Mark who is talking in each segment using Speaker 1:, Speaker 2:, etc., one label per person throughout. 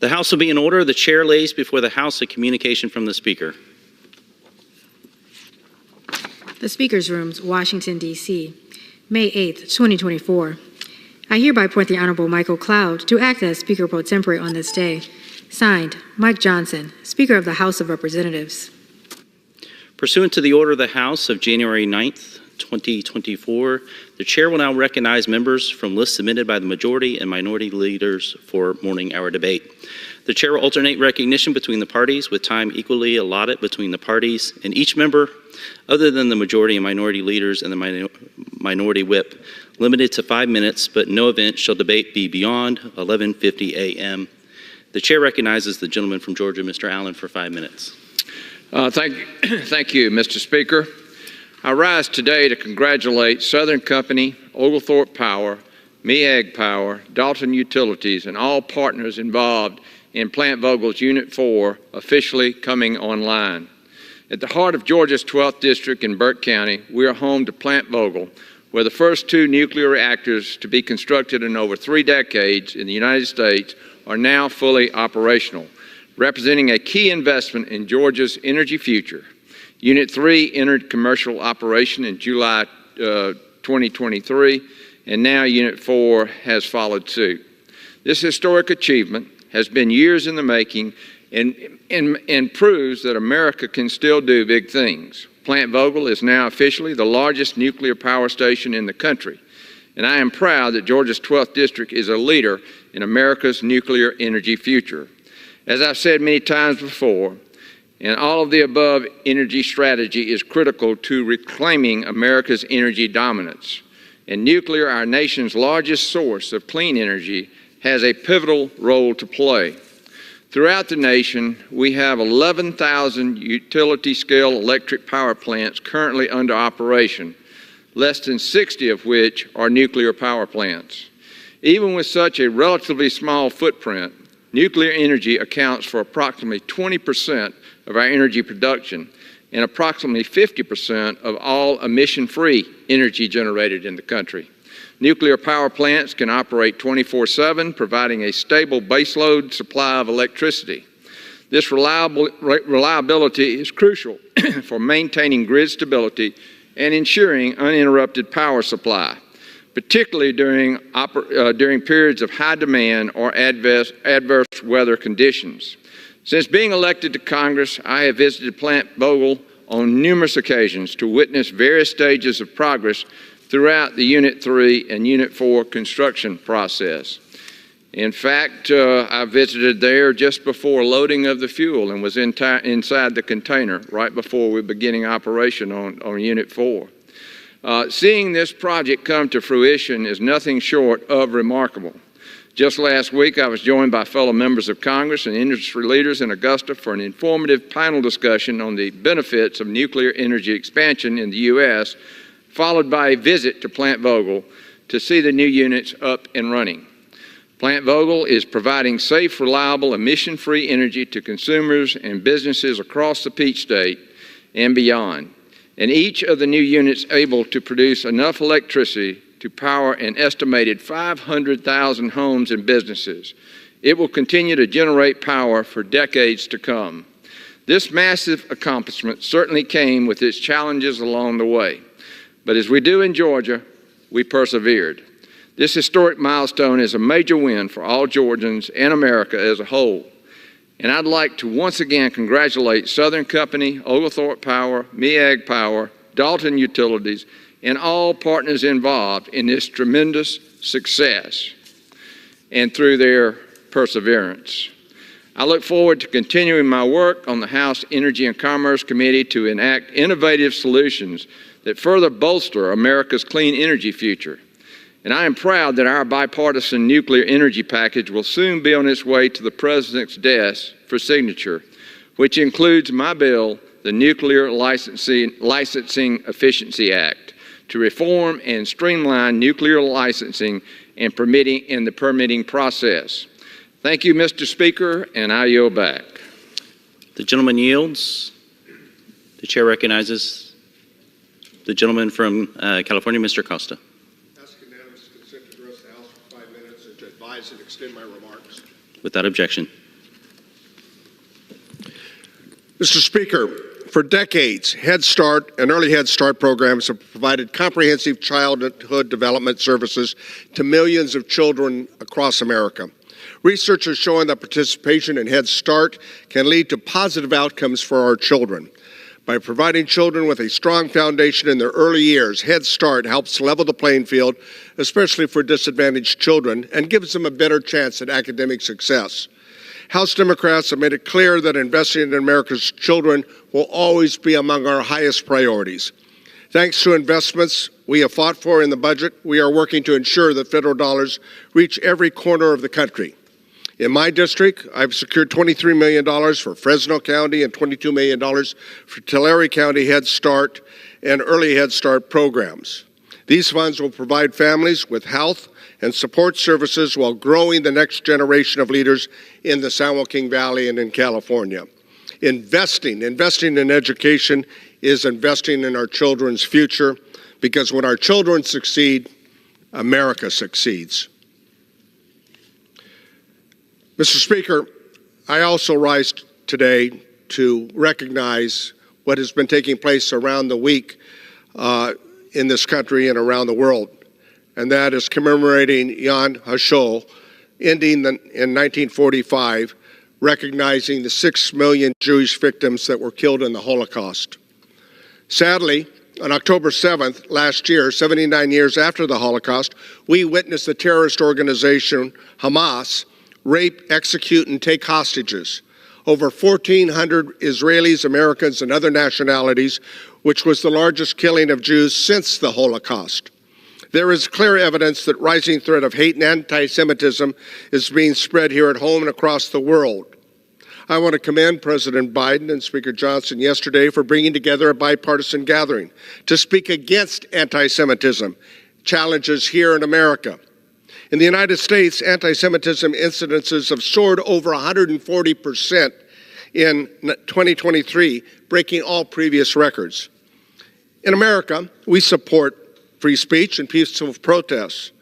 Speaker 1: The House will be in order. The chair lays before the House a communication from the Speaker.
Speaker 2: The Speaker's Rooms, Washington, D.C., May 8, 2024. I hereby appoint the Honorable Michael Cloud to act as Speaker pro tempore on this day. Signed, Mike Johnson, Speaker of the House of Representatives.
Speaker 1: Pursuant to the order of the House of January 9th, 2024, the chair will now recognize members from lists submitted by the majority and minority leaders for morning hour debate. The chair will alternate recognition between the parties with time equally allotted between the parties and each member other than the majority and minority leaders and the minority whip, limited to 5 minutes, but no event shall debate be beyond 11:50 a.m. The chair recognizes the gentleman from Georgia, Mr. Allen, for 5 minutes.
Speaker 3: Thank you, Mr. Speaker. I rise today to congratulate Southern Company, Oglethorpe Power, MEAG Power, Dalton Utilities, and all partners involved in Plant Vogel's Unit 4 officially coming online. At the heart of Georgia's 12th District in Burke County, we are home to Plant Vogel, where the first 2 nuclear reactors to be constructed in over 3 decades in the United States are now fully operational, representing a key investment in Georgia's energy future. Unit 3 entered commercial operation in July 2023, and now Unit 4 has followed suit. This historic achievement has been years in the making and proves that America can still do big things. Plant Vogel is now officially the largest nuclear power station in the country, and I am proud that Georgia's 12th District is a leader in America's nuclear energy future. As I've said many times before, and all of the above energy strategy is critical to reclaiming America's energy dominance. And nuclear, our nation's largest source of clean energy, has a pivotal role to play. Throughout the nation, we have 11,000 utility-scale electric power plants currently under operation, less than 60 of which are nuclear power plants. Even with such a relatively small footprint, nuclear energy accounts for approximately 20% of our energy production and approximately 50% of all emission-free energy generated in the country. Nuclear power plants can operate 24/7, providing a stable baseload supply of electricity. This reliability is crucial for maintaining grid stability and ensuring uninterrupted power supply, particularly during periods of high demand or adverse weather conditions. Since being elected to Congress, I have visited Plant Vogel on numerous occasions to witness various stages of progress throughout the Unit 3 and Unit 4 construction process. In fact, I visited there just before loading of the fuel and was inside the container right before we were beginning operation on Unit 4. Seeing this project come to fruition is nothing short of remarkable. Just last week, I was joined by fellow members of Congress and industry leaders in Augusta for an informative panel discussion on the benefits of nuclear energy expansion in the U.S., followed by a visit to Plant Vogel to see the new units up and running. Plant Vogel is providing safe, reliable, emission-free energy to consumers and businesses across the Peach State and beyond, and each of the new units able to produce enough electricity to power an estimated 500,000 homes and businesses. It will continue to generate power for decades to come. This massive accomplishment certainly came with its challenges along the way. But as we do in Georgia, we persevered. This historic milestone is a major win for all Georgians and America as a whole. And I'd like to once again congratulate Southern Company, Oglethorpe Power, MEAG Power, Dalton Utilities, and all partners involved in this tremendous success and through their perseverance. I look forward to continuing my work on the House Energy and Commerce Committee to enact innovative solutions that further bolster America's clean energy future. And I am proud that our bipartisan nuclear energy package will soon be on its way to the President's desk for signature, which includes my bill, the Nuclear Licensing Efficiency Act, to reform and streamline nuclear licensing and the permitting process. Thank you, Mr. Speaker, and I yield back.
Speaker 1: The gentleman yields. The chair recognizes the gentleman from California, Mr. Costa.
Speaker 4: Ask unanimous consent to address the House for 5 minutes and to advise and extend my remarks.
Speaker 1: Without objection.
Speaker 4: Mr. Speaker, for decades, Head Start and Early Head Start programs have provided comprehensive childhood development services to millions of children across America. Research has shown that participation in Head Start can lead to positive outcomes for our children. By providing children with a strong foundation in their early years, Head Start helps level the playing field, especially for disadvantaged children, and gives them a better chance at academic success. House Democrats have made it clear that investing in America's children will always be among our highest priorities. Thanks to investments we have fought for in the budget, we are working to ensure that federal dollars reach every corner of the country. In my district, I've secured $23 million for Fresno County and $22 million for Tulare County Head Start and Early Head Start programs. These funds will provide families with health and support services while growing the next generation of leaders in the San Joaquin Valley and in California. Investing in education is investing in our children's future, because when our children succeed, America succeeds. Mr. Speaker, I also rise today to recognize what has been taking place around the week in this country and around the world, and that is commemorating Yom HaShoah, ending in 1945, recognizing the 6 million Jewish victims that were killed in the Holocaust. Sadly, on October 7th last year, 79 years after the Holocaust, we witnessed the terrorist organization Hamas rape, execute, and take hostages over 1,400 Israelis, Americans, and other nationalities, which was the largest killing of Jews since the Holocaust. There is clear evidence that rising threat of hate and anti-Semitism is being spread here at home and across the world. I want to commend President Biden and Speaker Johnson yesterday for bringing together a bipartisan gathering to speak against anti-Semitism challenges here in America. In the United States, anti-Semitism incidences have soared over 140% in 2023, breaking all previous records. In America, we support free speech and peaceful protests,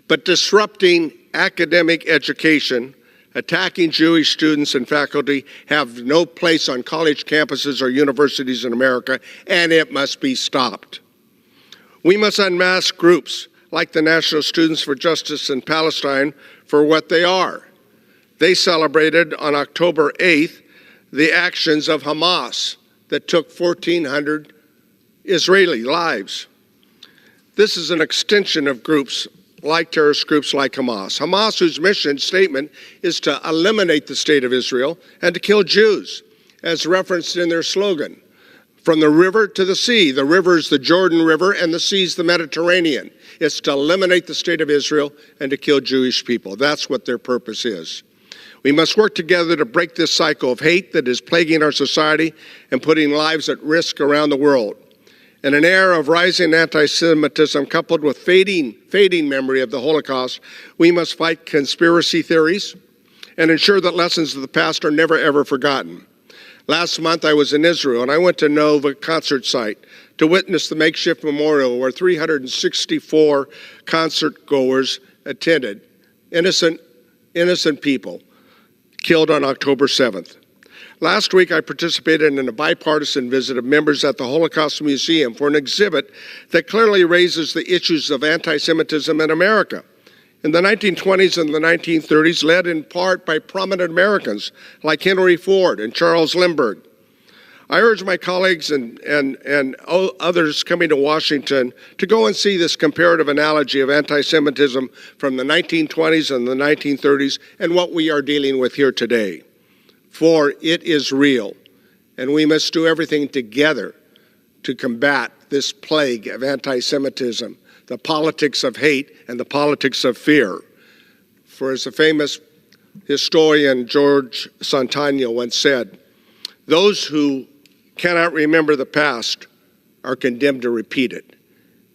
Speaker 4: but disrupting academic education, attacking Jewish students and faculty have no place on college campuses or universities in America, and it must be stopped. We must unmask groups like the National Students for Justice in Palestine for what they are. They celebrated on October 8th the actions of Hamas that took 1,400 Israeli lives. This is an extension of groups like terrorist groups like Hamas. Hamas, whose mission statement is to eliminate the state of Israel and to kill Jews, as referenced in their slogan. From the river to the sea. The river is the Jordan River and the sea is the Mediterranean. It's to eliminate the state of Israel and to kill Jewish people. That's what their purpose is. We must work together to break this cycle of hate that is plaguing our society and putting lives at risk around the world. In an era of rising anti-Semitism coupled with fading memory of the Holocaust, we must fight conspiracy theories and ensure that lessons of the past are never, ever forgotten. Last month, I was in Israel, and I went to Nova concert site to witness the makeshift memorial where 364 concert goers attended, innocent people killed on October 7th. Last week, I participated in a bipartisan visit of members at the Holocaust Museum for an exhibit that clearly raises the issues of anti-Semitism in America. In the 1920s and the 1930s, led in part by prominent Americans like Henry Ford and Charles Lindbergh. I urge my colleagues and others coming to Washington to go and see this comparative analogy of anti-Semitism from the 1920s and the 1930s and what we are dealing with here today. For it is real, and we must do everything together to combat this plague of anti-Semitism, the politics of hate and the politics of fear. For as the famous historian George Santayana once said, those who cannot remember the past are condemned to repeat it.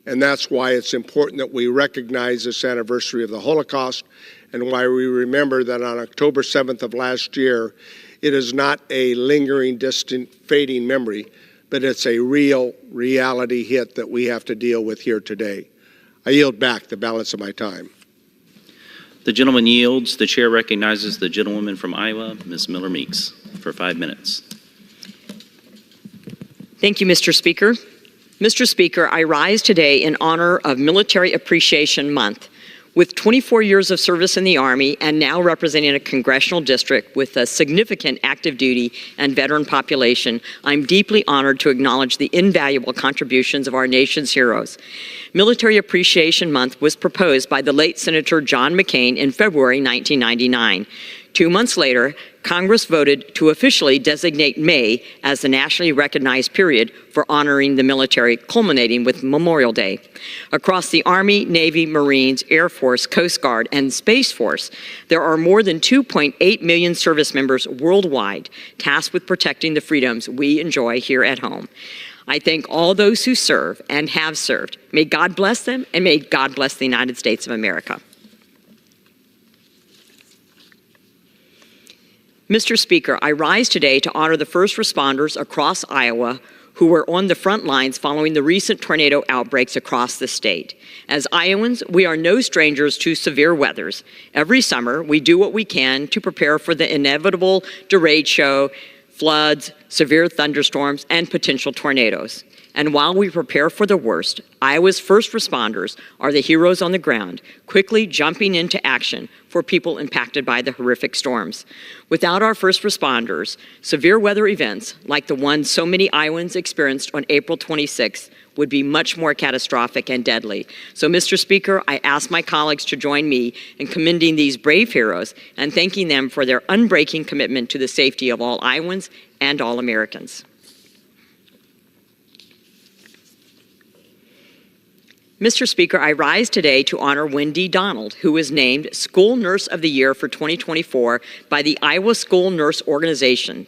Speaker 4: And that's why it's important that we recognize this anniversary of the Holocaust and why we remember that on October 7th of last year, it is not a lingering, distant, fading memory, but it's a real reality hit that we have to deal with here today. I yield back the balance of my time.
Speaker 1: The gentleman yields. The chair recognizes the gentlewoman from Iowa, Ms. Miller Meeks, for 5 minutes.
Speaker 5: Thank you, Mr. Speaker. Mr. Speaker, I rise today in honor of Military Appreciation Month. With 24 years of service in the Army and now representing a congressional district with a significant active duty and veteran population, I'm deeply honored to acknowledge the invaluable contributions of our nation's heroes. Military Appreciation Month was proposed by the late Senator John McCain in February 1999. 2 months later, Congress voted to officially designate May as the nationally recognized period for honoring the military, culminating with Memorial Day. Across the Army, Navy, Marines, Air Force, Coast Guard, and Space Force, there are more than 2.8 million service members worldwide tasked with protecting the freedoms we enjoy here at home. I thank all those who serve and have served. May God bless them, and may God bless the United States of America. Mr. Speaker, I rise today to honor the first responders across Iowa who were on the front lines following the recent tornado outbreaks across the state. As Iowans, we are no strangers to severe weathers. Every summer, we do what we can to prepare for the inevitable derecho, floods, severe thunderstorms, and potential tornadoes. And while we prepare for the worst, Iowa's first responders are the heroes on the ground, quickly jumping into action for people impacted by the horrific storms. Without our first responders, severe weather events like the one so many Iowans experienced on April 26th would be much more catastrophic and deadly. So, Mr. Speaker, I ask my colleagues to join me in commending these brave heroes and thanking them for their unbreaking commitment to the safety of all Iowans and all Americans. Mr. Speaker, I rise today to honor Wendy Donald, who was named School Nurse of the Year for 2024 by the Iowa School Nurse Organization.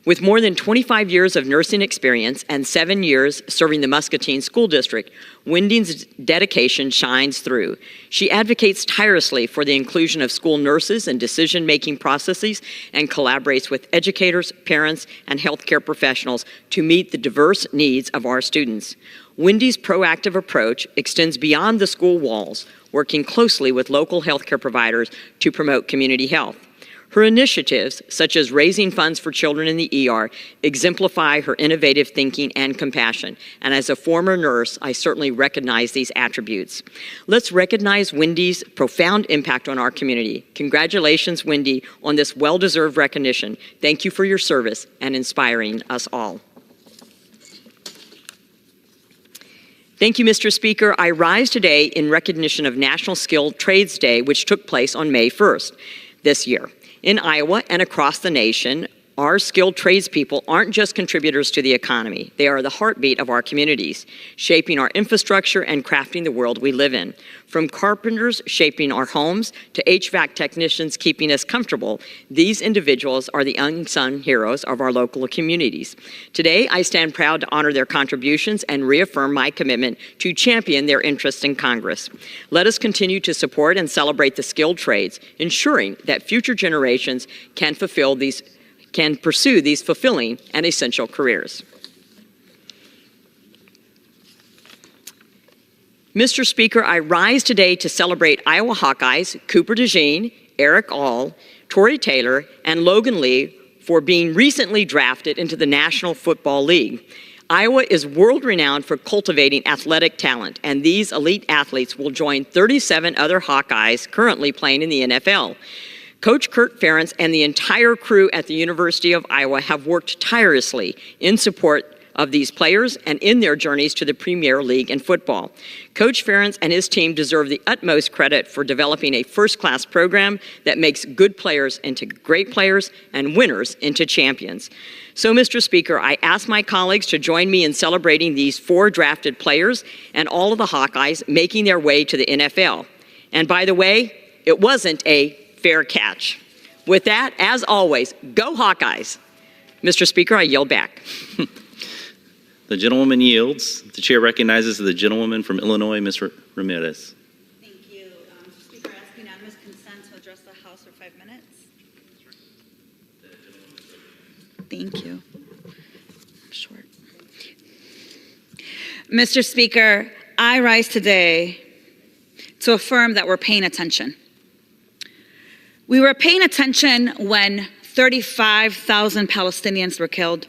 Speaker 5: With more than 25 years of nursing experience and 7 years serving the Muscatine School District, Wendy's dedication shines through. She advocates tirelessly for the inclusion of school nurses in decision-making processes and collaborates with educators, parents, and healthcare professionals to meet the diverse needs of our students. Wendy's proactive approach extends beyond the school walls, working closely with local healthcare providers to promote community health. Her initiatives, such as raising funds for children in the ER, exemplify her innovative thinking and compassion. And as a former nurse, I certainly recognize these attributes. Let's recognize Wendy's profound impact on our community. Congratulations, Wendy, on this well-deserved recognition. Thank you for your service and inspiring us all. Thank you, Mr. Speaker. I rise today in recognition of National Skilled Trades Day, which took place on May 1st this year. In Iowa and across the nation, our skilled tradespeople aren't just contributors to the economy. They are the heartbeat of our communities, shaping our infrastructure and crafting the world we live in. From carpenters shaping our homes to HVAC technicians keeping us comfortable, these individuals are the unsung heroes of our local communities. Today, I stand proud to honor their contributions and reaffirm my commitment to champion their interests in Congress. Let us continue to support and celebrate the skilled trades, ensuring that future generations can pursue these fulfilling and essential careers. Mr. Speaker, I rise today to celebrate Iowa Hawkeyes Cooper DeJean, Eric All, Tori Taylor, and Logan Lee for being recently drafted into the National Football League. Iowa is world-renowned for cultivating athletic talent, and these elite athletes will join 37 other Hawkeyes currently playing in the NFL. Coach Kurt Ferentz and the entire crew at the University of Iowa have worked tirelessly in support of these players and in their journeys to the Premier League in football. Coach Ferentz and his team deserve the utmost credit for developing a first-class program that makes good players into great players and winners into champions. So, Mr. Speaker, I ask my colleagues to join me in celebrating these 4 drafted players and all of the Hawkeyes making their way to the NFL. And by the way, it wasn't a fair catch. With that, as always, go Hawkeyes. Mr. Speaker, I yield back.
Speaker 1: The gentlewoman yields. The chair recognizes the gentlewoman from Illinois, Ms. Ramirez.
Speaker 6: Thank you. Mr. Speaker, I ask unanimous consent to address the House for 5 minutes. Thank you. Short. Mr. Speaker, I rise today to affirm that we're paying attention. We were paying attention when 35,000 Palestinians were killed.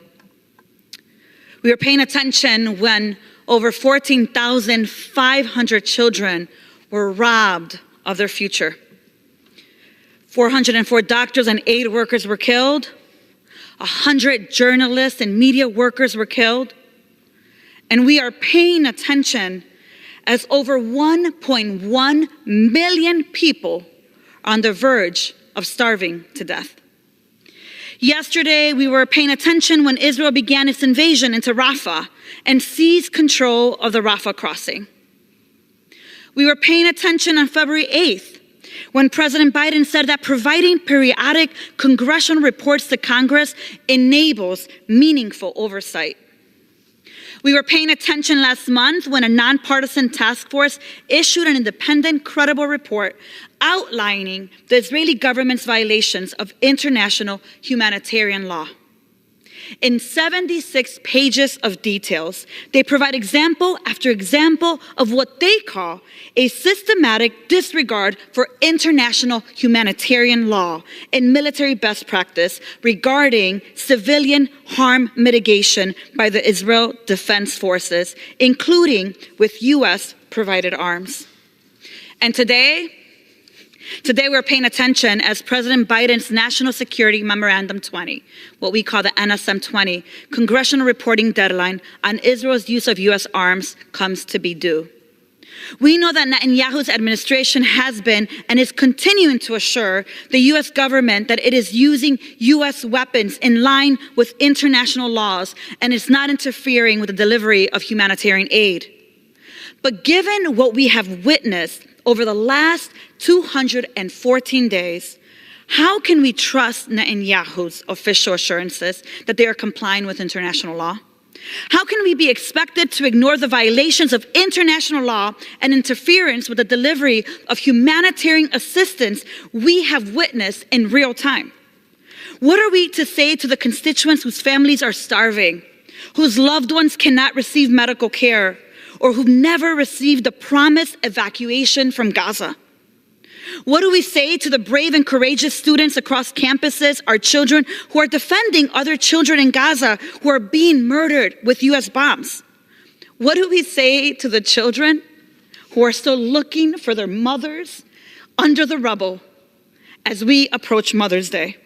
Speaker 6: We were paying attention when over 14,500 children were robbed of their future. 404 doctors and aid workers were killed. 100 journalists and media workers were killed. And we are paying attention as over 1.1 million people are on the verge of starving to death. Yesterday, we were paying attention when Israel began its invasion into Rafah and seized control of the Rafah crossing. We were paying attention on February 8th when President Biden said that providing periodic congressional reports to Congress enables meaningful oversight. We were paying attention last month when a nonpartisan task force issued an independent, credible report outlining the Israeli government's violations of international humanitarian law. In 76 pages of details, they provide example after example of what they call a systematic disregard for international humanitarian law and military best practice regarding civilian harm mitigation by the Israel Defense Forces, including with U.S. provided arms. And today we're paying attention as President Biden's National Security Memorandum 20, what we call the NSM 20, congressional reporting deadline on Israel's use of U.S. arms comes to be due. We know that Netanyahu's administration has been and is continuing to assure the U.S. government that it is using U.S. weapons in line with international laws and is not interfering with the delivery of humanitarian aid. But given what we have witnessed over the last 214 days, how can we trust Netanyahu's official assurances that they are complying with international law? How can we be expected to ignore the violations of international law and interference with the delivery of humanitarian assistance we have witnessed in real time? What are we to say to the constituents whose families are starving, whose loved ones cannot receive medical care, or who've never received the promised evacuation from Gaza? What do we say to the brave and courageous students across campuses, our children who are defending other children in Gaza who are being murdered with U.S. bombs? What do we say to the children who are still looking for their mothers under the rubble as we approach Mother's Day?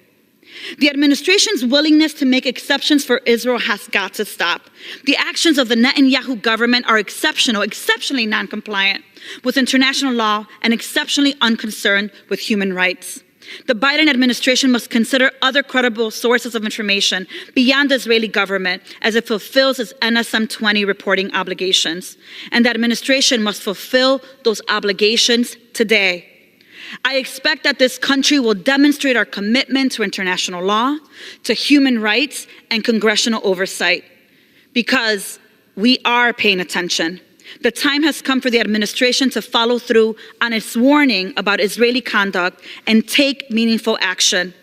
Speaker 6: The administration's willingness to make exceptions for Israel has got to stop. The actions of the Netanyahu government are exceptionally non-compliant with international law and exceptionally unconcerned with human rights. The Biden administration must consider other credible sources of information beyond the Israeli government as it fulfills its NSM 20 reporting obligations. And the administration must fulfill those obligations today. I expect that this country will demonstrate our commitment to international law, to human rights, and congressional oversight, because we are paying attention. The time has come for the administration to follow through on its warning about Israeli conduct and take meaningful action.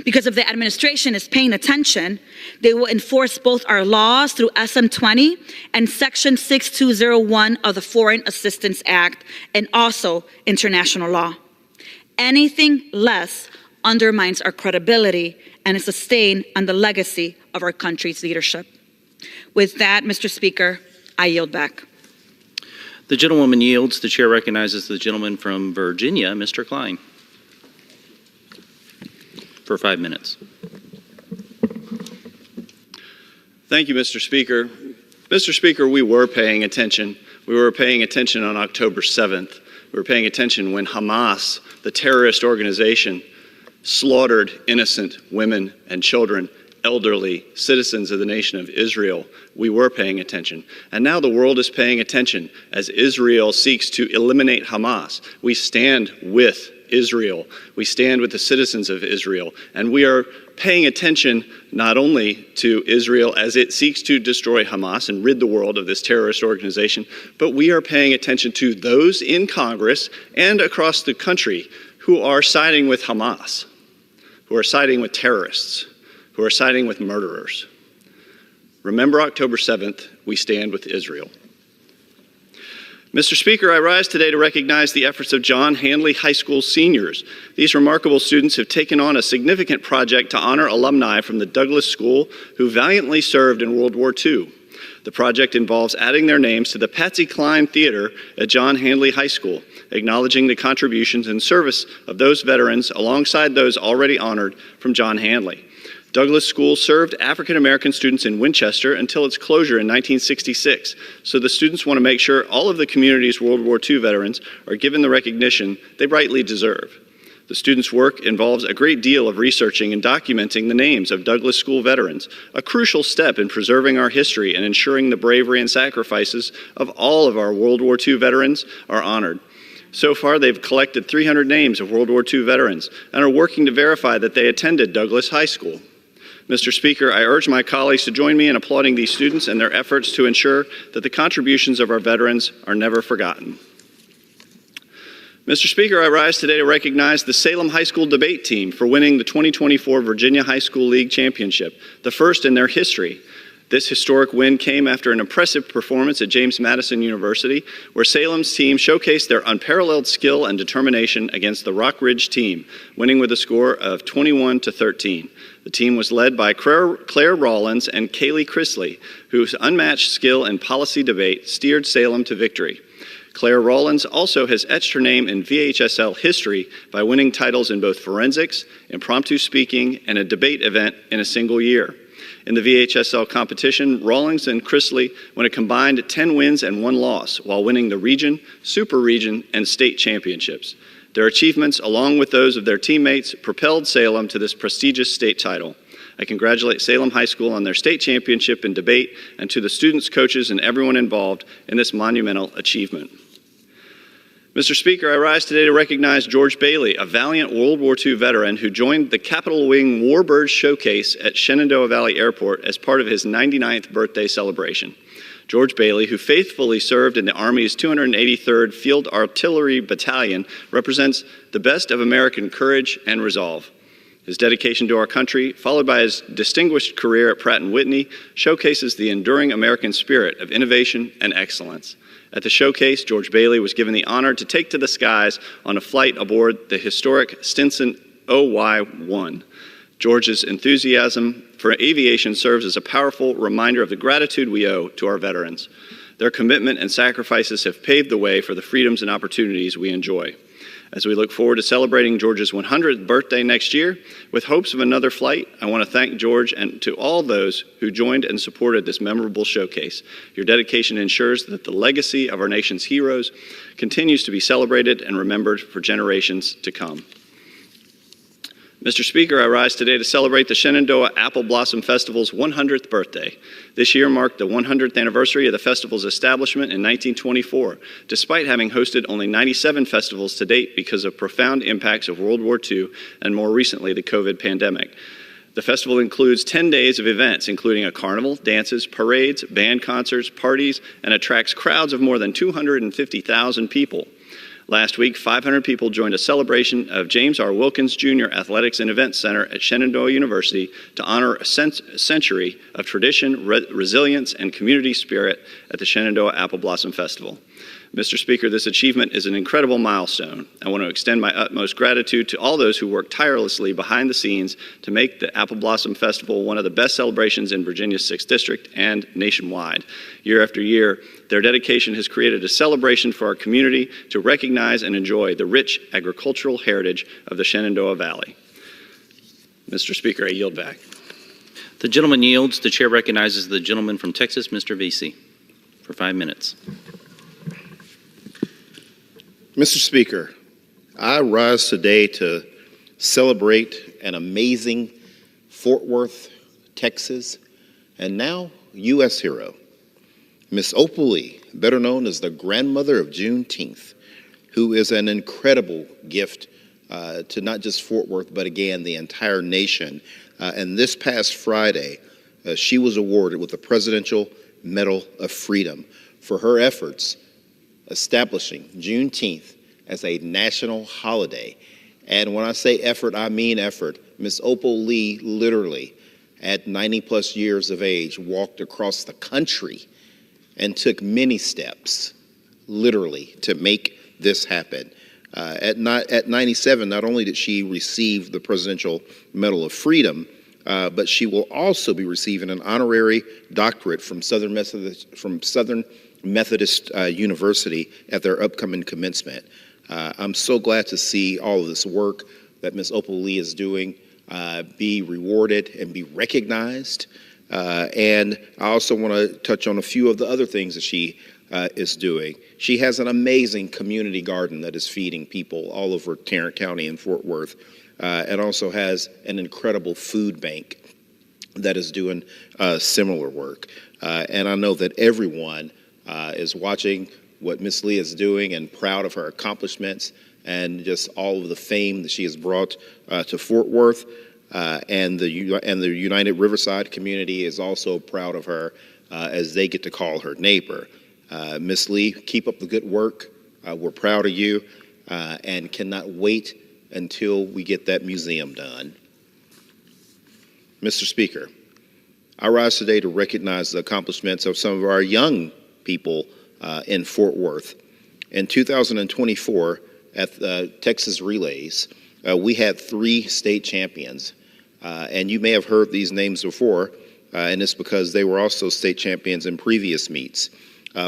Speaker 6: Because if the administration is paying attention, they will enforce both our laws through SM 20 and Section 6201 of the Foreign Assistance Act, and also international law. Anything less undermines our credibility and is a stain on the legacy of our country's leadership. With that, Mr. Speaker, I yield back.
Speaker 1: The gentlewoman yields. The chair recognizes the gentleman from Virginia, Mr. Klein, for 5 minutes.
Speaker 7: Thank you, Mr. Speaker. Mr. Speaker, we were paying attention. We were paying attention on October 7th. We were paying attention when Hamas, the terrorist organization, slaughtered innocent women and children, elderly citizens of the nation of Israel. We were paying attention. And now the world is paying attention as Israel seeks to eliminate Hamas. We stand with Israel. We stand with the citizens of Israel. And we are paying attention not only to Israel as it seeks to destroy Hamas and rid the world of this terrorist organization, but we are paying attention to those in Congress and across the country who are siding with Hamas, who are siding with terrorists, who are siding with murderers. Remember October 7th, we stand with Israel. Mr. Speaker, I rise today to recognize the efforts of John Handley High School seniors. These remarkable students have taken on a significant project to honor alumni from the Douglas School who valiantly served in World War II. The project involves adding their names to the Patsy Cline Theater at John Handley High School, acknowledging the contributions and service of those veterans alongside those already honored from John Handley. Douglas School served African American students in Winchester until its closure in 1966, so the students want to make sure all of the community's World War II veterans are given the recognition they rightly deserve. The students' work involves a great deal of researching and documenting the names of Douglas School veterans, a crucial step in preserving our history and ensuring the bravery and sacrifices of all of our World War II veterans are honored. So far, they've collected 300 names of World War II veterans and are working to verify that they attended Douglas High School. Mr. Speaker, I urge my colleagues to join me in applauding these students and their efforts to ensure that the contributions of our veterans are never forgotten. Mr. Speaker, I rise today to recognize the Salem High School debate team for winning the 2024 Virginia High School League Championship, the first in their history. This historic win came after an impressive performance at James Madison University, where Salem's team showcased their unparalleled skill and determination against the Rock Ridge team, winning with a score of 21-13. The team was led by Claire Rawlins and Kaylee Chrisley, whose unmatched skill and policy debate steered Salem to victory. Claire Rawlins also has etched her name in VHSL history by winning titles in both forensics, impromptu speaking, and a debate event in a single year. In the VHSL competition, Rawlins and Chrisley won a combined 10 wins and 1 loss, while winning the region, super region, and state championships. Their achievements, along with those of their teammates, propelled Salem to this prestigious state title. I congratulate Salem High School on their state championship in debate and to the students, coaches, and everyone involved in this monumental achievement. Mr. Speaker, I rise today to recognize George Bailey, a valiant World War II veteran who joined the Capitol Wing Warbird Showcase at Shenandoah Valley Airport as part of his 99th birthday celebration. George Bailey, who faithfully served in the Army's 283rd Field Artillery Battalion, represents the best of American courage and resolve. His dedication to our country, followed by his distinguished career at Pratt & Whitney, showcases the enduring American spirit of innovation and excellence. At the showcase, George Bailey was given the honor to take to the skies on a flight aboard the historic Stinson OY-1. George's enthusiasm for aviation serves as a powerful reminder of the gratitude we owe to our veterans. Their commitment and sacrifices have paved the way for the freedoms and opportunities we enjoy. As we look forward to celebrating George's 100th birthday next year, with hopes of another flight, I want to thank George and to all those who joined and supported this memorable showcase. Your dedication ensures that the legacy of our nation's heroes continues to be celebrated and remembered for generations to come. Mr. Speaker, I rise today to celebrate the Shenandoah Apple Blossom Festival's 100th birthday. This year marked the 100th anniversary of the festival's establishment in 1924, despite having hosted only 97 festivals to date because of profound impacts of World War II and more recently the COVID pandemic. The festival includes 10 days of events, including a carnival, dances, parades, band concerts, parties, and attracts crowds of more than 250,000 people. Last week, 500 people joined a celebration of James R. Wilkins Jr. Athletics and Events Center at Shenandoah University to honor a century of tradition, resilience, and community spirit at the Shenandoah Apple Blossom Festival. Mr. Speaker, this achievement is an incredible milestone. I want to extend my utmost gratitude to all those who worked tirelessly behind the scenes to make the Apple Blossom Festival one of the best celebrations in Virginia's 6th District and nationwide. Year after year, their dedication has created a celebration for our community to recognize and enjoy the rich agricultural heritage of the Shenandoah Valley. Mr. Speaker, I yield back.
Speaker 1: The gentleman yields. The chair recognizes the gentleman from Texas, Mr. Vesey, for 5 minutes.
Speaker 8: Mr. Speaker, I rise today to celebrate an amazing Fort Worth, Texas, and now U.S. hero, Miss Opal Lee, better known as the grandmother of Juneteenth, who is an incredible gift to not just Fort Worth, but again, the entire nation. And this past Friday, she was awarded with the Presidential Medal of Freedom for her efforts establishing Juneteenth as a national holiday. And when I say effort, I mean effort. Miss Opal Lee literally, at 90 plus years of age, walked across the country and took many steps, literally, to make this happen. At 97, not only did she receive the Presidential Medal of Freedom, but she will also be receiving an honorary doctorate from Southern Methodist University at their upcoming commencement. I'm so glad to see all of this work that Ms. Opal Lee is doing be rewarded and be recognized. And I also want to touch on a few of the other things that she is doing. She has an amazing community garden that is feeding people all over Tarrant County and Fort Worth, and also has an incredible food bank that is doing similar work. And I know that everyone is watching what Ms. Lee is doing and proud of her accomplishments and just all of the fame that she has brought to Fort Worth. And the United Riverside community is also proud of her as they get to call her neighbor. Ms. Lee, keep up the good work. We're proud of you and cannot wait until we get that museum done. Mr. Speaker, I rise today to recognize the accomplishments of some of our young people in Fort Worth. In 2024, at the Texas Relays, we had 3 state champions. And you may have heard these names before, and it's because they were also state champions in previous meets.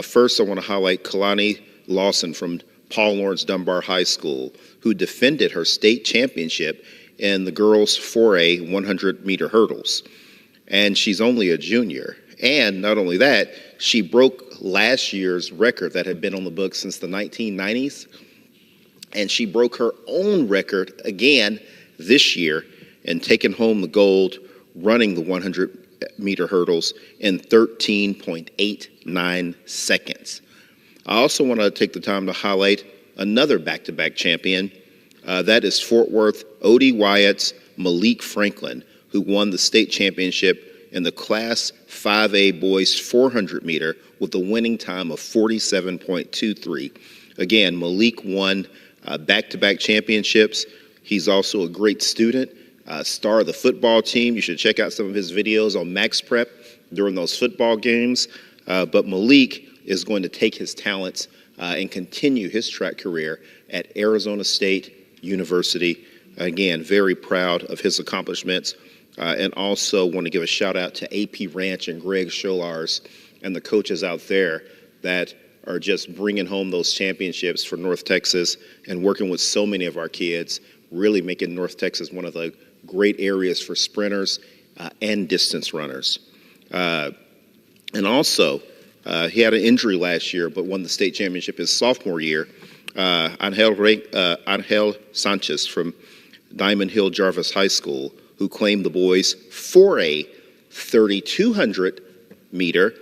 Speaker 8: First, I want to highlight Kalani Lawson from Paul Lawrence Dunbar High School, who defended her state championship in the girls' 4A 100-meter hurdles. And she's only a junior. And not only that, she broke last year's record that had been on the books since the 1990s. And she broke her own record again this year and taking home the gold running the 100-meter hurdles in 13.89 seconds. I also want to take the time to highlight another back-to-back champion. That is Fort Worth Odie Wyatt's Malik Franklin, who won the state championship in the Class 5A boys 400-meter with a winning time of 47.23. Again, Malik won back-to-back championships. He's also a great student, star of the football team. You should check out some of his videos on Max Prep during those football games. But Malik is going to take his talents and continue his track career at Arizona State University. Again, very proud of his accomplishments. And also want to give a shout out to AP Ranch and Greg Scholars and the coaches out there that are just bringing home those championships for North Texas and working with so many of our kids, really making North Texas one of the great areas for sprinters and distance runners. And also, he had an injury last year, but won the state championship his sophomore year. Angel Sanchez from Diamond Hill Jarvis High School, who claimed the boys 4A 3,200 meter,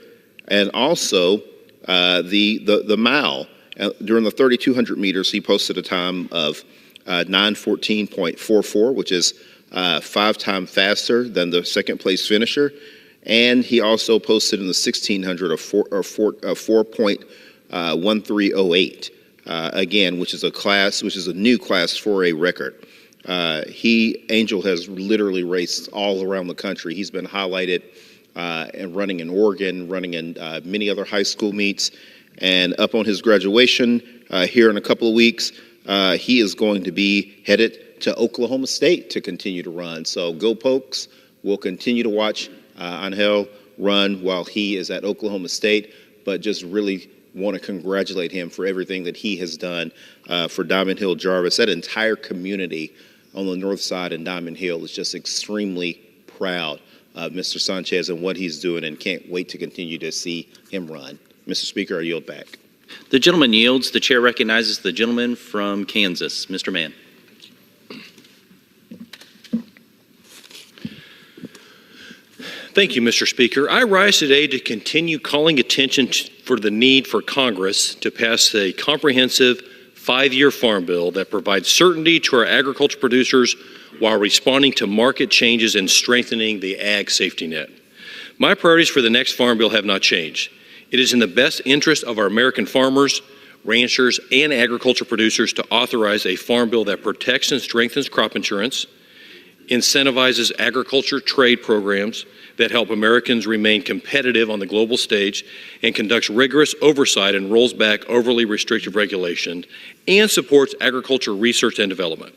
Speaker 8: and also the mile. During the 3,200 meters, he posted a time of 9:14.44, which is 5 times faster than the second place finisher. And he also posted in the 1,600 a 4.1308, again, which is a new Class 4A record. Angel has literally raced all around the country. He's been highlighted and running in Oregon, running in many other high school meets. And up on his graduation here in a couple of weeks, he is going to be headed to Oklahoma State to continue to run. So go Pokes. We'll continue to watch Angel run while he is at Oklahoma State, but just really want to congratulate him for everything that he has done for Diamond Hill Jarvis. That entire community on the north side in Diamond Hill is just extremely proud of Mr. Sanchez and what he's doing, and can't wait to continue to see him run. Mr. Speaker, I yield back.
Speaker 1: The gentleman yields. The chair recognizes the gentleman from Kansas. Mr. Mann.
Speaker 9: Thank you, Mr. Speaker. I rise today to continue calling attention for the need for Congress to pass a comprehensive 5-year farm bill that provides certainty to our agriculture producers while responding to market changes and strengthening the ag safety net. My priorities for the next farm bill have not changed. It is in the best interest of our American farmers, ranchers, and agriculture producers to authorize a farm bill that protects and strengthens crop insurance, incentivizes agriculture trade programs that help Americans remain competitive on the global stage, and conducts rigorous oversight and rolls back overly restrictive regulation, and supports agriculture research and development.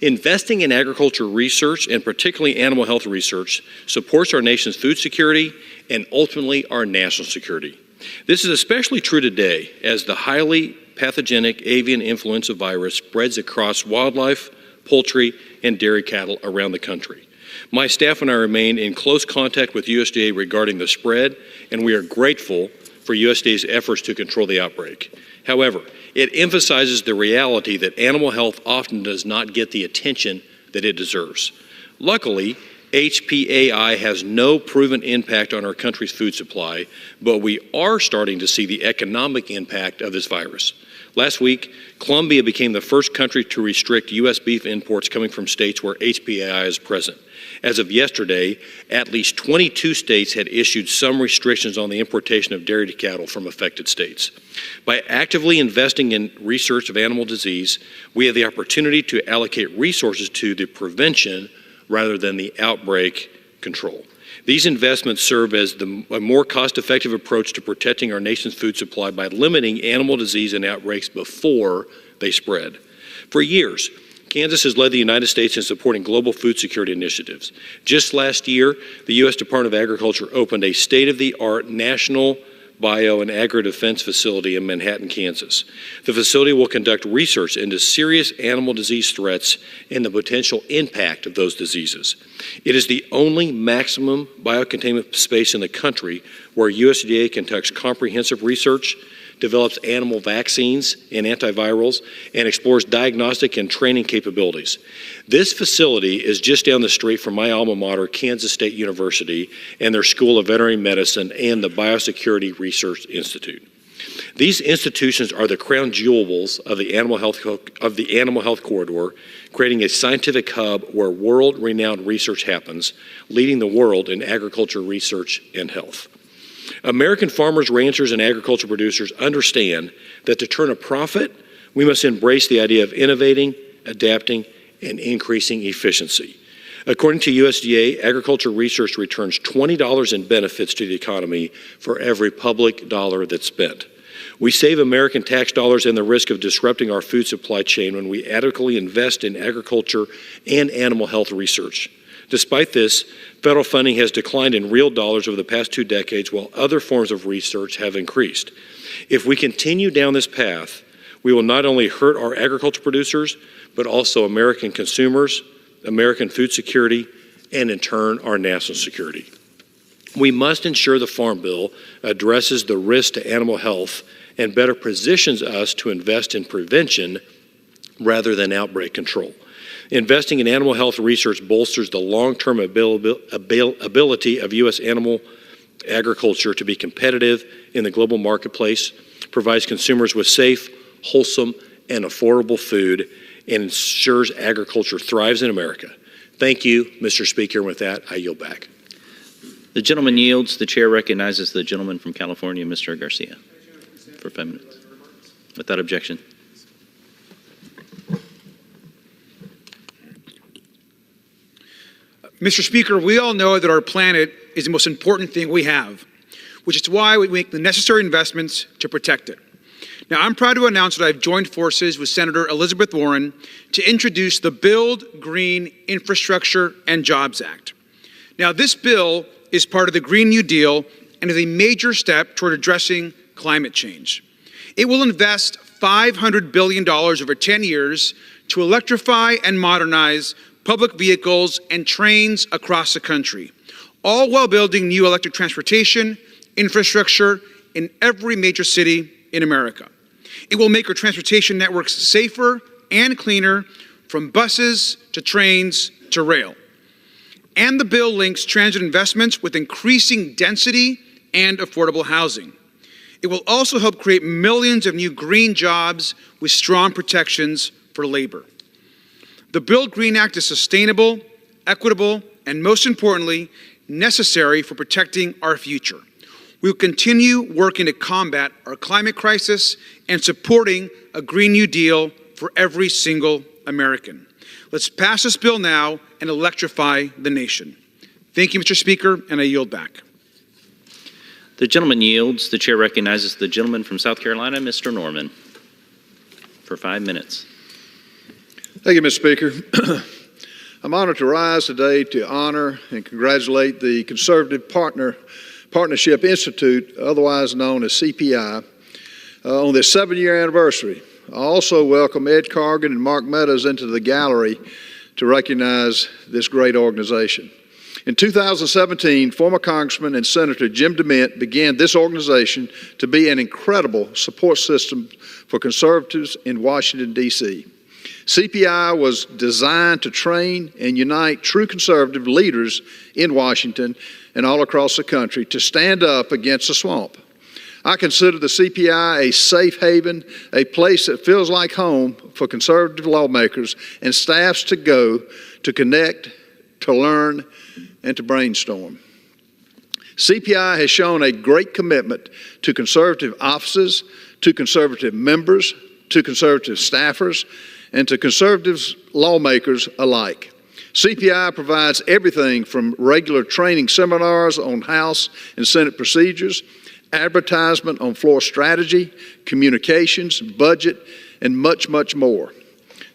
Speaker 9: Investing in agriculture research, and particularly animal health research, supports our nation's food security and ultimately our national security. This is especially true today as the highly pathogenic avian influenza virus spreads across wildlife, poultry, and dairy cattle around the country. My staff and I remain in close contact with USDA regarding the spread, and we are grateful for USDA's efforts to control the outbreak. However, it emphasizes the reality that animal health often does not get the attention that it deserves. Luckily, HPAI has no proven impact on our country's food supply, but we are starting to see the economic impact of this virus. Last week, Colombia became the first country to restrict U.S. beef imports coming from states where HPAI is present. As of yesterday, at least 22 states had issued some restrictions on the importation of dairy cattle from affected states. By actively investing in research of animal disease, we have the opportunity to allocate resources to the prevention rather than the outbreak control. These investments serve as a more cost-effective approach to protecting our nation's food supply by limiting animal disease and outbreaks before they spread. For years, Kansas has led the United States in supporting global food security initiatives. Just last year, the U.S. Department of Agriculture opened a state-of-the-art national bio and agri-defense facility in Manhattan, Kansas. The facility will conduct research into serious animal disease threats and the potential impact of those diseases. It is the only maximum biocontainment space in the country where USDA conducts comprehensive research, develops animal vaccines and antivirals, and explores diagnostic and training capabilities. This facility is just down the street from my alma mater, Kansas State University, and their School of Veterinary Medicine and the Biosecurity Research Institute. These institutions are the crown jewels of the animal health corridor, creating a scientific hub where world-renowned research happens, leading the world in agriculture research and health. American farmers, ranchers, and agriculture producers understand that to turn a profit, we must embrace the idea of innovating, adapting, and increasing efficiency. According to USDA, agriculture research returns $20 in benefits to the economy for every public dollar that's spent. We save American tax dollars and the risk of disrupting our food supply chain when we adequately invest in agriculture and animal health research. Despite this, federal funding has declined in real dollars over the past 2 decades, while other forms of research have increased. If we continue down this path, we will not only hurt our agriculture producers, but also American consumers, American food security, and in turn, our national security. We must ensure the Farm Bill addresses the risk to animal health and better positions us to invest in prevention rather than outbreak control. Investing in animal health research bolsters the long-term ability of U.S. animal agriculture to be competitive in the global marketplace, provides consumers with safe, wholesome, and affordable food, and ensures agriculture thrives in America. Thank you, Mr. Speaker. And with that, I yield back.
Speaker 1: The gentleman yields. The chair recognizes the gentleman from California, Mr. Garcia, for 5 minutes. Without objection.
Speaker 10: Mr. Speaker, we all know that our planet is the most important thing we have, which is why we make the necessary investments to protect it. Now, I'm proud to announce that I've joined forces with Senator Elizabeth Warren to introduce the Build Green Infrastructure and Jobs Act. Now, this bill is part of the Green New Deal and is a major step toward addressing climate change. It will invest $500 billion over 10 years to electrify and modernize public vehicles and trains across the country, all while building new electric transportation infrastructure in every major city in America. It will make our transportation networks safer and cleaner, from buses to trains to rail. And the bill links transit investments with increasing density and affordable housing. It will also help create millions of new green jobs with strong protections for labor. The Build Green Act is sustainable, equitable, and most importantly, necessary for protecting our future. We will continue working to combat our climate crisis and supporting a Green New Deal for every single American. Let's pass this bill now and electrify the nation. Thank you, Mr. Speaker, and I yield back.
Speaker 1: The gentleman yields. The chair recognizes the gentleman from South Carolina, Mr. Norman, for 5 minutes.
Speaker 11: Thank you, Mr. Speaker. I'm honored to rise today to honor and congratulate the Conservative Partnership Institute, otherwise known as CPI, on their 7-year anniversary. I also welcome Ed Cargan and Mark Meadows into the gallery to recognize this great organization. In 2017, former Congressman and Senator Jim DeMint began this organization to be an incredible support system for conservatives in Washington, D.C. CPI was designed to train and unite true conservative leaders in Washington and all across the country to stand up against the swamp. I consider the CPI a safe haven, a place that feels like home for conservative lawmakers and staffs to go to connect, to learn, and to brainstorm. CPI has shown a great commitment to conservative offices, to conservative members, to conservative staffers, and to conservative lawmakers alike. CPI provides everything from regular training seminars on House and Senate procedures, advertisement on floor strategy, communications, budget, and much, much more.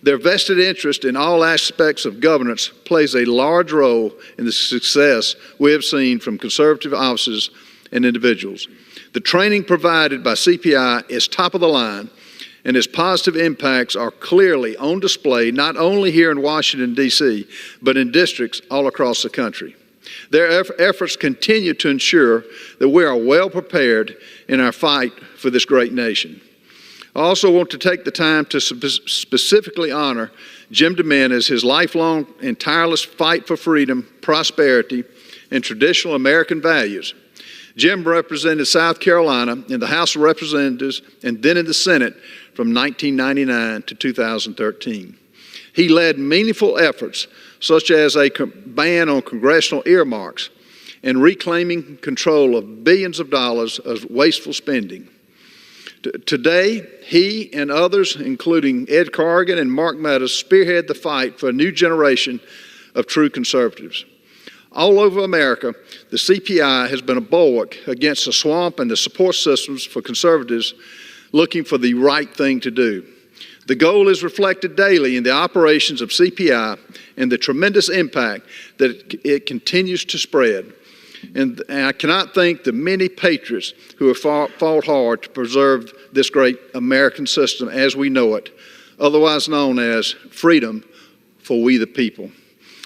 Speaker 11: Their vested interest in all aspects of governance plays a large role in the success we have seen from conservative offices and individuals. The training provided by CPI is top of the line, and its positive impacts are clearly on display not only here in Washington, D.C., but in districts all across the country. Their efforts continue to ensure that we are well prepared in our fight for this great nation. I also want to take the time to specifically honor Jim DeMint as his lifelong and tireless fight for freedom, prosperity, and traditional American values. Jim represented South Carolina in the House of Representatives and then in the Senate from 1999 to 2013. He led meaningful efforts such as a ban on congressional earmarks and reclaiming control of billions of dollars of wasteful spending. Today, he and others, including Ed Cargan and Mark Meadows, spearhead the fight for a new generation of true conservatives. All over America, the CPI has been a bulwark against the swamp and the support systems for conservatives looking for the right thing to do. The goal is reflected daily in the operations of CPI and the tremendous impact that it continues to spread. And I cannot thank the many patriots who have fought hard to preserve this great American system as we know it, otherwise known as freedom for we the people.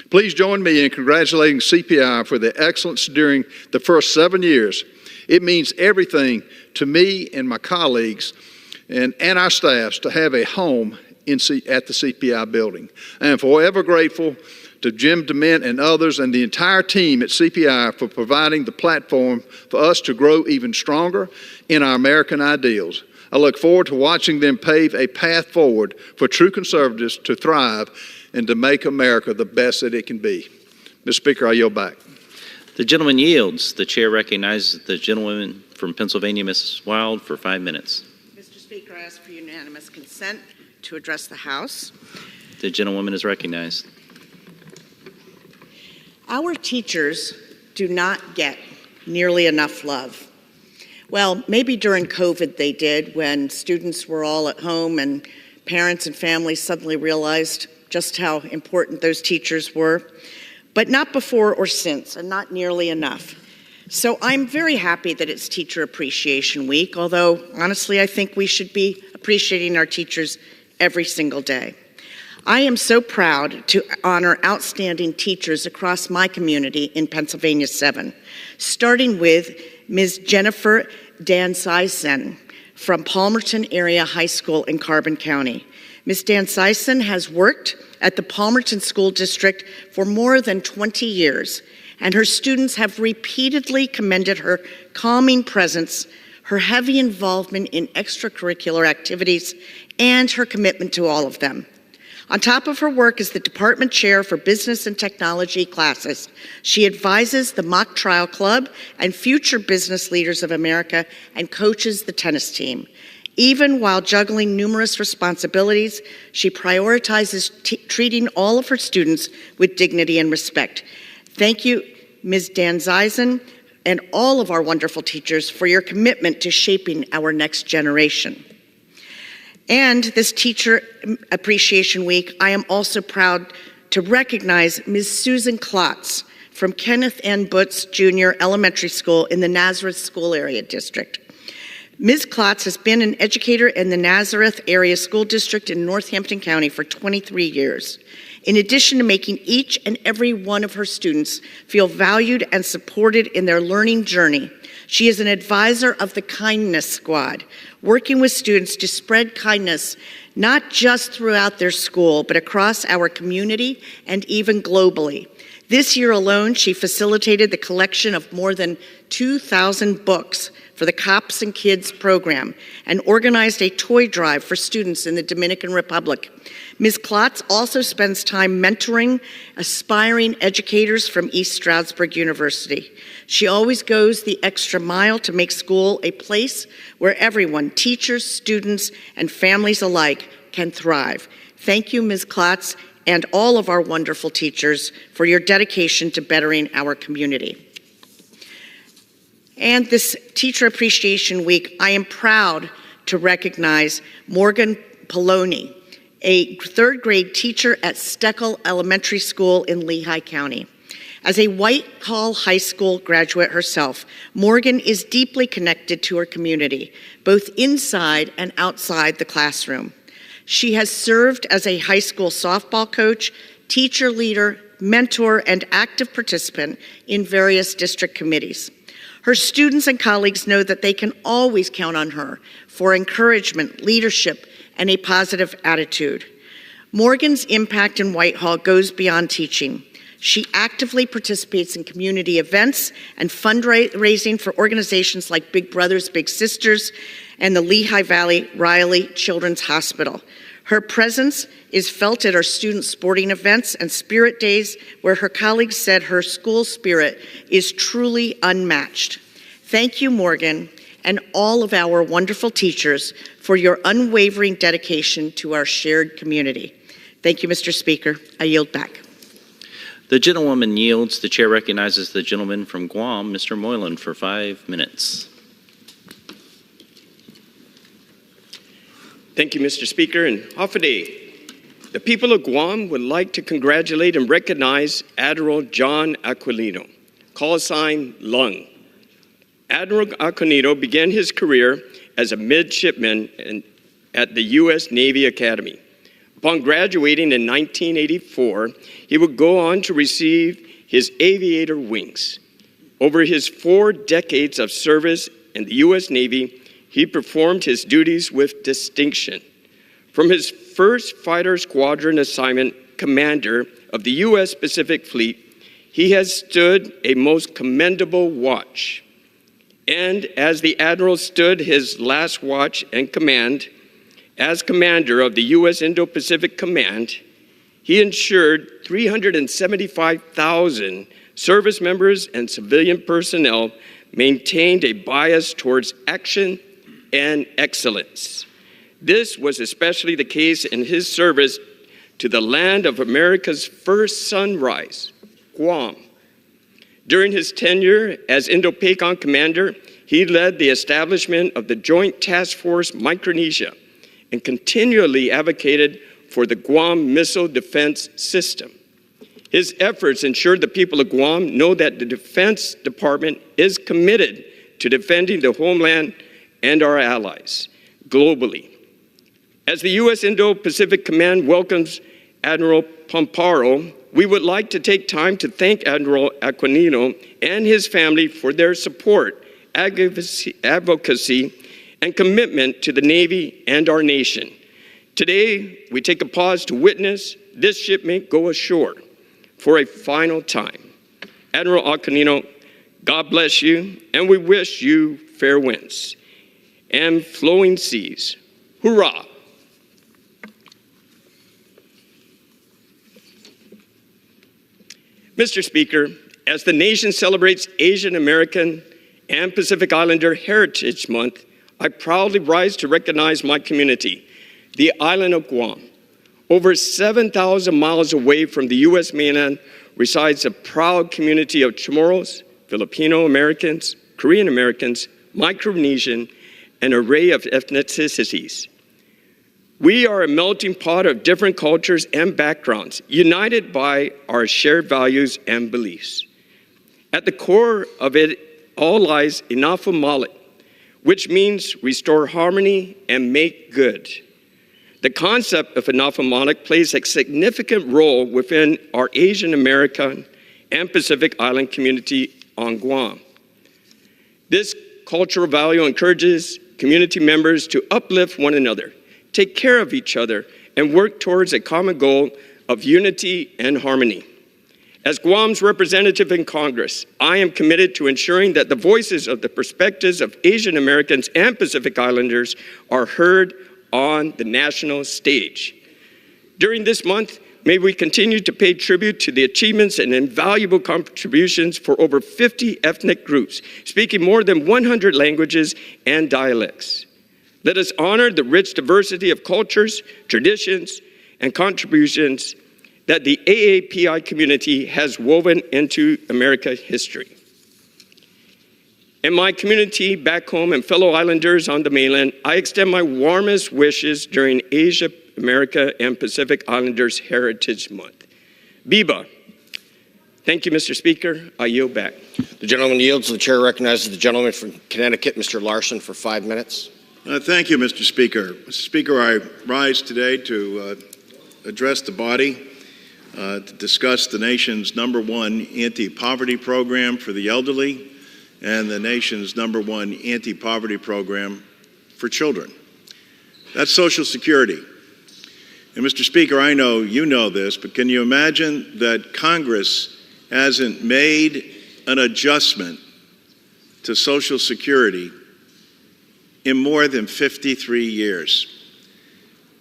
Speaker 11: Please join me in congratulating CPI for their excellence during the first 7 years. It means everything to me and my colleagues and our staffs to have a home at the CPI building. I am forever grateful to Jim DeMint and others and the entire team at CPI for providing the platform for us to grow even stronger in our American ideals. I look forward to watching them pave a path forward for true conservatives to thrive and to make America the best that it can be. Mr. Speaker, I yield back.
Speaker 1: The gentleman yields. The chair recognizes the gentlewoman from Pennsylvania, Mrs. Wild, for 5 minutes.
Speaker 12: Mr. Speaker, I ask for unanimous consent to address the House.
Speaker 1: The gentlewoman is recognized.
Speaker 12: Our teachers do not get nearly enough love. Well, maybe during COVID they did, when students were all at home and parents and families suddenly realized just how important those teachers were, but not before or since, and not nearly enough. So I'm very happy that it's Teacher Appreciation Week, although honestly I think we should be appreciating our teachers every single day. I am so proud to honor outstanding teachers across my community in Pennsylvania 7, starting with Ms. Jennifer Danseisen from Palmerton Area High School in Carbon County. Ms. Danseisen has worked at the Palmerton School District for more than 20 years, and her students have repeatedly commended her calming presence, her heavy involvement in extracurricular activities, and her commitment to all of them. On top of her work as the department chair for business and technology classes, she advises the Mock Trial Club and Future Business Leaders of America and coaches the tennis team. Even while juggling numerous responsibilities, she prioritizes treating all of her students with dignity and respect. Thank you, Ms. Danseisen, and all of our wonderful teachers for your commitment to shaping our next generation. And this Teacher Appreciation Week, I am also proud to recognize Ms. Susan Klotz from Kenneth N. Butts Jr. Elementary School in the Nazareth School Area District. Ms. Klotz has been an educator in the Nazareth Area School District in Northampton County for 23 years. In addition to making each and every one of her students feel valued and supported in their learning journey, she is an advisor of the Kindness Squad, working with students to spread kindness not just throughout their school, but across our community and even globally. This year alone, she facilitated the collection of more than 2,000 books for the Cops and Kids program and organized a toy drive for students in the Dominican Republic. Ms. Klotz also spends time mentoring aspiring educators from East Stroudsburg University. She always goes the extra mile to make school a place where everyone, teachers, students, and families alike, can thrive. Thank you, Ms. Klotz, and all of our wonderful teachers for your dedication to bettering our community. And this Teacher Appreciation Week, I am proud to recognize Morgan Poloni, a third grade teacher at Steckel Elementary School in Lehigh County. As a Whitehall High School graduate herself, Morgan is deeply connected to her community, both inside and outside the classroom. She has served as a high school softball coach, teacher leader, mentor, and active participant in various district committees. Her students and colleagues know that they can always count on her for encouragement, leadership, and a positive attitude. Morgan's impact in Whitehall goes beyond teaching. She actively participates in community events and fundraising for organizations like Big Brothers Big Sisters and the Lehigh Valley Riley Children's Hospital. Her presence is felt at our student sporting events and spirit days, where her colleagues said her school spirit is truly unmatched. Thank you, Morgan, and all of our wonderful teachers for your unwavering dedication to our shared community. Thank you, Mr. Speaker. I yield back.
Speaker 1: The gentlewoman yields. The chair recognizes the gentleman from Guam, Mr. Moylan, for 5 minutes.
Speaker 13: Thank you, Mr. Speaker, and Hafide. The people of Guam would like to congratulate and recognize Admiral John Aquilino, call sign Lung. Admiral Aquilino began his career as a midshipman at the U.S. Navy Academy. Upon graduating in 1984, he would go on to receive his aviator wings. Over his 4 decades of service in the U.S. Navy, he performed his duties with distinction. From his first fighter squadron assignment, commander of the U.S. Pacific Fleet, he has stood a most commendable watch. And as the Admiral stood his last watch and command, as commander of the U.S. Indo-Pacific Command, he ensured 375,000 service members and civilian personnel maintained a bias towards action and excellence. This was especially the case in his service to the land of America's first sunrise, Guam. During his tenure as Indo-PACOM commander, he led the establishment of the Joint Task Force Micronesia and continually advocated for the Guam Missile Defense System. His efforts ensured the people of Guam know that the Defense Department is committed to defending the homeland and our allies globally. As the U.S. Indo-Pacific Command welcomes Admiral Pomparo, we would like to take time to thank Admiral Aquilino and his family for their support, advocacy, and commitment to the Navy and our nation. Today, we take a pause to witness this shipment go ashore for a final time. Admiral Aquilino, God bless you, and we wish you fair winds and flowing seas. Hurrah! Mr. Speaker, as the nation celebrates Asian American and Pacific Islander Heritage Month, I proudly rise to recognize my community, the island of Guam. Over 7,000 miles away from the U.S. mainland resides a proud community of Chamorros, Filipino Americans, Korean Americans, Micronesian, an array of ethnicities. We are a melting pot of different cultures and backgrounds, united by our shared values and beliefs. At the core of it all lies Inafa Malik, which means restore harmony and make good. The concept of Inafa Malik plays a significant role within our Asian American and Pacific Island community on Guam. This cultural value encourages community members to uplift one another, take care of each other, and work towards a common goal of unity and harmony. As Guam's representative in Congress, I am committed to ensuring that the voices of the perspectives of Asian Americans and Pacific Islanders are heard on the national stage. During this month, may we continue to pay tribute to the achievements and invaluable contributions for over 50 ethnic groups, speaking more than 100 languages and dialects. Let us honor the rich diversity of cultures, traditions, and contributions that the AAPI community has woven into America's history. In my community back home and fellow islanders on the mainland, I extend my warmest wishes during Asia, America, and Pacific Islanders Heritage Month. Biba. Thank you, Mr. Speaker. I yield back.
Speaker 14: The gentleman yields. The chair recognizes the gentleman from Connecticut, Mr. Larson, for 5 minutes.
Speaker 15: Thank you, Mr. Speaker. Mr. Speaker, I rise today to address the body to discuss the nation's #1 anti-poverty program for the elderly and the nation's #1 anti-poverty program for children. That's Social Security. And Mr. Speaker, I know you know this, but can you imagine that Congress hasn't made an adjustment to Social Security in more than 53 years?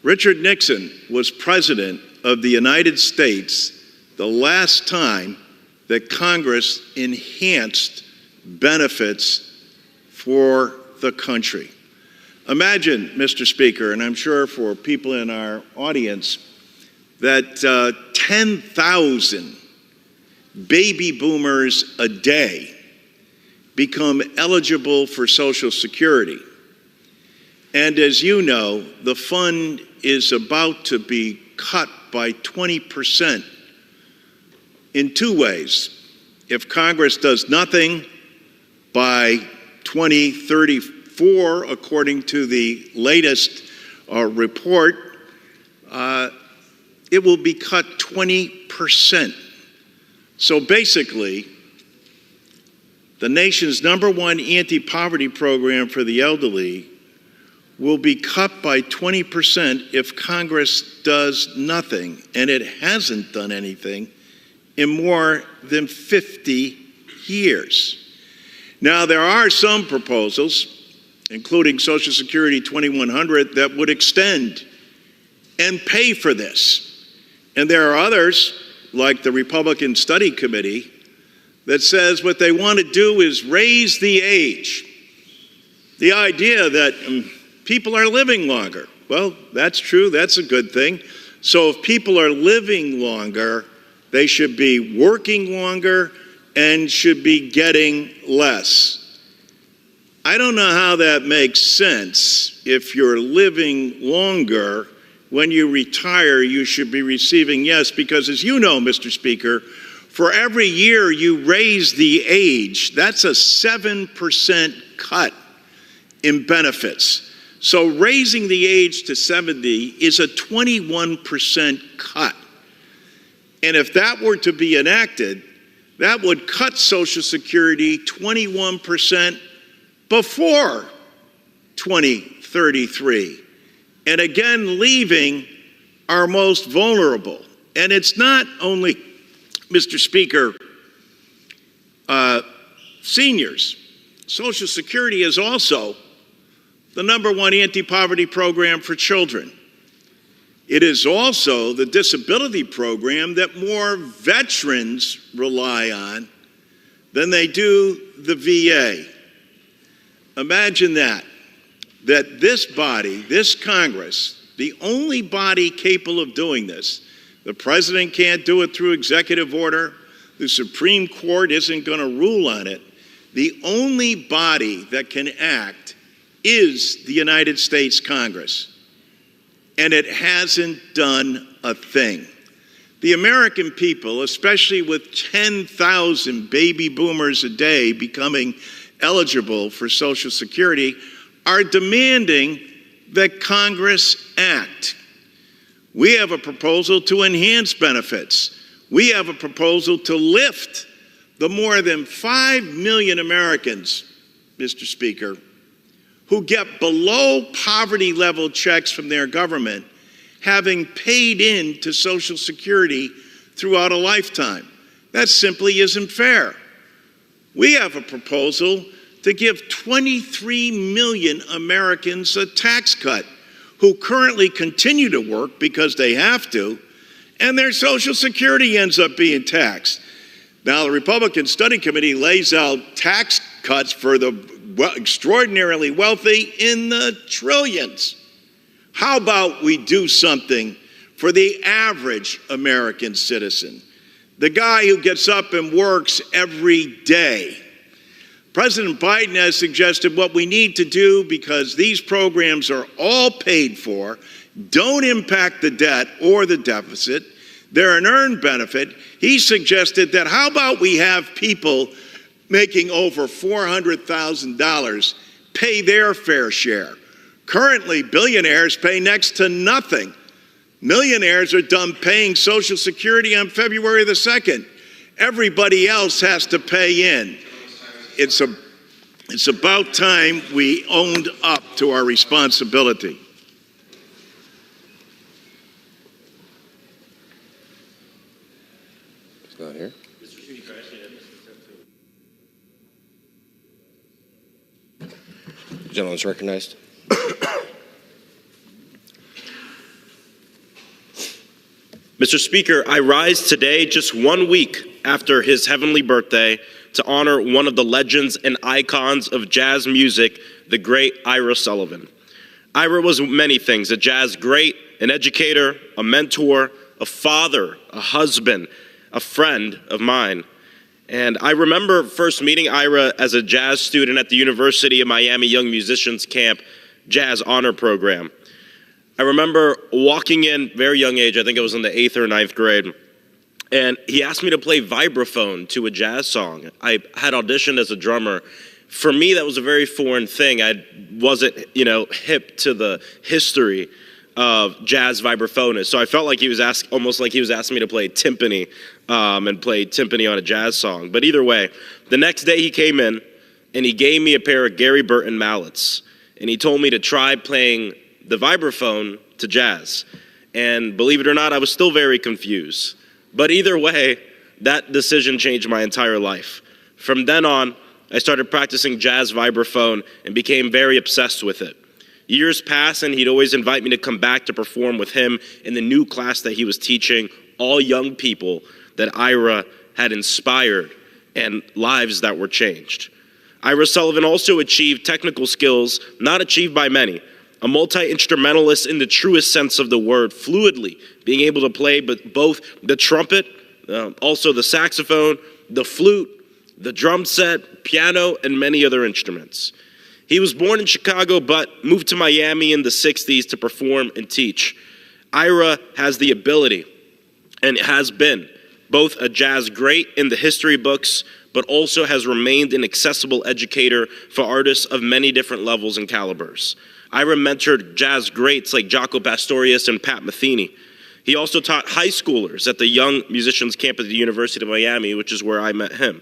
Speaker 15: Richard Nixon was president of the United States the last time that Congress enhanced benefits for the country. Imagine, Mr. Speaker, and I'm sure for people in our audience, that 10,000 baby boomers a day become eligible for Social Security. And as you know, the fund is about to be cut by 20% in two ways. If Congress does nothing by 2034, according to the latest report, it will be cut 20%. So basically, the nation's #1 anti-poverty program for the elderly will be cut by 20% if Congress does nothing, and it hasn't done anything in more than 50 years. Now, there are some proposals, including Social Security 2100, that would extend and pay for this. And there are others, like the Republican Study Committee, that says what they want to do is raise the age. The idea that people are living longer. Well, that's true. That's a good thing. So if people are living longer, they should be working longer and should be getting less. I don't know how that makes sense. If you're living longer, when you retire, you should be receiving yes, because as you know, Mr. Speaker, for every year you raise the age, that's a 7% cut in benefits. So raising the age to 70 is a 21% cut. And if that were to be enacted, that would cut Social Security 21% before 2033. And again, leaving our most vulnerable. And it's not only, Mr. Speaker, seniors. Social Security is also the #1 anti-poverty program for children. It is also the disability program that more veterans rely on than they do the VA. Imagine that this body, this Congress, the only body capable of doing this, the president can't do it through executive order, the Supreme Court isn't going to rule on it, the only body that can act is the United States Congress. and it hasn't done a thing. The American people, especially with 10,000 baby boomers a day becoming eligible for Social Security, are demanding that Congress act. We have a proposal to enhance benefits. We have a proposal to lift the more than 5 million Americans, Mr. Speaker, who get below poverty level checks from their government, having paid in to Social Security throughout a lifetime. That simply isn't fair. We have a proposal to give 23 million Americans a tax cut who currently continue to work because they have to, and their Social Security ends up being taxed. Now, the Republican Study Committee lays out tax cuts for the extraordinarily wealthy in the trillions. How about we do something for the average American citizen, the guy who gets up and works every day? President Biden has suggested what we need to do, because these programs are all paid for, don't impact the debt or the deficit, they're an earned benefit. He suggested that how about we have people making over $400,000 pay their fair share. Currently, billionaires pay next to nothing. Millionaires are done paying Social Security on February the 2nd. Everybody else has to pay in. It's about time we owned up to our responsibility.
Speaker 14: It's not here. The gentleman's recognized.
Speaker 16: Mr. Speaker, I rise today just 1 week after his heavenly birthday to honor one of the legends and icons of jazz music, the great Ira Sullivan. Ira was many things: a jazz great, an educator, a mentor, a father, a husband, a friend of mine. And I remember first meeting Ira as a jazz student at the University of Miami Young Musicians Camp Jazz Honor Program. I remember walking in, very young age, I think I was in the 8th or 9th grade, and he asked me to play vibraphone to a jazz song. I had auditioned as a drummer. For me, that was a very foreign thing. I wasn't, hip to the history of jazz vibraphonists. So I felt like he was almost like he was asking me to play timpani and play timpani on a jazz song. But either way, the next day he came in and he gave me a pair of Gary Burton mallets, and he told me to try playing the vibraphone to jazz. And believe it or not, I was still very confused. But either way, that decision changed my entire life. From then on, I started practicing jazz vibraphone and became very obsessed with it. Years passed, and he'd always invite me to come back to perform with him in the new class that he was teaching, all young people that Ira had inspired and lives that were changed. Ira Sullivan also achieved technical skills not achieved by many. A multi-instrumentalist in the truest sense of the word, fluidly being able to play both the trumpet, also the saxophone, the flute, the drum set, piano, and many other instruments. He was born in Chicago but moved to Miami in the 60s to perform and teach. Ira has the ability, and has been, both a jazz great in the history books, but also has remained an accessible educator for artists of many different levels and calibers. Ira mentored jazz greats like Jaco Pastorius and Pat Metheny. He also taught high schoolers at the Young Musicians Camp at the University of Miami, which is where I met him.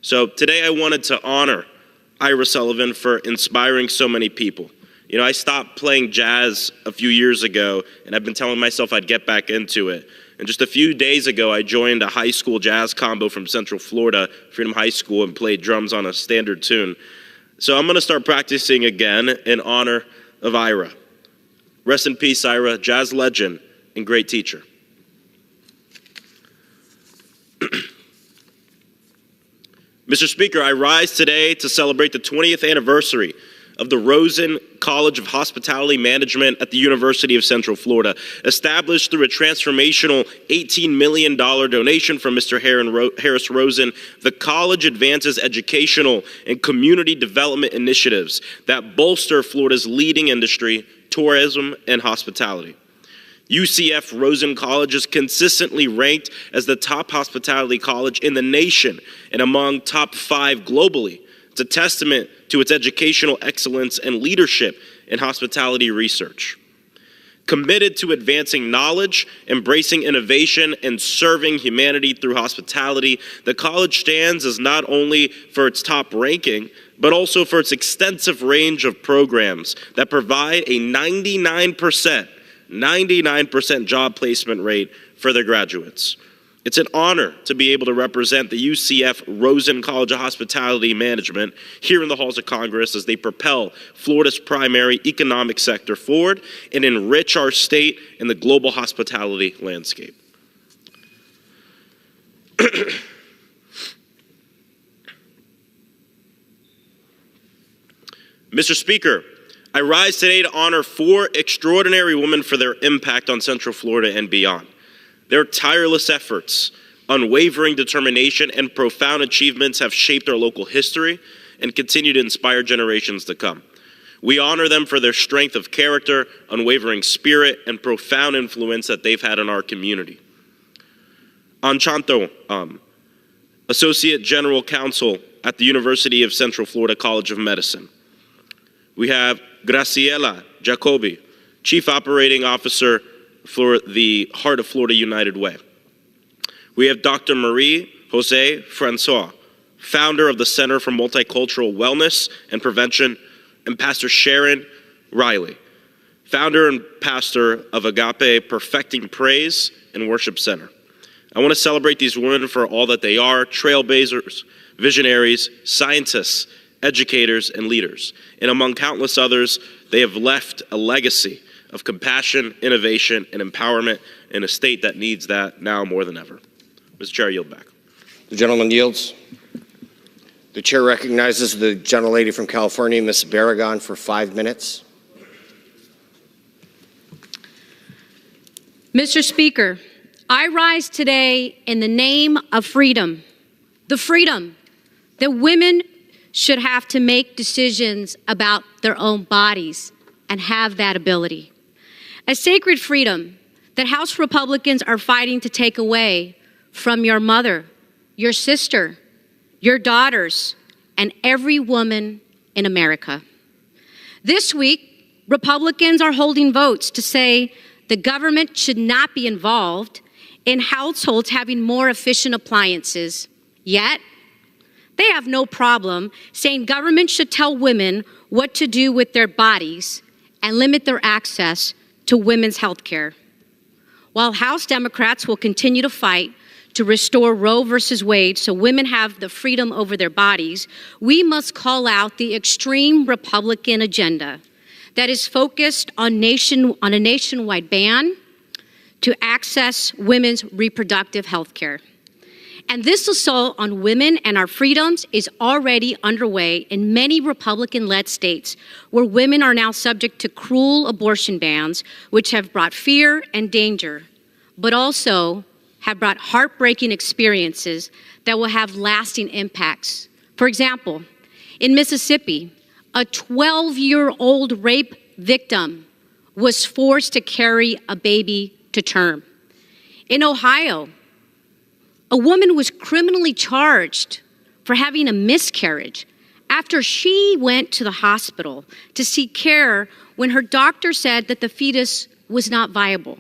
Speaker 16: So today I wanted to honor Ira Sullivan for inspiring so many people. I stopped playing jazz a few years ago, and I've been telling myself I'd get back into it. And just a few days ago, I joined a high school jazz combo from Central Florida, Freedom High School, and played drums on a standard tune. So I'm going to start practicing again in honor of Ira. Rest in peace, Ira, jazz legend and great teacher. Mr. Speaker, I rise today to celebrate the 20th anniversary of the Rosen College of Hospitality Management at the University of Central Florida, established through a transformational $18 million donation from Mr. Harris Rosen. The college advances educational and community development initiatives that bolster Florida's leading industry tourism, and hospitality. UCF Rosen College is consistently ranked as the top hospitality college in the nation and among top 5 globally. It's a testament to its educational excellence and leadership in hospitality research. Committed to advancing knowledge, embracing innovation, and serving humanity through hospitality, the college stands as not only for its top ranking, but also for its extensive range of programs that provide a 99% job placement rate for their graduates. It's an honor to be able to represent the UCF Rosen College of Hospitality Management here in the halls of Congress as they propel Florida's primary economic sector forward and enrich our state in the global hospitality landscape. Mr. Speaker, I rise today to honor 4 extraordinary women for their impact on Central Florida and beyond. Their tireless efforts, unwavering determination, and profound achievements have shaped our local history and continue to inspire generations to come. We honor them for their strength of character, unwavering spirit, and profound influence that they've had on our community. Anchanto, Associate General Counsel at the University of Central Florida College of Medicine. We have Graciela Jacobi, Chief Operating Officer for the Heart of Florida United Way. We have Dr. Marie Jose Francois, founder of the Center for Multicultural Wellness and Prevention, and Pastor Sharon Riley, founder and pastor of Agape Perfecting Praise and Worship Center. I want to celebrate these women for all that they are: trailblazers, visionaries, scientists, educators, and leaders. And among countless others, they have left a legacy of compassion, innovation, and empowerment in a state that needs that now more than ever. Mr. Chair, I yield back.
Speaker 14: The gentleman yields. The chair recognizes the gentlelady from California, Ms. Barragan, for 5 minutes.
Speaker 17: Mr. Speaker, I rise today in the name of freedom, the freedom that women should have to make decisions about their own bodies and have that ability. A sacred freedom that House Republicans are fighting to take away from your mother, your sister, your daughters, and every woman in America. This week, Republicans are holding votes to say the government should not be involved in households having more efficient appliances. Yet, they have no problem saying government should tell women what to do with their bodies and limit their access to women's health care. While House Democrats will continue to fight to restore Roe versus Wade so women have the freedom over their bodies, we must call out the extreme Republican agenda that is focused on a nationwide ban to access women's reproductive health care. And this assault on women and our freedoms is already underway in many Republican-led states where women are now subject to cruel abortion bans, which have brought fear and danger, but also have brought heartbreaking experiences that will have lasting impacts. For example, in Mississippi, a 12-year-old rape victim was forced to carry a baby to term. In Ohio, a woman was criminally charged for having a miscarriage after she went to the hospital to seek care when her doctor said that the fetus was not viable.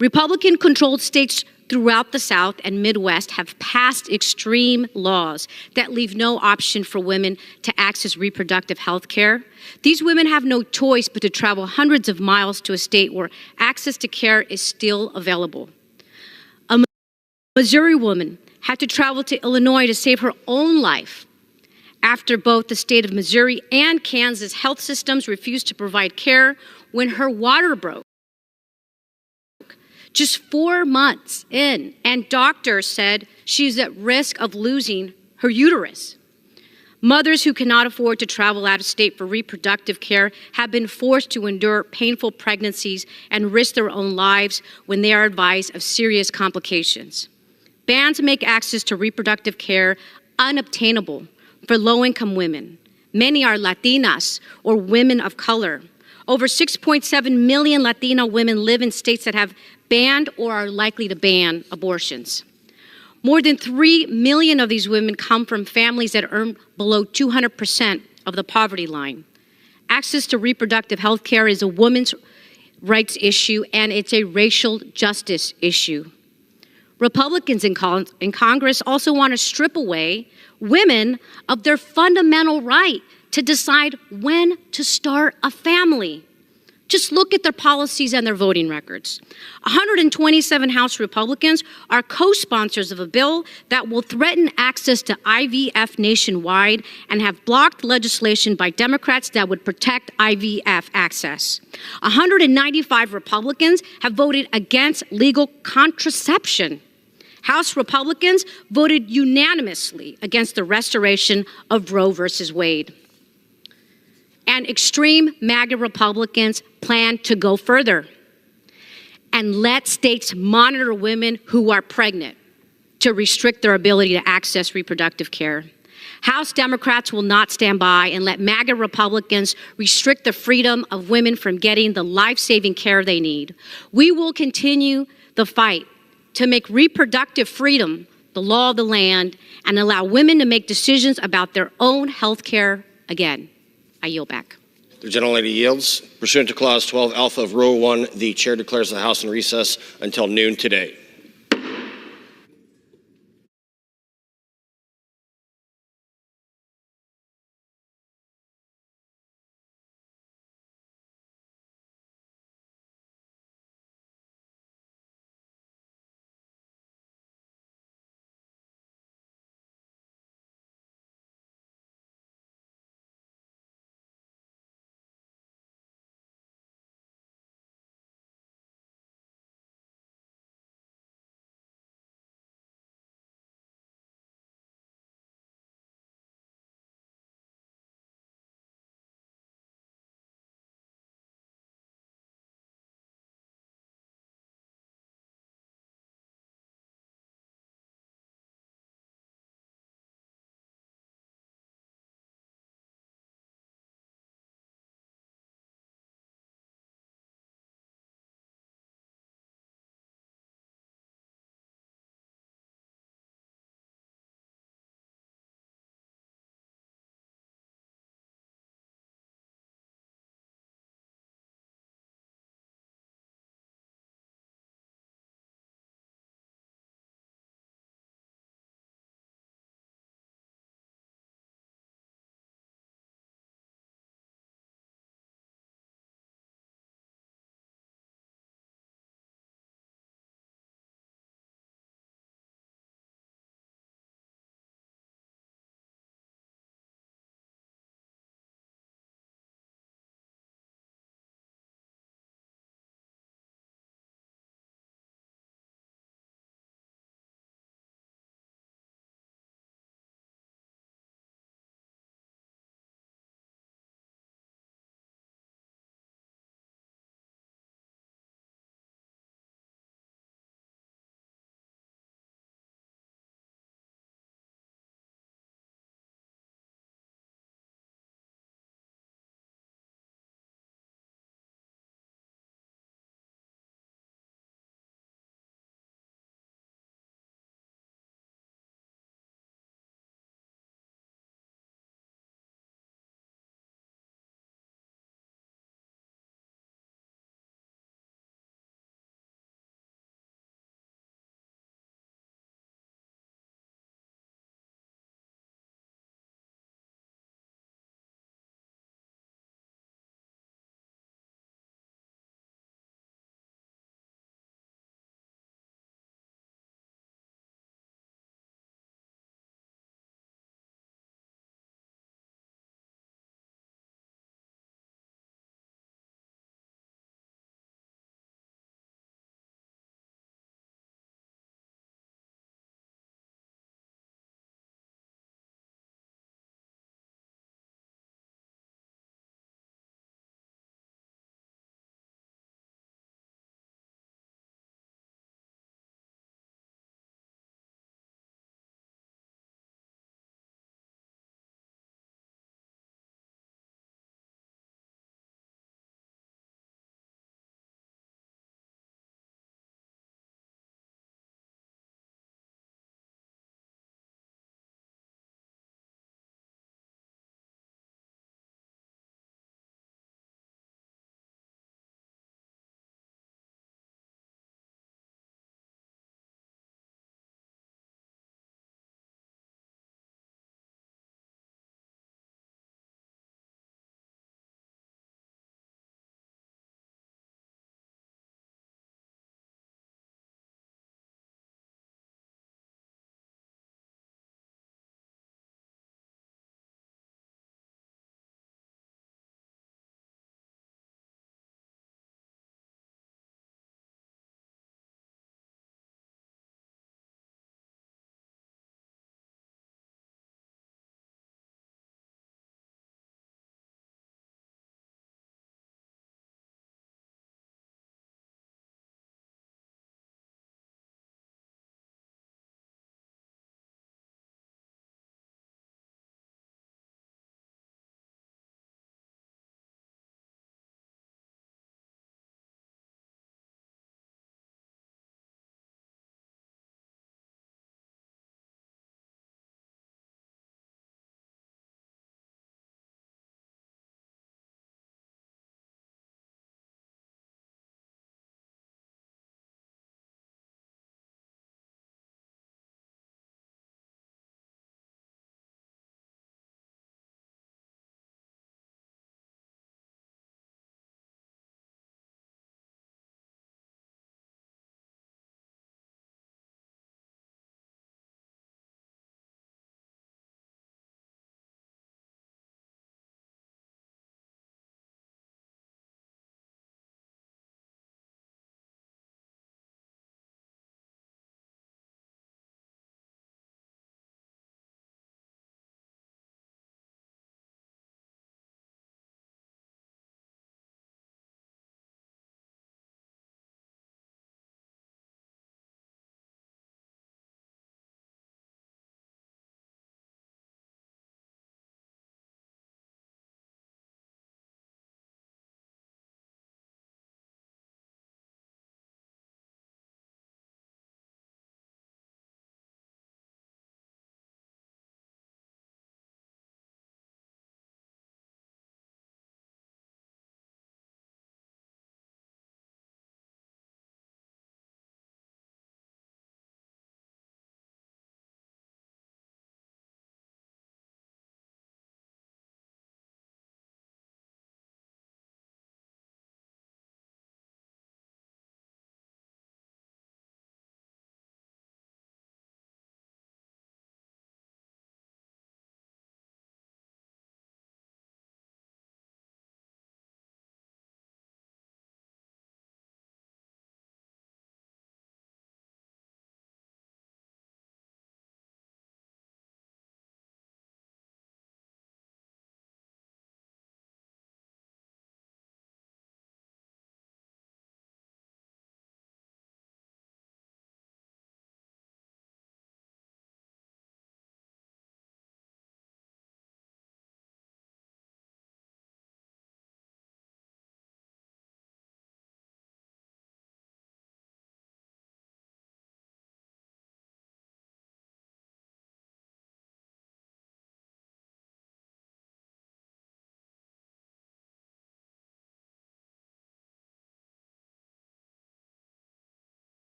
Speaker 17: Republican-controlled states throughout the South and Midwest have passed extreme laws that leave no option for women to access reproductive health care. These women have no choice but to travel hundreds of miles to a state where access to care is still available. A Missouri woman had to travel to Illinois to save her own life after both the state of Missouri and Kansas health systems refused to provide care when her water broke. Just 4 months in, and doctors said she's at risk of losing her uterus. Mothers who cannot afford to travel out of state for reproductive care have been forced to endure painful pregnancies and risk their own lives when they are advised of serious complications. Bans make access to reproductive care unobtainable for low-income women. Many are Latinas or women of color. Over 6.7 million Latino women live in states that have banned or are likely to ban abortions. More than 3 million of these women come from families that earn below 200% of the poverty line. Access to reproductive health care is a women's rights issue, and it's a racial justice issue. Republicans in Congress also want to strip away women of their fundamental right to decide when to start a family. Just look at their policies and their voting records. 127 House Republicans are co-sponsors of a bill that will threaten access to IVF nationwide and have blocked legislation by Democrats that would protect IVF access. 195 Republicans have voted against legal contraception. House Republicans voted unanimously against the restoration of Roe versus Wade. And extreme MAGA Republicans plan to go further and let states monitor women who are pregnant to restrict their ability to access reproductive care. House Democrats will not stand by and let MAGA Republicans restrict the freedom of women from getting the life-saving care they need. We will continue the fight to make reproductive freedom the law of the land and allow women to make decisions about their own health care again. I yield back.
Speaker 14: The gentlelady yields. Pursuant to Clause 12 Alpha of Rule 1, the chair declares the House in recess until noon today.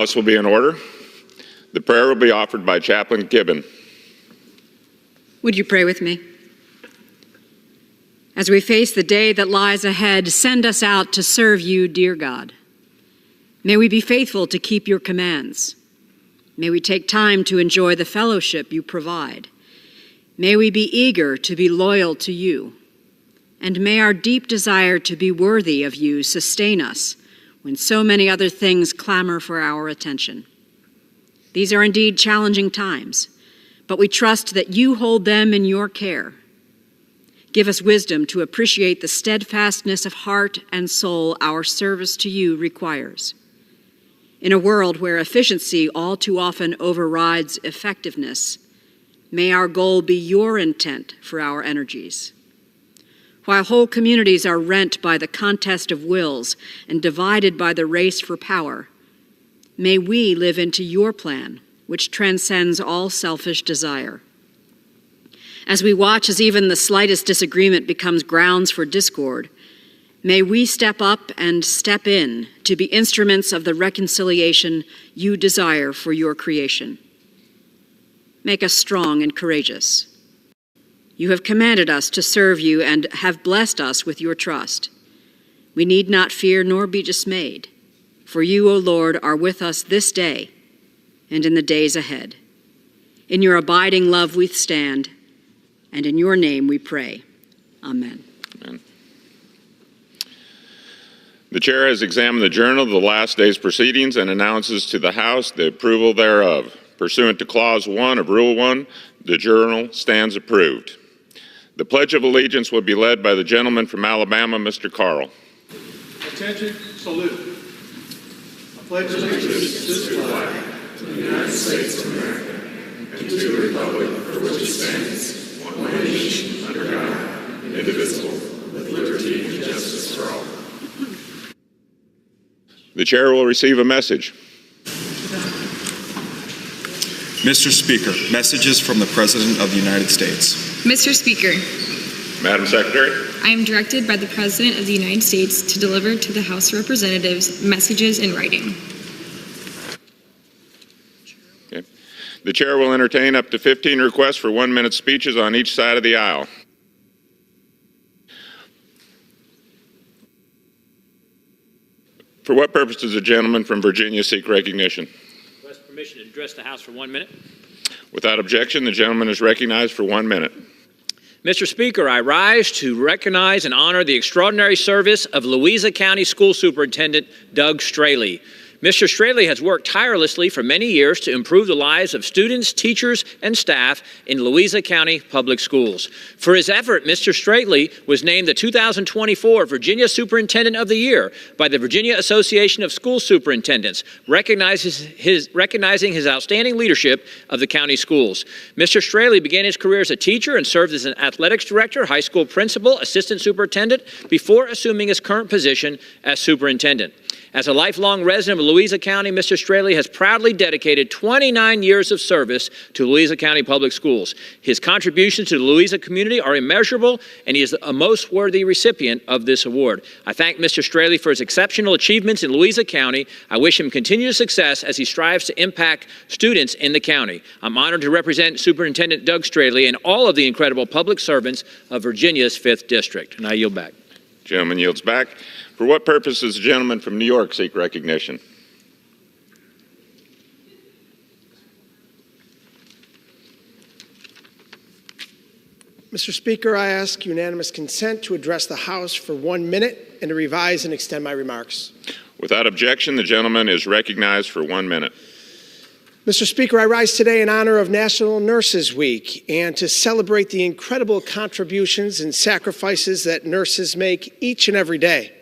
Speaker 18: House will be in order. The prayer will be offered by Chaplain Gibbon.
Speaker 19: Would you pray with me? As we face the day that lies ahead, send us out to serve you, dear God. May we be faithful to keep your commands. May we take time to enjoy the fellowship you provide. May we be eager to be loyal to you. And may our deep desire to be worthy of you sustain us when so many other things clamor for our attention. These are indeed challenging times, but we trust that you hold them in your care. Give us wisdom to appreciate the steadfastness of heart and soul our service to you requires. In a world where efficiency all too often overrides effectiveness, may our goal be your intent for our energies. While whole communities are rent by the contest of wills and divided by the race for power, may we live into your plan, which transcends all selfish desire. As we watch as even the slightest disagreement becomes grounds for discord, may we step up and step in to be instruments of the reconciliation you desire for your creation. Make us strong and courageous. You have commanded us to serve you and have blessed us with your trust. We need not fear nor be dismayed, for you, O Lord, are with us this day and in the days ahead. In your abiding love we stand, and in your name we pray. Amen.
Speaker 18: Amen. The chair has examined the journal of the last day's proceedings and announces to the House the approval thereof. Pursuant to Clause 1 of Rule 1, the journal stands approved. The Pledge of Allegiance will be led by the gentleman from Alabama, Mr. Carl.
Speaker 11: Attention, salute. I pledge allegiance to the flag of the United States of America and to the republic for which it stands, one nation, under God, indivisible, with liberty and justice for all.
Speaker 18: The chair will receive a message.
Speaker 20: Mr. Speaker, messages from the President of the United States.
Speaker 21: Mr. Speaker,
Speaker 18: Madam Secretary.
Speaker 21: I am directed by the President of the United States to deliver to the House of Representatives messages in writing.
Speaker 18: Okay. The chair will entertain up to 15 requests for 1-minute speeches on each side of the aisle. For what purpose does the gentleman from Virginia seek recognition?
Speaker 22: Request permission to address the House for 1 minute.
Speaker 18: Without objection, the gentleman is recognized for 1 minute.
Speaker 22: Mr. Speaker, I rise to recognize and honor the extraordinary service of Louisa County School Superintendent Doug Straley. Mr. Straley has worked tirelessly for many years to improve the lives of students, teachers, and staff in Louisa County Public Schools. For his effort, Mr. Straley was named the 2024 Virginia Superintendent of the Year by the Virginia Association of School Superintendents, recognizing his outstanding leadership of the county schools. Mr. Straley began his career as a teacher and served as an athletics director, high school principal, assistant superintendent, before assuming his current position as superintendent. As a lifelong resident of Louisa County, Mr. Straley has proudly dedicated 29 years of service to Louisa County Public Schools. His contributions to the Louisa community are immeasurable, and he is a most worthy recipient of this award. I thank Mr. Straley for his exceptional achievements in Louisa County. I wish him continued success as he strives to impact students in the county. I'm honored to represent Superintendent Doug Straley and all of the incredible public servants of Virginia's 5th District. And I yield back.
Speaker 18: Gentleman yields back. For what purpose does the gentleman from New York seek recognition?
Speaker 23: Mr. Speaker, I ask unanimous consent to address the House for 1 minute and to revise and extend my remarks.
Speaker 18: Without objection, the gentleman is recognized for 1 minute.
Speaker 23: Mr. Speaker, I rise today in honor of National Nurses Week and to celebrate the incredible contributions and sacrifices that nurses make each and every day.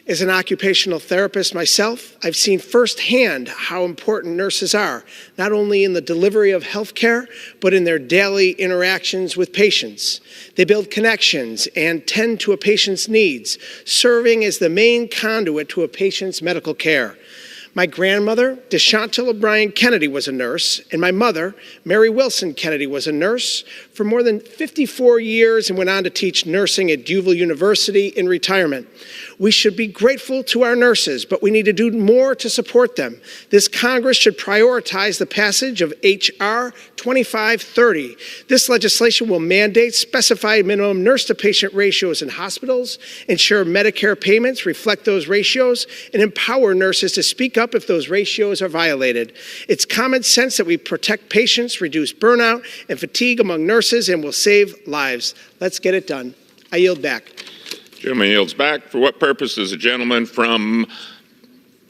Speaker 23: As an occupational therapist myself, I've seen firsthand how important nurses are, not only in the delivery of health care, but in their daily interactions with patients. They build connections and tend to a patient's needs, serving as the main conduit to a patient's medical care. My grandmother, DeShantilla O'Brien Kennedy, was a nurse, and my mother, Mary Wilson Kennedy, was a nurse for more than 54 years and went on to teach nursing at Duval University in retirement. We should be grateful to our nurses, but we need to do more to support them. This Congress should prioritize the passage of H.R. 2530. This legislation will mandate specified minimum nurse-to-patient ratios in hospitals, ensure Medicare payments reflect those ratios, and empower nurses to speak up if those ratios are violated. It's common sense that we protect patients, reduce burnout and fatigue among nurses, and will save lives. Let's get it done. I yield back.
Speaker 18: Gentleman yields back. For what purpose does the gentleman from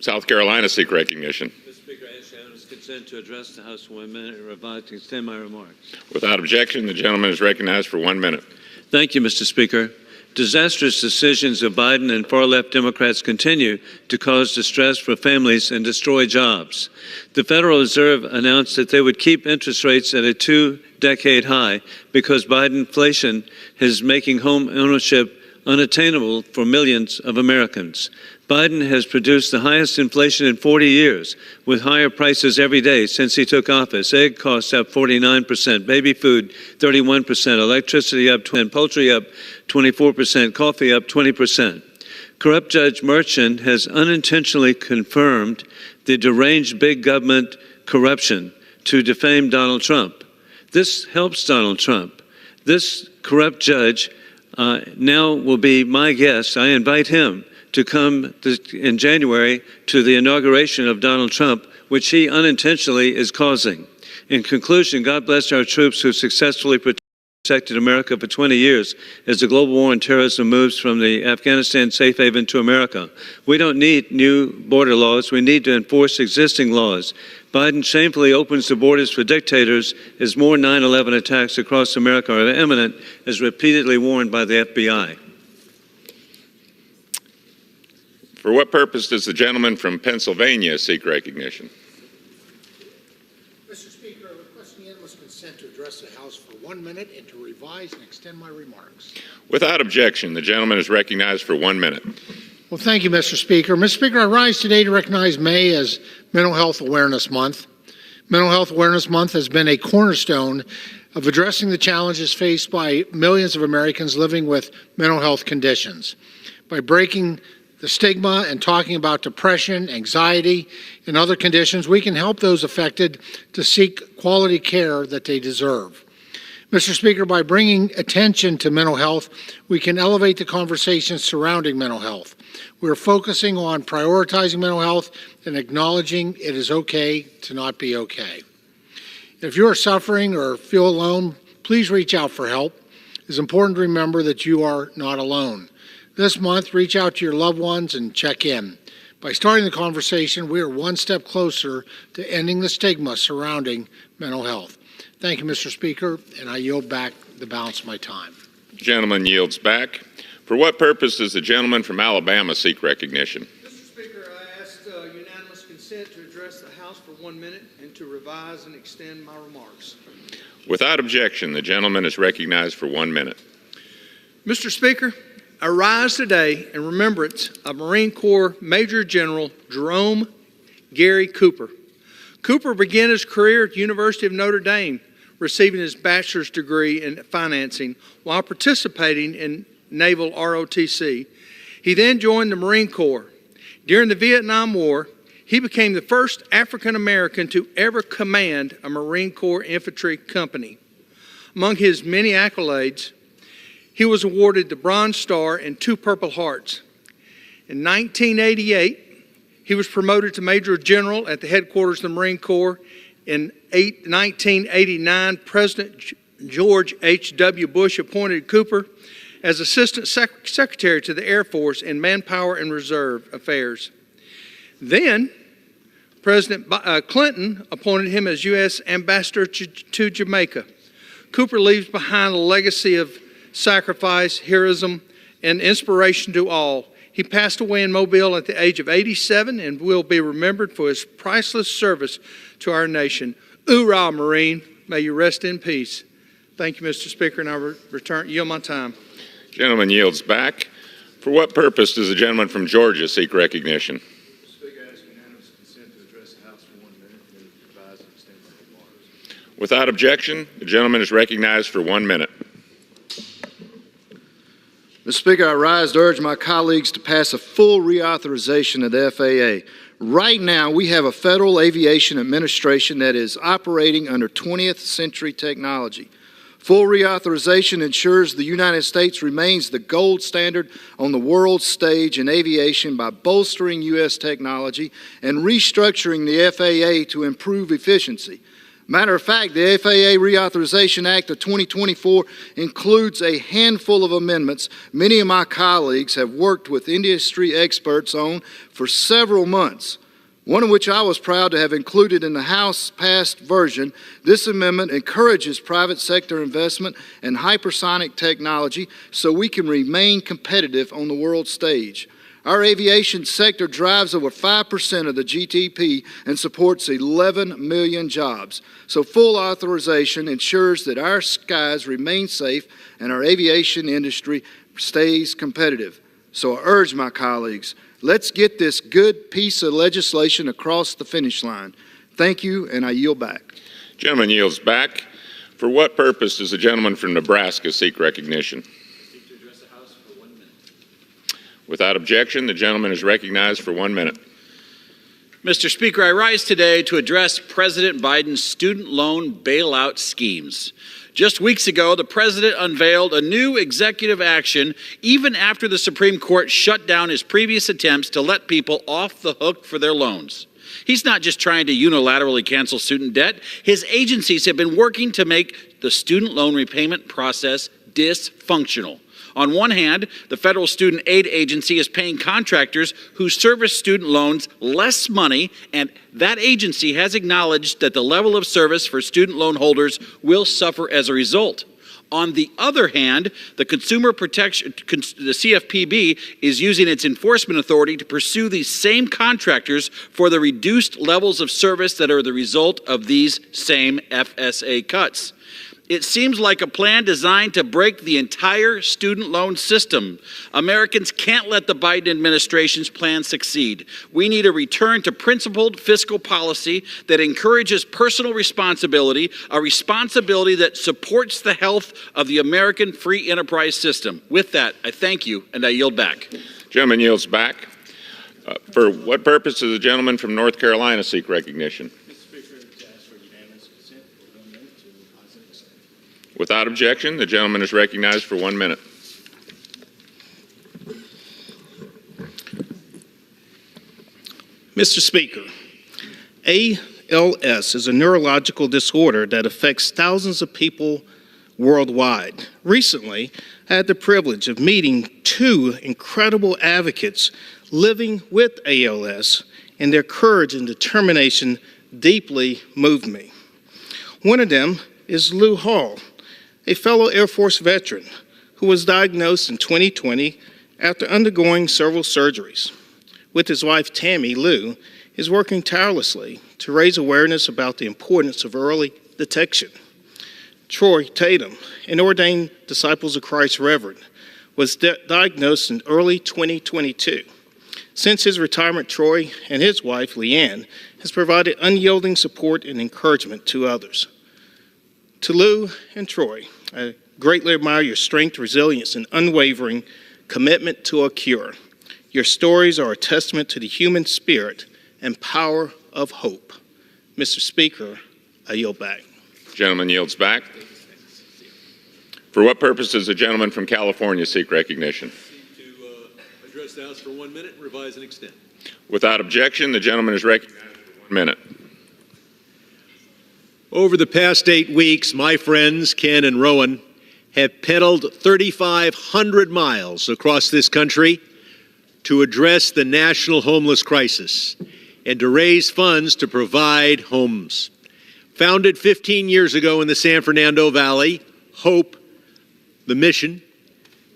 Speaker 18: South Carolina seek recognition?
Speaker 2: Mr. Speaker, I ask unanimous consent to address the House for 1 minute and revise to extend my remarks.
Speaker 18: Without objection, the gentleman is recognized for 1 minute.
Speaker 2: Thank you, Mr. Speaker. Disastrous decisions of Biden and far-left Democrats continue to cause distress for families and destroy jobs. The Federal Reserve announced that they would keep interest rates at a two-decade high because Biden inflation is making home ownership unattainable for millions of Americans. Biden has produced the highest inflation in 40 years, with higher prices every day since he took office. Egg costs up 49%, baby food 31%, electricity up 20%, poultry up 24%, coffee up 20%. Corrupt Judge Merchan has unintentionally confirmed the deranged big government corruption to defame Donald Trump. This helps Donald Trump. This corrupt judge now will be my guest. I invite him to come in January to the inauguration of Donald Trump, which he unintentionally is causing. In conclusion, God bless our troops who successfully protected America for 20 years as the global war on terrorism moves from the Afghanistan safe haven to America. We don't need new border laws. We need to enforce existing laws. Biden shamefully opens the borders for dictators as more 9/11 attacks across America are imminent, as repeatedly warned by the FBI.
Speaker 18: For what purpose does the gentleman from Pennsylvania seek recognition?
Speaker 3: Mr. Speaker, I request unanimous consent to address the House for 1 minute and to revise and extend my remarks.
Speaker 18: Without objection, the gentleman is recognized for 1 minute.
Speaker 3: Well, thank you, Mr. Speaker. Mr. Speaker, I rise today to recognize May as Mental Health Awareness Month. Mental Health Awareness Month has been a cornerstone of addressing the challenges faced by millions of Americans living with mental health conditions. By breaking the stigma and talking about depression, anxiety, and other conditions, we can help those affected to seek quality care that they deserve. Mr. Speaker, by bringing attention to mental health, we can elevate the conversation surrounding mental health. We're focusing on prioritizing mental health and acknowledging it is okay to not be okay. If you are suffering or feel alone, please reach out for help. It's important to remember that you are not alone. This month, reach out to your loved ones and check in. By starting the conversation, we are one step closer to ending the stigma surrounding mental health. Thank you, Mr. Speaker, and I yield back the balance of my time.
Speaker 18: Gentleman yields back. For what purpose does the gentleman from Alabama seek recognition?
Speaker 4: Mr. Speaker, I ask unanimous consent to address the House for 1 minute and to revise and extend my remarks.
Speaker 18: Without objection, the gentleman is recognized for 1 minute.
Speaker 4: Mr. Speaker, I rise today in remembrance of Marine Corps Major General Jerome Gary Cooper. Cooper began his career at the University of Notre Dame, receiving his bachelor's degree in financing while participating in Naval ROTC. He then joined the Marine Corps. During the Vietnam War, he became the first African American to ever command a Marine Corps infantry company. Among his many accolades, he was awarded the Bronze Star and 2 Purple Hearts. In 1988, he was promoted to Major General at the headquarters of the Marine Corps. In 1989, President George H.W. Bush appointed Cooper as Assistant Secretary to the Air Force in Manpower and Reserve Affairs. Then, President Clinton appointed him as U.S. Ambassador to Jamaica. Cooper leaves behind a legacy of sacrifice, heroism, and inspiration to all. He passed away in Mobile at the age of 87 and will be remembered for his priceless service to our nation. Hoorah, Marine. May you rest in peace. Thank you, Mr. Speaker, and I yield my time.
Speaker 18: Gentleman yields back. For what purpose does the gentleman from Georgia seek recognition?
Speaker 4: Mr. Speaker, I ask unanimous consent
Speaker 18: Without objection, the gentleman is recognized for 1 minute.
Speaker 5: Mr. Speaker, I rise to urge my colleagues to pass a full reauthorization of the FAA. Right now, we have a Federal Aviation Administration that is operating under 20th century technology. Full reauthorization ensures the United States remains the gold standard on the world stage in aviation by bolstering U.S. technology and restructuring the FAA to improve efficiency. Matter of fact, the FAA Reauthorization Act of 2024 includes a handful of amendments many of my colleagues have worked with industry experts on for several months, one of which I was proud to have included in the House-passed version. This amendment encourages private sector investment in hypersonic technology so we can remain competitive on the world stage. Our aviation sector drives over 5% of the GDP and supports 11 million jobs. So full authorization ensures that our skies remain safe and our aviation industry stays competitive. So I urge my colleagues, let's get this good piece of legislation across the finish line. Thank you, and I yield back.
Speaker 18: Gentleman yields back. For what purpose does the gentleman from Nebraska seek recognition? Without objection, the gentleman is recognized for 1 minute.
Speaker 6: Mr. Speaker, I rise today to address President Biden's student loan bailout schemes. Just weeks ago, the president unveiled a new executive action even after the Supreme Court shut down his previous attempts to let people off the hook for their loans. He's not just trying to unilaterally cancel student debt. His agencies have been working to make the student loan repayment process dysfunctional. On one hand, the Federal Student Aid Agency is paying contractors who service student loans less money, and that agency has acknowledged that the level of service for student loan holders will suffer as a result. On the other hand, the CFPB is using its enforcement authority to pursue these same contractors for the reduced levels of service that are the result of these same FSA cuts. It seems like a plan designed to break the entire student loan system. Americans can't let the Biden administration's plan succeed. We need a return to principled fiscal policy that encourages personal responsibility, a responsibility that supports the health of the American free enterprise system. With that, I thank you, and I yield back.
Speaker 18: Gentleman yields back. For what purpose does the gentleman from North Carolina seek recognition? Without objection, the gentleman is recognized for 1 minute.
Speaker 7: Mr. Speaker, ALS is a neurological disorder that affects thousands of people worldwide. Recently, I had the privilege of meeting two incredible advocates living with ALS, and their courage and determination deeply moved me. One of them is Lou Hall, a fellow Air Force veteran who was diagnosed in 2020 after undergoing several surgeries. With his wife Tammy, Lou is working tirelessly to raise awareness about the importance of early detection. Troy Tatum, an ordained Disciples of Christ Reverend, was diagnosed in early 2022. Since his retirement, Troy and his wife, Leanne, has provided unyielding support and encouragement to others. To Lou and Troy, I greatly admire your strength, resilience, and unwavering commitment to a cure. Your stories are a testament to the human spirit and power of hope. Mr. Speaker, I yield back.
Speaker 18: Gentleman yields back. For what purpose does the gentleman from California seek recognition?
Speaker 24: To address the House for 1 minute, revise and extend.
Speaker 18: Without objection, the gentleman is recognized for 1 minute.
Speaker 24: Over the past 8 weeks, my friends, Ken and Rowan, have pedaled 3,500 miles across this country to address the national homeless crisis and to raise funds to provide homes. Founded 15 years ago in the San Fernando Valley, HOPE, the mission,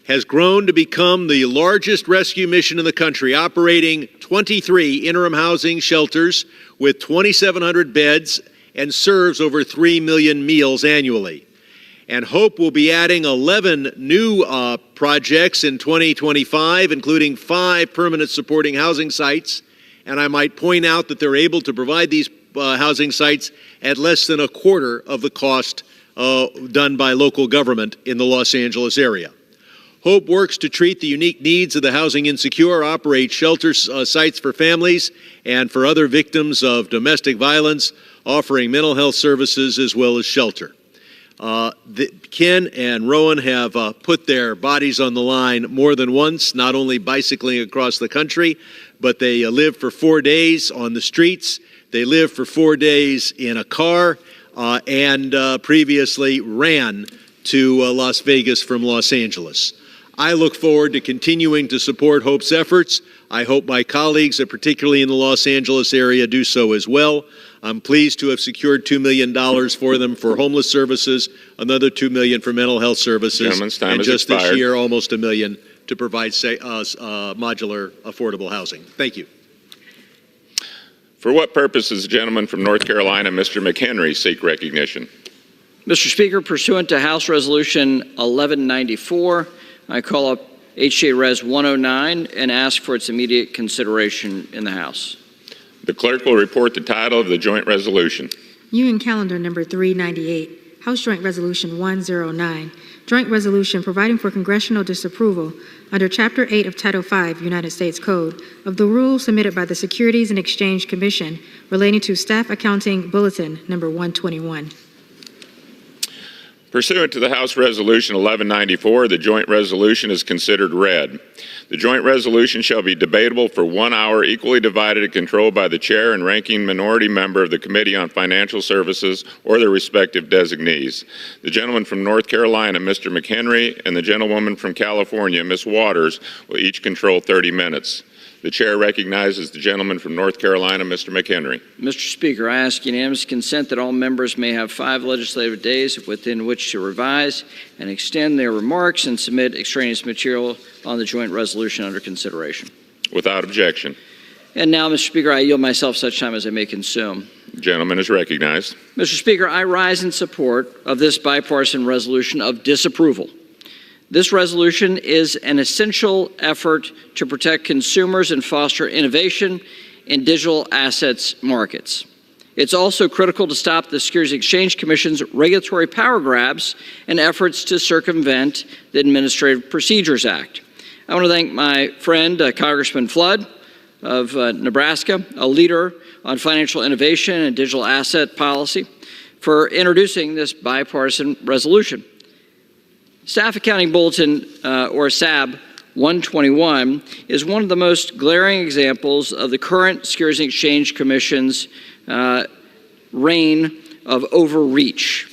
Speaker 24: has grown to become the largest rescue mission in the country, operating 23 interim housing shelters with 2,700 beds and serves over 3 million meals annually. And HOPE will be adding 11 new projects in 2025, including 5 permanent supporting housing sites. And I might point out that they're able to provide these housing sites at less than a quarter of the cost done by local government in the Los Angeles area. HOPE works to treat the unique needs of the housing insecure, operate shelter sites for families and for other victims of domestic violence, offering mental health services as well as shelter. Ken and Rowan have put their bodies on the line more than once, not only bicycling across the country, but they lived for 4 days on the streets. They lived for 4 days in a car and previously ran to Las Vegas from Los Angeles. I look forward to continuing to support HOPE's efforts. I hope my colleagues, particularly in the Los Angeles area, do so as well. I'm pleased to have secured $2 million for them for homeless services, another $2 million for mental health services,
Speaker 18: Gentleman's time
Speaker 24: and
Speaker 18: has
Speaker 24: just
Speaker 18: expired.
Speaker 24: this year, almost $1 million to provide modular affordable housing. Thank you.
Speaker 18: For what purpose does the gentleman from North Carolina, Mr. McHenry, seek recognition?
Speaker 8: Mr. Speaker, pursuant to House Resolution 1194, I call up HJ Res 109 and ask for its immediate consideration in the House.
Speaker 18: The clerk will report the title of the joint resolution.
Speaker 9: UN Calendar Number 398, House Joint Resolution 109, Joint Resolution providing for congressional disapproval under Chapter 8 of Title 5, United States Code, of the rules submitted by the Securities and Exchange Commission relating to Staff Accounting Bulletin Number 121.
Speaker 18: Pursuant to the House Resolution 1194, the joint resolution is considered read. The joint resolution shall be debatable for 1 hour, equally divided and controlled by the chair and ranking minority member of the Committee on Financial Services or their respective designees. The gentleman from North Carolina, Mr. McHenry, and the gentlewoman from California, Ms. Waters, will each control 30 minutes. The chair recognizes the gentleman from North Carolina, Mr. McHenry.
Speaker 8: Mr. Speaker, I ask unanimous consent that all members may have 5 legislative days within which to revise and extend their remarks and submit extraneous material on the joint resolution under consideration.
Speaker 18: Without objection.
Speaker 8: And now, Mr. Speaker, I yield myself such time as I may consume.
Speaker 18: The gentleman is recognized.
Speaker 8: Mr. Speaker, I rise in support of this bipartisan resolution of disapproval. This resolution is an essential effort to protect consumers and foster innovation in digital assets markets. It's also critical to stop the Securities and Exchange Commission's regulatory power grabs and efforts to circumvent the Administrative Procedures Act. I want to thank my friend, Congressman Flood of Nebraska, a leader on financial innovation and digital asset policy, for introducing this bipartisan resolution. Staff Accounting Bulletin, or SAB 121, is one of the most glaring examples of the current Securities and Exchange Commission's reign of overreach.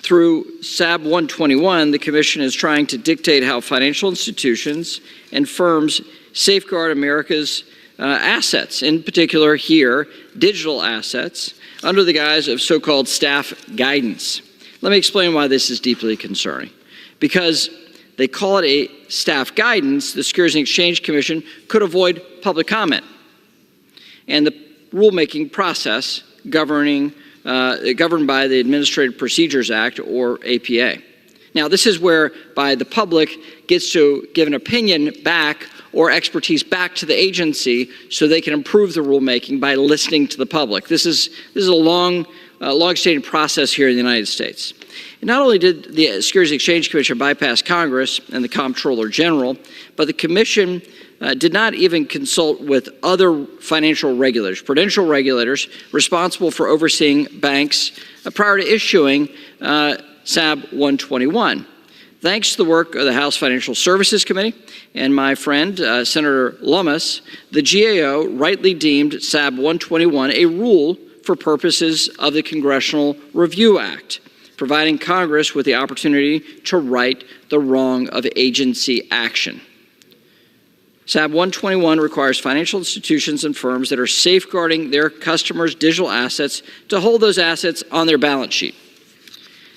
Speaker 8: Through SAB 121, the Commission is trying to dictate how financial institutions and firms safeguard America's assets, in particular here, digital assets, under the guise of so-called staff guidance. Let me explain why this is deeply concerning. Because they call it a staff guidance, the Securities and Exchange Commission could avoid public comment and the rulemaking process governed by the Administrative Procedures Act, or APA. Now, this is whereby the public gets to give an opinion back or expertise back to the agency so they can improve the rulemaking by listening to the public. This is a long-standing process here in the United States. And not only did the Securities and Exchange Commission bypass Congress and the Comptroller General, but the Commission did not even consult with other financial regulators, prudential regulators responsible for overseeing banks prior to issuing SAB 121. Thanks to the work of the House Financial Services Committee and my friend, Senator Lummis, the GAO rightly deemed SAB 121 a rule for purposes of the Congressional Review Act, providing Congress with the opportunity to right the wrong of agency action. SAB 121 requires financial institutions and firms that are safeguarding their customers' digital assets to hold those assets on their balance sheet.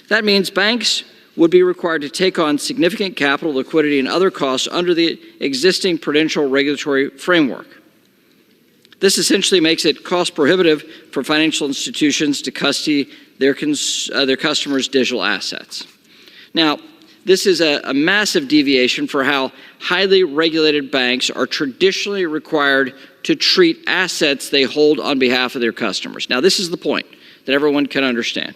Speaker 8: That means banks would be required to take on significant capital, liquidity, and other costs under the existing prudential regulatory framework. This essentially makes it cost prohibitive for financial institutions to custody their customers' digital assets. Now, This is a massive deviation for how highly regulated banks are traditionally required to treat assets they hold on behalf of their customers. Now, this is the point that everyone can understand.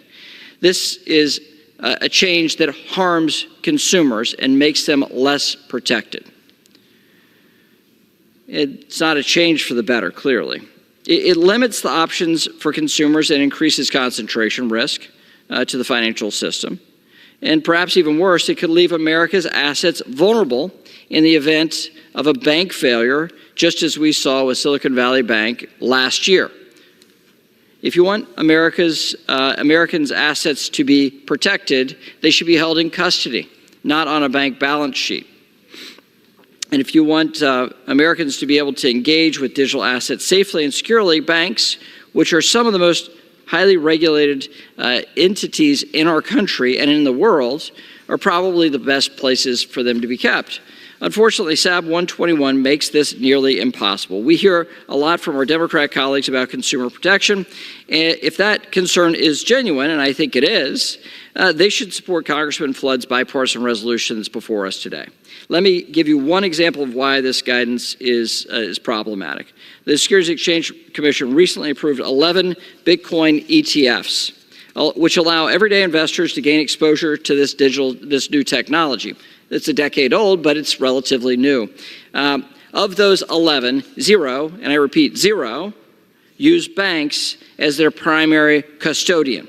Speaker 8: This is a change that harms consumers and makes them less protected. It's not a change for the better, clearly. It limits the options for consumers and increases concentration risk to the financial system. And perhaps even worse, it could leave America's assets vulnerable in the event of a bank failure, just as we saw with Silicon Valley Bank last year. If you want Americans' assets to be protected, they should be held in custody, not on a bank balance sheet. And if you want Americans to be able to engage with digital assets safely and securely, banks, which are some of the most highly regulated entities in our country and in the world, are probably the best places for them to be kept. Unfortunately, SAB 121 makes this nearly impossible. We hear a lot from our Democrat colleagues about consumer protection. If that concern is genuine, and I think it is, they should support Congressman Flood's bipartisan resolution that's before us today. Let me give you one example of why this guidance is problematic. The Securities and Exchange Commission recently approved 11 Bitcoin ETFs, which allow everyday investors to gain exposure to this new technology. It's a decade old, but it's relatively new. Of those 11, 0, and I repeat, 0, use banks as their primary custodian.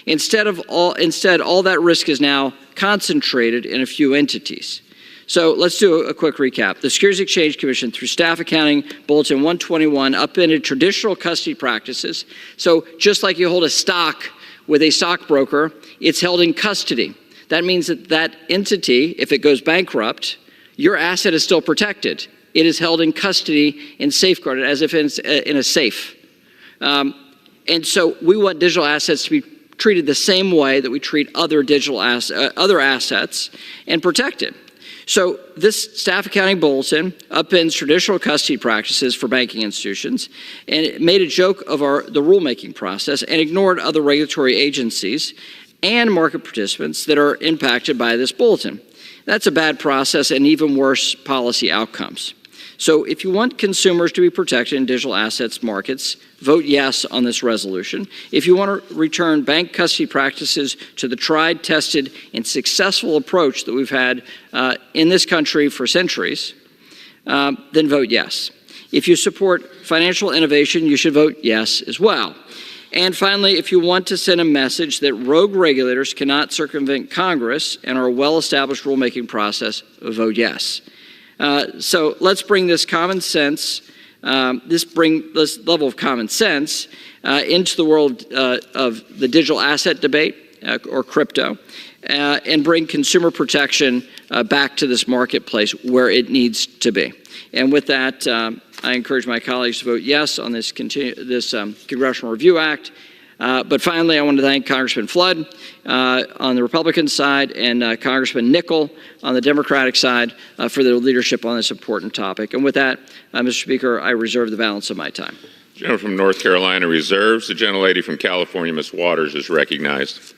Speaker 8: Instead, all that risk is now concentrated in a few entities. So let's do a quick recap. The Securities and Exchange Commission, through Staff Accounting Bulletin 121, upended traditional custody practices. So just like you hold a stock with a stockbroker, it's held in custody. That means that that entity, if it goes bankrupt, your asset is still protected. It is held in custody and safeguarded as if it's in a safe. And so we want digital assets to be treated the same way that we treat other other assets and protected. So this Staff Accounting Bulletin upends traditional custody practices for banking institutions, and it made a joke of the rulemaking process and ignored other regulatory agencies and market participants that are impacted by this bulletin. That's a bad process and even worse policy outcomes. So if you want consumers to be protected in digital assets markets, vote yes on this resolution. If you want to return bank custody practices to the tried, tested, and successful approach that we've had in this country for centuries, then vote yes. If you support financial innovation, you should vote yes as well. And finally, if you want to send a message that rogue regulators cannot circumvent Congress and our well-established rulemaking process, vote yes. So let's bring this common sense, this level of common sense into the world of the digital asset debate or crypto, and bring consumer protection back to this marketplace where it needs to be. And with that, I encourage my colleagues to vote yes on this Congressional Review Act. But finally, I want to thank Congressman Flood on the Republican side and Congressman Nickel on the Democratic side for their leadership on this important topic. And with that, Mr. Speaker, I reserve the balance of my time.
Speaker 18: The gentleman from North Carolina reserves. The gentlelady from California, Ms. Waters, is recognized.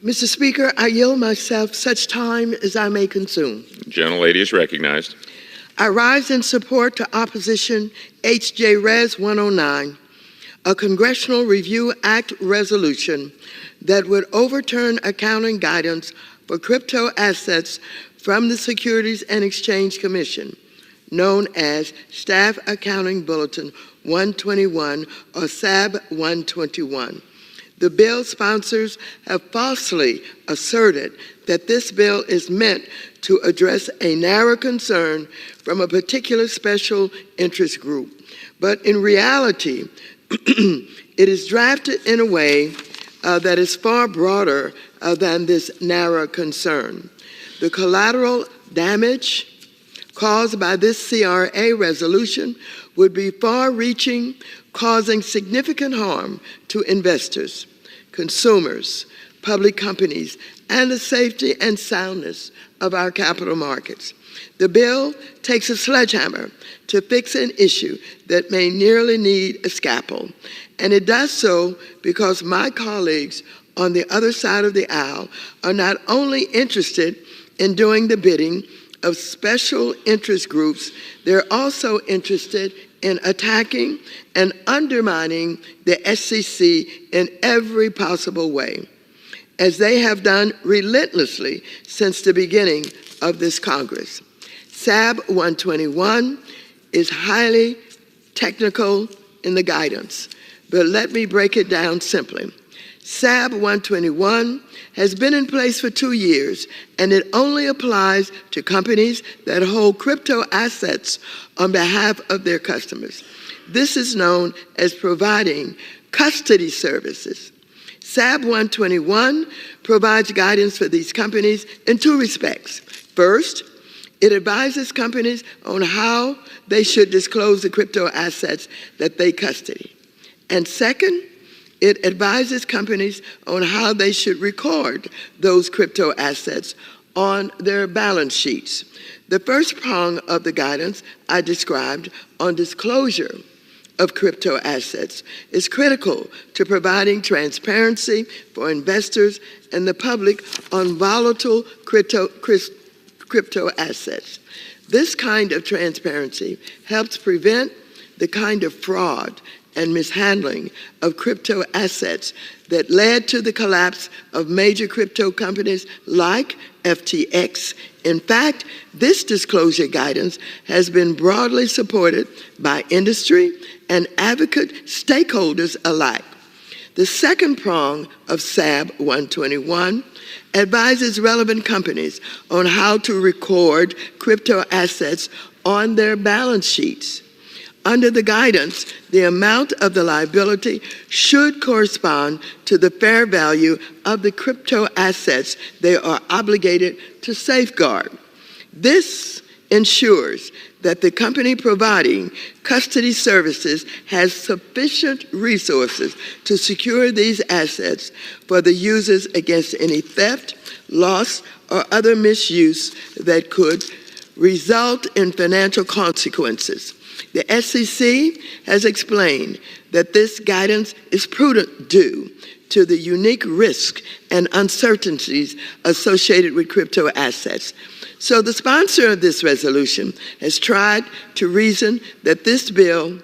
Speaker 1: Mr. Speaker, I yield myself such time as I may consume.
Speaker 18: The gentlelady is recognized.
Speaker 1: I rise in support to Opposition H.J. Res. 109, a Congressional Review Act resolution that would overturn accounting guidance for crypto assets from the Securities and Exchange Commission, known as Staff Accounting Bulletin 121 or SAB 121. The bill sponsors have falsely asserted that this bill is meant to address a narrow concern from a particular special interest group. But in reality, it is drafted in a way that is far broader than this narrow concern. The collateral damage caused by this CRA resolution would be far-reaching, causing significant harm to investors, consumers, public companies, and the safety and soundness of our capital markets. The bill takes a sledgehammer to fix an issue that may nearly need a scalpel, and it does so because my colleagues on the other side of the aisle are not only interested in doing the bidding of special interest groups, they're also interested in attacking and undermining the SEC in every possible way, as they have done relentlessly since the beginning of this Congress. SAB 121 is highly technical in the guidance, but let me break it down simply. SAB 121 has been in place for 2 years, and it only applies to companies that hold crypto assets on behalf of their customers. This is known as providing custody services. SAB 121 provides guidance for these companies in 2 respects. First, it advises companies on how they should disclose the crypto assets that they custody. And second, it advises companies on how they should record those crypto assets on their balance sheets. The first prong of the guidance I described on disclosure of crypto assets is critical to providing transparency for investors and the public on volatile crypto assets. This kind of transparency helps prevent the kind of fraud and mishandling of crypto assets that led to the collapse of major crypto companies like FTX. In fact, this disclosure guidance has been broadly supported by industry and advocate stakeholders alike. The second prong of SAB 121 advises relevant companies on how to record crypto assets on their balance sheets. Under the guidance, the amount of the liability should correspond to the fair value of the crypto assets they are obligated to safeguard. This ensures that the company providing custody services has sufficient resources to secure these assets for the users against any theft, loss, or other misuse that could result in financial consequences. The SEC has explained that this guidance is prudent due to the unique risk and uncertainties associated with crypto assets. So the sponsor of this resolution has tried to reason that this bill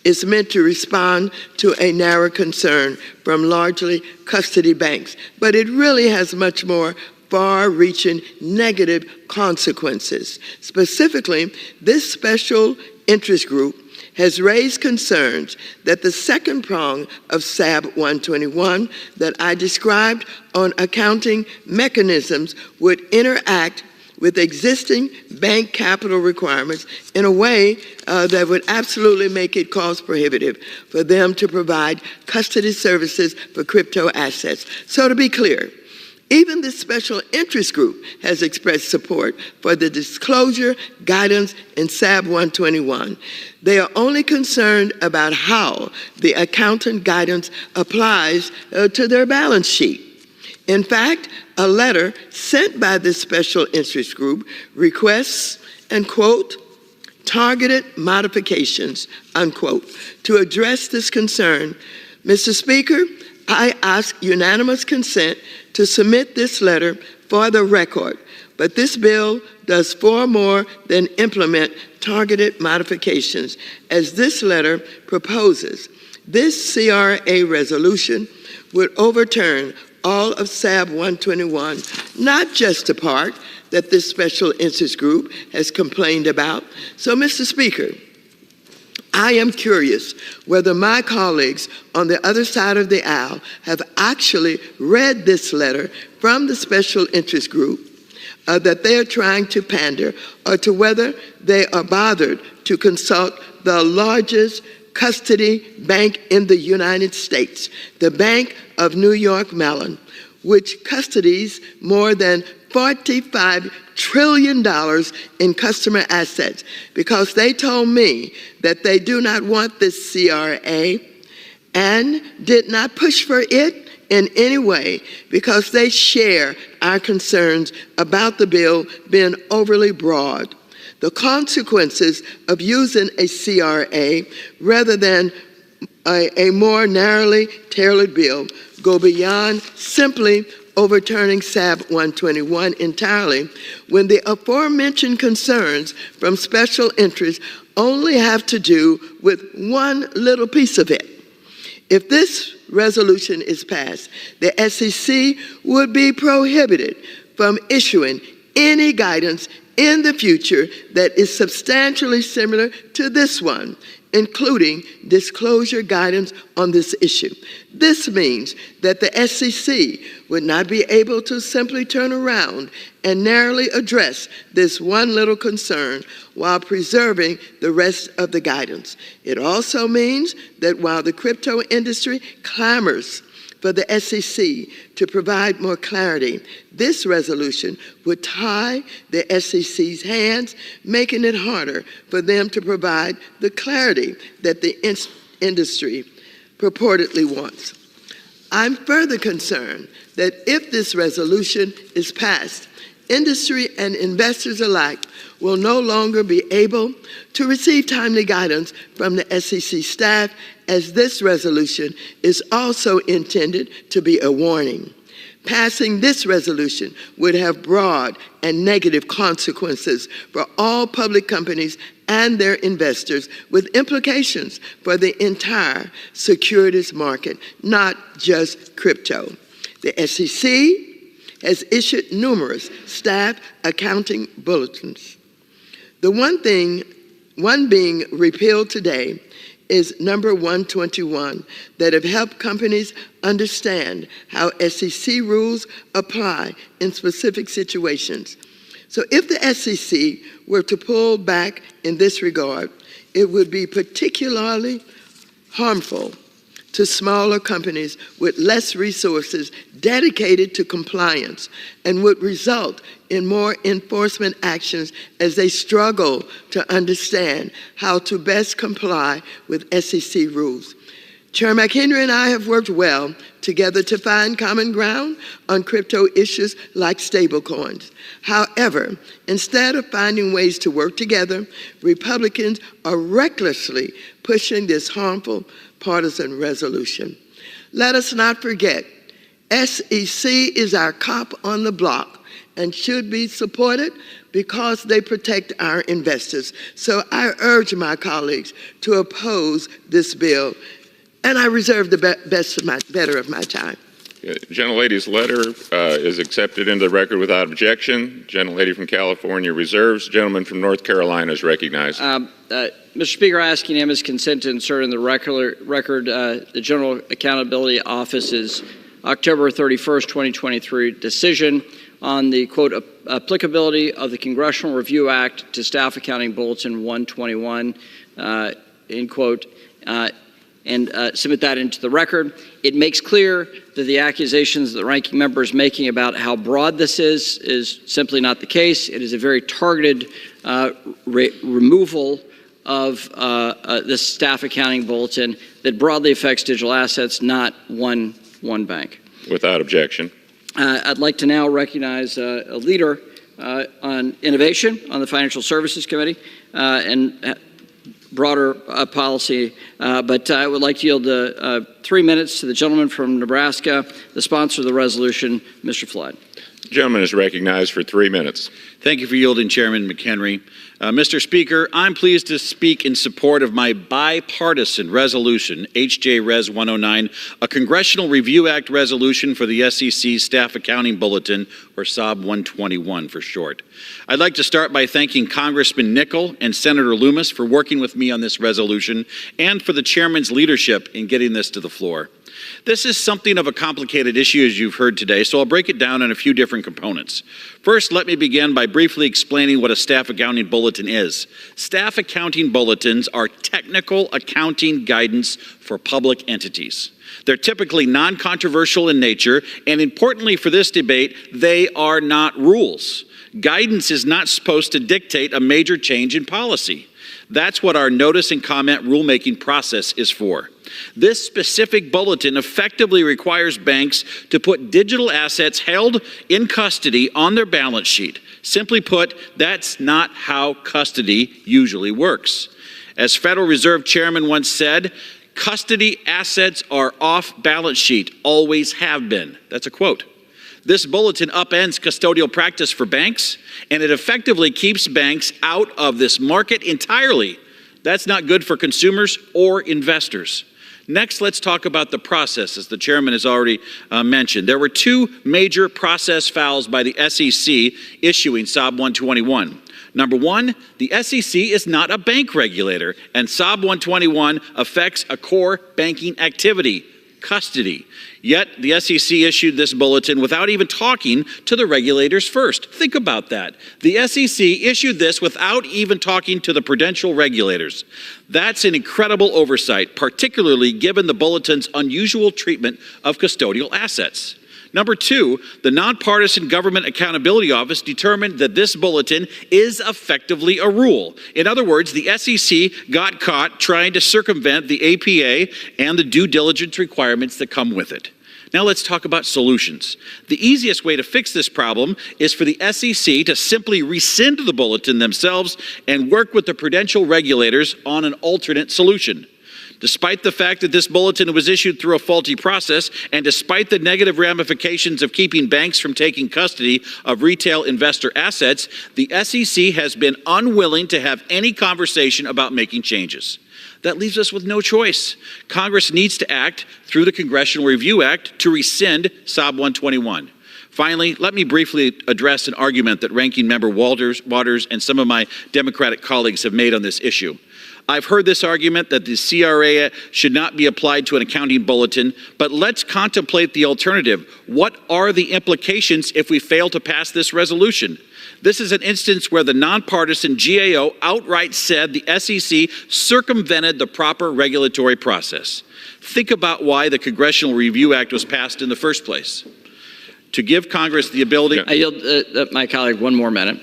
Speaker 1: is meant to respond to a narrow concern from largely custody banks, but it really has much more far-reaching negative consequences. Specifically, this special interest group has raised concerns that the second prong of SAB 121 that I described on accounting mechanisms would interact with existing bank capital requirements in a way that would absolutely make it cost prohibitive for them to provide custody services for crypto assets. So to be clear, even this special interest group has expressed support for the disclosure guidance in SAB 121. They are only concerned about how the accountant guidance applies to their balance sheet. In fact, a letter sent by this special interest group requests, and quote, targeted modifications, unquote, to address this concern. Mr. Speaker, I ask unanimous consent to submit this letter for the record, but this bill does far more than implement targeted modifications, as this letter proposes. This CRA resolution would overturn all of SAB 121, not just the part that this special interest group has complained about. So, Mr. Speaker, I am curious whether my colleagues on the other side of the aisle have actually read this letter from the special interest group that they are trying to pander, or to whether they are bothered to consult the largest custody bank in the United States, the Bank of New York Mellon, which custodies more than $45 trillion in customer assets, because they told me that they do not want this CRA and did not push for it in any way because they share our concerns about the bill being overly broad. The consequences of using a CRA rather than a more narrowly tailored bill go beyond simply overturning SAB 121 entirely when the aforementioned concerns from special interests only have to do with one little piece of it. If this resolution is passed, the SEC would be prohibited from issuing any guidance in the future that is substantially similar to this one, including disclosure guidance on this issue. This means that the SEC would not be able to simply turn around and narrowly address this one little concern while preserving the rest of the guidance. It also means that while the crypto industry clamors for the SEC to provide more clarity, this resolution would tie the SEC's hands, making it harder for them to provide the clarity that the industry purportedly wants. I'm further concerned that if this resolution is passed, industry and investors alike will no longer be able to receive timely guidance from the SEC staff, as this resolution is also intended to be a warning. Passing this resolution would have broad and negative consequences for all public companies and their investors, with implications for the entire securities market, not just crypto. The SEC has issued numerous staff accounting bulletins. The one being repealed today is number 121 that have helped companies understand how SEC rules apply in specific situations. So if the SEC were to pull back in this regard, it would be particularly harmful to smaller companies with less resources dedicated to compliance and would result in more enforcement actions as they struggle to understand how to best comply with SEC rules. Chair McHenry and I have worked well together to find common ground on crypto issues like stablecoins. However, instead of finding ways to work together, Republicans are recklessly pushing this harmful partisan resolution. Let us not forget, SEC is our cop on the block and should be supported because they protect our investors. So I urge my colleagues to oppose this bill, and I reserve the better of my time.
Speaker 18: Gentlelady's letter is accepted into the record without objection. Gentlelady from California reserves. Gentleman from North Carolina is recognized.
Speaker 8: Mr. Speaker, I ask unanimous consent to insert in the record the General Accountability Office's October 31st, 2023 decision on the, quote, applicability of the Congressional Review Act to Staff Accounting Bulletin 121, end quote, and submit that into the record. It makes clear that the accusations that the ranking member is making about how broad this is simply not the case. It is a very targeted removal of this staff accounting bulletin that broadly affects digital assets, not one bank.
Speaker 18: Without objection.
Speaker 8: I'd like to now recognize a leader on innovation on the Financial Services Committee and broader policy, but I would like to yield 3 minutes to the gentleman from Nebraska, the sponsor of the resolution, Mr. Flood.
Speaker 18: The gentleman is recognized for 3 minutes.
Speaker 6: Thank you for yielding, Chairman McHenry. Mr. Speaker, I'm pleased to speak in support of my bipartisan resolution, H.J. Res. 109, a Congressional Review Act resolution for the SEC Staff Accounting Bulletin, or SAB 121 for short. I'd like to start by thanking Congressman Nickel and Senator Loomis for working with me on this resolution and for the chairman's leadership in getting this to the floor. This is something of a complicated issue, as you've heard today, so I'll break it down in a few different components. First, let me begin by briefly explaining what a staff accounting bulletin is. Staff accounting bulletins are technical accounting guidance for public entities. They're typically non-controversial in nature, and importantly for this debate, they are not rules. Guidance is not supposed to dictate a major change in policy. That's what our notice and comment rulemaking process is for. This specific bulletin effectively requires banks to put digital assets held in custody on their balance sheet. Simply put, that's not how custody usually works. As Federal Reserve Chairman once said, custody assets are off balance sheet, always have been. That's a quote. This bulletin upends custodial practice for banks, and it effectively keeps banks out of this market entirely. That's not good for consumers or investors. Next, let's talk about the process, as the chairman has already mentioned. There were two major process fouls by the SEC issuing SOB 121. Number one, the SEC is not a bank regulator, and SOB 121 affects a core banking activity, custody. Yet, the SEC issued this bulletin without even talking to the regulators first. Think about that. The SEC issued this without even talking to the prudential regulators. That's an incredible oversight, particularly given the bulletin's unusual treatment of custodial assets. Number two, the Nonpartisan Government Accountability Office determined that this bulletin is effectively a rule. In other words, the SEC got caught trying to circumvent the APA and the due diligence requirements that come with it. Now let's talk about solutions. The easiest way to fix this problem is for the SEC to simply rescind the bulletin themselves and work with the prudential regulators on an alternate solution. Despite the fact that this bulletin was issued through a faulty process, and despite the negative ramifications of keeping banks from taking custody of retail investor assets, the SEC has been unwilling to have any conversation about making changes. That leaves us with no choice. Congress needs to act through the Congressional Review Act to rescind SOB 121. Finally, let me briefly address an argument that Ranking Member Waters and some of my Democratic colleagues have made on this issue. I've heard this argument that the CRA should not be applied to an accounting bulletin, but let's contemplate the alternative. What are the implications if we fail to pass this resolution? This is an instance where the nonpartisan GAO outright said the SEC circumvented the proper regulatory process. Think about why the Congressional Review Act was passed in the first place. To give Congress the ability...
Speaker 8: I yield my colleague one more minute.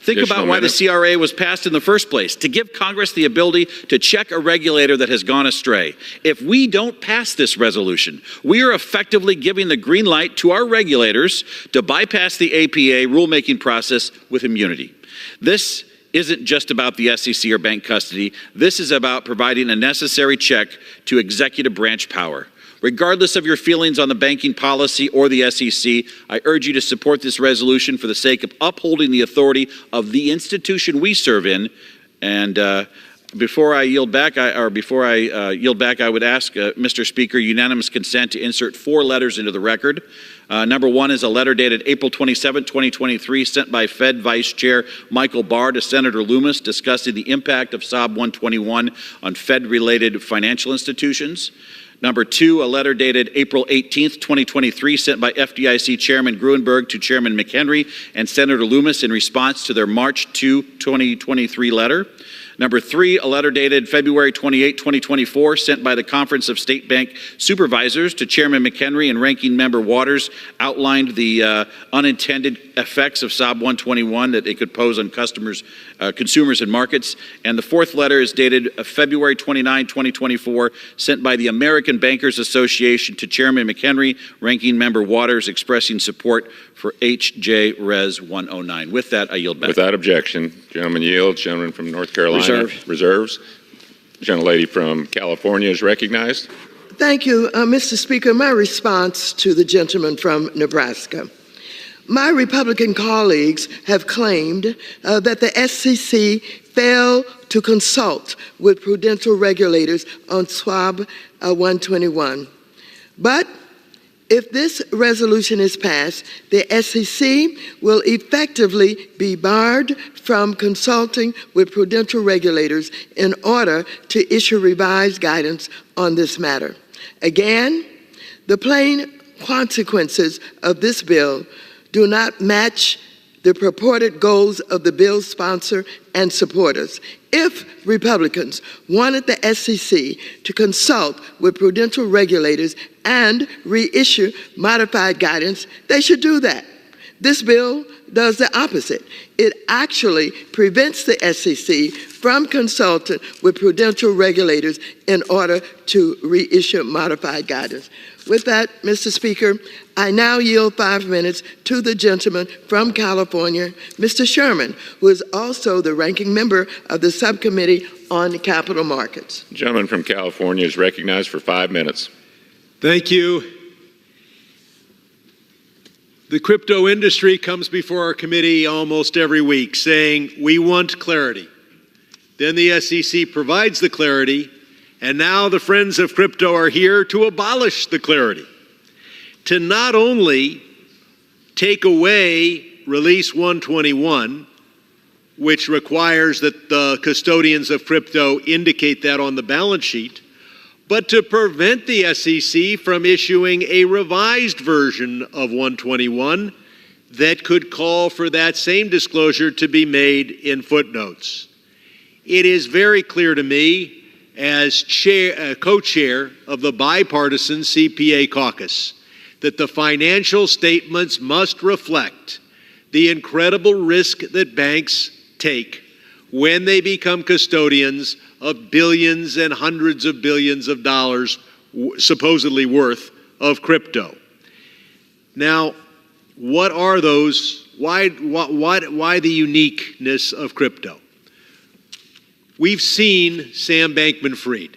Speaker 6: Think about why the CRA was passed in the first place, to give Congress the ability to check a regulator that has gone astray. If we don't pass this resolution, we are effectively giving the green light to our regulators to bypass the APA rulemaking process with immunity. This isn't just about the SEC or bank custody. This is about providing a necessary check to executive branch power. Regardless of your feelings on the banking policy or the SEC, I urge you to support this resolution for the sake of upholding the authority of the institution we serve in. And before I yield back, I would ask, Mr. Speaker, unanimous consent to insert 4 letters into the record. Number 1 is a letter dated April 27, 2023, sent by Fed Vice Chair Michael Barr to Senator Loomis discussing the impact of SOB 121 on Fed-related financial institutions. Number 2, a letter dated April 18, 2023, sent by FDIC Chairman Gruenberg to Chairman McHenry and Senator Loomis in response to their March 2, 2023 letter. Number 3, a letter dated February 28, 2024, sent by the Conference of State Bank Supervisors to Chairman McHenry and Ranking Member Waters, outlined the unintended effects of SOB 121 that it could pose on consumers and markets. And the 4th letter is dated February 29, 2024, sent by the American Bankers Association to Chairman McHenry, Ranking Member Waters, expressing support for HJ Res 109. With that, I yield back.
Speaker 18: Without objection, gentleman yields. Gentleman from North Carolina reserves. Gentlelady from California is recognized.
Speaker 1: Thank you, Mr. Speaker. My response to the gentleman from Nebraska. My Republican colleagues have claimed that the SEC failed to consult with prudential regulators on SOB 121. But if this resolution is passed, the SEC will effectively be barred from consulting with prudential regulators in order to issue revised guidance on this matter. Again, the plain consequences of this bill do not match the purported goals of the bill's sponsor and supporters. If Republicans wanted the SEC to consult with prudential regulators and reissue modified guidance, they should do that. This bill does the opposite. It actually prevents the SEC from consulting with prudential regulators in order to reissue modified guidance. With that, Mr. Speaker, I now yield 5 minutes to the gentleman from California, Mr. Sherman, who is also the ranking member of the Subcommittee on Capital Markets.
Speaker 18: The gentleman from California is recognized for 5 minutes.
Speaker 24: Thank you. The crypto industry comes before our committee almost every week saying, we want clarity. Then the SEC provides the clarity, and now the friends of crypto are here to abolish the clarity. To not only take away Release 121, which requires that the custodians of crypto indicate that on the balance sheet, but to prevent the SEC from issuing a revised version of 121 that could call for that same disclosure to be made in footnotes. It is very clear to me, as co-chair of the bipartisan CPA caucus, that the financial statements must reflect the incredible risk that banks take when they become custodians of billions and hundreds of billions of dollars supposedly worth of crypto. Now, what are those? Why the uniqueness of crypto? We've seen Sam Bankman-Fried.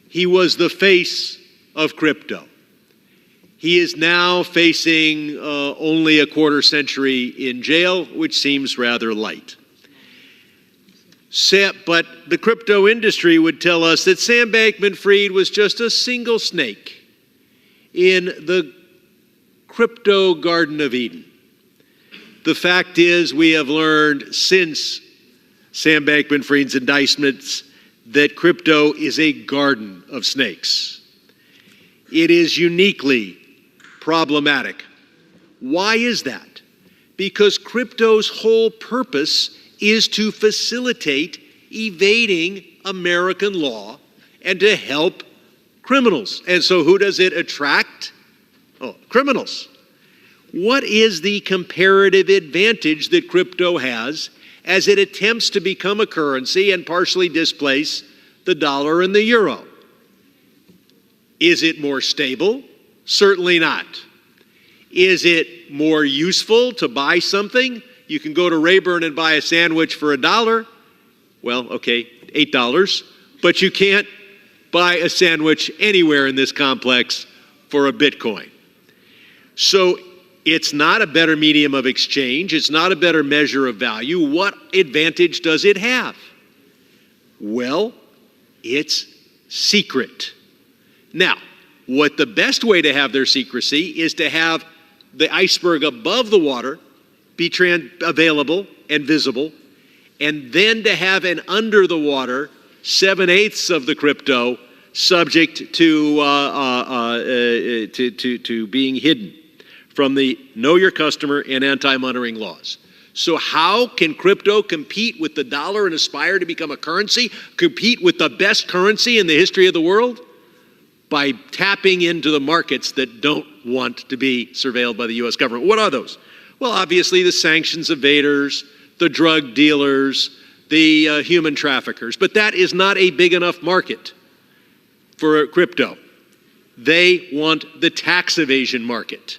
Speaker 24: He was the face of crypto. He is now facing only a quarter century in jail, which seems rather light. But the crypto industry would tell us that Sam Bankman-Fried was just a single snake in the crypto Garden of Eden. The fact is, we have learned since Sam Bankman-Fried's indictments that crypto is a garden of snakes. It is uniquely problematic. Why is that? Because crypto's whole purpose is to facilitate evading American law and to help criminals. And so who does it attract? Oh, criminals. What is the comparative advantage that crypto has as it attempts to become a currency and partially displace the dollar and the euro? Is it more stable? Certainly not. Is it more useful to buy something? You can go to Rayburn and buy a sandwich for $1. Well, okay, $8. But you can't buy a sandwich anywhere in this complex for a Bitcoin. So it's not a better medium of exchange. It's not a better measure of value. What advantage does it have? Well, it's secret. Now, what the best way to have their secrecy is to have the iceberg above the water be available and visible, and then to have an under the water 7/8 of the crypto subject to being hidden from the Know Your Customer and anti-monitoring laws. So how can crypto compete with the dollar and aspire to become a currency, compete with the best currency in the history of the world? By tapping into the markets that don't want to be surveilled by the U.S. government. What are those? Well, obviously the sanctions evaders, the drug dealers, the human traffickers. But that is not a big enough market for crypto. They want the tax evasion market.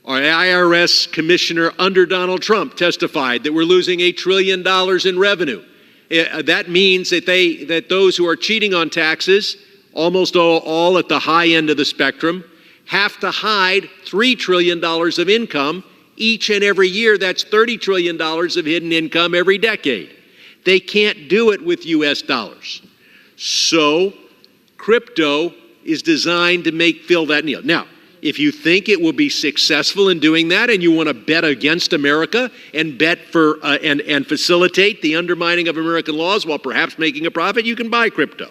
Speaker 24: Our IRS commissioner under Donald Trump testified that we're losing $1 trillion in revenue. That means that those who are cheating on taxes, almost all at the high end of the spectrum, have to hide $3 trillion of income each and every year. That's $30 trillion of hidden income every decade. They can't do it with US dollars. So crypto is designed to fill that need. Now, if you think it will be successful in doing that and you want to bet against America and bet for and facilitate the undermining of American laws while perhaps making a profit, you can buy crypto.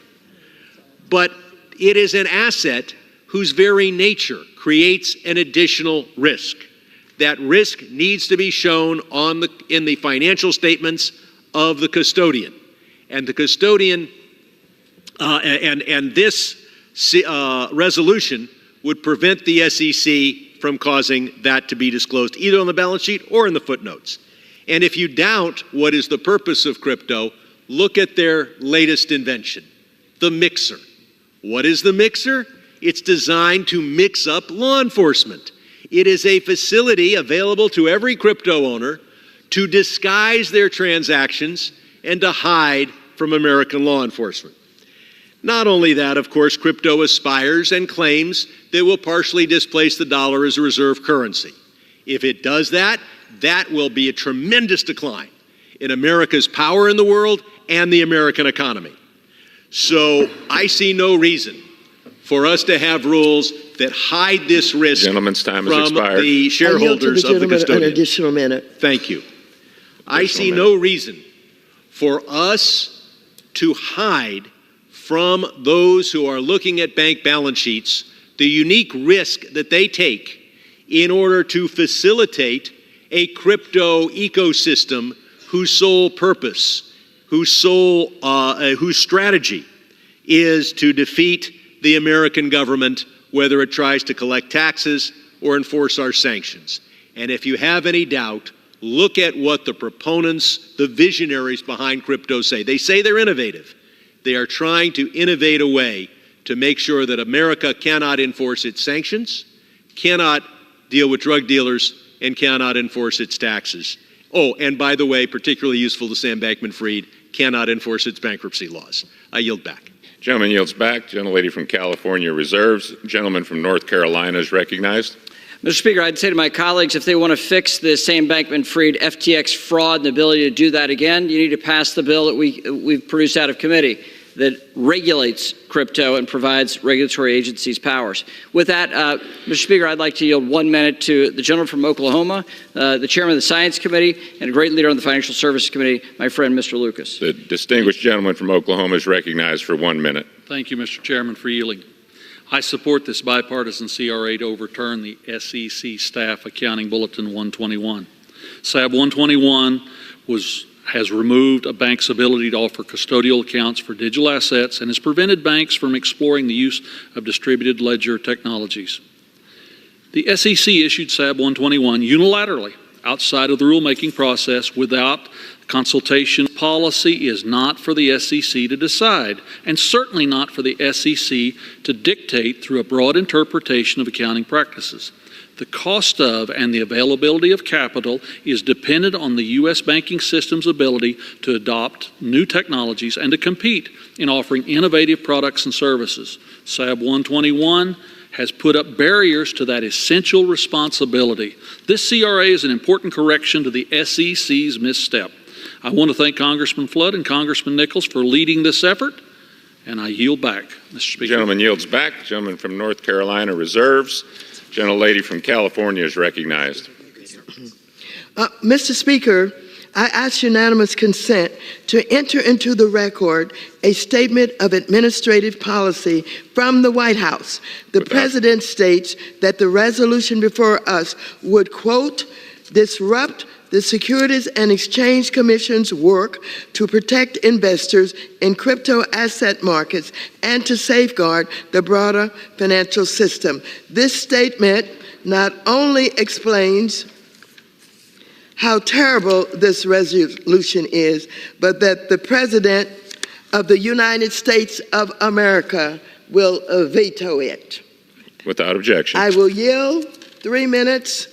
Speaker 24: But it is an asset whose very nature creates an additional risk. That risk needs to be shown in the financial statements of the custodian. And the custodian, and this resolution would prevent the SEC from causing that to be disclosed, either on the balance sheet or in the footnotes. And if you doubt what is the purpose of crypto, look at their latest invention, the mixer. What is the mixer? It's designed to mix up law enforcement. It is a facility available to every crypto owner to disguise their transactions and to hide from American law enforcement. Not only that, of course, crypto aspires and claims that it will partially displace the dollar as a reserve currency. If it does that, that will be a tremendous decline in America's power in the world and the American economy. So I see no reason for us to have rules that hide this risk
Speaker 18: Gentleman's time has
Speaker 24: from
Speaker 18: expired.
Speaker 24: the shareholders of the custodian.
Speaker 1: An additional minute.
Speaker 24: Thank you. I see no reason for us to hide from those who are looking at bank balance sheets the unique risk that they take in order to facilitate a crypto ecosystem whose sole purpose, whose strategy is to defeat the American government, whether it tries to collect taxes or enforce our sanctions. And if you have any doubt, look at what the proponents, the visionaries behind crypto say. They say they're innovative. They are trying to innovate a way to make sure that America cannot enforce its sanctions, cannot deal with drug dealers, and cannot enforce its taxes. Oh, and by the way, particularly useful to Sam Bankman-Fried, cannot enforce its bankruptcy laws. I yield back.
Speaker 18: Gentleman yields back. Gentlelady from California reserves. Gentleman from North Carolina is recognized.
Speaker 8: Mr. Speaker, I'd say to my colleagues, if they want to fix the Sam Bankman-Fried FTX fraud and the ability to do that again, you need to pass the bill that we've produced out of committee that regulates crypto and provides regulatory agencies powers. With that, Mr. Speaker, I'd like to yield 1 minute to the gentleman from Oklahoma, the chairman of the Science Committee, and a great leader on the Financial Services Committee, my friend, Mr. Lucas.
Speaker 18: The distinguished gentleman from Oklahoma is recognized for 1 minute.
Speaker 10: Thank you, Mr. Chairman, for yielding. I support this bipartisan CRA to overturn the SEC Staff Accounting Bulletin 121. SAB 121 has removed a bank's ability to offer custodial accounts for digital assets and has prevented banks from exploring the use of distributed ledger technologies. The SEC issued SAB 121 unilaterally outside of the rulemaking process without consultation. Policy is not for the SEC to decide, and certainly not for the SEC to dictate through a broad interpretation of accounting practices. The cost of and the availability of capital is dependent on the U.S. banking system's ability to adopt new technologies and to compete in offering innovative products and services. SAB 121 has put up barriers to that essential responsibility. This CRA is an important correction to the SEC's misstep. I want to thank Congressman Flood and Congressman Nichols for leading this effort, and I yield back, Mr. Speaker.
Speaker 18: Gentleman yields back. Gentleman from North Carolina reserves. Gentlelady from California is recognized.
Speaker 1: Mr. Speaker, I ask unanimous consent to enter into the record a statement of administrative policy from the White House. The President states that the resolution before us would, quote, disrupt the Securities and Exchange Commission's work to protect investors in crypto asset markets and to safeguard the broader financial system. This statement not only explains how terrible this resolution is, but that the President of the United States of America will veto it.
Speaker 18: Without objection.
Speaker 1: I will yield 3 minutes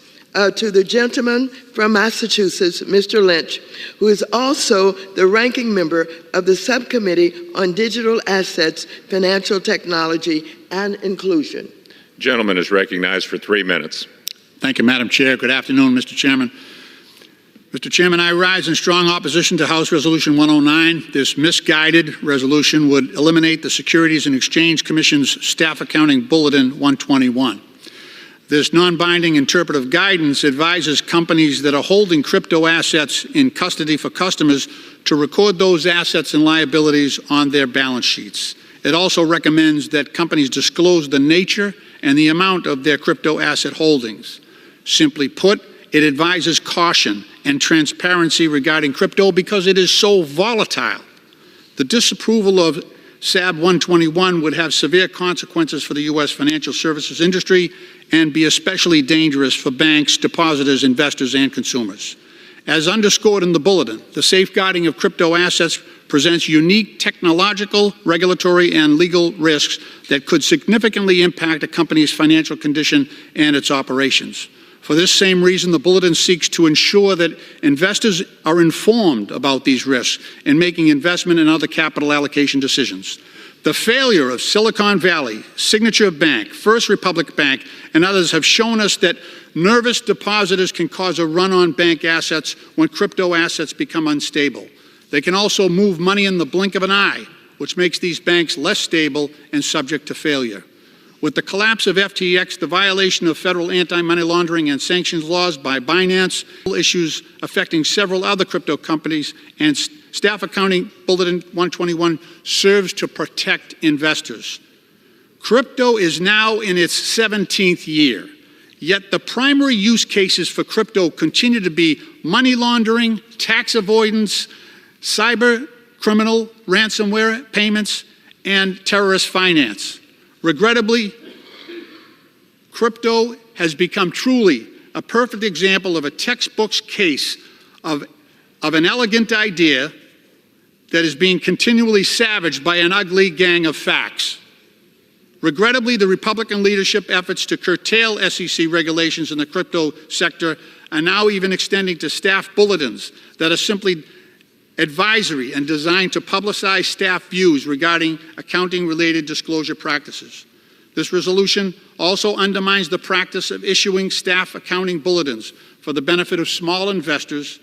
Speaker 1: to the gentleman from Massachusetts, Mr. Lynch, who is also the ranking member of the Subcommittee on Digital Assets, Financial Technology, and Inclusion.
Speaker 18: Gentleman is recognized for 3 minutes.
Speaker 12: Thank you, Madam Chair. Good afternoon, Mr. Chairman. Mr. Chairman, I rise in strong opposition to House Resolution 109. This misguided resolution would eliminate the Securities and Exchange Commission's Staff Accounting Bulletin 121. This non-binding interpretive guidance advises companies that are holding crypto assets in custody for customers to record those assets and liabilities on their balance sheets. It also recommends that companies disclose the nature and the amount of their crypto asset holdings. Simply put, it advises caution and transparency regarding crypto because it is so volatile. The disapproval of SAB 121 would have severe consequences for the U.S. financial services industry and be especially dangerous for banks, depositors, investors, and consumers. As underscored in the bulletin, the safeguarding of crypto assets presents unique technological, regulatory, and legal risks that could significantly impact a company's financial condition and its operations. For this same reason, the bulletin seeks to ensure that investors are informed about these risks in making investment and other capital allocation decisions. The failure of Silicon Valley, Signature Bank, First Republic Bank, and others have shown us that nervous depositors can cause a run on bank assets when crypto assets become unstable. They can also move money in the blink of an eye, which makes these banks less stable and subject to failure. With the collapse of FTX, the violation of federal anti-money laundering and sanctions laws by Binance, issues affecting several other crypto companies, and Staff Accounting Bulletin 121 serves to protect investors. Crypto is now in its 17th year, yet the primary use cases for crypto continue to be money laundering, tax avoidance, cyber criminal, ransomware payments, and terrorist finance. Regrettably, crypto has become truly a perfect example of a textbook case of an elegant idea that is being continually savaged by an ugly gang of facts. Regrettably, the Republican leadership efforts to curtail SEC regulations in the crypto sector are now even extending to staff bulletins that are simply advisory and designed to publicize staff views regarding accounting-related disclosure practices. This resolution also undermines the practice of issuing staff accounting bulletins for the benefit of small investors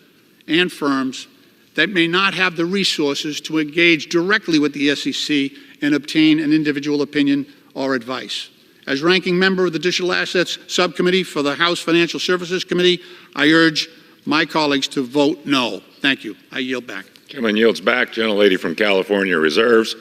Speaker 12: and firms that may not have the resources to engage directly with the SEC and obtain an individual opinion or advice. As ranking member of the Digital Assets Subcommittee for the House Financial Services Committee, I urge my colleagues to vote no. Thank you. I yield back.
Speaker 18: Gentleman yields back. Gentlelady from California reserves.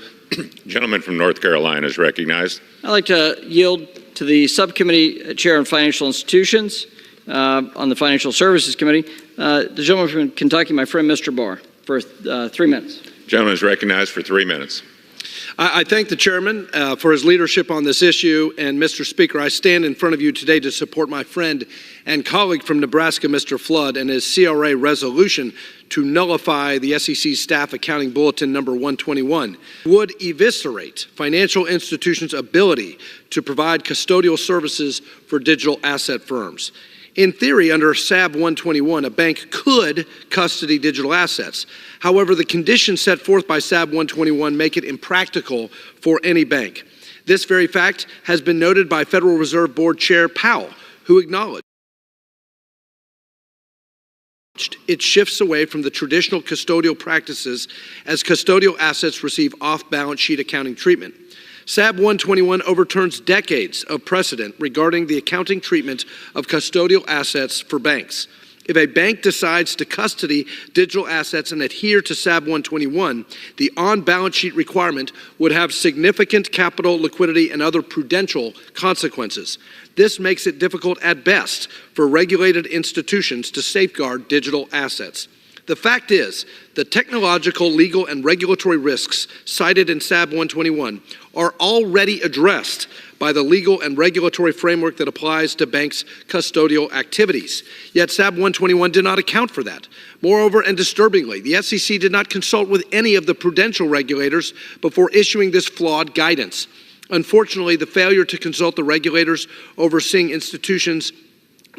Speaker 18: Gentleman from North Carolina is recognized.
Speaker 8: I'd like to yield to the Subcommittee Chair on Financial Institutions on the Financial Services Committee. The gentleman from Kentucky, my friend Mr. Barr, for 3 minutes.
Speaker 18: Gentleman is recognized for 3 minutes.
Speaker 4: I thank the chairman for his leadership on this issue, and Mr. Speaker, I stand in front of you today to support my friend and colleague from Nebraska, Mr. Flood, and his CRA resolution to nullify the SEC Staff Accounting Bulletin number 121 would eviscerate financial institutions' ability to provide custodial services for digital asset firms. In theory, under SAB 121, a bank could custody digital assets. However, the conditions set forth by SAB 121 make it impractical for any bank. This very fact has been noted by Federal Reserve Board Chair Powell, who acknowledged it shifts away from the traditional custodial practices as custodial assets receive off-balance sheet accounting treatment. SAB 121 overturns decades of precedent regarding the accounting treatment of custodial assets for banks. If a bank decides to custody digital assets and adhere to SAB 121, the on-balance sheet requirement would have significant capital, liquidity, and other prudential consequences. This makes it difficult at best for regulated institutions to safeguard digital assets. The fact is, the technological, legal, and regulatory risks cited in SAB 121 are already addressed by the legal and regulatory framework that applies to banks' custodial activities. Yet SAB 121 did not account for that. Moreover, and disturbingly, the SEC did not consult with any of the prudential regulators before issuing this flawed guidance. Unfortunately, the failure to consult the regulators overseeing institutions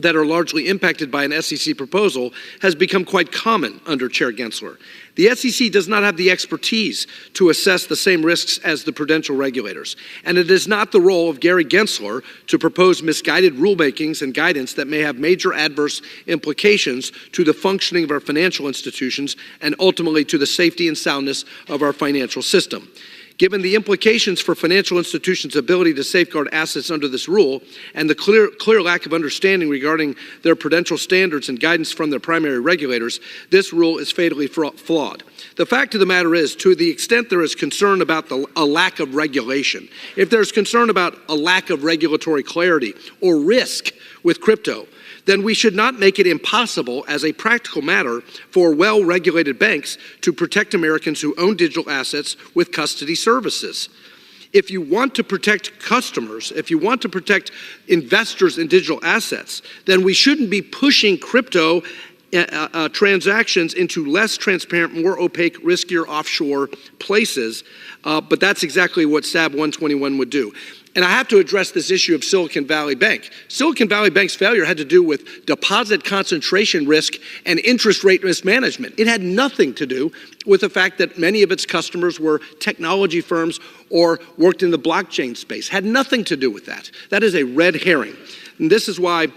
Speaker 4: that are largely impacted by an SEC proposal has become quite common under Chair Gensler. The SEC does not have the expertise to assess the same risks as the prudential regulators, and it is not the role of Gary Gensler to propose misguided rulemakings and guidance that may have major adverse implications to the functioning of our financial institutions and ultimately to the safety and soundness of our financial system. Given the implications for financial institutions' ability to safeguard assets under this rule and the clear lack of understanding regarding their prudential standards and guidance from their primary regulators, this rule is fatally flawed. The fact of the matter is, to the extent there is concern about a lack of regulation, if there's concern about a lack of regulatory clarity or risk with crypto, then we should not make it impossible as a practical matter for well-regulated banks to protect Americans who own digital assets with custody services.
Speaker 13: services. If you want to protect customers, if you want to protect investors in digital assets, then we shouldn't be pushing crypto transactions into less transparent, more opaque, riskier offshore places. But that's exactly what SAB 121 would do. And I have to address this issue of Silicon Valley Bank. Silicon Valley Bank's failure had to do with deposit concentration risk and interest rate risk management. It had nothing to do with the fact that many of its customers were technology firms or worked in the blockchain space. Had nothing to do with that. That is a red herring. And this is why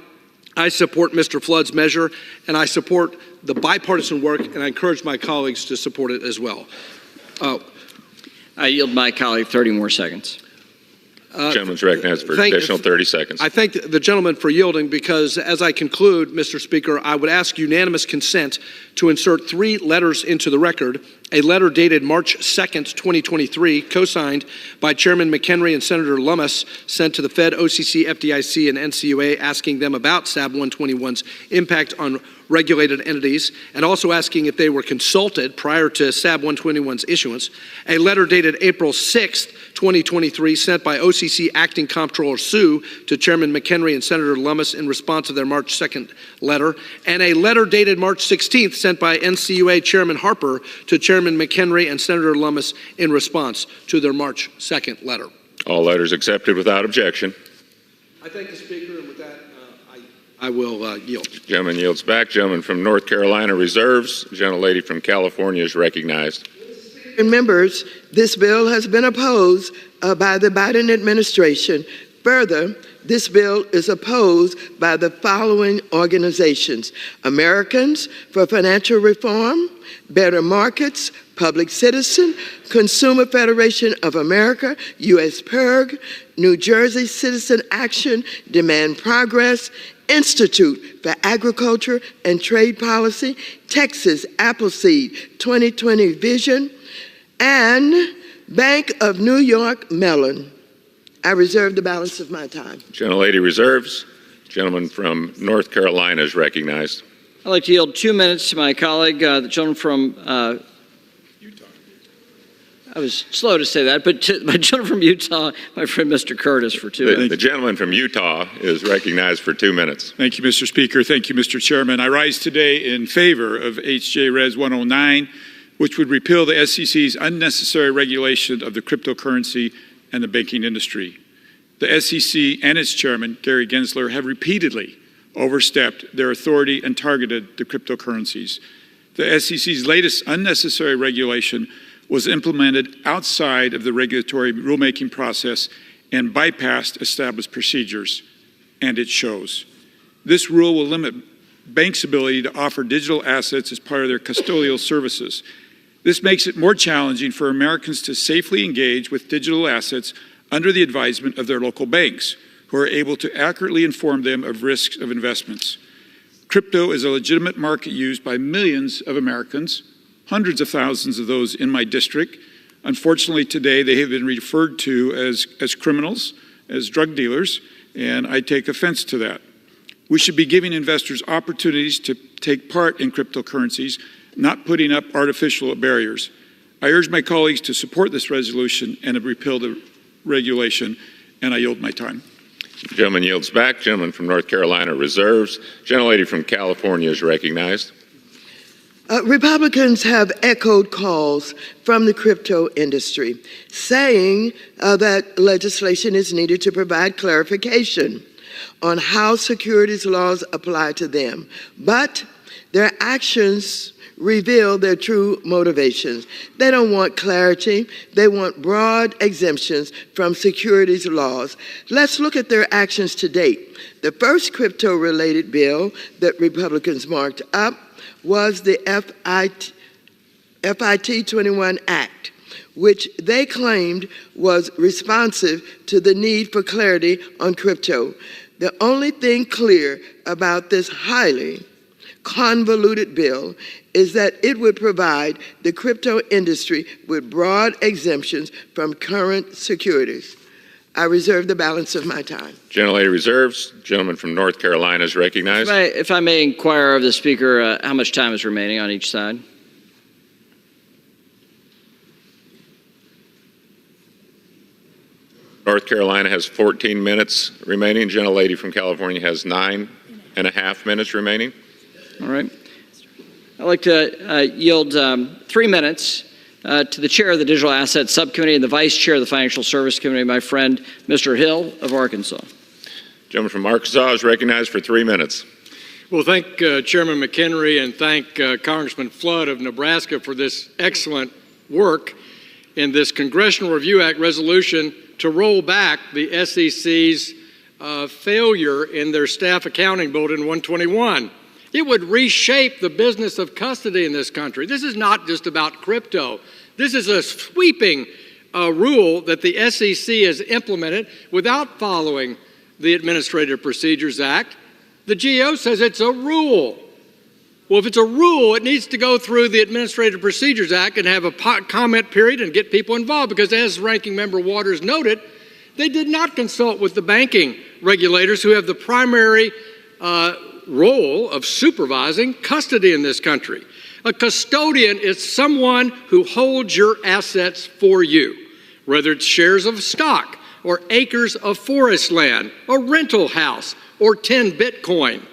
Speaker 13: I support Mr. Flood's measure, and I support the bipartisan work, and I encourage my colleagues to support it as well.
Speaker 8: I yield my colleague 30 more seconds.
Speaker 18: Gentleman's recognized for additional 30 seconds.
Speaker 13: I thank the gentleman for yielding because as I conclude, Mr. Speaker, I would ask unanimous consent to insert 3 letters into the record. A letter dated March 2nd, 2023, co-signed by Chairman McHenry and Senator Lummis, sent to the Fed, OCC, FDIC, and NCUA, asking them about SAB 121's impact on regulated entities, and also asking if they were consulted prior to SAB 121's issuance. A letter dated April 6th, 2023, sent by OCC Acting Comptroller Sue to Chairman McHenry and Senator Lummis in response to their March 2nd letter, and a letter dated March 16th sent by NCUA Chairman Harper to Chairman McHenry and Senator Lummis in response to their March 2nd letter.
Speaker 18: All letters accepted without objection.
Speaker 13: I thank the Speaker, and with that, I will yield.
Speaker 18: Gentleman yields back. Gentleman from North Carolina reserves. Gentlelady from California is recognized.
Speaker 1: And members, this bill has been opposed by the Biden administration. Further, this bill is opposed by the following organizations: Americans for Financial Reform, Better Markets, Public Citizen, Consumer Federation of America, U.S. PIRG, New Jersey Citizen Action, Demand Progress, Institute for Agriculture and Trade Policy, Texas Appleseed 2020 Vision, and Bank of New York Mellon. I reserve the balance of my time.
Speaker 18: Gentlelady reserves. Gentleman from North Carolina is recognized.
Speaker 8: I'd like to yield 2 minutes to my colleague, the gentleman from Utah. I was slow to say that, but my gentleman from Utah, my friend Mr. Curtis, for 2 minutes.
Speaker 18: The gentleman from Utah is recognized for 2 minutes.
Speaker 15: Thank you, Mr. Speaker. Thank you, Mr. Chairman. I rise today in favor of H.J. Res. 109, which would repeal the SEC's unnecessary regulation of the cryptocurrency and the banking industry. The SEC and its chairman, Gary Gensler, have repeatedly overstepped their authority and targeted the cryptocurrencies. The SEC's latest unnecessary regulation was implemented outside of the regulatory rulemaking process and bypassed established procedures, and it shows. This rule will limit banks' ability to offer digital assets as part of their custodial services. This makes it more challenging for Americans to safely engage with digital assets under the advisement of their local banks, who are able to accurately inform them of risks of investments. Crypto is a legitimate market used by millions of Americans, hundreds of thousands of those in my district. Unfortunately, today they have been referred to as criminals, as drug dealers, and I take offense to that. We should be giving investors opportunities to take part in cryptocurrencies, not putting up artificial barriers. I urge my colleagues to support this resolution and to repeal the regulation, and I yield my time.
Speaker 18: Gentleman yields back. Gentleman from North Carolina reserves. Gentlelady from California is recognized.
Speaker 1: Republicans have echoed calls from the crypto industry saying that legislation is needed to provide clarification on how securities laws apply to them. But their actions reveal their true motivations. They don't want clarity. They want broad exemptions from securities laws. Let's look at their actions to date. The first crypto-related bill that Republicans marked up was the FIT 21 Act, which they claimed was responsive to the need for clarity on crypto. The only thing clear about this highly convoluted bill is that it would provide the crypto industry with broad exemptions from current securities. I reserve the balance of my time.
Speaker 18: Gentlelady reserves. Gentleman from North Carolina is recognized.
Speaker 8: If I may inquire of the Speaker, how much time is remaining on each side?
Speaker 18: North Carolina has 14 minutes remaining. Gentlelady from California has 9.5 minutes remaining.
Speaker 8: All right. I'd like to yield 3 minutes to the chair of the Digital Assets Subcommittee and the vice chair of the Financial Service Committee, my friend, Mr. Hill of Arkansas.
Speaker 18: Gentleman from Arkansas is recognized for 3 minutes.
Speaker 14: Well, thank Chairman McHenry and thank Congressman Flood of Nebraska for this excellent work in this Congressional Review Act resolution to roll back the SEC's failure in their staff accounting bulletin 121. It would reshape the business of custody in this country. This is not just about crypto. This is a sweeping rule that the SEC has implemented without following the Administrative Procedures Act. The GO says it's a rule. Well, if it's a rule, it needs to go through the Administrative Procedures Act and have a comment period and get people involved, because as Ranking Member Waters noted, they did not consult with the banking regulators who have the primary role of supervising custody in this country. A custodian is someone who holds your assets for you, whether it's shares of stock or acres of forest land, a rental house, or 10 Bitcoin.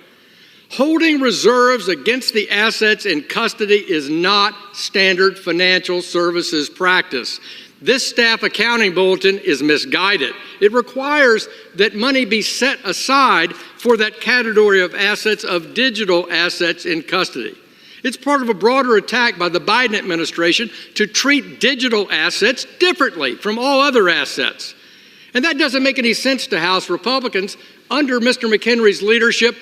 Speaker 14: Holding reserves against the assets in custody is not standard financial services practice. This staff accounting bulletin is misguided. It requires that money be set aside for that category of assets, of digital assets in custody. It's part of a broader attack by the Biden administration to treat digital assets differently from all other assets. And that doesn't make any sense to House Republicans. Under Mr. McHenry's leadership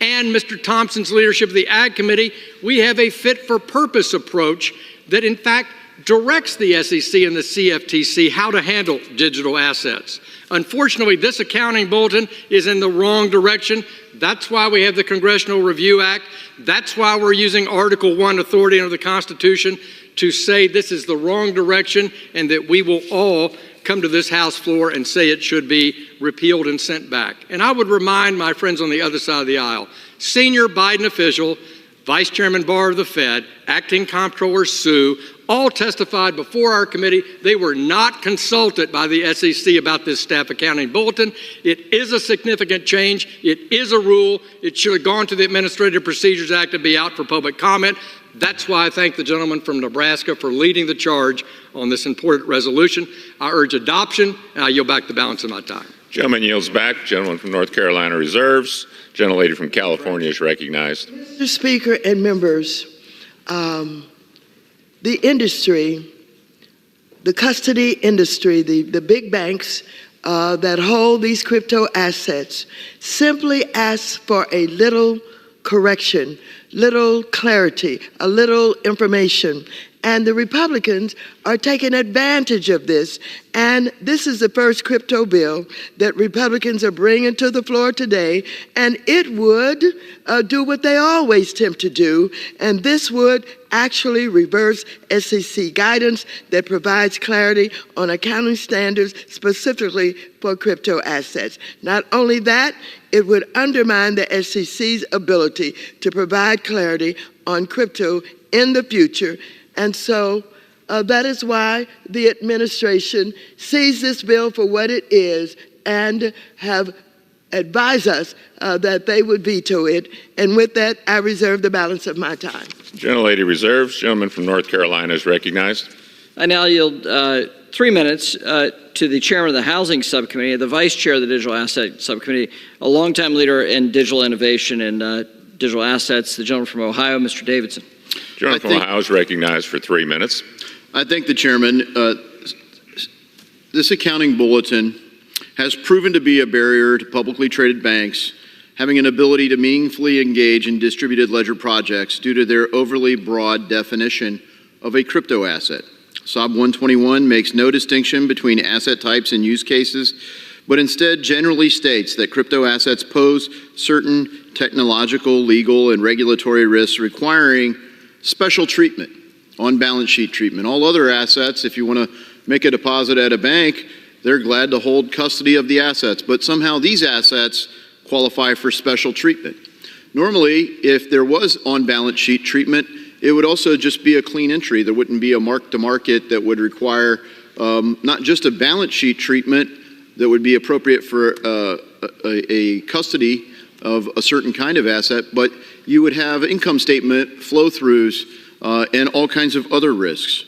Speaker 14: and Mr. Thompson's leadership of the Ag Committee, we have a fit-for-purpose approach that, in fact, directs the SEC and the CFTC how to handle digital assets. Unfortunately, this accounting bulletin is in the wrong direction. That's why we have the Congressional Review Act. That's why we're using Article 1 authority under the Constitution to say this is the wrong direction and that we will all come to this House floor and say it should be repealed and sent back. And I would remind my friends on the other side of the aisle, senior Biden official, Vice Chairman Barr of the Fed, Acting Comptroller Sue, all testified before our committee. They were not consulted by the SEC about this staff accounting bulletin. It is a significant change. It is a rule. It should have gone to the Administrative Procedures Act to be out for public comment. That's why I thank the gentleman from Nebraska for leading the charge on this important resolution. I urge adoption, and I yield back the balance of my time.
Speaker 18: Gentleman yields back. Gentleman from North Carolina reserves. Gentlelady from California is recognized.
Speaker 1: Mr. Speaker and members, the industry, the custody industry, the big banks that hold these crypto assets simply ask for a little correction, little clarity, a little information. And the Republicans are taking advantage of this. And this is the first crypto bill that Republicans are bringing to the floor today. And it would do what they always attempt to do. And this would actually reverse SEC guidance that provides clarity on accounting standards specifically for crypto assets. Not only that, it would undermine the SEC's ability to provide clarity on crypto in the future. And so that is why the administration sees this bill for what it is and have advised us that they would veto it. And with that, I reserve the balance of my time.
Speaker 18: Gentlelady reserves. Gentleman from North Carolina is recognized.
Speaker 8: I now yield 3 minutes to the chairman of the Housing Subcommittee, the vice chair of the Digital Asset Subcommittee, a longtime leader in digital innovation and digital assets, the gentleman from Ohio, Mr. Davidson.
Speaker 18: Gentleman from Ohio is recognized for 3 minutes.
Speaker 16: I thank the chairman. This accounting bulletin has proven to be a barrier to publicly traded banks having an ability to meaningfully engage in distributed ledger projects due to their overly broad definition of a crypto asset. SOB 121 makes no distinction between asset types and use cases, but instead generally states that crypto assets pose certain technological, legal, and regulatory risks requiring special treatment, on-balance sheet treatment. All other assets, if you want to make a deposit at a bank, they're glad to hold custody of the assets, but somehow these assets qualify for special treatment. Normally, if there was on-balance sheet treatment, it would also just be a clean entry. There wouldn't be a mark-to-market that would require not just a balance sheet treatment, that would be appropriate for a custody of a certain kind of asset, but you would have income statement flow-throughs and all kinds of other risks.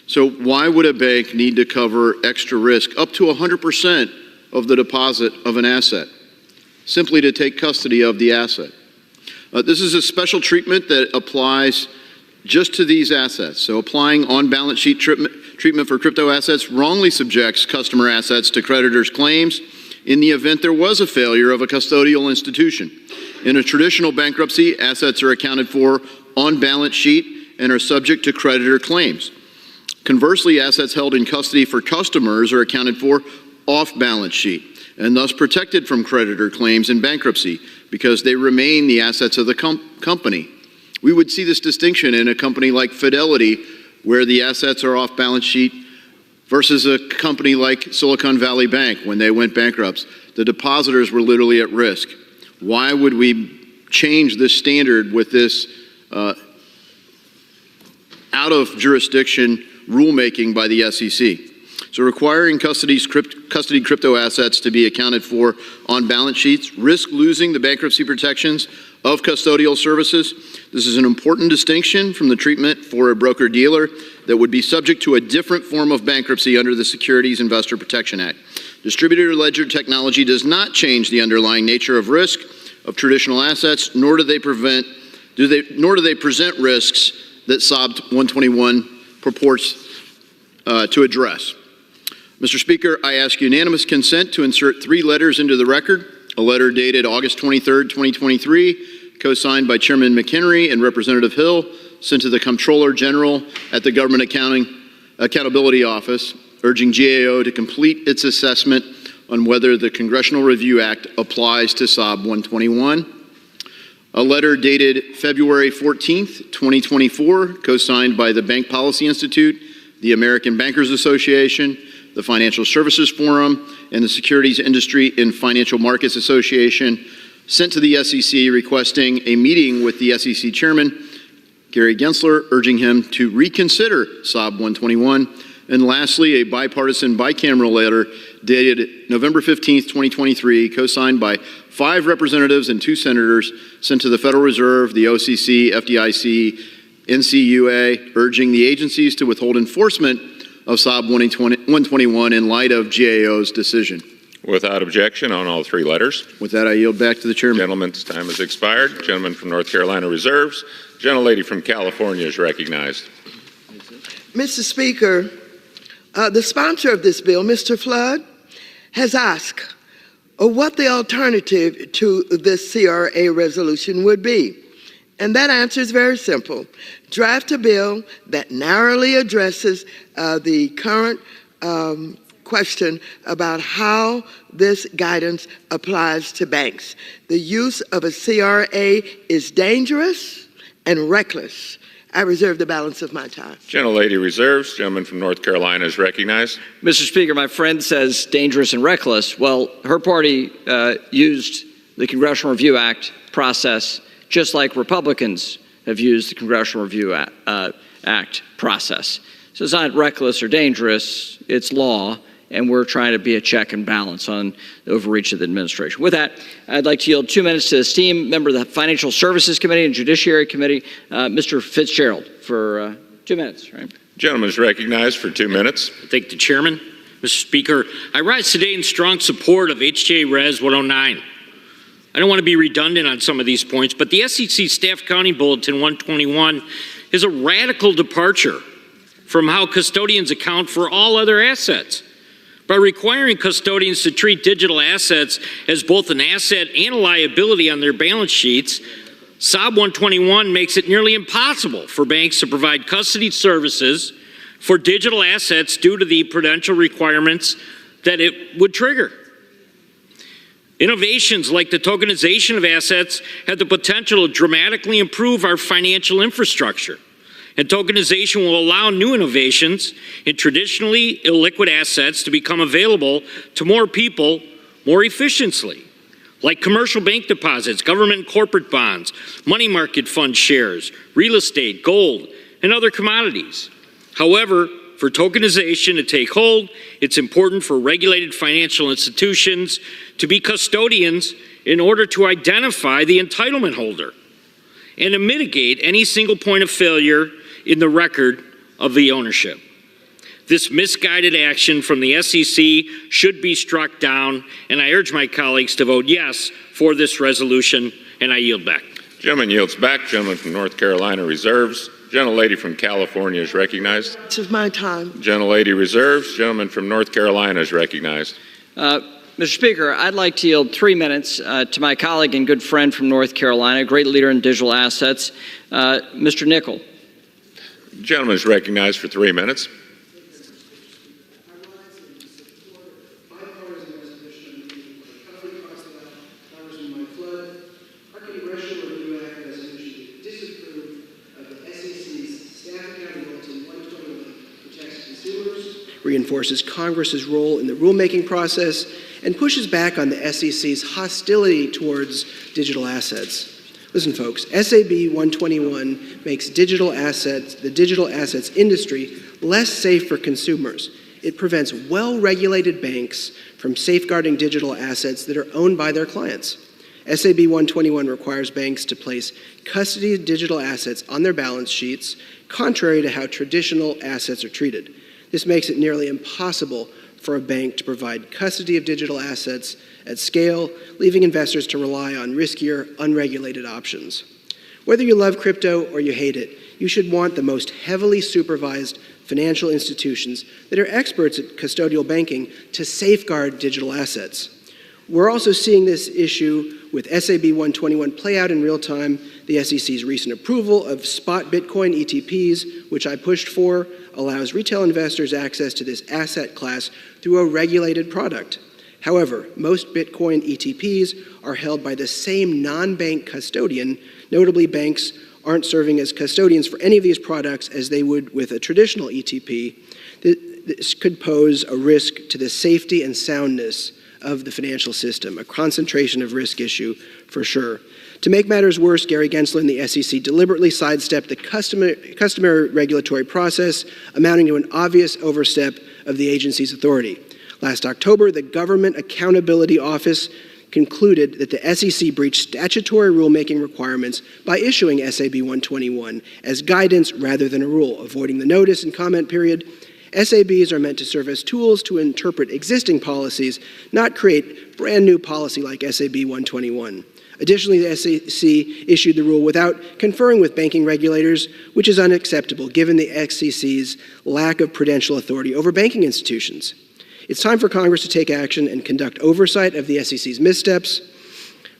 Speaker 16: So why would a bank need to cover extra risk up to 100% of the deposit of an asset, simply to take custody of the asset? This is a special treatment that applies just to these assets. So applying on-balance sheet treatment for crypto assets wrongly subjects customer assets to creditors' claims in the event there was a failure of a custodial institution. In a traditional bankruptcy, assets are accounted for on balance sheet and are subject to creditor claims. Conversely, assets held in custody for customers are accounted for off balance sheet and thus protected from creditor claims in bankruptcy because they remain the assets of the company. We would see this distinction in a company like Fidelity, where the assets are off balance sheet, versus a company like Silicon Valley Bank when they went bankrupt. The depositors were literally at risk. Why would we change this standard with this out of jurisdiction rulemaking by the SEC? So requiring custody crypto assets to be accounted for on balance sheets risk losing the bankruptcy protections of custodial services. This is an important distinction from the treatment for a broker-dealer that would be subject to a different form of bankruptcy under the Securities Investor Protection Act. Distributed ledger technology does not change the underlying nature of risk of traditional assets, nor do they present risks that SOB 121 purports to address. Mr. Speaker, I ask unanimous consent to insert 3 letters into the record. A letter dated August 23, 2023, co-signed by Chairman McHenry and Representative Hill, sent to the Comptroller General at the Government Accountability Office, urging GAO to complete its assessment on whether the Congressional Review Act applies to SOB 121. A letter dated February 14, 2024, co-signed by the Bank Policy Institute, the American Bankers Association, the Financial Services Forum, and the Securities Industry and Financial Markets Association, sent to the SEC requesting a meeting with the SEC Chairman, Gary Gensler, urging him to reconsider SOB 121. And lastly, a bipartisan bicameral letter dated November 15, 2023, co-signed by 5 representatives and 2 senators, sent to the Federal Reserve, the OCC, FDIC, NCUA, urging the agencies to withhold enforcement of SOB 121 in light of GAO's decision.
Speaker 18: Without objection on all 3 letters.
Speaker 16: With that, I yield back to the Chairman.
Speaker 18: Gentleman's time has expired. Gentleman from North Carolina reserves. Gentlelady from California is recognized.
Speaker 1: Mr. Speaker, the sponsor of this bill, Mr. Flood, has asked what the alternative to this CRA resolution would be. And that answer is very simple. Draft a bill that narrowly addresses the current question about how this guidance applies to banks. The use of a CRA is dangerous and reckless. I reserve the balance of my time.
Speaker 18: Gentlelady reserves. Gentleman from North Carolina is recognized.
Speaker 8: Mr. Speaker, my friend says dangerous and reckless. Well, her party used the Congressional Review Act process just like Republicans have used the Congressional Review Act process. So it's not reckless or dangerous, it's law, and we're trying to be a check and balance on the overreach of the administration. With that, I'd like to yield 2 minutes to the esteemed member of the Financial Services Committee and Judiciary Committee, Mr. Fitzgerald, for 2 minutes. Right?
Speaker 18: Gentleman is recognized for 2 minutes.
Speaker 11: Thank the Chairman. Mr. Speaker, I rise today in strong support of HJ Res 109. I don't want to be redundant on some of these points, but the SEC Staff Accounting Bulletin 121 is a radical departure from how custodians account for all other assets. By requiring custodians to treat digital assets as both an asset and a liability on their balance sheets, SOB 121 makes it nearly impossible for banks to provide custody services for digital assets due to the prudential requirements that it would trigger. Innovations like the tokenization of assets have the potential to dramatically improve our financial infrastructure. And tokenization will allow new innovations in traditionally illiquid assets to become available to more people more efficiently, like commercial bank deposits, government and corporate bonds, money market fund shares, real estate, gold, and other commodities. However, for tokenization to take hold, it's important for regulated financial institutions to be custodians in order to identify the entitlement holder and to mitigate any single point of failure in the record of the ownership. This misguided action from the SEC should be struck down, and I urge my colleagues to vote yes for this resolution, and I yield back.
Speaker 18: Gentleman yields back. Gentleman from North Carolina reserves. Gentlelady from California is recognized.
Speaker 1: This is my time.
Speaker 18: Gentlelady reserves. Gentleman from North Carolina is recognized.
Speaker 8: Mr. Speaker, I'd like to yield 3 minutes to my colleague and good friend from North Carolina, great leader in digital assets, Mr. Nickel.
Speaker 18: Gentleman is recognized for 3 minutes.
Speaker 23: Reinforces Congress's role in the rulemaking process, and pushes back on the SEC's hostility towards digital assets. Listen, folks, SAB 121 makes the digital assets industry less safe for consumers. It prevents well-regulated banks from safeguarding digital assets that are owned by their clients. SAB 121 requires banks to place custody of digital assets on their balance sheets, contrary to how traditional assets are treated. This makes it nearly impossible for a bank to provide custody of digital assets at scale, leaving investors to rely on riskier, unregulated options. Whether you love crypto or you hate it, you should want the most heavily supervised financial institutions that are experts at custodial banking to safeguard digital assets. We're also seeing this issue with SAB 121 play out in real time. The SEC's recent approval of spot Bitcoin ETPs, which I pushed for, allows retail investors access to this asset class through a regulated product. However, most Bitcoin ETPs are held by the same non-bank custodian. Notably, banks aren't serving as custodians for any of these products as they would with a traditional ETP. This could pose a risk to the safety and soundness of the financial system, a concentration of risk issue for sure. To make matters worse, Gary Gensler and the SEC deliberately sidestepped the customary regulatory process, amounting to an obvious overstep of the agency's authority. Last October, the Government Accountability Office concluded that the SEC breached statutory rulemaking requirements by issuing SAB 121 as guidance rather than a rule, avoiding the notice and comment period. SABs are meant to serve as tools to interpret existing policies, not create brand new policy like SAB 121. Additionally, the SEC issued the rule without conferring with banking regulators, which is unacceptable given the SEC's lack of prudential authority over banking institutions. It's time for Congress to take action and conduct oversight of the SEC's missteps.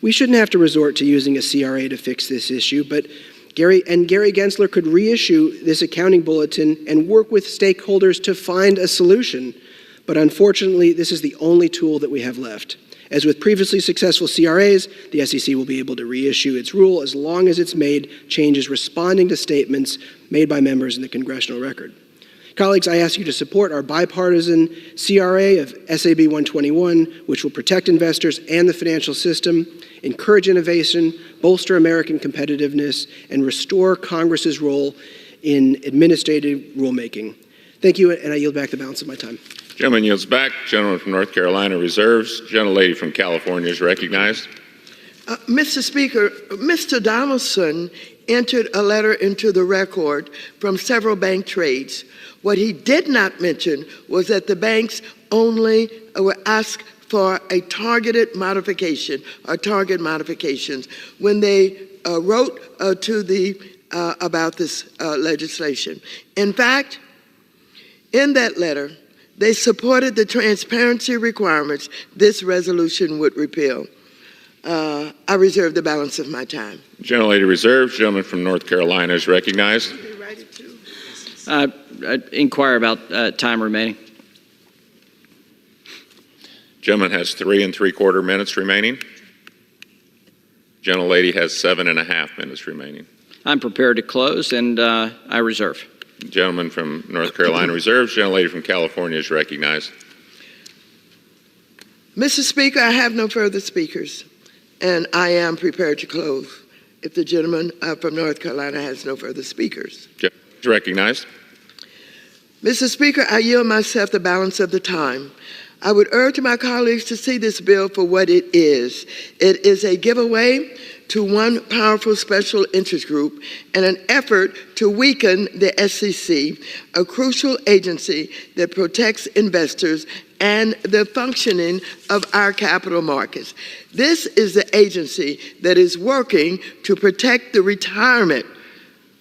Speaker 23: We shouldn't have to resort to using a CRA to fix this issue, but Gary Gensler could reissue this accounting bulletin and work with stakeholders to find a solution. But unfortunately, this is the only tool that we have left. As with previously successful CRAs, the SEC will be able to reissue its rule as long as it's made changes responding to statements made by members in the congressional record. Colleagues, I ask you to support our bipartisan CRA of SAB 121, which will protect investors and the financial system, encourage innovation, bolster American competitiveness, and restore Congress's role in administrative rulemaking. Thank you, and I yield back the balance of my time.
Speaker 18: Gentleman yields back. Gentleman from North Carolina reserves. Gentlelady from California is recognized.
Speaker 1: Mr. Speaker, Mr. Donaldson entered a letter into the record from several bank trades. What he did not mention was that the banks only were asked for a targeted modification or target modifications when they wrote to the about this legislation. In fact, in that letter, they supported the transparency requirements this resolution would repeal. I reserve the balance of my time.
Speaker 18: Gentlelady reserves. Gentleman from North Carolina is recognized.
Speaker 8: Inquire about time remaining.
Speaker 18: Gentleman has 3 3/4 minutes remaining. Gentlelady has 7.5 minutes remaining.
Speaker 8: I'm prepared to close, and I reserve.
Speaker 18: Gentleman from North Carolina reserves. Gentlelady from California is recognized.
Speaker 1: Mr. Speaker, I have no further speakers, and I am prepared to close if the gentleman from North Carolina has no further speakers.
Speaker 18: Gentleman is recognized.
Speaker 1: Mr. Speaker, I yield myself the balance of the time. I would urge my colleagues to see this bill for what it is. It is a giveaway to one powerful special interest group and an effort to weaken the SEC, a crucial agency that protects investors and the functioning of our capital markets. This is the agency that is working to protect the retirement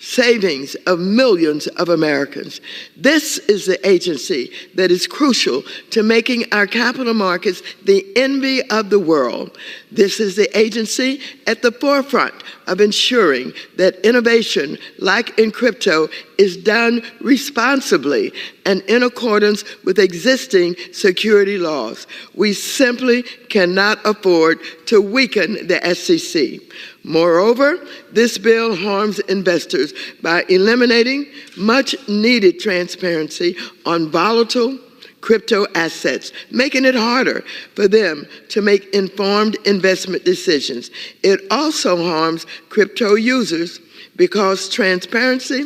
Speaker 1: savings of millions of Americans. This is the agency that is crucial to making our capital markets the envy of the world. This is the agency at the forefront of ensuring that innovation, like in crypto, is done responsibly and in accordance with existing security laws. We simply cannot afford to weaken the SEC. Moreover, this bill harms investors by eliminating much-needed transparency on volatile crypto assets, making it harder for them to make informed investment decisions. It also harms crypto users because transparency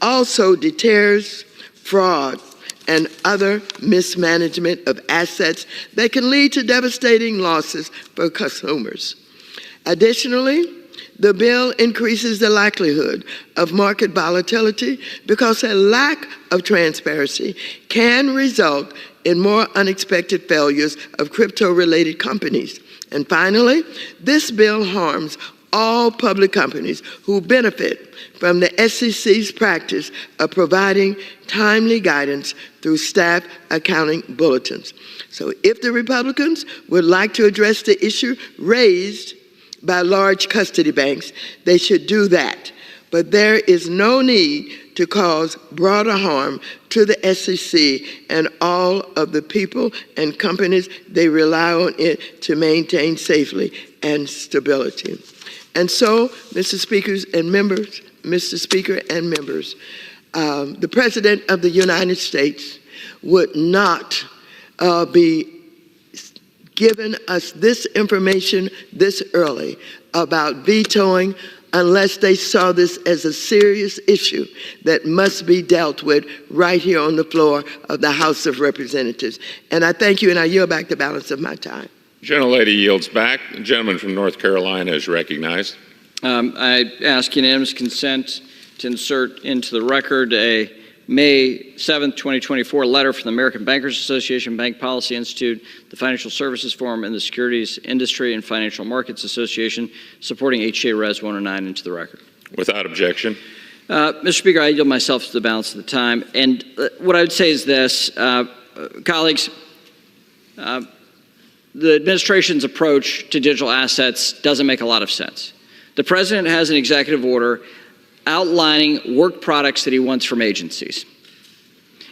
Speaker 1: also deters fraud and other mismanagement of assets that can lead to devastating losses for consumers. Additionally, the bill increases the likelihood of market volatility because a lack of transparency can result in more unexpected failures of crypto-related companies. And finally, this bill harms all public companies who benefit from the SEC's practice of providing timely guidance through staff accounting bulletins. So if the Republicans would like to address the issue raised by large custody banks, they should do that. But there is no need to cause broader harm to the SEC and all of the people and companies they rely on it to maintain safety and stability. And so, Mr. Speaker and members, the President of the United States would not be given us this information this early about vetoing unless they saw this as a serious issue that must be dealt with right here on the floor of the House of Representatives. And I thank you, and I yield back the balance of my time.
Speaker 18: Gentlelady yields back. The gentleman from North Carolina is recognized.
Speaker 8: I ask unanimous consent to insert into the record a May 7, 2024 letter from the American Bankers Association, Bank Policy Institute, the Financial Services Forum, and the Securities Industry and Financial Markets Association supporting HJ Res 109 into the record.
Speaker 18: Without objection.
Speaker 8: Mr. Speaker, I yield myself to the balance of the time. And what I would say is this, colleagues, the administration's approach to digital assets doesn't make a lot of sense. The president has an executive order outlining work products that he wants from agencies.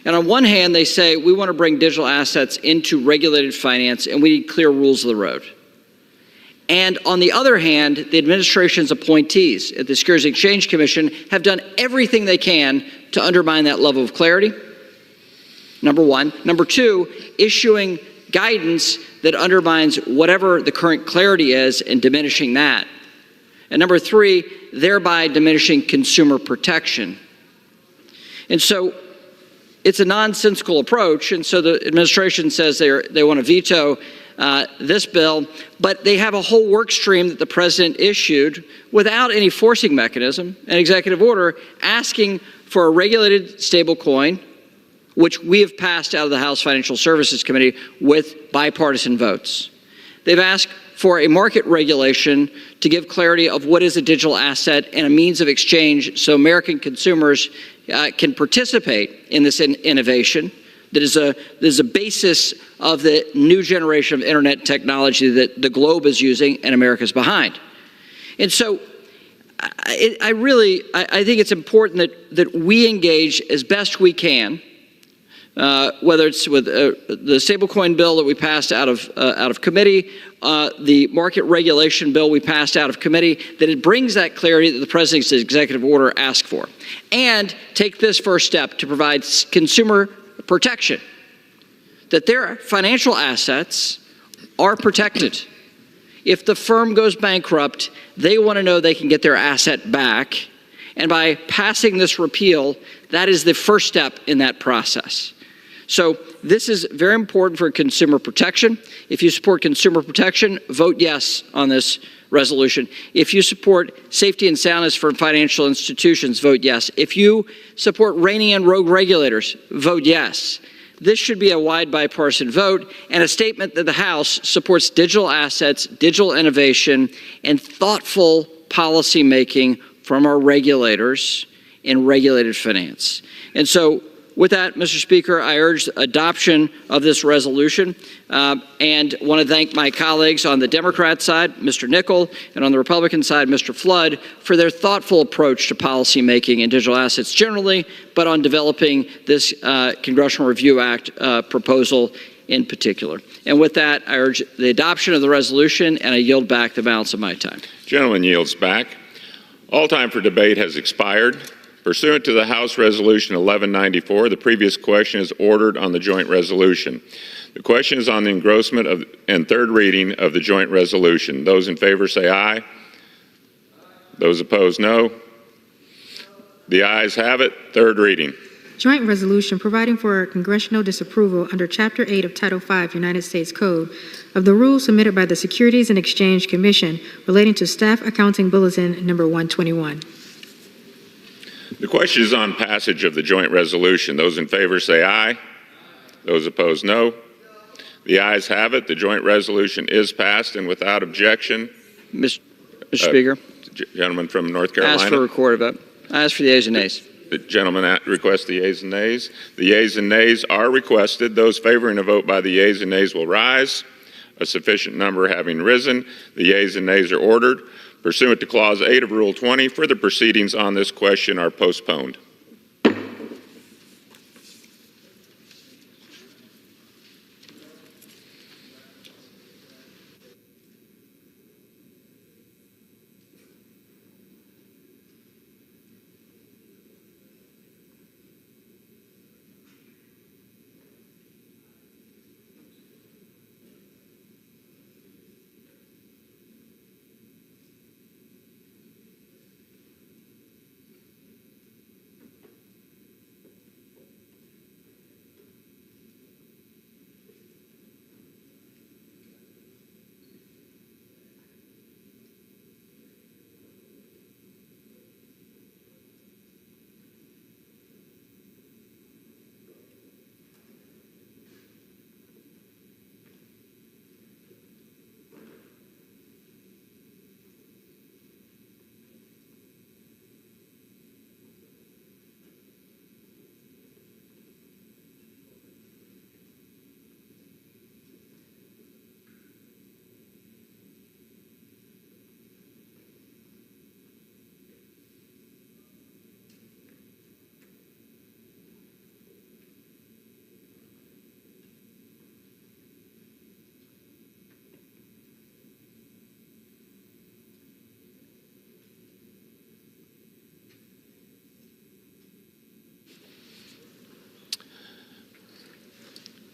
Speaker 8: And on one hand, they say, we want to bring digital assets into regulated finance and we need clear rules of the road. And on the other hand, the administration's appointees at the Securities and Exchange Commission have done everything they can to undermine that level of clarity, number one. Number two, issuing guidance that undermines whatever the current clarity is and diminishing that. And number three, thereby diminishing consumer protection. And so it's a nonsensical approach, and so the administration says they want to veto this bill, but they have a whole work stream that the president issued without any forcing mechanism, an executive order asking for a regulated stablecoin, which we have passed out of the House Financial Services Committee with bipartisan votes. They've asked for a market regulation to give clarity of what is a digital asset and a means of exchange so American consumers can participate in this innovation that is a basis of the new generation of internet technology that the globe is using and America's behind. And so I think it's important that we engage as best we can, whether it's with the stablecoin bill that we passed out of committee, the market regulation bill we passed out of committee, that it brings that clarity that the president's executive order asked for, and take this first step to provide consumer protection, that their financial assets are protected. If the firm goes bankrupt, they want to know they can get their asset back. And by passing this repeal, that is the first step in that process. So this is very important for consumer protection. If you support consumer protection, vote yes on this resolution. If you support safety and soundness for financial institutions, vote yes. If you support reining in rogue regulators, vote yes. This should be a wide bipartisan vote and a statement that the House supports digital assets, digital innovation, and thoughtful policy making from our regulators in regulated finance. And so with that, Mr. Speaker, I urge adoption of this resolution and want to thank my colleagues on the Democrat side, Mr. Nickel, and on the Republican side, Mr. Flood, for their thoughtful approach to policymaking in digital assets generally, but on developing this Congressional Review Act proposal in particular. And with that, I urge the adoption of the resolution, and I yield back the balance of my time.
Speaker 18: Gentleman yields back. All time for debate has expired. Pursuant to the House Resolution 1194, the previous question is ordered on the joint resolution. The question is on the engrossment of and third reading of the joint resolution. Those in favor say aye. Those opposed, no. The ayes have it. Third reading.
Speaker 9: Joint resolution providing for congressional disapproval under Chapter 8 of Title 5 United States Code of the rules submitted by the Securities and Exchange Commission relating to Staff Accounting Bulletin number 121.
Speaker 18: The question is on passage of the joint resolution. Those in favor say aye. Those opposed, no. The ayes have it. The joint resolution is passed and without objection.
Speaker 8: Mr. Speaker.
Speaker 18: Gentleman from North Carolina.
Speaker 8: Ask for a recorded vote. I ask for the yeas and nays.
Speaker 18: The gentleman requests the yeas and nays. The yeas and nays are requested. Those favoring a vote by the yeas and nays will rise. A sufficient number having risen, the yeas and nays are ordered. Pursuant to Clause 8 of Rule 20, further proceedings on this question are postponed.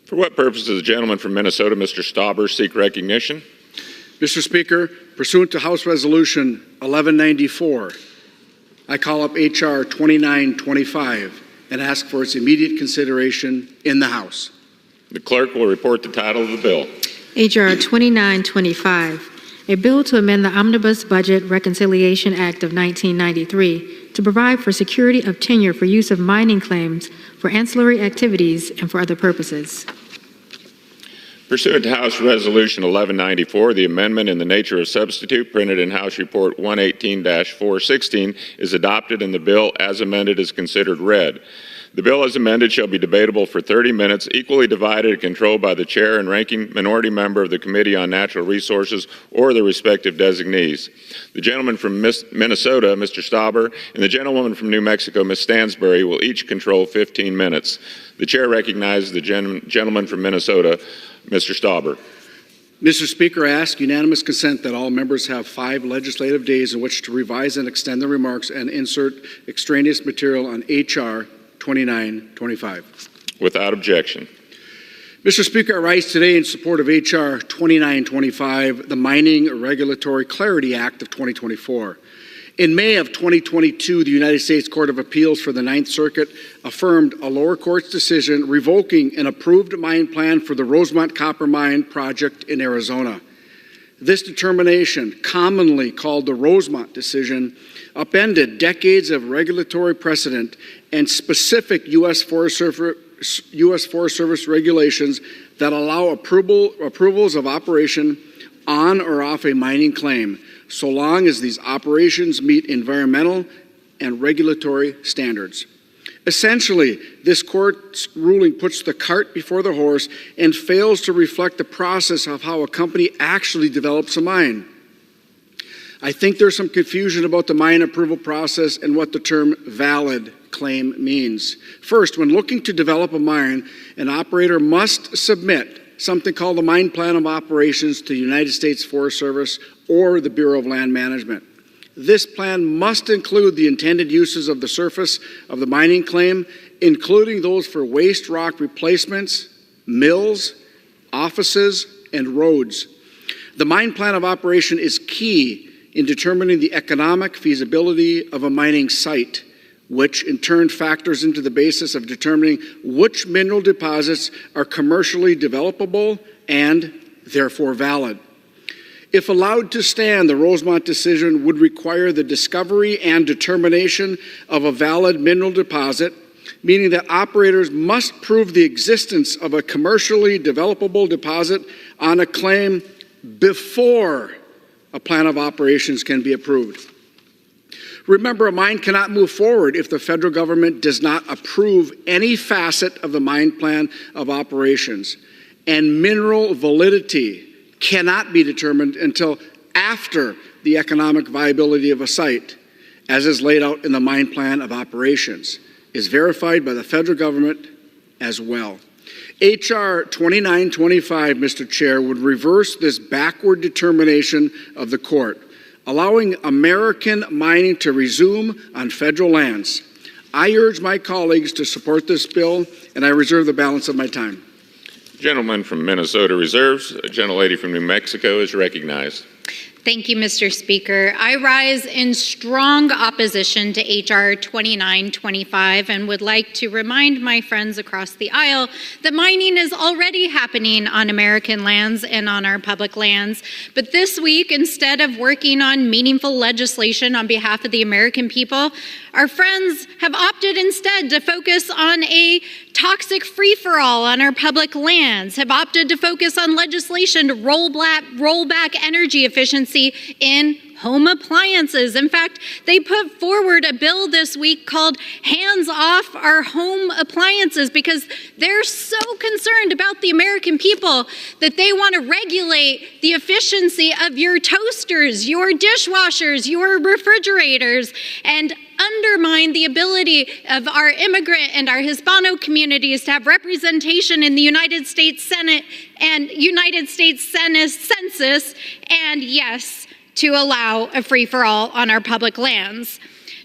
Speaker 18: For what purpose does the gentleman from Minnesota, Mr. Stauber, seek recognition?
Speaker 17: Mr. Speaker, pursuant to House Resolution 1194, I call up H.R. 2925 and ask for its immediate consideration in the House.
Speaker 18: The clerk will report the title of the bill.
Speaker 9: H.R. 2925, a bill to amend the Omnibus Budget Reconciliation Act of 1993 to provide for security of tenure for use of mining claims for ancillary activities and for other purposes.
Speaker 18: Pursuant to House Resolution 1194, the amendment in the nature of substitute printed in House Report 118-416 is adopted and the bill as amended is considered read. The bill as amended shall be debatable for 30 minutes, equally divided and controlled by the chair and ranking minority member of the Committee on Natural Resources or the respective designees. The gentleman from Minnesota, Mr. Stauber, and the gentlewoman from New Mexico, Ms. Stansbury, will each control 15 minutes. The chair recognizes the gentleman from Minnesota, Mr. Stauber.
Speaker 17: Mr. Speaker, I ask unanimous consent that all members have 5 legislative days in which to revise and extend their remarks and insert extraneous material on H.R. 2925.
Speaker 18: Without objection.
Speaker 17: Mr. Speaker, I rise today in support of H.R. 2925, the Mining Regulatory Clarity Act of 2024. In May of 2022, the United States Court of Appeals for the Ninth Circuit affirmed a lower court's decision revoking an approved mine plan for the Rosemont Copper Mine project in Arizona. This determination, commonly called the Rosemont decision, upended decades of regulatory precedent and specific U.S. Forest Service regulations that allow approvals of operation on or off a mining claim, so long as these operations meet environmental and regulatory standards. Essentially, this court's ruling puts the cart before the horse and fails to reflect the process of how a company actually develops a mine. I think there's some confusion about the mine approval process and what the term valid claim means. First, when looking to develop a mine, an operator must submit something called the Mine Plan of Operations to the United States Forest Service or the Bureau of Land Management. This plan must include the intended uses of the surface of the mining claim, including those for waste rock replacements, mills, offices, and roads. The Mine Plan of Operation is key in determining the economic feasibility of a mining site, which in turn factors into the basis of determining which mineral deposits are commercially developable and therefore valid. If allowed to stand, the Rosemont decision would require the discovery and determination of a valid mineral deposit, meaning that operators must prove the existence of a commercially developable deposit on a claim before a plan of operations can be approved. Remember, a mine cannot move forward if the federal government does not approve any facet of the mine plan of operations, and mineral validity cannot be determined until after the economic viability of a site, as is laid out in the Mine Plan of Operations, is verified by the federal government as well. H.R. 2925, Mr. Chair, would reverse this backward determination of the court, allowing American mining to resume on federal lands. I urge my colleagues to support this bill, and I reserve the balance of my time.
Speaker 18: Gentleman from Minnesota reserves. A gentlelady from New Mexico is recognized.
Speaker 19: Thank you, Mr. Speaker. I rise in strong opposition to H.R. 2925 and would like to remind my friends across the aisle that mining is already happening on American lands and on our public lands. But this week, instead of working on meaningful legislation on behalf of the American people, our friends have opted instead to focus on a toxic free-for-all on our public lands, have opted to focus on legislation to roll back energy efficiency in home appliances. In fact, they put forward a bill this week called Hands Off Our Home Appliances because they're so concerned about the American people that they want to regulate the efficiency of your toasters, your dishwashers, your refrigerators, and undermine the ability of our immigrant and our Hispano communities to have representation in the United States Senate and United States Senate census, and yes, to allow a free-for-all on our public lands.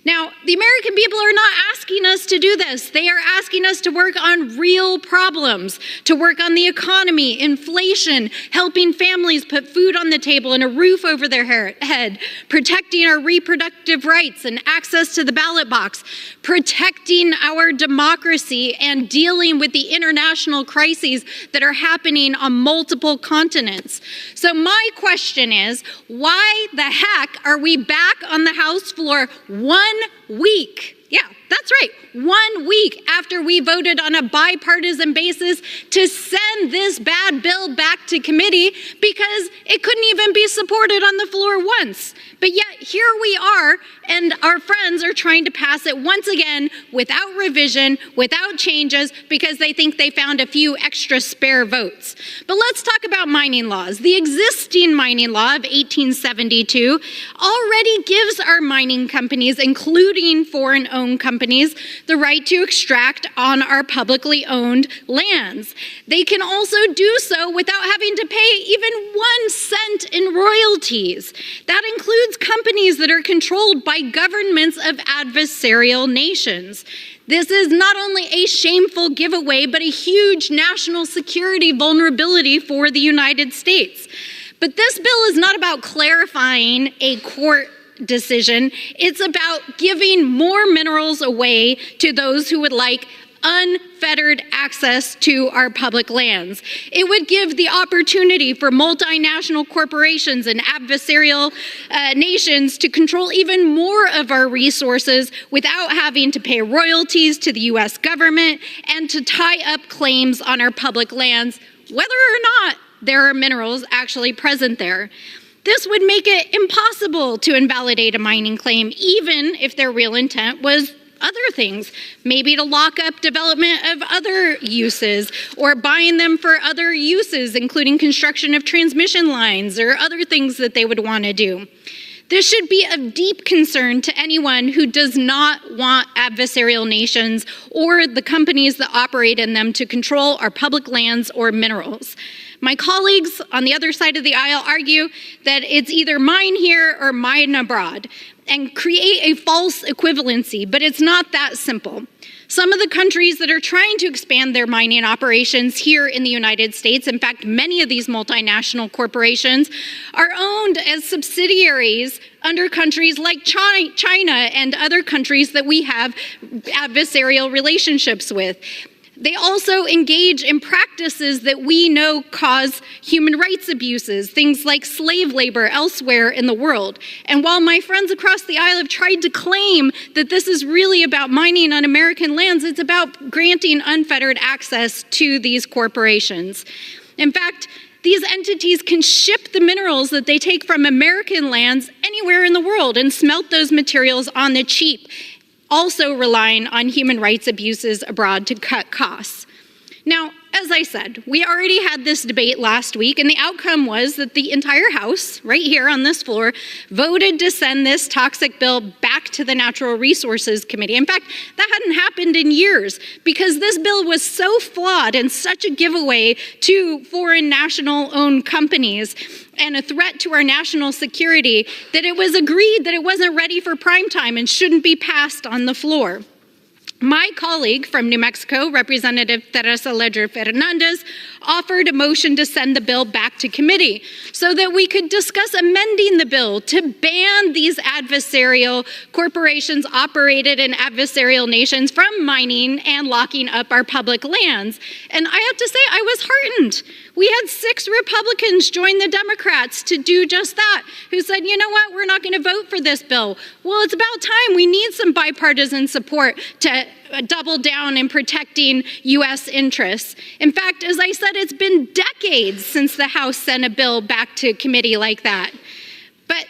Speaker 19: Now, the American people are not asking us to do this. They are asking us to work on real problems, to work on the economy, inflation, helping families put food on the table and a roof over their head, protecting our reproductive rights and access to the ballot box, protecting our democracy, and dealing with the international crises that are happening on multiple continents. So my question is, why the heck are we back on the House floor 1 week? Yeah, that's right. 1 week after we voted on a bipartisan basis to send this bad bill back to committee because it couldn't even be supported on the floor once. But yet here we are, and our friends are trying to pass it once again without revision, without changes, because they think they found a few extra spare votes. But let's talk about mining laws. The existing mining law of 1872 already gives our mining companies, including foreign-owned companies, the right to extract on our publicly owned lands. They can also do so without having to pay even 1 cent in royalties. That includes companies that are controlled by governments of adversarial nations. This is not only a shameful giveaway, but a huge national security vulnerability for the United States. But this bill is not about clarifying a court decision. It's about giving more minerals away to those who would like unfettered access to our public lands. It would give the opportunity for multinational corporations and adversarial nations to control even more of our resources without having to pay royalties to the U.S. government and to tie up claims on our public lands, whether or not there are minerals actually present there. This would make it impossible to invalidate a mining claim, even if their real intent was other things, maybe to lock up development of other uses or buying them for other uses, including construction of transmission lines or other things that they would want to do. This should be of deep concern to anyone who does not want adversarial nations or the companies that operate in them to control our public lands or minerals. My colleagues on the other side of the aisle argue that it's either mine here or mine abroad and create a false equivalency, but it's not that simple. Some of the countries that are trying to expand their mining operations here in the United States, in fact, many of these multinational corporations, are owned as subsidiaries under countries like China and other countries that we have adversarial relationships with. They also engage in practices that we know cause human rights abuses, things like slave labor elsewhere in the world. And while my friends across the aisle have tried to claim that this is really about mining on American lands, it's about granting unfettered access to these corporations. In fact, these entities can ship the minerals that they take from American lands anywhere in the world and smelt those materials on the cheap, also relying on human rights abuses abroad to cut costs. Now, as I said, we already had this debate last week, and the outcome was that the entire House, right here on this floor, voted to send this toxic bill back to the Natural Resources Committee. In fact, that hadn't happened in years because this bill was so flawed and such a giveaway to foreign national-owned companies and a threat to our national security that it was agreed that it wasn't ready for prime time and shouldn't be passed on the floor. My colleague from New Mexico, Representative Teresa Ledger Fernandez, offered a motion to send the bill back to committee so that we could discuss amending the bill to ban these adversarial corporations operated in adversarial nations from mining and locking up our public lands. And I have to say, I was heartened. We had 6 Republicans join the Democrats to do just that, who said, you know what, we're not going to vote for this bill. Well, it's about time. We need some bipartisan support to double down in protecting U.S. interests. In fact, as I said, it's been decades since the House sent a bill back to committee like that. But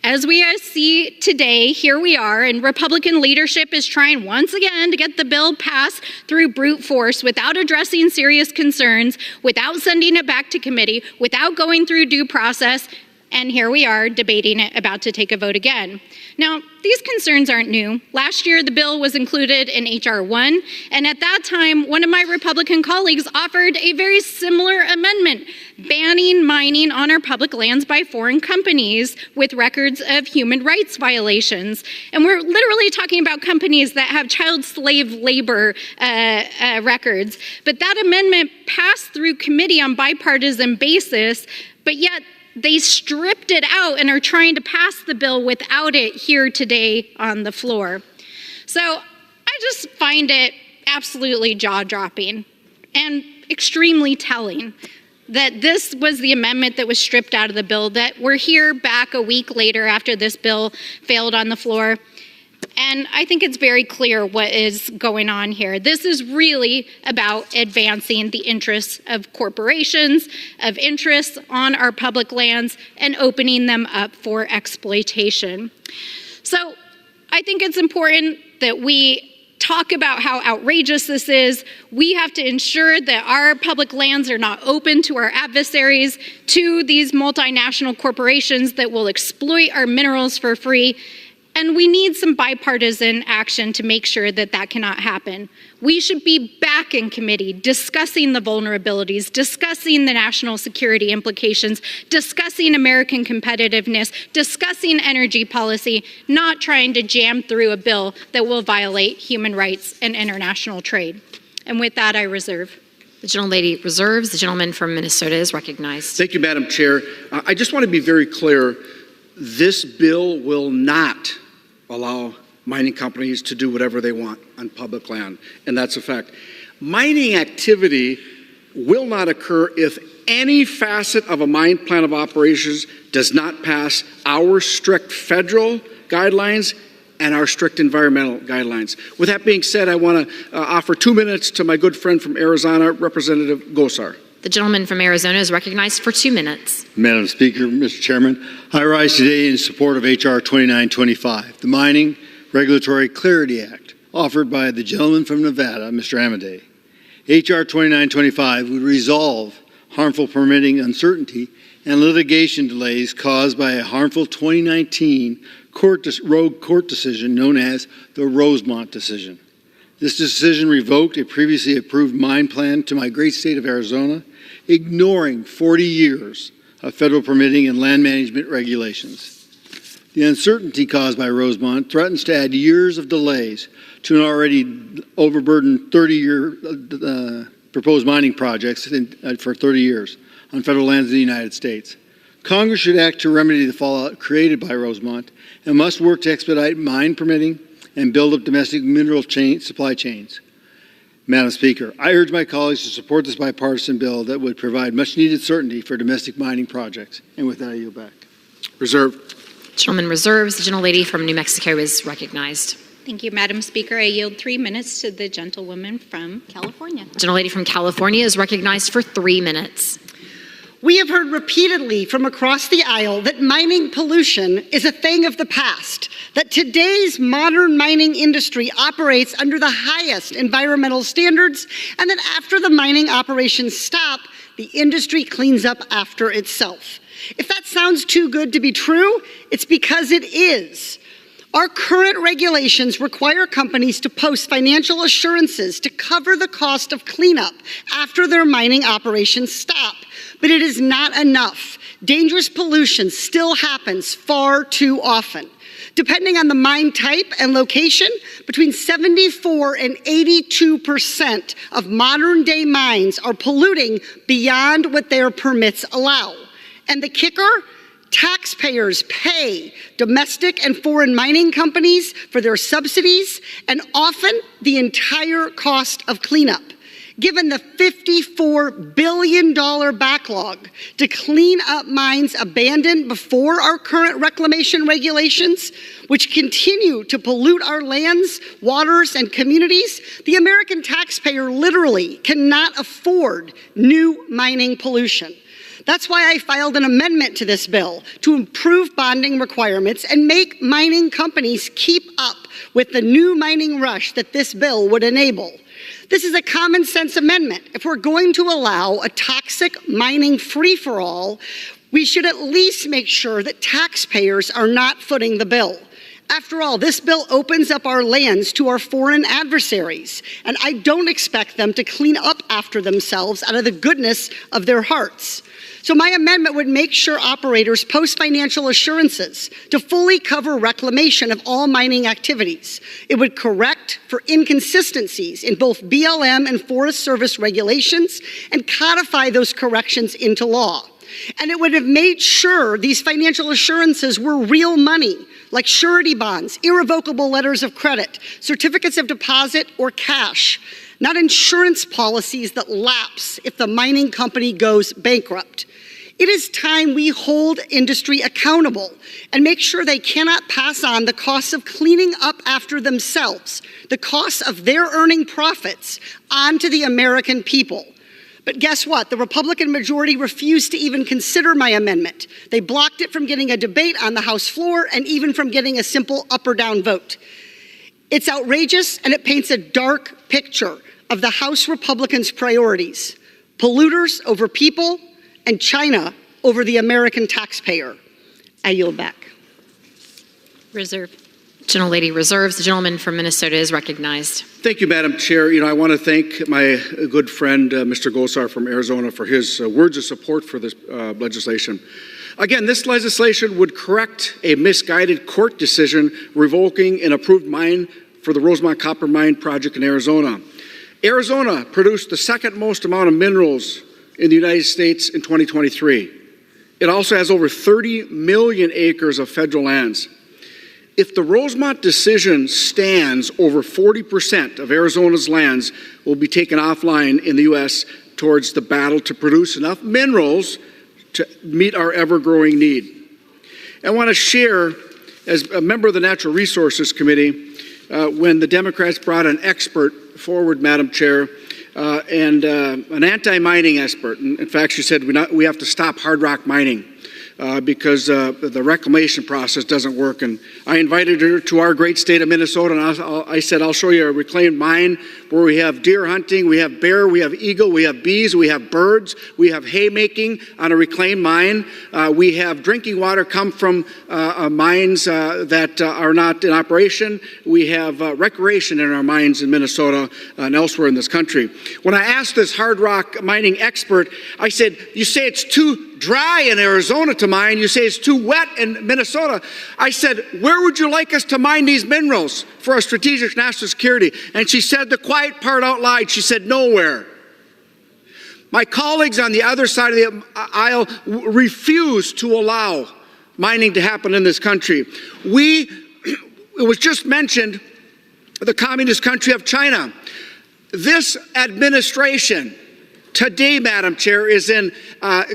Speaker 19: as we see today, here we are, and Republican leadership is trying once again to get the bill passed through brute force without addressing serious concerns, without sending it back to committee, without going through due process, and here we are debating it, about to take a vote again. Now, these concerns aren't new. Last year, the bill was included in H.R. 1, and at that time, one of my Republican colleagues offered a very similar amendment, banning mining on our public lands by foreign companies with records of human rights violations. And we're literally talking about companies that have child slave labor records. But that amendment passed through committee on bipartisan basis, but yet they stripped it out and are trying to pass the bill without it here today on the floor. So I just find it absolutely jaw-dropping and extremely telling that this was the amendment that was stripped out of the bill, that we're here back a week later after this bill failed on the floor. And I think it's very clear what is going on here. This is really about advancing the interests of corporations, of interests on our public lands, and opening them up for exploitation. So I think it's important that we talk about how outrageous this is. We have to ensure that our public lands are not open to our adversaries, to these multinational corporations that will exploit our minerals for free. And we need some bipartisan action to make sure that that cannot happen. We should be back in committee discussing the vulnerabilities, discussing the national security implications, discussing American competitiveness, discussing energy policy, not trying to jam through a bill that will violate human rights and international trade. And with that, I reserve.
Speaker 2: The gentlelady reserves. The gentleman from Minnesota is recognized.
Speaker 17: Thank you, Madam Chair. I just want to be very clear This bill will not allow mining companies to do whatever they want on public land, and that's a fact. Mining activity will not occur if any facet of a mine plan of operations does not pass our strict federal guidelines and our strict environmental guidelines. With that being said, I want to offer 2 minutes to my good friend from Arizona, Representative Gosar.
Speaker 2: The gentleman from Arizona is recognized for 2 minutes.
Speaker 20: Madam Speaker, Mr. Chairman, I rise today in support of H.R. 2925, the Mining Regulatory Clarity Act, offered by the gentleman from Nevada, Mr. Amadei. H.R. 2925 would resolve harmful permitting uncertainty and litigation delays caused by a harmful 2019 rogue court decision known as the Rosemont decision. This decision revoked a previously approved mine plan to my great state of Arizona, ignoring 40 years of federal permitting and land management regulations. The uncertainty caused by Rosemont threatens to add years of delays to an already overburdened 30-year proposed mining projects for 30 years on federal lands in the United States. Congress should act to remedy the fallout created by Rosemont and must work to expedite mine permitting and build up domestic mineral supply chains. Madam Speaker, I urge my colleagues to support this bipartisan bill that would provide much-needed certainty for domestic mining projects. And with that, I yield back.
Speaker 17: Reserved.
Speaker 2: Gentleman reserves. The gentlelady from New Mexico is recognized.
Speaker 19: Thank you, Madam Speaker. I yield 3 minutes to the gentlewoman from California.
Speaker 2: The gentlelady from California is recognized for 3 minutes.
Speaker 21: We have heard repeatedly from across the aisle that mining pollution is a thing of the past, that today's modern mining industry operates under the highest environmental standards, and that after the mining operations stop, the industry cleans up after itself. If that sounds too good to be true, it's because it is. Our current regulations require companies to post financial assurances to cover the cost of cleanup after their mining operations stop. But it is not enough. Dangerous pollution still happens far too often. Depending on the mine type and location, between 74 and 82% of modern-day mines are polluting beyond what their permits allow. And the kicker? Taxpayers pay domestic and foreign mining companies for their subsidies and often the entire cost of cleanup. Given the $54 billion backlog to clean up mines abandoned before our current reclamation regulations, which continue to pollute our lands, waters, and communities, the American taxpayer literally cannot afford new mining pollution. That's why I filed an amendment to this bill to improve bonding requirements and make mining companies keep up with the new mining rush that this bill would enable. This is a common sense amendment. If we're going to allow a toxic mining free-for-all, we should at least make sure that taxpayers are not footing the bill. After all, this bill opens up our lands to our foreign adversaries, and I don't expect them to clean up after themselves out of the goodness of their hearts. So my amendment would make sure operators post financial assurances to fully cover reclamation of all mining activities. It would correct for inconsistencies in both BLM and Forest Service regulations and codify those corrections into law. And it would have made sure these financial assurances were real money, like surety bonds, irrevocable letters of credit, certificates of deposit, or cash, not insurance policies that lapse if the mining company goes bankrupt. It is time we hold industry accountable and make sure they cannot pass on the costs of cleaning up after themselves, the costs of their earning profits, onto the American people. But guess what? The Republican majority refused to even consider my amendment. They blocked it from getting a debate on the House floor and even from getting a simple up or down vote. It's outrageous, and it paints a dark picture of the House Republicans' priorities: polluters over people and China over the American taxpayer. I yield back.
Speaker 2: Reserve. Gentlelady reserves. The gentleman from Minnesota is recognized.
Speaker 17: Thank you, Madam Chair. I want to thank my good friend, Mr. Gosar from Arizona, for his words of support for this legislation. Again, this legislation would correct a misguided court decision revoking an approved mine for the Rosemont Copper Mine project in Arizona. Arizona produced the second most amount of minerals in the United States in 2023. It also has over 30 million acres of federal lands. If the Rosemont decision stands, over 40% of Arizona's lands will be taken offline in the U.S. towards the battle to produce enough minerals to meet our ever-growing need. I want to share, as a member of the Natural Resources Committee, when the Democrats brought an expert forward, Madam Chair, and an anti-mining expert. In fact, she said we have to stop hard rock mining because the reclamation process doesn't work. And I invited her to our great state of Minnesota, and I said, I'll show you a reclaimed mine where we have deer hunting, we have bear, we have eagle, we have bees, we have birds, we have haymaking on a reclaimed mine. We have drinking water come from mines that are not in operation. We have recreation in our mines in Minnesota and elsewhere in this country. When I asked this hard rock mining expert, I said, you say it's too dry in Arizona to mine, you say it's too wet in Minnesota. I said, where would you like us to mine these minerals for our strategic national security? And she said the quiet part out loud. She said, nowhere. My colleagues on the other side of the aisle refuse to allow mining to happen in this country. It was just mentioned, the communist country of China. This administration today, Madam Chair, is in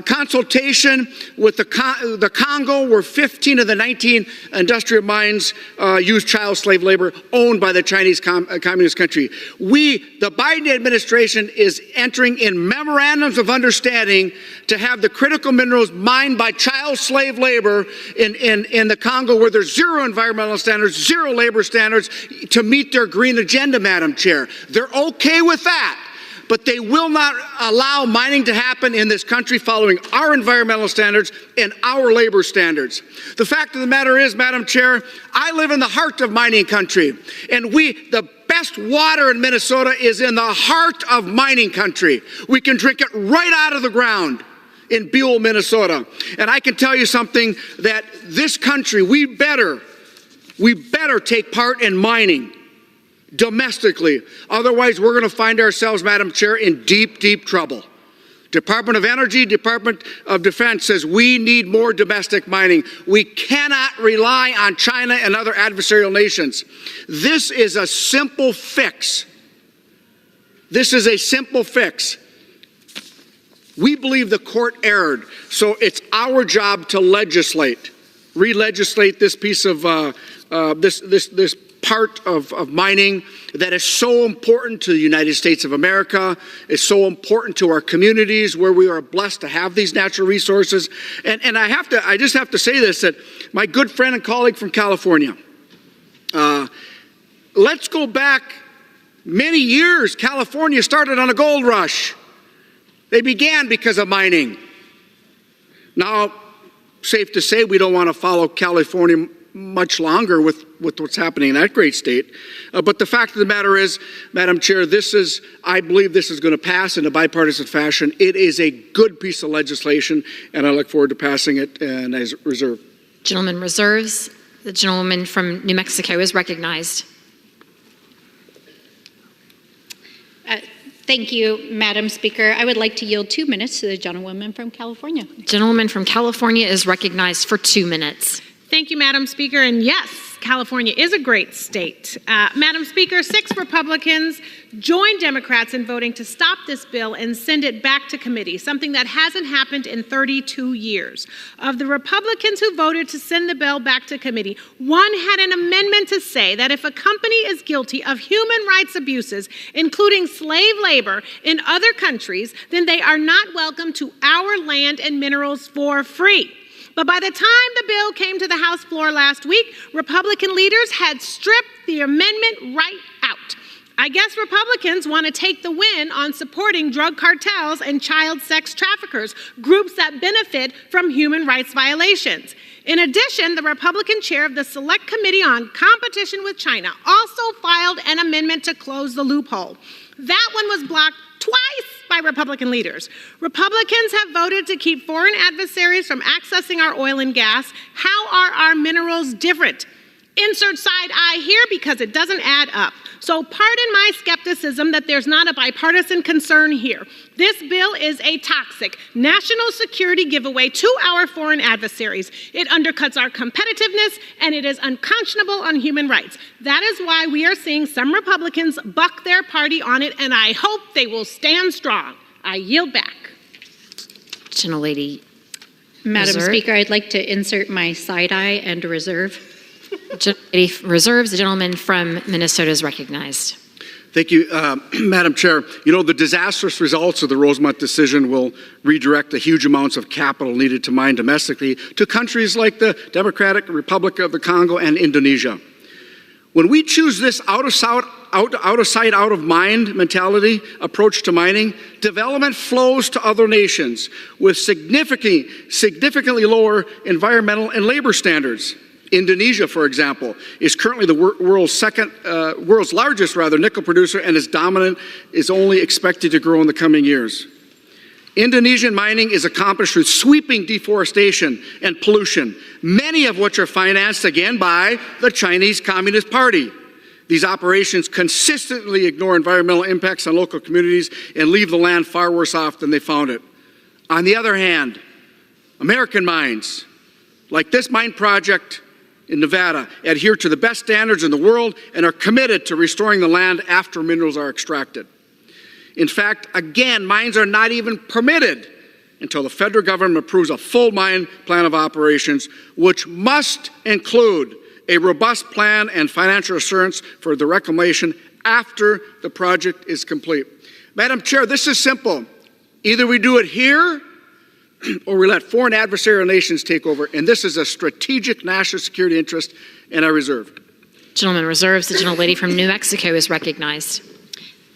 Speaker 17: consultation with the Congo, where 15 of the 19 industrial mines use child slave labor owned by the Chinese communist country. The Biden administration, is entering in memorandums of understanding to have the critical minerals mined by child slave labor in the Congo, where there's zero environmental standards, zero labor standards, to meet their green agenda, Madam Chair. They're okay with that. But they will not allow mining to happen in this country following our environmental standards and our labor standards. The fact of the matter is, Madam Chair, I live in the heart of mining country, and the best water in Minnesota is in the heart of mining country. We can drink it right out of the ground in Buell, Minnesota. And I can tell you something, that this country, we better take part in mining domestically. Otherwise, we're going to find ourselves, Madam Chair, in deep, deep trouble. Department of Energy, Department of Defense says we need more domestic mining. We cannot rely on China and other adversarial nations. This is a simple fix. This is a simple fix. We believe the court erred, so it's our job to legislate, re-legislate this piece of this part of mining that is so important to the United States of America. It's so important to our communities where we are blessed to have these natural resources. And I just have to say this, that my good friend and colleague from California, let's go back many years. California started on a gold rush. They began because of mining. Now, safe to say, we don't want to follow California much longer with what's happening in that great state. But the fact of the matter is, Madam Chair, I believe this is going to pass in a bipartisan fashion. It is a good piece of legislation, and I look forward to passing it, and I reserve.
Speaker 2: Gentleman reserves. The gentleman from New Mexico is recognized.
Speaker 19: Thank you, Madam Speaker. I would like to yield 2 minutes to the gentlewoman from California.
Speaker 2: Gentleman from California is recognized for 2 minutes.
Speaker 3: Thank you, Madam Speaker. And yes, California is a great state. Madam Speaker, 6 Republicans joined Democrats in voting to stop this bill and send it back to committee, something that hasn't happened in 32 years. Of the Republicans who voted to send the bill back to committee, one had an amendment to say that if a company is guilty of human rights abuses, including slave labor in other countries, then they are not welcome to our land and minerals for free. But by the time the bill came to the House floor last week, Republican leaders had stripped the amendment right out. I guess Republicans want to take the win on supporting drug cartels and child sex traffickers, groups that benefit from human rights violations. In addition, the Republican chair of the Select Committee on Competition with China also filed an amendment to close the loophole. That one was blocked twice by Republican leaders. Republicans have voted to keep foreign adversaries from accessing our oil and gas. How are our minerals different? Insert side eye here because it doesn't add up. So pardon my skepticism that there's not a bipartisan concern here. This bill is a toxic national security giveaway to our foreign adversaries. It undercuts our competitiveness, and it is unconscionable on human rights. That is why we are seeing some Republicans buck their party on it, and I hope they will stand strong. I yield back.
Speaker 2: Gentlelady
Speaker 19: Madam
Speaker 2: Reserve.
Speaker 19: Speaker, I'd like to insert my side eye and reserve.
Speaker 2: Gentlelady reserves. The gentleman from Minnesota is recognized.
Speaker 17: Thank you, Madam Chair. You know, the disastrous results of the Rosemont decision will redirect the huge amounts of capital needed to mine domestically to countries like the Democratic Republic of the Congo and Indonesia. When we choose this out of sight, out of mind mentality approach to mining, development flows to other nations with significantly lower environmental and labor standards. Indonesia, for example, is currently the world's largest nickel producer, and its dominance is only expected to grow in the coming years. Indonesian mining is accomplished through sweeping deforestation and pollution, many of which are financed again by the Chinese Communist Party. These operations consistently ignore environmental impacts on local communities and leave the land far worse off than they found it. On the other hand, American mines, like this mine project in Nevada, adhere to the best standards in the world and are committed to restoring the land after minerals are extracted. In fact, again, mines are not even permitted until the federal government approves a full mine plan of operations, which must include a robust plan and financial assurance for the reclamation after the project is complete. Madam Chair, this is simple. Either we do it here or we let foreign adversarial nations take over, and this is a strategic national security interest, and I reserve.
Speaker 2: Gentleman reserves. The gentlelady from New Mexico is recognized.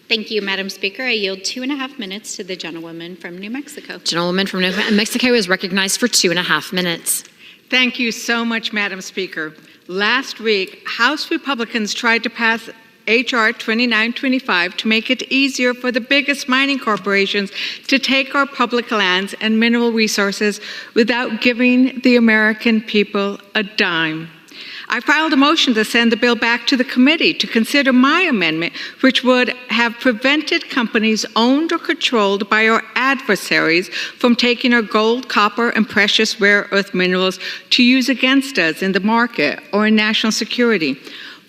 Speaker 19: Thank you, Madam Speaker. I yield 2.5 minutes to the gentlewoman from New Mexico.
Speaker 2: Gentlewoman from New Mexico is recognized for 2.5 minutes.
Speaker 5: Thank you so much, Madam Speaker. Last week, House Republicans tried to pass H.R. 2925 to make it easier for the biggest mining corporations to take our public lands and mineral resources without giving the American people a dime. I filed a motion to send the bill back to the committee to consider my amendment, which would have prevented companies owned or controlled by our adversaries from taking our gold, copper, and precious rare earth minerals to use against us in the market or in national security.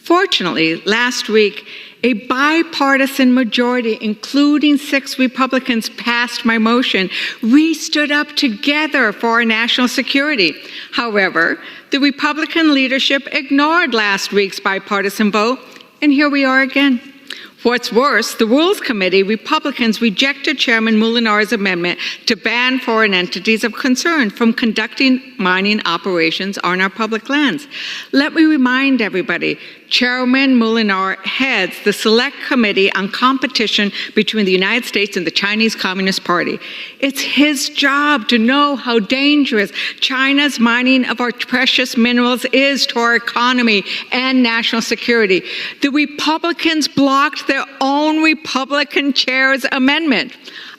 Speaker 5: Fortunately, last week, a bipartisan majority, including 6 Republicans, passed my motion. We stood up together for our national security. However, the Republican leadership ignored last week's bipartisan vote, and here we are again. What's worse, the Rules Committee Republicans rejected Chairman Moolinar's amendment to ban foreign entities of concern from conducting mining operations on our public lands. Let me remind everybody, Chairman Moolinar heads the Select Committee on Competition between the United States and the Chinese Communist Party. It's his job to know how dangerous China's mining of our precious minerals is to our economy and national security. The Republicans blocked their own Republican chair's amendment.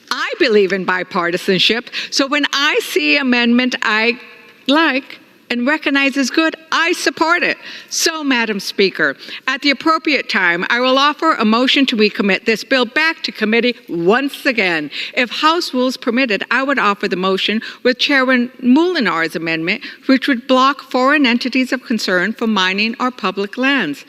Speaker 5: I believe in bipartisanship, so when I see an amendment I like and recognize as good, I support it. So, Madam Speaker, at the appropriate time, I will offer a motion to recommit this bill back to committee once again. If House rules permitted, I would offer the motion with Chairman Moolinar's amendment, which would block foreign entities of concern from mining our public lands.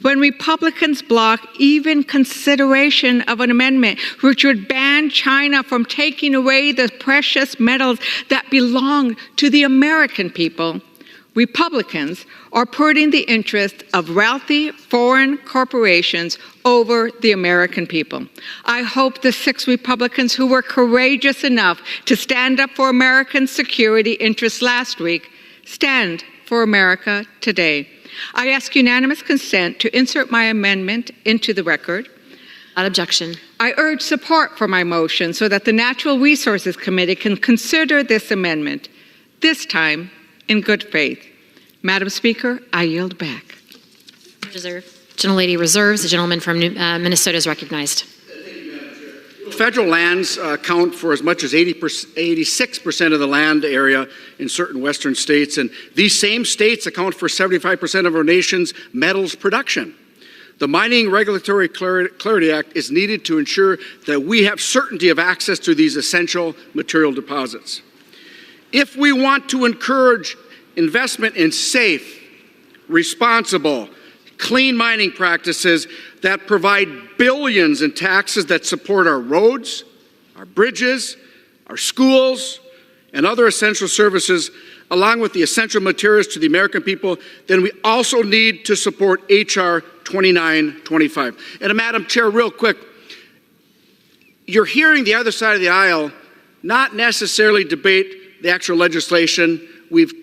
Speaker 5: When Republicans block even consideration of an amendment which would ban China from taking away the precious metals that belong to the American people, Republicans are putting the interests of wealthy foreign corporations over the American people. I hope the 6 Republicans who were courageous enough to stand up for American security interests last week stand for America today. I ask unanimous consent to insert my amendment into the record.
Speaker 2: Without objection.
Speaker 5: I urge support for my motion so that the Natural Resources Committee can consider this amendment, this time in good faith. Madam Speaker, I yield back.
Speaker 2: Reserve. Gentlelady reserves. The gentleman from Minnesota is recognized.
Speaker 17: federal lands account for as much as 86% of the land area in certain western states, and these same states account for 75% of our nation's metals production. The Mining Regulatory Clarity Act is needed to ensure that we have certainty of access to these essential material deposits. If we want to encourage investment in safe, responsible, clean mining practices that provide billions in taxes that support our roads, our bridges, our schools, and other essential services, along with the essential materials to the American people, then we also need to support H.R. 2925. And Madam Chair, real quick, you're hearing the other side of the aisle not necessarily debate the actual legislation. We've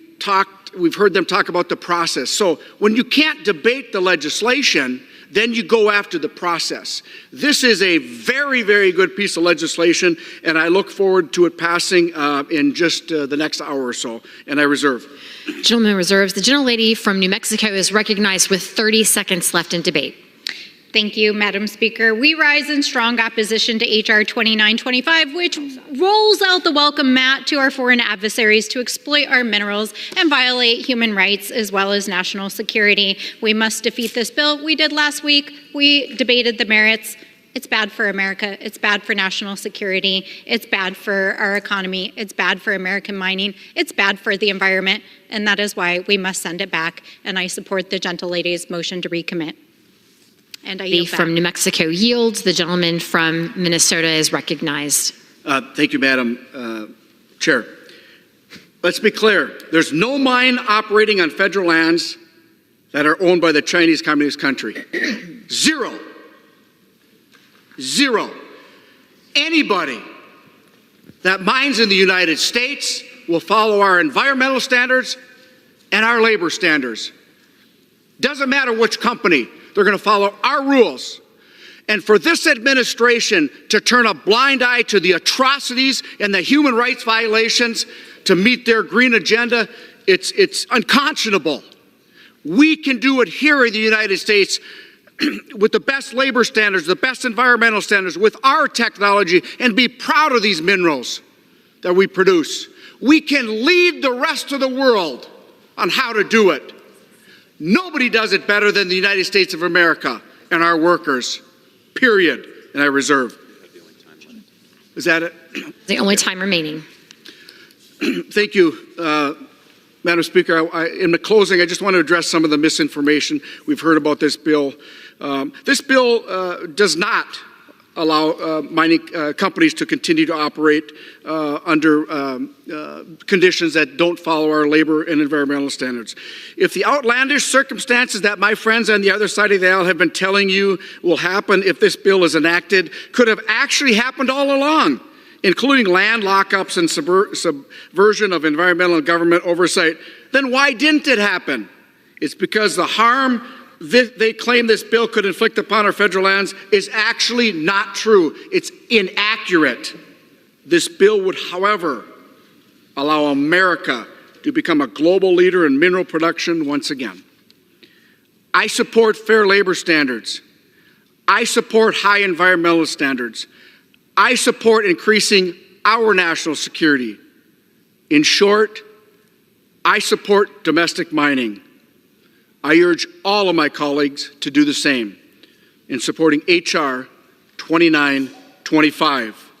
Speaker 17: heard them talk about the process. So when you can't debate the legislation, then you go after the process. This is a very, very good piece of legislation, and I look forward to it passing in just the next hour or so, and I reserve.
Speaker 2: Gentleman reserves. The gentlelady from New Mexico is recognized with 30 seconds left in debate.
Speaker 19: Thank you, Madam Speaker. We rise in strong opposition to H.R. 2925, which rolls out the welcome mat to our foreign adversaries to exploit our minerals and violate human rights as well as national security. We must defeat this bill. We did last week. We debated the merits. It's bad for America. It's bad for national security. It's bad for our economy. It's bad for American mining. It's bad for the environment. And that is why we must send it back. And I support the gentlelady's motion to recommit. And I yield back.
Speaker 2: From New Mexico yields. The gentleman from Minnesota is recognized.
Speaker 17: Thank you, Madam Chair. Let's be clear. There's no mine operating on federal lands that are owned by the Chinese Communist country. Zero. Zero. Anybody that mines in the United States will follow our environmental standards and our labor standards. Doesn't matter which company. They're going to follow our rules. And for this administration to turn a blind eye to the atrocities and the human rights violations to meet their green agenda, it's unconscionable. We can do it here in the United States with the best labor standards, the best environmental standards, with our technology, and be proud of these minerals that we produce. We can lead the rest of the world on how to do it. Nobody does it better than the United States of America and our workers, period. And I reserve. Is that it?
Speaker 2: The only time remaining.
Speaker 17: Thank you, Madam Speaker. In the closing, I just want to address some of the misinformation we've heard about this bill. This bill does not allow mining companies to continue to operate under conditions that don't follow our labor and environmental standards. If the outlandish circumstances that my friends on the other side of the aisle have been telling you will happen if this bill is enacted could have actually happened all along, including land lockups and subversion of environmental and government oversight, then why didn't it happen? It's because the harm they claim this bill could inflict upon our federal lands is actually not true. It's inaccurate. This bill would, however, allow America to become a global leader in mineral production once again. I support fair labor standards. I support high environmental standards. I support increasing our national security. In short, I support domestic mining. I urge all of my colleagues to do the same in supporting H.R. 2925.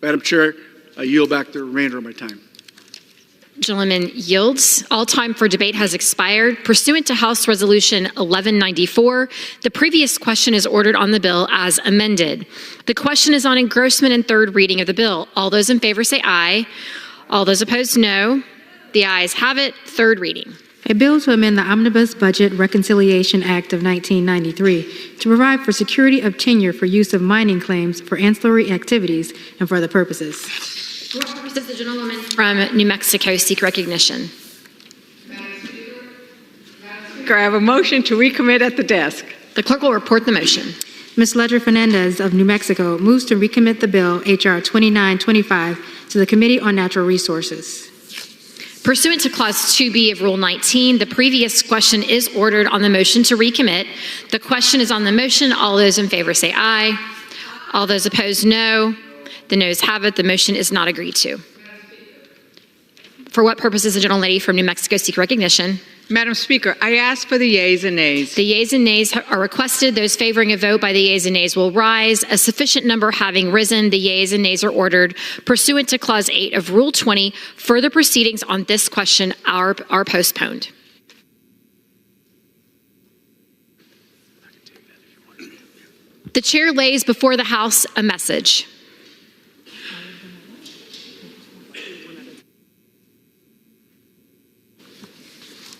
Speaker 17: Madam Chair, I yield back the remainder of my time.
Speaker 2: Gentleman yields. All time for debate has expired. Pursuant to House Resolution 1194, the previous question is ordered on the bill as amended. The question is on engrossment and third reading of the bill. All those in favor say aye. All those opposed, no. The ayes have it. Third reading.
Speaker 9: A bill to amend the Omnibus Budget Reconciliation Act of 1993 to provide for security of tenure for use of mining claims for ancillary activities and for other purposes.
Speaker 2: For what purpose does the gentlewoman from New Mexico seek recognition?
Speaker 5: I have a motion to recommit at the desk.
Speaker 2: The clerk will report the motion.
Speaker 9: Ms. Ledger Fernandez of New Mexico moves to recommit the bill H.R. 2925 to the Committee on Natural Resources.
Speaker 2: Pursuant to Clause 2B of Rule 19, the previous question is ordered on the motion to recommit. The question is on the motion. All those in favor say aye. All those opposed, no. The noes have it. The motion is not agreed to. For what purpose does the gentlelady from New Mexico seek recognition?
Speaker 5: Madam Speaker, I ask for the yeas and nays.
Speaker 2: The yeas and nays are requested. Those favoring a vote by the yeas and nays will rise. A sufficient number having risen, the yeas and nays are ordered. Pursuant to Clause 8 of Rule 20, further proceedings on this question are postponed. The chair lays before the House a message.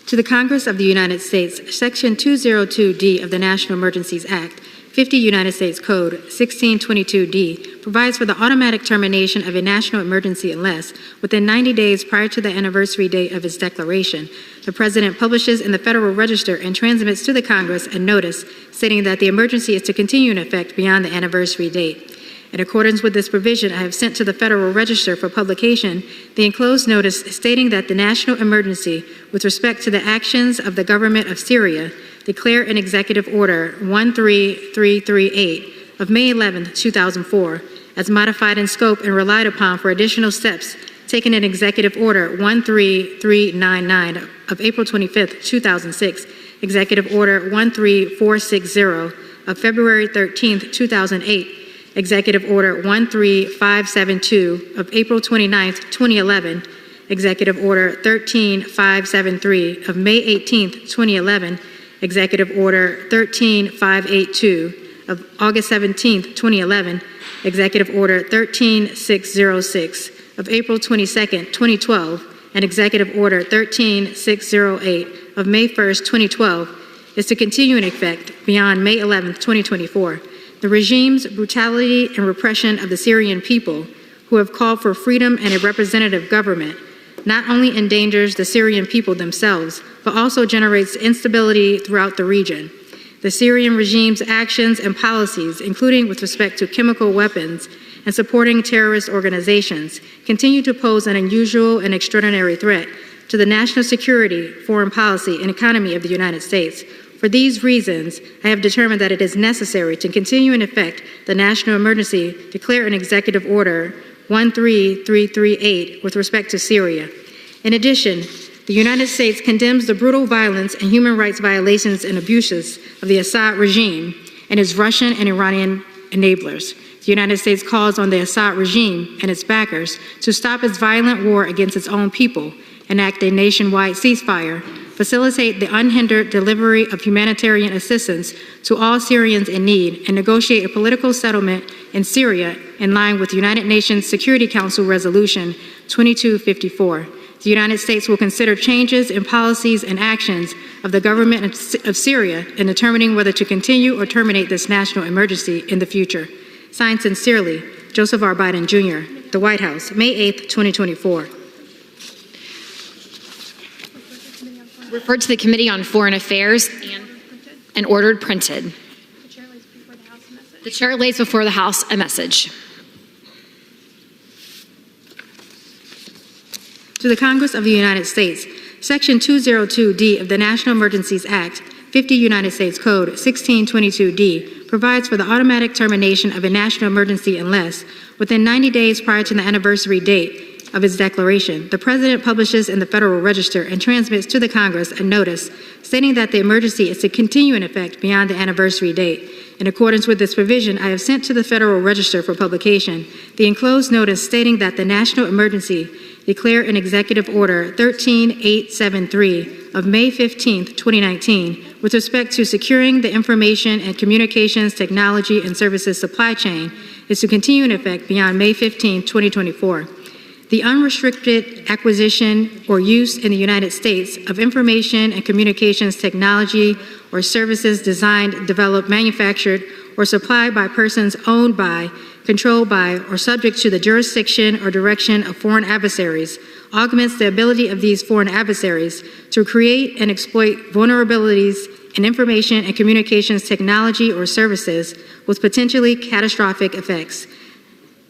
Speaker 9: To the Congress of the United States, Section 202D of the National Emergencies Act, 50 United States Code 1622D, provides for the automatic termination of a national emergency unless, within 90 days prior to the anniversary date of its declaration, the President publishes in the Federal Register and transmits to the Congress a notice stating that the emergency is to continue in effect beyond the anniversary date. In accordance with this provision, I have sent to the Federal Register for publication the enclosed notice stating that the national emergency with respect to the actions of the government of Syria declare an Executive Order 13338 of May 11, 2004, as modified in scope and relied upon for additional steps taken in Executive Order 13399 of April 25, 2006, Executive Order 13460 of February 13, 2008, Executive Order 13572 of April 29, 2011, Executive Order 13573 of May 18, 2011, Executive Order 13582 of August 17, 2011, Executive Order 13606 of April 22, 2012, and Executive Order 13608 of May 1, 2012, is to continue in effect beyond May 11, 2024. The regime's brutality and repression of the Syrian people, who have called for freedom and a representative government, not only endangers the Syrian people themselves, but also generates instability throughout the region. The Syrian regime's actions and policies, including with respect to chemical weapons and supporting terrorist organizations, continue to pose an unusual and extraordinary threat to the national security, foreign policy, and economy of the United States. For these reasons, I have determined that it is necessary to continue in effect the national emergency, declare an Executive Order 13338 with respect to Syria. In addition, the United States condemns the brutal violence and human rights violations and abuses of the Assad regime and its Russian and Iranian enablers. The United States calls on the Assad regime and its backers to stop its violent war against its own people, enact a nationwide ceasefire, facilitate the unhindered delivery of humanitarian assistance to all Syrians in need, and negotiate a political settlement in Syria in line with United Nations Security Council Resolution 2254. The United States will consider changes in policies and actions of the government of Syria in determining whether to continue or terminate this national emergency in the future. Signed sincerely, Joseph R. Biden, Jr., the White House, May 8, 2024.
Speaker 2: Referred to the Committee on Foreign Affairs and ordered printed. The chair lays before the House a message.
Speaker 9: To the Congress of the United States, Section 202D of the National Emergencies Act, 50 United States Code 1622D, provides for the automatic termination of a national emergency unless, within 90 days prior to the anniversary date of its declaration, the President publishes in the Federal Register and transmits to the Congress a notice stating that the emergency is to continue in effect beyond the anniversary date. In accordance with this provision, I have sent to the Federal Register for publication the enclosed notice stating that the national emergency declare an Executive Order 13873 of May 15, 2019, with respect to securing the information and communications technology and services supply chain is to continue in effect beyond May 15, 2024. The unrestricted acquisition or use in the United States of information and communications technology or services designed, developed, manufactured, or supplied by persons owned by, controlled by, or subject to the jurisdiction or direction of foreign adversaries augments the ability of these foreign adversaries to create and exploit vulnerabilities in information and communications technology or services with potentially catastrophic effects.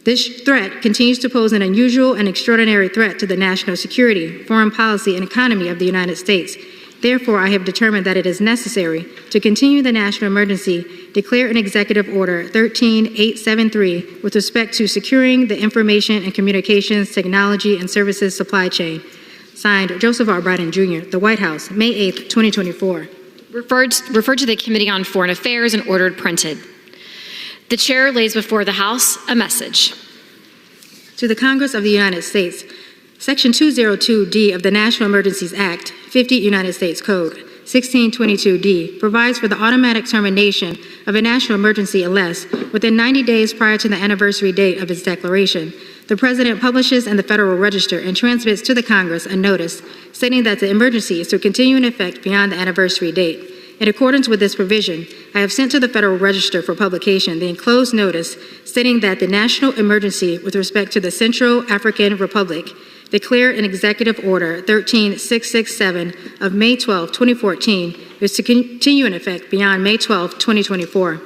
Speaker 9: This threat continues to pose an unusual and extraordinary threat to the national security, foreign policy, and economy of the United States. Therefore, I have determined that it is necessary to continue the national emergency, declare an Executive Order 13873 with respect to securing the information and communications technology and services supply chain. Signed, Joseph R. Biden Jr., the White House, May 8, 2024.
Speaker 2: Referred to the Committee on Foreign Affairs and ordered printed. The chair lays before the House a message.
Speaker 9: To the Congress of the United States, Section 202D of the National Emergencies Act, 50 United States Code, 1622D, provides for the automatic termination of a national emergency unless, within 90 days prior to the anniversary date of its declaration, the President publishes in the Federal Register and transmits to the Congress a notice stating that the emergency is to continue in effect beyond the anniversary date. In accordance with this provision, I have sent to the Federal Register for publication the enclosed notice stating that the national emergency with respect to the Central African Republic declare an Executive Order 13667 of May 12, 2014 is to continue in effect beyond May 12, 2024.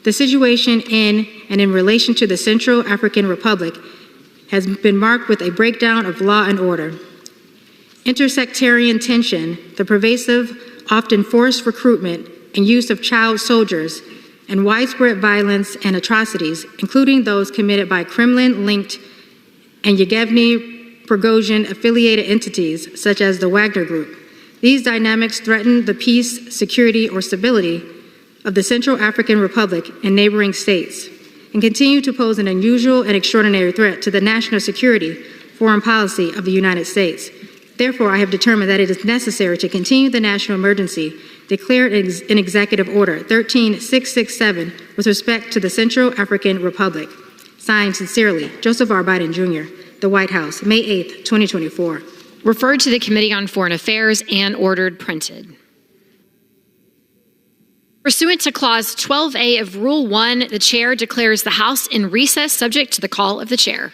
Speaker 9: The situation in and in relation to the Central African Republic has been marked with a breakdown of law and order. Intersectarian tension, the pervasive, often forced recruitment and use of child soldiers, and widespread violence and atrocities, including those committed by Kremlin-linked and Yevgeny Prigozhin-affiliated entities such as the Wagner Group. These dynamics threaten the peace, security, or stability of the Central African Republic and neighboring states, and continue to pose an unusual and extraordinary threat to the national security, foreign policy of the United States. Therefore, I have determined that it is necessary to continue the national emergency, declare an Executive Order 13667 with respect to the Central African Republic. Signed sincerely, Joseph R. Biden Jr., the White House, May 8, 2024.
Speaker 2: Referred to the Committee on Foreign Affairs and ordered printed. Pursuant to Clause 12A of Rule 1, the Chair declares the House in recess subject to the call of the Chair.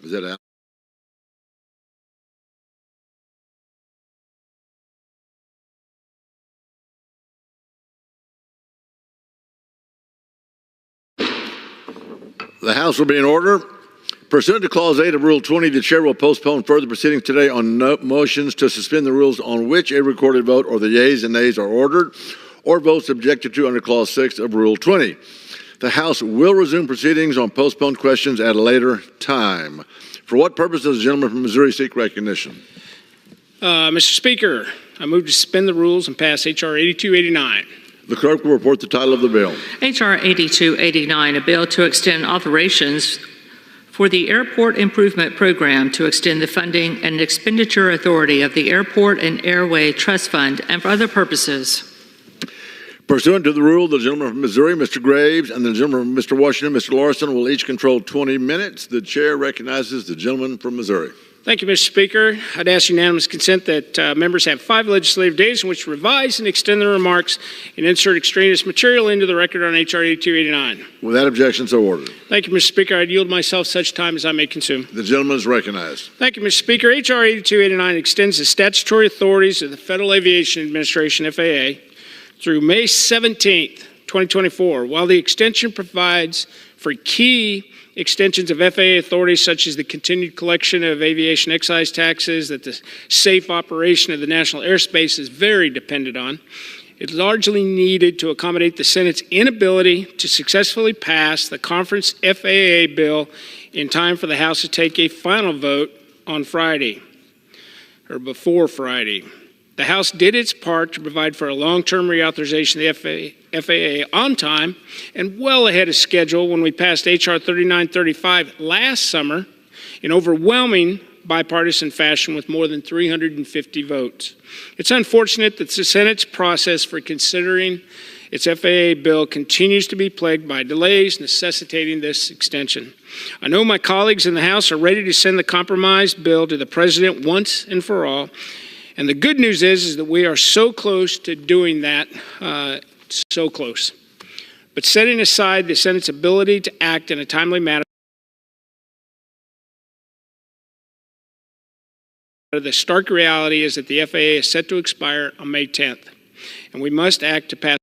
Speaker 6: Is that out? The House will be in order. Pursuant to Clause 8 of Rule 20, the Chair will postpone further proceedings today on motions to suspend the rules on which a recorded vote or the yeas and nays are ordered, or votes objected to under Clause 6 of Rule 20. The House will resume proceedings on postponed questions at a later time. For what purpose does the gentleman from Missouri seek recognition?
Speaker 7: Mr. Speaker, I move to suspend the rules and pass H.R. 8289.
Speaker 6: The clerk will report the title of the bill.
Speaker 22: H.R. 8289, a bill to extend authorizations for the Airport Improvement Program to extend the funding and expenditure authority of the Airport and Airway Trust Fund and for other purposes.
Speaker 6: Pursuant to the rule, the gentleman from Missouri, Mr. Graves, and the gentleman from Mr. Washington, Mr. Larson, will each control 20 minutes. The chair recognizes the gentleman from Missouri.
Speaker 7: Thank you, Mr. Speaker. I'd ask unanimous consent that members have 5 legislative days in which to revise and extend their remarks and insert extraneous material into the record on H.R. 8289.
Speaker 6: Without objection, so ordered.
Speaker 7: Thank you, Mr. Speaker. I'd yield myself such time as I may consume.
Speaker 6: The gentleman is recognized.
Speaker 7: Thank you, Mr. Speaker. H.R. 8289 extends the statutory authorities of the Federal Aviation Administration, FAA, through May 17th, 2024. While the extension provides for key extensions of FAA authorities such as the continued collection of aviation excise taxes that the safe operation of the national airspace is very dependent on, it's largely needed to accommodate the Senate's inability to successfully pass the conference FAA bill in time for the House to take a final vote on Friday, or before Friday. The House did its part to provide for a long-term reauthorization of the FAA on time and well ahead of schedule when we passed H.R. 3935 last summer in overwhelming bipartisan fashion with more than 350 votes. It's unfortunate that the Senate's process for considering its FAA bill continues to be plagued by delays necessitating this extension. I know my colleagues in the House are ready to send the compromise bill to the President once and for all. And the good news is that we are so close to doing that, so close. But setting aside the Senate's ability to act in a timely manner, the stark reality is that the FAA is set to expire on May 10th, and we must act to pass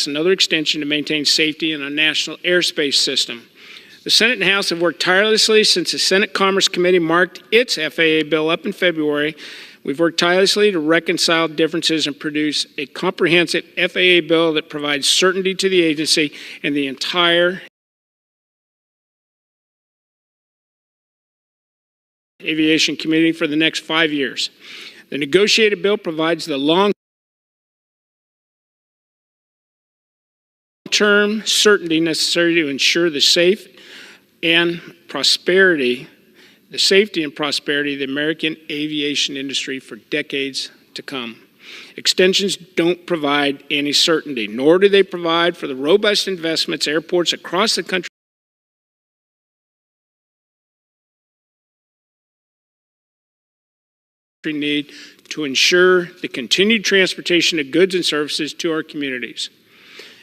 Speaker 7: another extension to maintain safety in our national airspace system. The Senate and House have worked tirelessly since the Senate Commerce Committee marked its FAA bill up in February. We've worked tirelessly to reconcile differences and produce a comprehensive FAA bill that provides certainty to the agency and the entire aviation community for the next 5 years. The negotiated bill provides the long-term certainty necessary to ensure the safety and prosperity of the American aviation industry for decades to come. Extensions don't provide any certainty, nor do they provide for the robust investments airports across the country need to ensure the continued transportation of goods and services to our communities.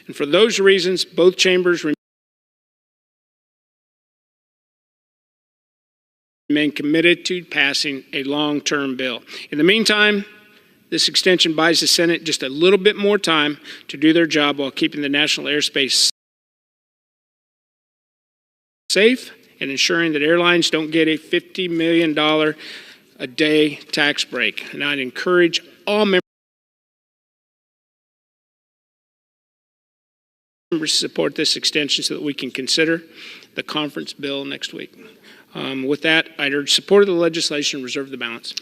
Speaker 7: And for those reasons, both chambers remain committed to passing a long-term bill. In the meantime, this extension buys the Senate just a little bit more time to do their job while keeping the national airspace safe and ensuring that airlines don't get a $50 million a day tax break. And I'd encourage all members to support this extension so that we can consider the conference bill next week. With that, I'd urge support of the legislation and reserve the balance.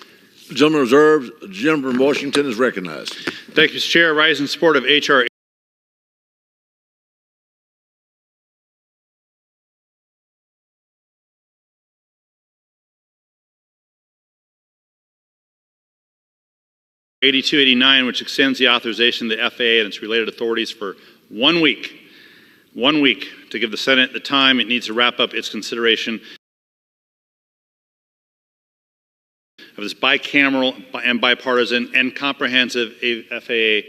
Speaker 6: The gentleman reserves. The gentleman from Washington is recognized.
Speaker 24: Thank you, Mr. Chair. I rise in support of H.R. 8289, which extends the authorization of the FAA and its related authorities for 1 week. 1 week to give the Senate the time it needs to wrap up its consideration of this bicameral and bipartisan and comprehensive FAA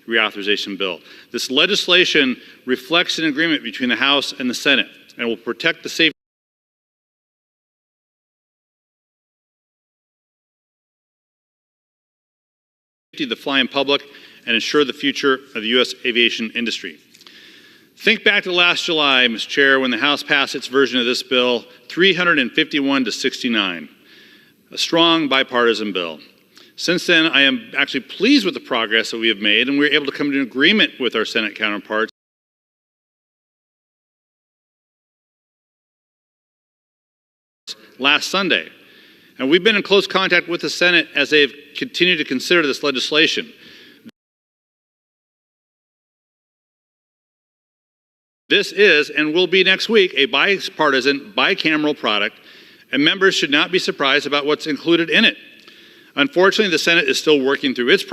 Speaker 24: reauthorization bill. This legislation reflects an agreement between the House and the Senate and will protect the safety of the flying public and ensure the future of the U.S. aviation industry. Think back to last July, Mr. Chair, when the House passed its version of this bill, 351 to 69, a strong bipartisan bill. Since then, I am actually pleased with the progress that we have made, and we were able to come to an agreement with our Senate counterparts last Sunday. And we've been in close contact with the Senate as they've continued to consider this legislation. This is, and will be next week, a bipartisan, bicameral product, and members should not be surprised about what's included in it. Unfortunately, the Senate is still working through its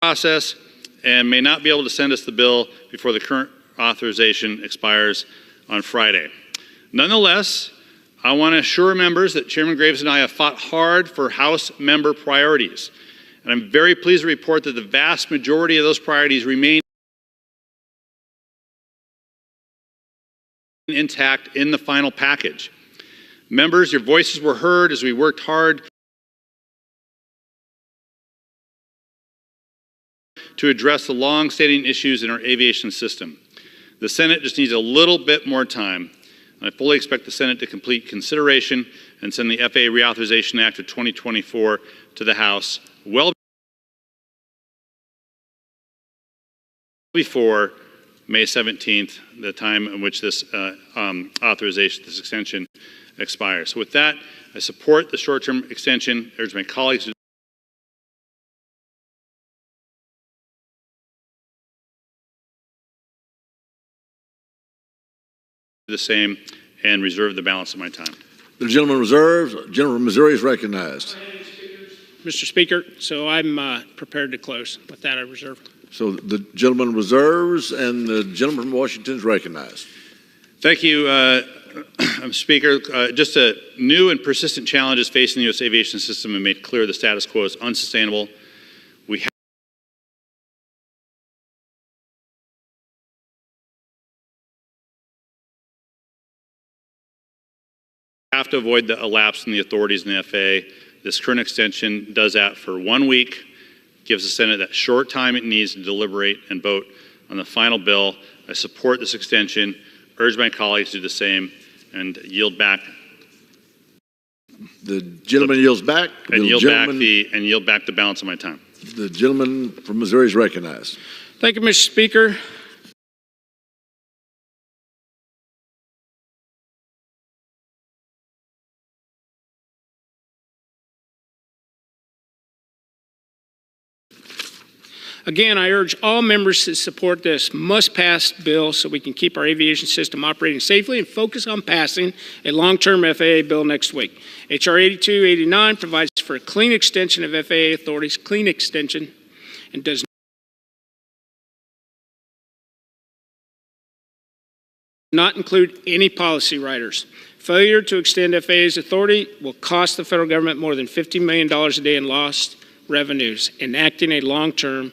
Speaker 24: process and may not be able to send us the bill before the current authorization expires on Friday. Nonetheless, I want to assure members that Chairman Graves and I have fought hard for House member priorities. And I'm very pleased to report that the vast majority of those priorities remain intact in the final package. Members, your voices were heard as we worked hard to address the long-standing issues in our aviation system. The Senate just needs a little bit more time. I fully expect the Senate to complete consideration and send the FAA Reauthorization Act of 2024 to the House well before May 17th, the time in which this authorization, this extension expires. So with that, I support the short-term extension. I urge my colleagues to do the same and reserve the balance of my time.
Speaker 6: The gentleman reserves. Gentleman from Missouri is recognized.
Speaker 7: Mr. Speaker, so I'm prepared to close. With that, I reserve.
Speaker 6: So the gentleman reserves, and the gentleman from Washington is recognized.
Speaker 24: Thank you, Speaker. Just a new and persistent challenges facing the U.S. aviation system have made clear the status quo is unsustainable. We have to avoid the lapse in the authorities in the FAA. This current extension does that for 1 week, gives the Senate that short time it needs to deliberate and vote on the final bill. I support this extension, urge my colleagues to do the same, and yield back.
Speaker 6: The gentleman yields back.
Speaker 24: And yield back the balance of my time.
Speaker 6: The gentleman from Missouri is recognized.
Speaker 7: Thank you, Mr. Speaker. Again, I urge all members to support this must-pass bill so we can keep our aviation system operating safely and focus on passing a long-term FAA bill next week. H.R. 8289 provides for a clean extension of FAA authorities, clean extension, and does not include any policy riders. Failure to extend FAA's authority will cost the federal government more than $50 million a day in lost revenues. Enacting a long-term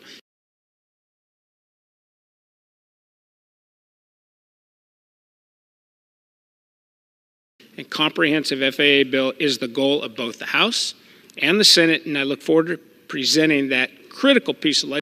Speaker 7: and comprehensive FAA bill is the goal of both the House and the Senate, and I look forward to presenting that critical piece of legislation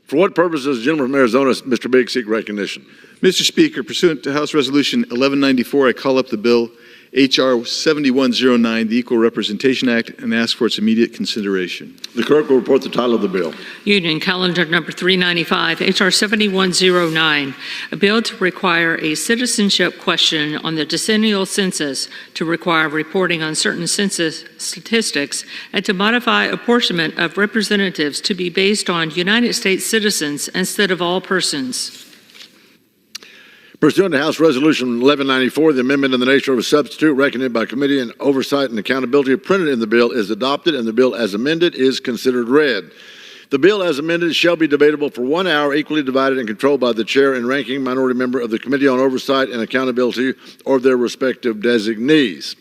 Speaker 6: For what purpose does the gentleman from Arizona, Mr. Biggs, seek recognition?
Speaker 4: Mr. Speaker, pursuant to House Resolution 1194, I call up the bill H.R. 7109, the Equal Representation Act, and ask for its immediate consideration.
Speaker 6: The clerk will report the title of the bill.
Speaker 22: Union Calendar Number 395, H.R. 7109, a bill to require a citizenship question on the decennial census, to require reporting on certain census statistics, and to modify apportionment of representatives to be based on United States citizens instead of all persons.
Speaker 6: Pursuant to House Resolution 1194, the amendment in the nature of a substitute recommended by Committee on Oversight and Accountability printed in the bill is adopted, and the bill as amended is considered read. The bill as amended shall be debatable for 1 hour, equally divided and controlled by the chair and ranking minority member of the Committee on Oversight and Accountability or their respective designees.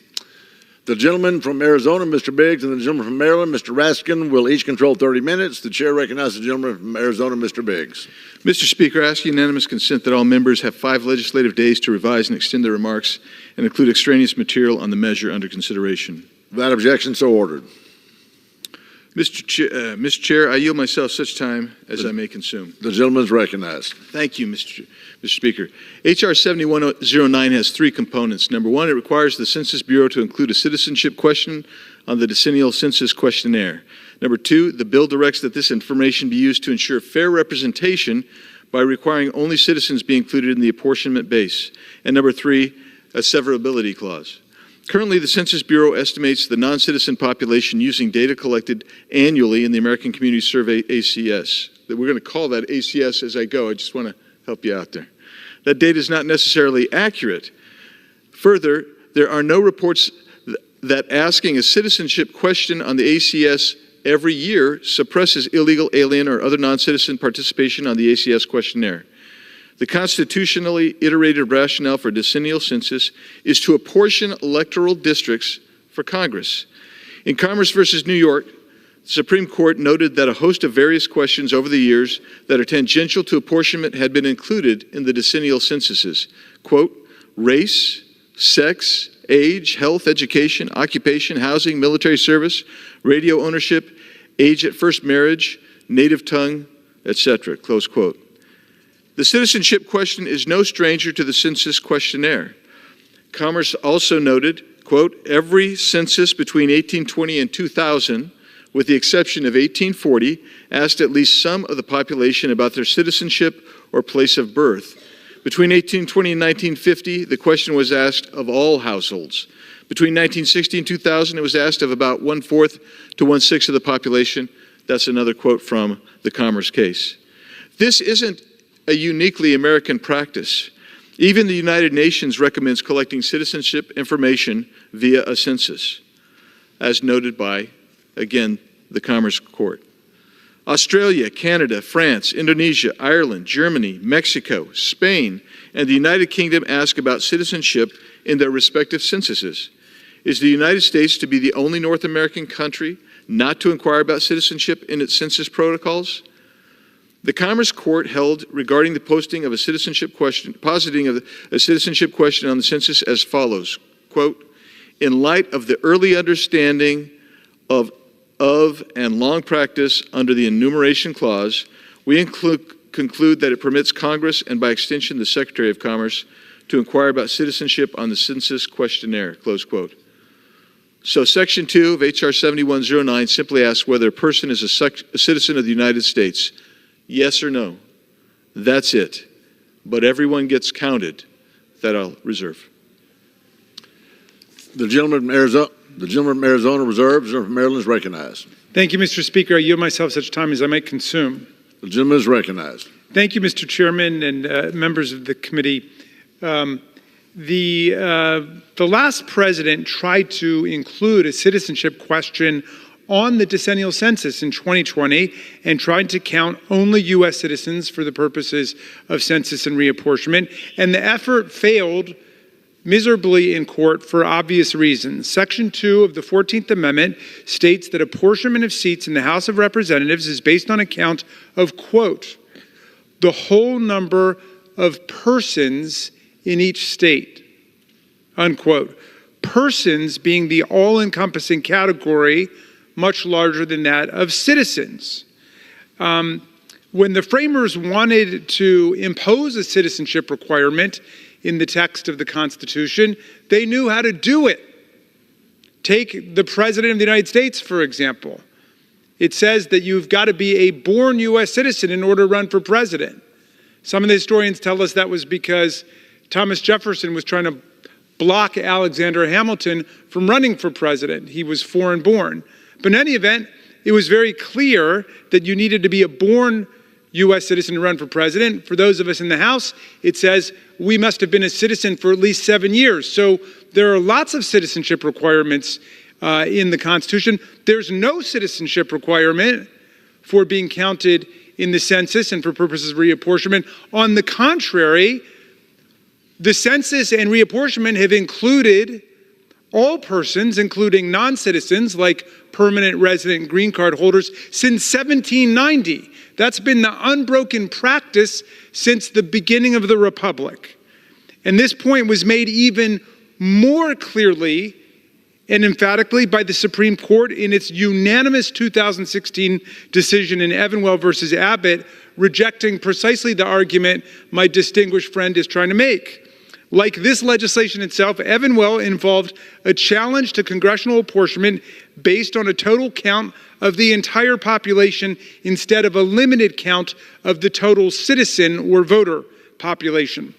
Speaker 6: The gentleman from Arizona, Mr. Biggs, and the gentleman from Maryland, Mr. Raskin, will each control 30 minutes. The chair recognizes the gentleman from Arizona, Mr. Biggs.
Speaker 4: Mr. Speaker, I ask unanimous consent that all members have 5 legislative days to revise and extend their remarks and include extraneous material on the measure under consideration.
Speaker 6: Without objection, so ordered.
Speaker 4: Mr. Chair, I yield myself such time as I may consume.
Speaker 6: The gentleman is recognized.
Speaker 4: Thank you, Mr. Speaker. H.R. 7109 has 3 components. Number 1, it requires the Census Bureau to include a citizenship question on the decennial census questionnaire. Number 2, the bill directs that this information be used to ensure fair representation by requiring only citizens be included in the apportionment base. And number 3, a severability clause. Currently, the Census Bureau estimates the non-citizen population using data collected annually in the American Community Survey, ACS. We're going to call that ACS as I go. I just want to help you out there. That data is not necessarily accurate. Further, there are no reports that asking a citizenship question on the ACS every year suppresses illegal alien or other non-citizen participation on the ACS questionnaire. The constitutionally iterated rationale for decennial census is to apportion electoral districts for Congress. In Commerce versus New York, the Supreme Court noted that a host of various questions over the years that are tangential to apportionment had been included in the decennial censuses. Quote, race, sex, age, health, education, occupation, housing, military service, radio ownership, age at first marriage, native tongue, etc., close quote. The citizenship question is no stranger to the census questionnaire. Commerce also noted, quote, every census between 1820 and 2000, with the exception of 1840, asked at least some of the population about their citizenship or place of birth. Between 1820 and 1950, the question was asked of all households. Between 1960 and 2000, it was asked of about 1/4 to 1/6 of the population. That's another quote from the Commerce case. This isn't a uniquely American practice. Even the United Nations recommends collecting citizenship information via a census, as noted by, again, the Commerce Court. Australia, Canada, France, Indonesia, Ireland, Germany, Mexico, Spain, and the United Kingdom ask about citizenship in their respective censuses. Is the United States to be the only North American country not to inquire about citizenship in its census protocols? The Commerce Court held regarding the posting of a citizenship question, positing of a citizenship question on the census as follows, quote, in light of the early understanding of and long practice under the enumeration clause, we conclude that it permits Congress and by extension the Secretary of Commerce to inquire about citizenship on the census questionnaire, close quote. So Section 2 of H.R. 7109 simply asks whether a person is a citizen of the United States. Yes or no. That's it. But everyone gets counted. That I'll reserve.
Speaker 6: The gentleman from Arizona reserved. The gentleman from Maryland is recognized.
Speaker 10: Thank you, Mr. Speaker. I yield myself such time as I may consume.
Speaker 6: The gentleman is recognized.
Speaker 10: Thank you, Mr. Chairman and members of the committee. The last president tried to include a citizenship question on the decennial census in 2020 and tried to count only U.S. citizens for the purposes of census and reapportionment, and the effort failed miserably in court for obvious reasons. Section 2 of the 14th Amendment states that apportionment of seats in the House of Representatives is based on a count of, quote, the whole number of persons in each state, unquote. Persons being the all-encompassing category much larger than that of citizens. when the framers wanted to impose a citizenship requirement in the text of the Constitution, they knew how to do it. Take the President of the United States, for example. It says that you've got to be a born U.S. citizen in order to run for president. Some of the historians tell us that was because Thomas Jefferson was trying to block Alexander Hamilton from running for president. He was foreign born. But in any event, it was very clear that you needed to be a born U.S. citizen to run for president. For those of us in the House, it says we must have been a citizen for at least 7 years. So there are lots of citizenship requirements in the Constitution. There's no citizenship requirement for being counted in the census and for purposes of reapportionment. On the contrary, the census and reapportionment have included all persons, including non-citizens like permanent resident green card holders, since 1790. That's been the unbroken practice since the beginning of the Republic. And this point was made even more clearly and emphatically by the Supreme Court in its unanimous 2016 decision in Evanwell versus Abbott, rejecting precisely the argument my distinguished friend is trying to make. Like this legislation itself, Evanwell involved a challenge to congressional apportionment based on a total count of the entire population instead of a limited count of the total citizen or voter population.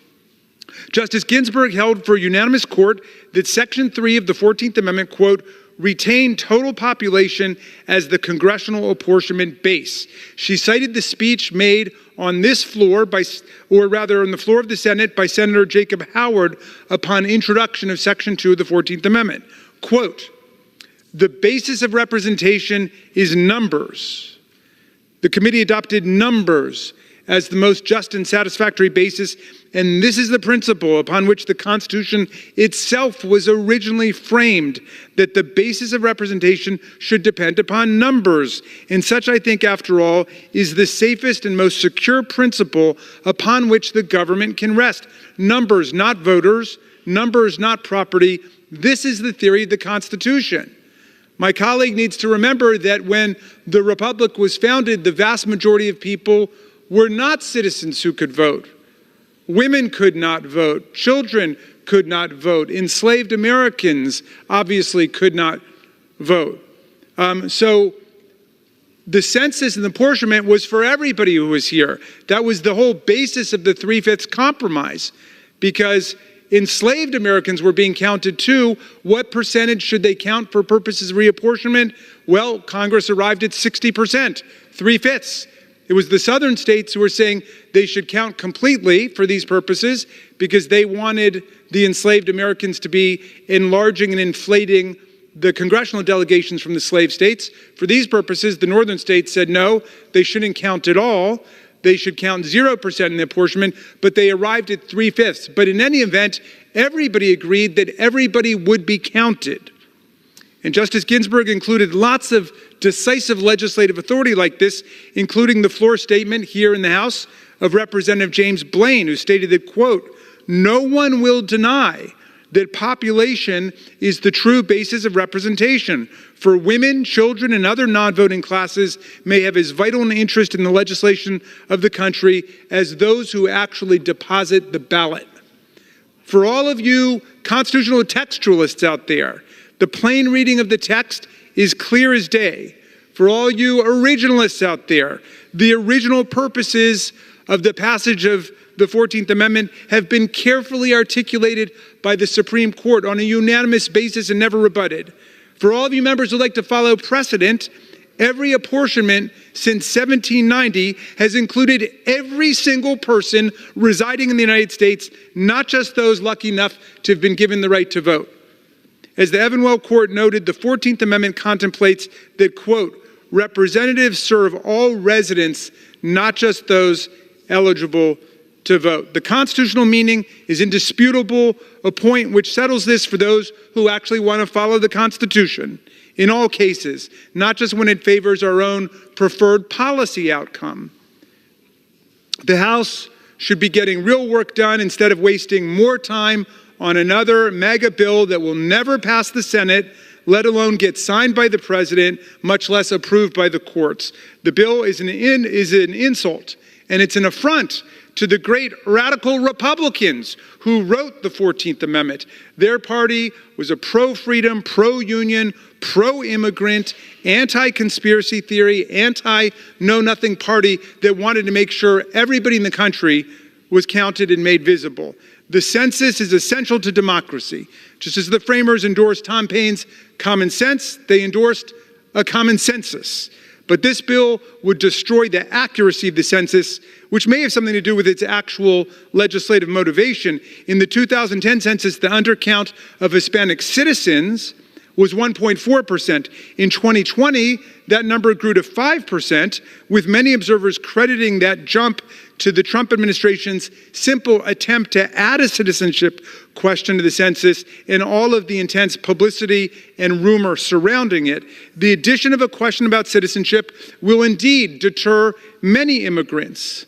Speaker 10: Justice Ginsburg held for unanimous court that Section 3 of the 14th Amendment, quote, retain total population as the congressional apportionment base. She cited the speech made on this floor on the floor of the Senate by Senator Jacob Howard upon introduction of Section 2 of the 14th Amendment. Quote, the basis of representation is numbers. The committee adopted numbers as the most just and satisfactory basis, and this is the principle upon which the Constitution itself was originally framed, that the basis of representation should depend upon numbers. And such, I think, after all, is the safest and most secure principle upon which the government can rest. Numbers, not voters. Numbers, not property. This is the theory of the Constitution. My colleague needs to remember that when the Republic was founded, the vast majority of people were not citizens who could vote. Women could not vote. Children could not vote. Enslaved Americans obviously could not vote. So the census and the apportionment was for everybody who was here. That was the whole basis of the 3/5 compromise, because enslaved Americans were being counted too. What percentage should they count for purposes of reapportionment? Well, Congress arrived at 60%, 3/5. It was the southern states who were saying they should count completely for these purposes because they wanted the enslaved Americans to be enlarging and inflating the congressional delegations from the slave states. For these purposes, the northern states said no, they shouldn't count at all. They should count 0% in the apportionment, but they arrived at 3/5. But in any event, everybody agreed that everybody would be counted. And Justice Ginsburg included lots of decisive legislative authority like this, including the floor statement here in the House of Representative James Blaine, who stated that, quote, no one will deny that population is the true basis of representation. For women, children, and other non-voting classes may have as vital an interest in the legislation of the country as those who actually deposit the ballot. For all of you constitutional textualists out there, the plain reading of the text is clear as day. For all you originalists out there, the original purposes of the passage of the 14th Amendment have been carefully articulated by the Supreme Court on a unanimous basis and never rebutted. For all of you members who like to follow precedent, every apportionment since 1790 has included every single person residing in the United States, not just those lucky enough to have been given the right to vote. As the Evanwell Court noted, the 14th Amendment contemplates that, quote, representatives serve all residents, not just those eligible to vote. The constitutional meaning is indisputable, a point which settles this for those who actually want to follow the Constitution in all cases, not just when it favors our own preferred policy outcome. The House should be getting real work done instead of wasting more time on another mega bill that will never pass the Senate, let alone get signed by the president, much less approved by the courts. The bill is an insult, and it's an affront to the great radical Republicans who wrote the 14th Amendment. Their party was a pro-freedom, pro-union, pro-immigrant, anti-conspiracy theory, anti-know-nothing party that wanted to make sure everybody in the country was counted and made visible. The census is essential to democracy. Just as the framers endorsed Tom Paine's common sense, they endorsed a common census. But this bill would destroy the accuracy of the census, which may have something to do with its actual legislative motivation. In the 2010 census, the undercount of Hispanic citizens was 1.4%. In 2020, that number grew to 5%, with many observers crediting that jump to the Trump administration's simple attempt to add a citizenship question to the census and all of the intense publicity and rumor surrounding it. The addition of a question about citizenship will indeed deter many immigrants,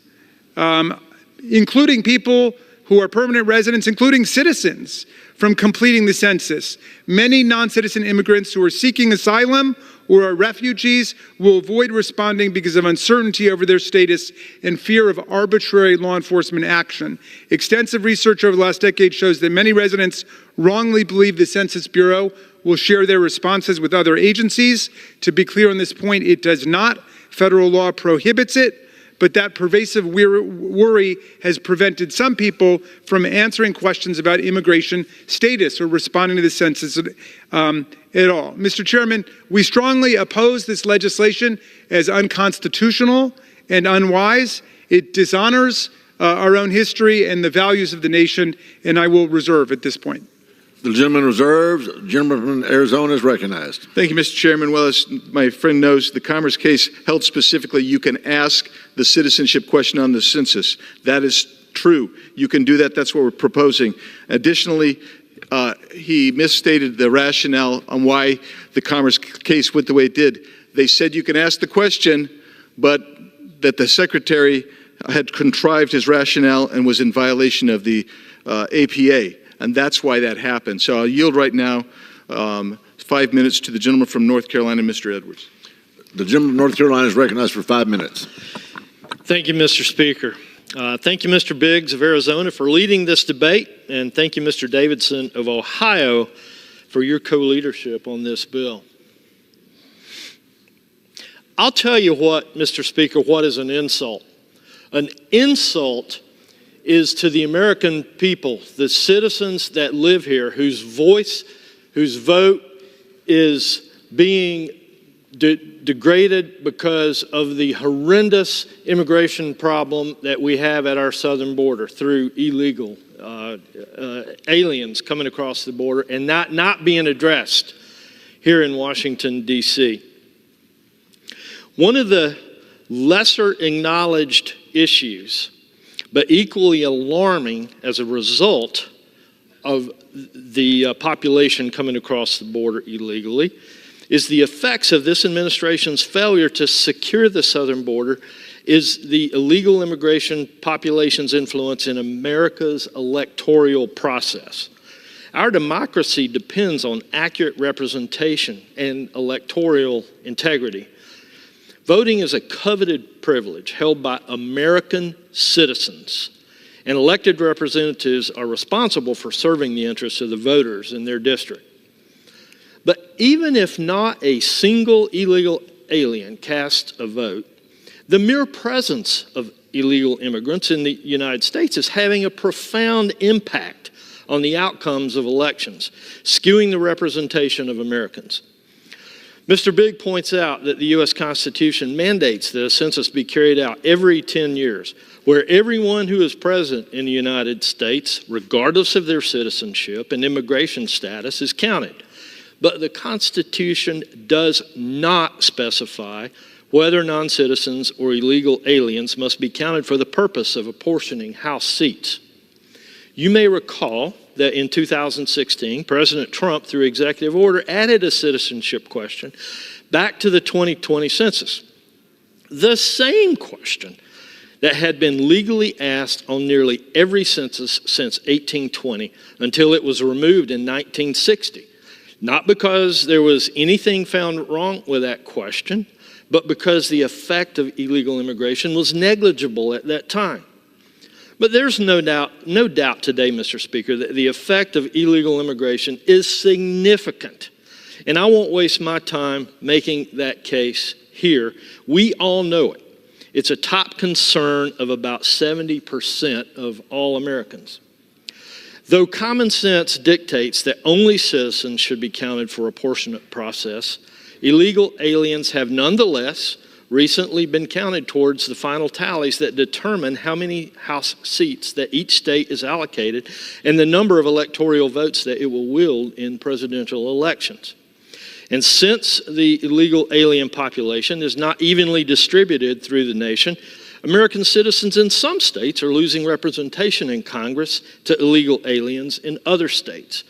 Speaker 10: including people who are permanent residents, including citizens, from completing the census. Many non-citizen immigrants who are seeking asylum or are refugees will avoid responding because of uncertainty over their status and fear of arbitrary law enforcement action. Extensive research over the last decade shows that many residents wrongly believe the Census Bureau will share their responses with other agencies. To be clear on this point, it does not. Federal law prohibits it. But that pervasive worry has prevented some people from answering questions about immigration status or responding to the census at all. Mr. Chairman, we strongly oppose this legislation as unconstitutional and unwise. It dishonors our own history and the values of the nation, and I will reserve at this point.
Speaker 6: The gentleman reserves. The gentleman from Arizona is recognized.
Speaker 4: Thank you, Mr. Chairman. Well, as my friend knows, the Commerce case held specifically you can ask the citizenship question on the census. That is true. You can do that. That's what we're proposing. Additionally, he misstated the rationale on why the Commerce case went the way it did. They said you can ask the question, but that the Secretary had contrived his rationale and was in violation of the APA. And that's why that happened. So I'll yield right now 5 minutes to the gentleman from North Carolina, Mr. Edwards.
Speaker 6: The gentleman from North Carolina is recognized for 5 minutes.
Speaker 12: Thank you, Mr. Speaker. Thank you, Mr. Biggs of Arizona, for leading this debate. And thank you, Mr. Davidson of Ohio, for your co-leadership on this bill. I'll tell you what, Mr. Speaker, what is an insult. An insult is to the American people, the citizens that live here, whose voice, whose vote is being degraded because of the horrendous immigration problem that we have at our southern border through illegal aliens coming across the border and not being addressed here in Washington, D.C. One of the lesser acknowledged issues, but equally alarming as a result of the population coming across the border illegally, is the effects of this administration's failure to secure the southern border is the illegal immigration population's influence in America's electoral process. Our democracy depends on accurate representation and electoral integrity. Voting is a coveted privilege held by American citizens, and elected representatives are responsible for serving the interests of the voters in their district. But even if not a single illegal alien casts a vote, the mere presence of illegal immigrants in the United States is having a profound impact on the outcomes of elections, skewing the representation of Americans. Mr. Bigg points out that the U.S. Constitution mandates that a census be carried out every 10 years, where everyone who is present in the United States, regardless of their citizenship and immigration status, is counted. But the Constitution does not specify whether non-citizens or illegal aliens must be counted for the purpose of apportioning House seats. You may recall that in 2016, President Trump, through executive order, added a citizenship question back to the 2020 census. The same question that had been legally asked on nearly every census since 1820 until it was removed in 1960. Not because there was anything found wrong with that question, but because the effect of illegal immigration was negligible at that time. But there's no doubt today, Mr. Speaker, that the effect of illegal immigration is significant. And I won't waste my time making that case here. We all know it. It's a top concern of about 70% of all Americans. Though common sense dictates that only citizens should be counted for apportionment process, illegal aliens have nonetheless recently been counted towards the final tallies that determine how many House seats that each state is allocated and the number of electoral votes that it will wield in presidential elections. And since the illegal alien population is not evenly distributed through the nation, American citizens in some states are losing representation in Congress to illegal aliens in other states.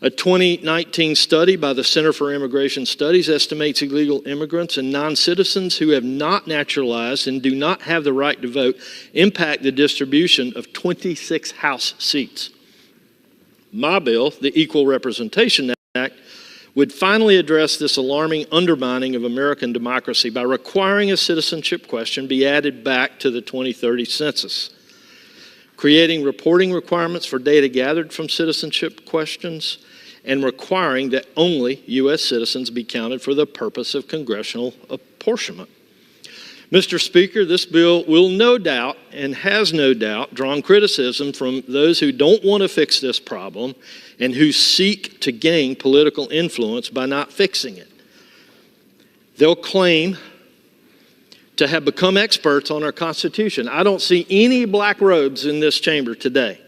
Speaker 12: A 2019 study by the Center for Immigration Studies estimates illegal immigrants and non-citizens who have not naturalized and do not have the right to vote impact the distribution of 26 House seats. My bill, the Equal Representation Act, would finally address this alarming undermining of American democracy by requiring a citizenship question be added back to the 2030 census, creating reporting requirements for data gathered from citizenship questions, and requiring that only U.S. citizens be counted for the purpose of congressional apportionment. Mr. Speaker, this bill will no doubt and has no doubt drawn criticism from those who don't want to fix this problem and who seek to gain political influence by not fixing it. They'll claim to have become experts on our Constitution. I don't see any black robes in this chamber today.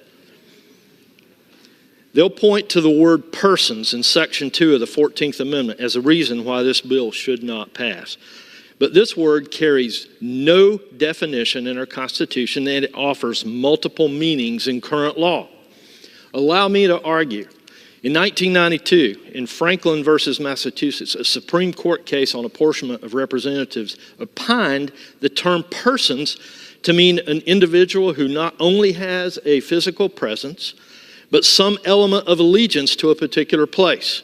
Speaker 12: They'll point to the word persons in Section 2 of the 14th Amendment as a reason why this bill should not pass. But this word carries no definition in our Constitution, and it offers multiple meanings in current law. Allow me to argue. In 1992, in Franklin versus Massachusetts, a Supreme Court case on apportionment of representatives opined the term persons to mean an individual who not only has a physical presence, but some element of allegiance to a particular place.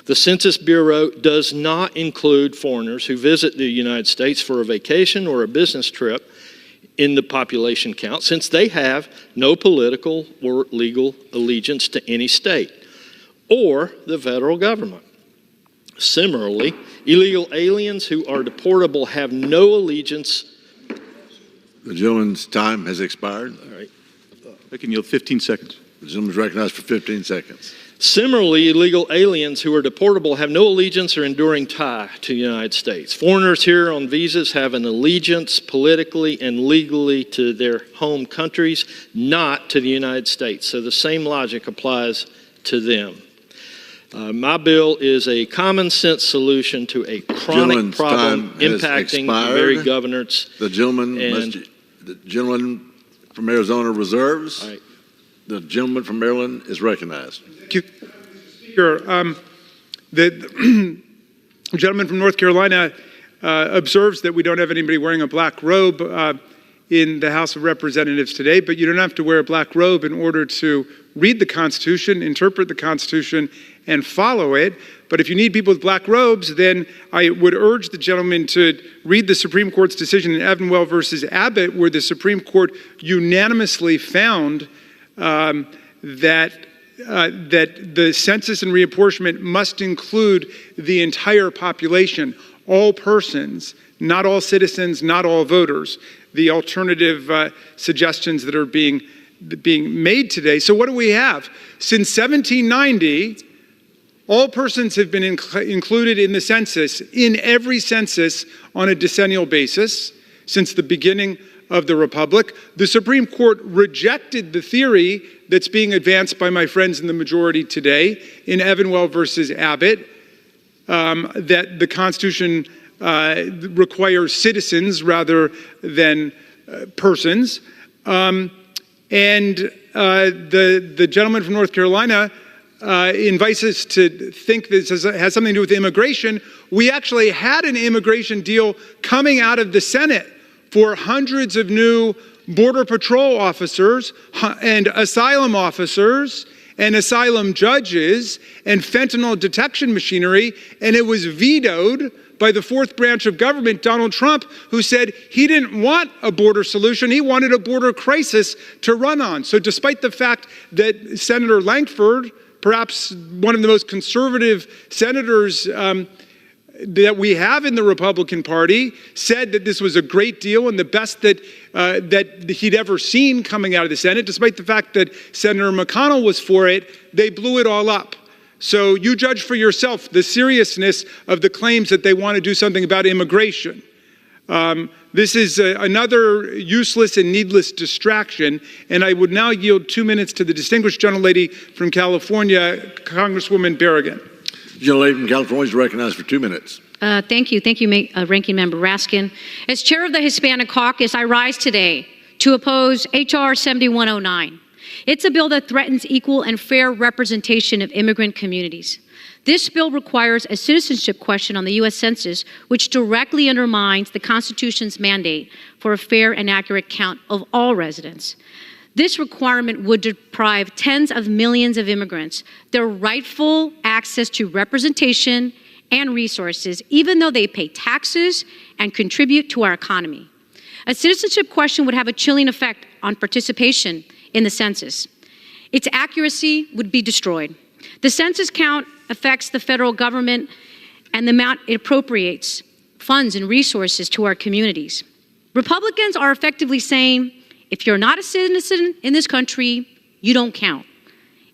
Speaker 12: The Census Bureau does not include foreigners who visit the United States for a vacation or a business trip in the population count, since they have no political or legal allegiance to any state or the federal government. Similarly, illegal aliens who are deportable have no allegiance.
Speaker 6: The gentleman's time has expired.
Speaker 4: All right. I can yield 15 seconds.
Speaker 6: The gentleman is recognized for 15 seconds.
Speaker 12: Similarly, illegal aliens who are deportable have no allegiance or enduring tie to the United States. Foreigners here on visas have an allegiance politically and legally to their home countries, not to the United States. So the same logic applies to them. My bill is a common sense solution to a chronic problem impacting the very governance.
Speaker 6: The gentleman from Arizona reserves.
Speaker 12: All right.
Speaker 6: The gentleman from Maryland is recognized.
Speaker 10: Thank you, Speaker. The gentleman from North Carolina observes that we don't have anybody wearing a black robe in the House of Representatives today, but you don't have to wear a black robe in order to read the Constitution, interpret the Constitution, and follow it. But if you need people with black robes, then I would urge the gentleman to read the Supreme Court's decision in Evanwell versus Abbott, where the Supreme Court unanimously found that the census and reapportionment must include the entire population, all persons, not all citizens, not all voters, the alternative suggestions that are being made today. So what do we have? Since 1790, all persons have been included in the census, in every census on a decennial basis since the beginning of the Republic. The Supreme Court rejected the theory that's being advanced by my friends in the majority today in Evanwell versus Abbott, that the Constitution requires citizens rather than persons. And the gentleman from North Carolina invites us to think this has something to do with immigration. We actually had an immigration deal coming out of the Senate for hundreds of new Border Patrol officers and asylum officers and asylum judges and fentanyl detection machinery, and it was vetoed by the fourth branch of government, Donald Trump, who said he didn't want a border solution, he wanted a border crisis to run on. So despite the fact that Senator Lankford, perhaps one of the most conservative senators that we have in the Republican Party, said that this was a great deal and the best that he'd ever seen coming out of the Senate, despite the fact that Senator McConnell was for it, they blew it all up. So you judge for yourself the seriousness of the claims that they want to do something about immigration. This is another useless and needless distraction, and I would now yield 2 minutes to the distinguished gentlelady from California, Congresswoman Berrigan.
Speaker 6: The gentlelady from California is recognized for 2 minutes.
Speaker 13: Thank you, Ranking Member Raskin. As chair of the Hispanic Caucus, I rise today to oppose H.R. 7109. It's a bill that threatens equal and fair representation of immigrant communities. This bill requires a citizenship question on the U.S. Census, which directly undermines the Constitution's mandate for a fair and accurate count of all residents. This requirement would deprive tens of millions of immigrants their rightful access to representation and resources, even though they pay taxes and contribute to our economy. A citizenship question would have a chilling effect on participation in the census. Its accuracy would be destroyed. The census count affects the federal government and the amount it appropriates funds and resources to our communities. Republicans are effectively saying, if you're not a citizen in this country, you don't count.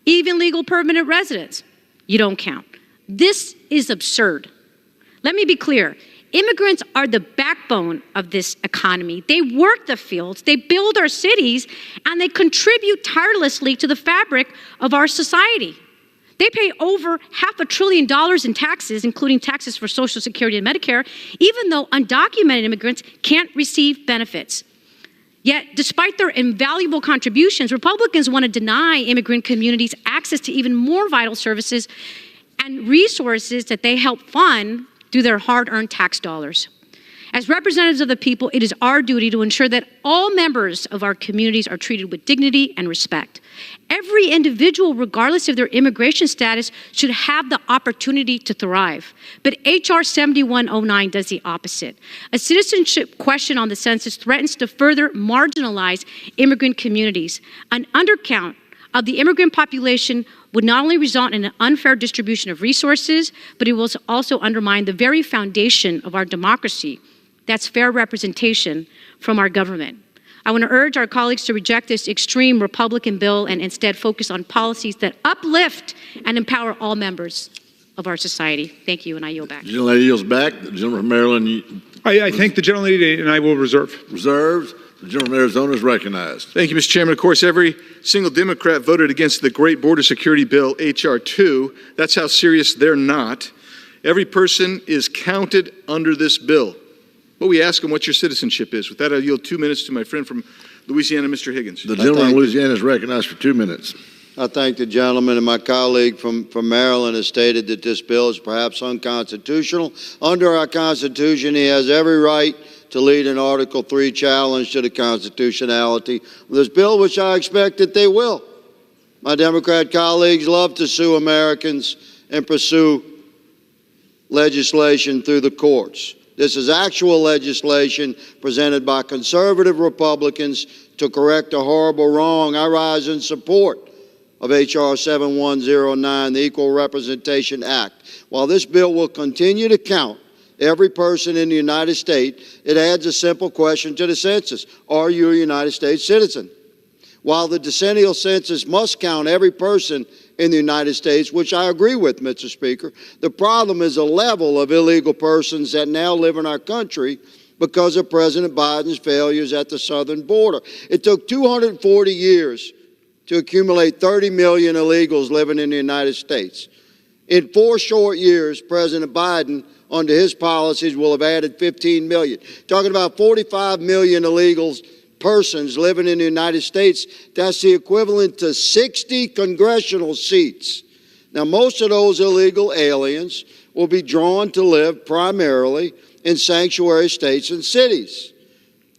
Speaker 13: Even legal permanent residents, you don't count. This is absurd. Let me be clear. Immigrants are the backbone of this economy. They work the fields, they build our cities, and they contribute tirelessly to the fabric of our society. They pay over $500 billion in taxes, including taxes for Social Security and Medicare, even though undocumented immigrants can't receive benefits. Yet, despite their invaluable contributions, Republicans want to deny immigrant communities access to even more vital services and resources that they help fund through their hard-earned tax dollars. As representatives of the people, it is our duty to ensure that all members of our communities are treated with dignity and respect. Every individual, regardless of their immigration status, should have the opportunity to thrive. But H.R. 7109 does the opposite. A citizenship question on the census threatens to further marginalize immigrant communities. An undercount of the immigrant population would not only result in an unfair distribution of resources, but it will also undermine the very foundation of our democracy. That's fair representation from our government. I want to urge our colleagues to reject this extreme Republican bill and instead focus on policies that uplift and empower all members of our society. Thank you, and I yield back.
Speaker 6: The gentlelady yields back. The gentleman from Maryland.
Speaker 10: I thank the gentlelady, and I will reserve.
Speaker 6: Reserves. The gentleman from Arizona is recognized.
Speaker 4: Thank you, Mr. Chairman. Of course, every single Democrat voted against the great border security bill, H.R. 2. That's how serious they're not. Every person is counted under this bill. But we ask them what your citizenship is. With that, I'll yield 2 minutes to my friend from Louisiana, Mr. Higgins.
Speaker 6: The gentleman from Louisiana is recognized for 2 minutes.
Speaker 14: I thank the gentleman, and my colleague from Maryland has stated that this bill is perhaps unconstitutional. Under our Constitution, he has every right to lead an Article 3 challenge to the constitutionality of this bill, which I expect that they will. My Democrat colleagues love to sue Americans and pursue legislation through the courts. This is actual legislation presented by conservative Republicans to correct a horrible wrong. I rise in support of H.R. 7109, the Equal Representation Act. While this bill will continue to count every person in the United States, it adds a simple question to the census. Are you a United States citizen? While the decennial census must count every person in the United States, which I agree with, Mr. Speaker, the problem is the level of illegal persons that now live in our country because of President Biden's failures at the southern border. It took 240 years to accumulate 30 million illegals living in the United States. In 4 short years, President Biden, under his policies, will have added 15 million. Talking about 45 million illegals, persons living in the United States. That's the equivalent to 60 congressional seats. Now, most of those illegal aliens will be drawn to live primarily in sanctuary states and cities.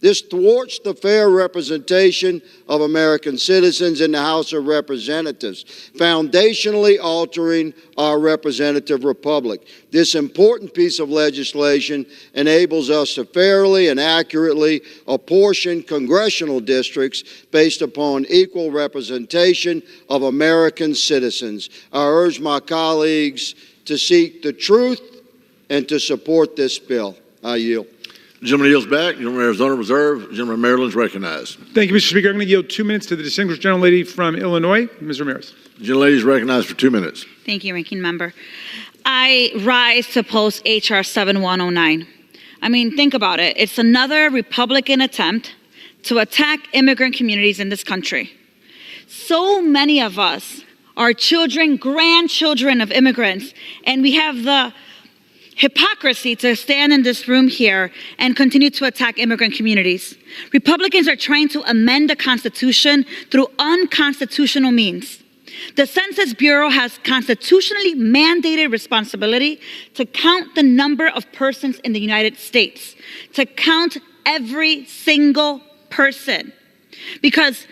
Speaker 14: This thwarts the fair representation of American citizens in the House of Representatives, foundationally altering our representative republic. This important piece of legislation enables us to fairly and accurately apportion congressional districts based upon equal representation of American citizens. I urge my colleagues to seek the truth and to support this bill. I yield.
Speaker 6: The gentleman yields back. The gentleman from Arizona Reserve. The gentleman from Maryland is recognized.
Speaker 10: Thank you, Mr. Speaker. I'm going to yield 2 minutes to the distinguished gentlelady from Illinois, Ms. Ramirez.
Speaker 6: The gentlelady is recognized for 2 minutes.
Speaker 11: Thank you, Ranking Member. I rise to oppose H.R. 7109. I mean, think about it. It's another Republican attempt to attack immigrant communities in this country. So many of us are children, grandchildren of immigrants, and we have the hypocrisy to stand in this room here and continue to attack immigrant communities. Republicans are trying to amend the Constitution through unconstitutional means. The Census Bureau has constitutionally mandated responsibility to count the number of persons in the United States, to count every single person. Because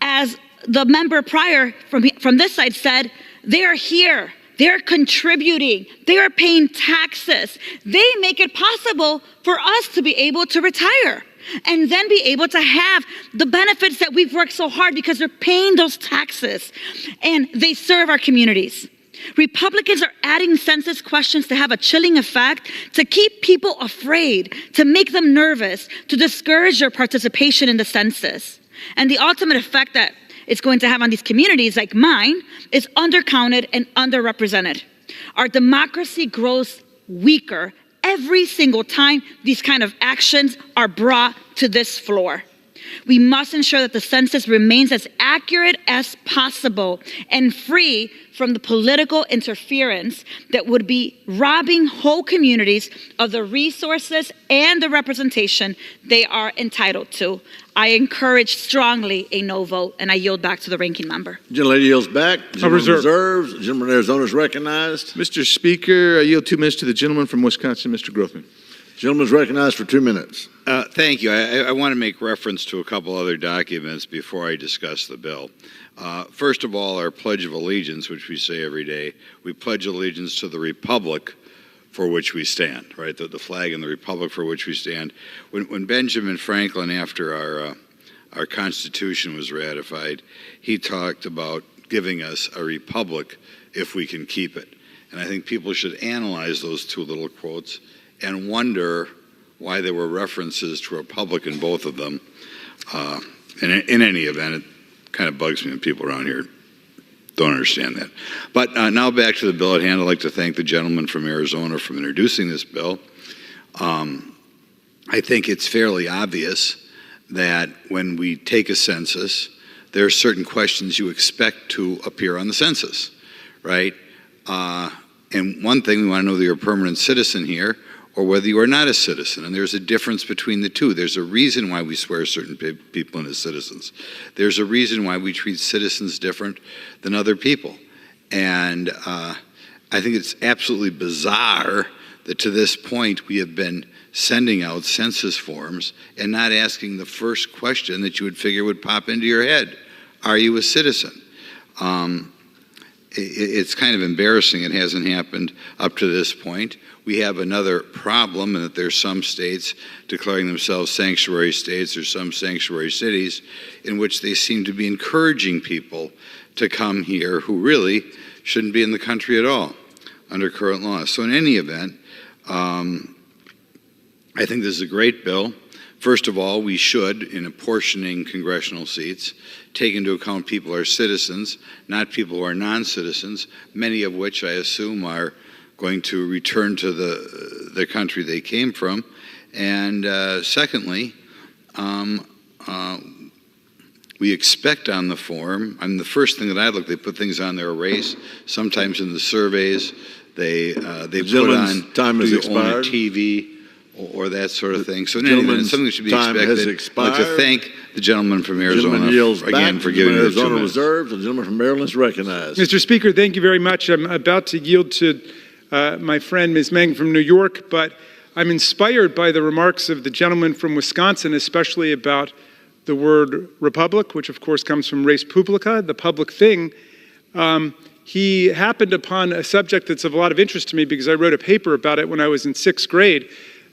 Speaker 11: as the member prior from this side said, they are here. They're contributing. They are paying taxes. They make it possible for us to be able to retire and then be able to have the benefits that we've worked so hard because they're paying those taxes and they serve our communities. Republicans are adding census questions to have a chilling effect, to keep people afraid, to make them nervous, to discourage their participation in the census. And the ultimate effect that it's going to have on these communities like mine is undercounted and underrepresented. Our democracy grows weaker every single time these kind of actions are brought to this floor. We must ensure that the census remains as accurate as possible and free from the political interference that would be robbing whole communities of the resources and the representation they are entitled to. I encourage strongly a no vote, and I yield back to the ranking member.
Speaker 6: The gentlelady yields back. The gentleman reserves. The gentleman from Arizona is recognized.
Speaker 4: Mr. Speaker, I yield 2 minutes to the gentleman from Wisconsin, Mr. Grothman.
Speaker 6: The gentleman is recognized for 2 minutes.
Speaker 15: Thank you. I want to make reference to a couple other documents before I discuss the bill. First of all, our Pledge of Allegiance, which we say every day. We pledge allegiance to the Republic for which we stand, right? The flag and the Republic for which we stand. When Benjamin Franklin, after our Constitution was ratified, he talked about giving us a republic if we can keep it. And I think people should analyze those two little quotes and wonder why there were references to republic in both of them. In any event, it kind of bugs me when people around here don't understand that. But now back to the bill at hand. I'd like to thank the gentleman from Arizona for introducing this bill. I think it's fairly obvious that when we take a census, there are certain questions you expect to appear on the census, right? And one thing, we want to know that you're a permanent citizen here or whether you are not a citizen. And there's a difference between the two. There's a reason why we swear certain people in as citizens. There's a reason why we treat citizens different than other people. And I think it's absolutely bizarre that to this point we have been sending out census forms and not asking the first question that you would figure would pop into your head. Are you a citizen? It's kind of embarrassing it hasn't happened up to this point. We have another problem in that there's some states declaring themselves sanctuary states or some sanctuary cities in which they seem to be encouraging people to come here who really shouldn't be in the country at all under current law. So in any event, I think this is a great bill. First of all, we should, in apportioning congressional seats, take into account people who are citizens, not people who are non-citizens, many of which I assume are going to return to the country they came from. And secondly, we expect on the form, the first thing that I look, they put things on their race. Sometimes in the surveys, they put on,
Speaker 6: time
Speaker 15: do
Speaker 6: has
Speaker 15: you
Speaker 6: expired.
Speaker 15: own a TV? Or that sort of thing. So in any event, it's something that should be expected. I'd like to thank the gentleman from Arizona again for giving me the 2 minutes.
Speaker 6: Reserves. The gentleman from Maryland is recognized.
Speaker 10: Mr. Speaker, thank you very much. I'm about to yield to my friend Ms. Meng from New York, but I'm inspired by the remarks of the gentleman from Wisconsin, especially about the word republic, which of course comes from res publica, the public thing. He happened upon a subject that's of a lot of interest to me because I wrote a paper about it when I was in 6th grade,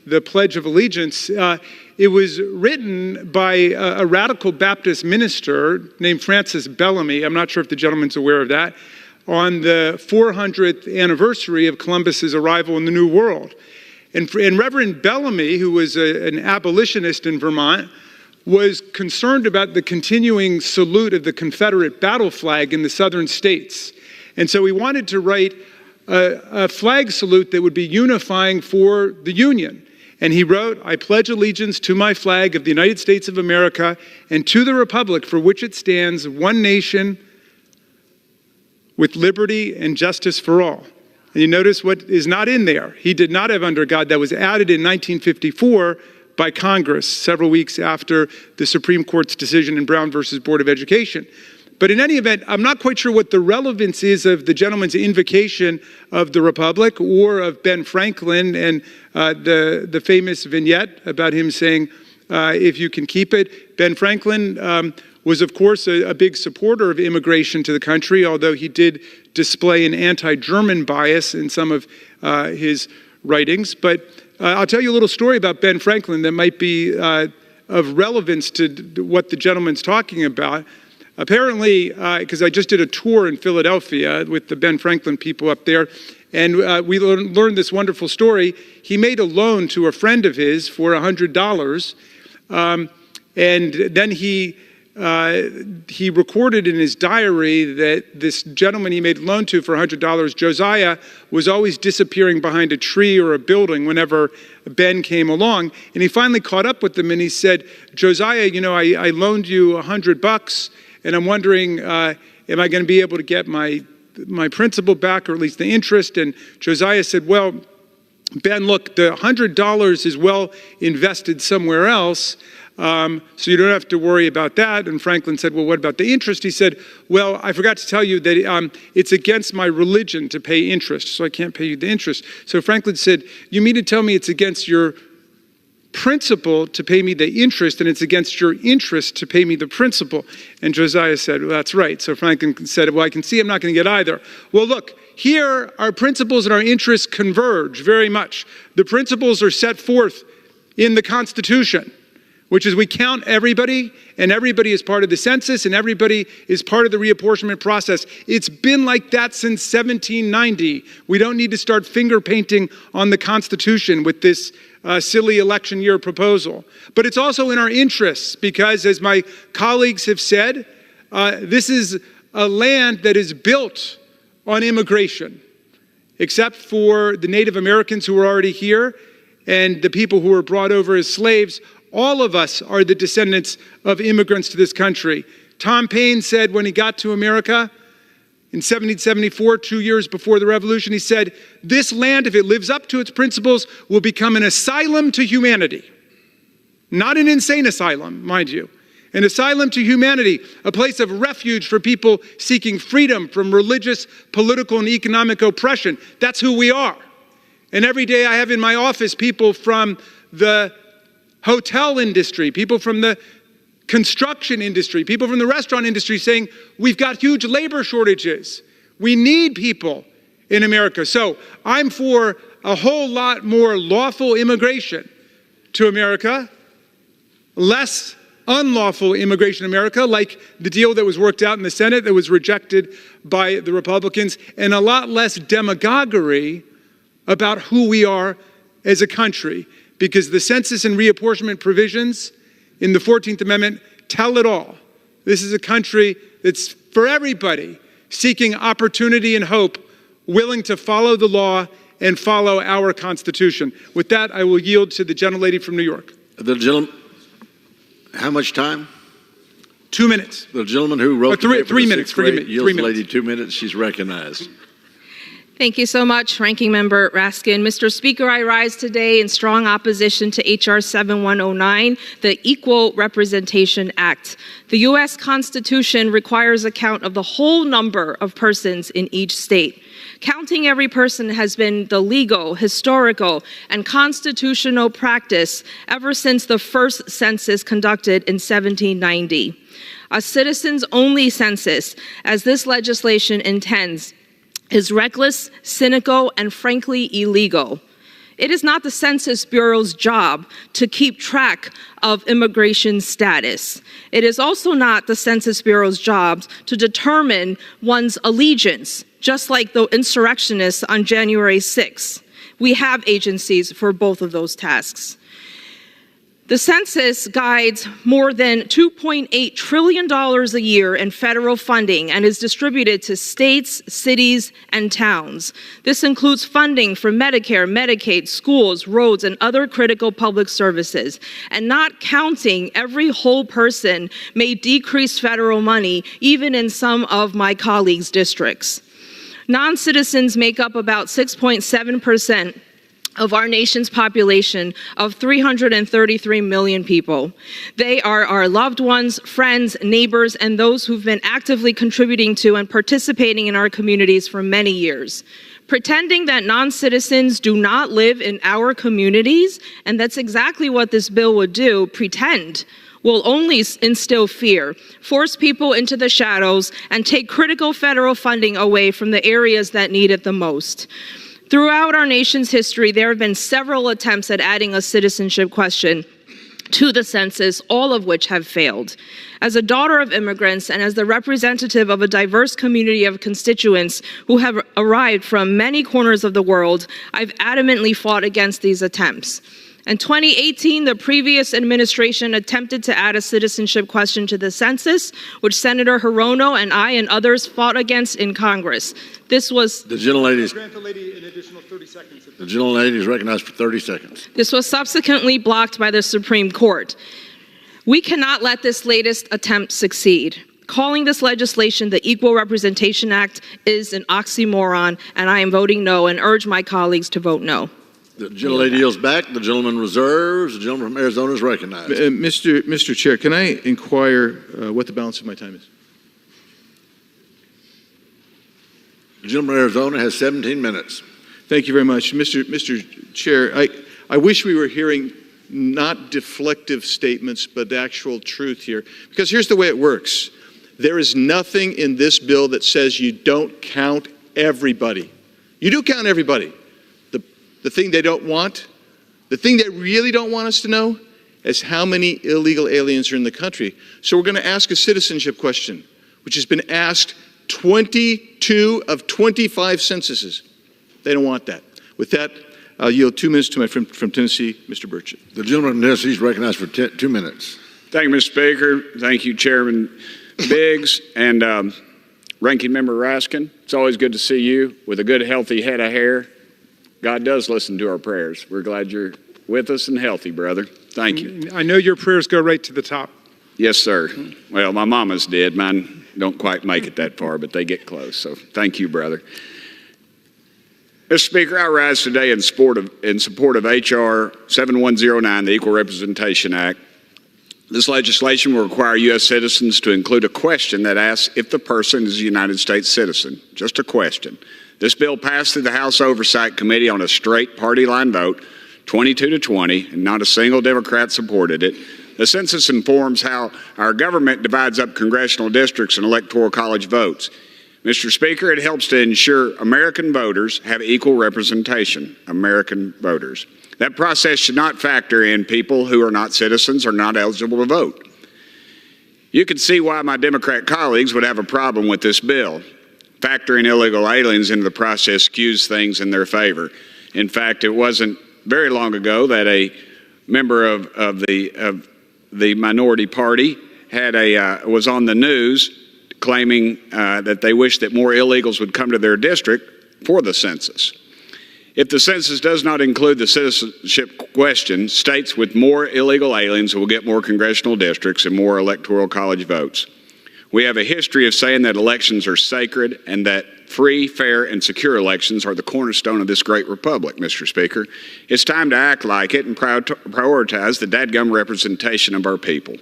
Speaker 10: the Pledge of Allegiance. It was written by a radical Baptist minister named Francis Bellamy. I'm not sure if the gentleman's aware of that. On the 400th anniversary of Columbus's arrival in the New World. And Reverend Bellamy, who was an abolitionist in Vermont, was concerned about the continuing salute of the Confederate battle flag in the southern states. And so he wanted to write a flag salute that would be unifying for the Union. And he wrote, "I pledge allegiance to my flag of the United States of America and to the republic for which it stands, one nation, with liberty and justice for all." And you notice what is not in there. He did not have under God. That was added in 1954 by Congress, several weeks after the Supreme Court's decision in Brown versus Board of Education. But in any event, I'm not quite sure what the relevance is of the gentleman's invocation of the Republic or of Ben Franklin and the famous vignette about him saying, if you can keep it. Ben Franklin was, of course, a big supporter of immigration to the country, although he did display an anti-German bias in some of his writings. But I'll tell you a little story about Ben Franklin that might be of relevance to what the gentleman's talking about. Apparently, because I just did a tour in Philadelphia with the Ben Franklin people up there, and we learned this wonderful story. He made a loan to a friend of his for $100, and then he recorded in his diary that this gentleman he made a loan to for $100, Josiah, was always disappearing behind a tree or a building whenever Ben came along. And he finally caught up with him and he said, "Josiah, you know, I loaned you $100, and I'm wondering, am I going to be able to get my principal back, or at least the interest?" And Josiah said, "Well, Ben, look, the $100 is well invested somewhere else, so you don't have to worry about that." And Franklin said, "Well, what about the interest?" He said, "Well, I forgot to tell you that it's against my religion to pay interest, so I can't pay you the interest." So Franklin said, "You mean to tell me it's against your principal to pay me the interest, and it's against your interest to pay me the principal?" And Josiah said, "Well, that's right." So Franklin said, "Well, I can see I'm not going to get either." Well, look, here our principles and our interests converge very much. The principles are set forth in the Constitution, which is we count everybody, and everybody is part of the census, and everybody is part of the reapportionment process. It's been like that since 1790. We don't need to start finger painting on the Constitution with this silly election year proposal. But it's also in our interests because, as my colleagues have said, this is a land that is built on immigration, except for the Native Americans who are already here and the people who were brought over as slaves. All of us are the descendants of immigrants to this country. Tom Paine said when he got to America in 1774, 2 years before the Revolution, he said, "This land, if it lives up to its principles, will become an asylum to humanity." Not an insane asylum, mind you. An asylum to humanity, a place of refuge for people seeking freedom from religious, political, and economic oppression. That's who we are. And every day I have in my office people from the hotel industry, people from the construction industry, people from the restaurant industry saying, we've got huge labor shortages. We need people in America. So I'm for a whole lot more lawful immigration to America, less unlawful immigration in America, like the deal that was worked out in the Senate that was rejected by the Republicans, and a lot less demagoguery about who we are as a country, because the census and reapportionment provisions in the 14th Amendment tell it all. This is a country that's for everybody, seeking opportunity and hope, willing to follow the law and follow our Constitution. With that, I will yield to the gentlelady from New York.
Speaker 6: The gentleman, how much time?
Speaker 10: 2 minutes.
Speaker 6: The gentleman who wrote
Speaker 10: three minutes. Forgive me.
Speaker 6: Yields
Speaker 10: 3
Speaker 6: the
Speaker 10: minutes.
Speaker 6: lady 2 minutes. She's recognized.
Speaker 1: Thank you so much, Ranking Member Raskin. Mr. Speaker, I rise today in strong opposition to H.R. 7109, the Equal Representation Act. The U.S. Constitution requires a count of the whole number of persons in each state. Counting every person has been the legal, historical, and constitutional practice ever since the first census conducted in 1790. A citizens-only census, as this legislation intends, is reckless, cynical, and frankly illegal. It is not the Census Bureau's job to keep track of immigration status. It is also not the Census Bureau's job to determine one's allegiance, just like the insurrectionists on January 6th. We have agencies for both of those tasks. The census guides more than $2.8 trillion a year in federal funding and is distributed to states, cities, and towns. This includes funding for Medicare, Medicaid, schools, roads, and other critical public services. And not counting every whole person may decrease federal money, even in some of my colleagues' districts. Non-citizens make up about 6.7% of our nation's population of 333 million people. They are our loved ones, friends, neighbors, and those who've been actively contributing to and participating in our communities for many years. Pretending that non-citizens do not live in our communities, and that's exactly what this bill would do, pretend, will only instill fear, force people into the shadows, and take critical federal funding away from the areas that need it the most. Throughout our nation's history, there have been several attempts at adding a citizenship question to the census, all of which have failed. As a daughter of immigrants and as the representative of a diverse community of constituents who have arrived from many corners of the world, I've adamantly fought against these attempts. In 2018, the previous administration attempted to add a citizenship question to the census, which Senator Hirono and I and others fought against in Congress. This was...
Speaker 6: The gentlelady
Speaker 10: Grant the lady an additional 30 seconds.
Speaker 6: The gentlelady is recognized for 30 seconds.
Speaker 1: This was subsequently blocked by the Supreme Court. We cannot let this latest attempt succeed. Calling this legislation the Equal Representation Act is an oxymoron, and I am voting no and urge my colleagues to vote no.
Speaker 6: The gentlelady yields back. The gentleman reserves. The gentleman from Arizona is recognized.
Speaker 4: Mr. Chair, can I inquire what the balance of my time is?
Speaker 6: The gentleman from Arizona has 17 minutes.
Speaker 4: Thank you very much. Mr. Chair, I wish we were hearing not deflective statements, but actual truth here. Because here's the way it works. There is nothing in this bill that says you don't count everybody. You do count everybody. The thing they don't want, the thing they really don't want us to know is how many illegal aliens are in the country. So we're going to ask a citizenship question, which has been asked 22 of 25 censuses. They don't want that. With that, I'll yield 2 minutes to my friend from Tennessee, Mr. Burchett.
Speaker 6: The gentleman from Tennessee is recognized for 2 minutes.
Speaker 8: Thank you, Mr. Speaker. Thank you, Chairman Biggs and Ranking Member Raskin. It's always good to see you with a good, healthy head of hair. God does listen to our prayers. We're glad you're with us and healthy, brother. Thank you.
Speaker 10: I know your prayers go right to the top.
Speaker 8: Yes, sir. Well, my mama's did. Mine don't quite make it that far, but they get close. So thank you, brother. Mr. Speaker, I rise today in support of H.R. 7109, the Equal Representation Act. This legislation will require U.S. citizens to include a question that asks if the person is a United States citizen. Just a question. This bill passed through the House Oversight Committee on a straight party line vote, 22 to 20, and not a single Democrat supported it. The census informs how our government divides up congressional districts and electoral college votes. Mr. Speaker, it helps to ensure American voters have equal representation, American voters. That process should not factor in people who are not citizens or not eligible to vote. You can see why my Democrat colleagues would have a problem with this bill. Factoring illegal aliens into the process skews things in their favor. In fact, it wasn't very long ago that a member of the minority party was on the news claiming that they wish that more illegals would come to their district for the census. If the census does not include the citizenship question, states with more illegal aliens will get more congressional districts and more electoral college votes. We have a history of saying that elections are sacred and that free, fair, and secure elections are the cornerstone of this great republic, Mr. Speaker. It's time to act like it and prioritize the dadgum representation of our people.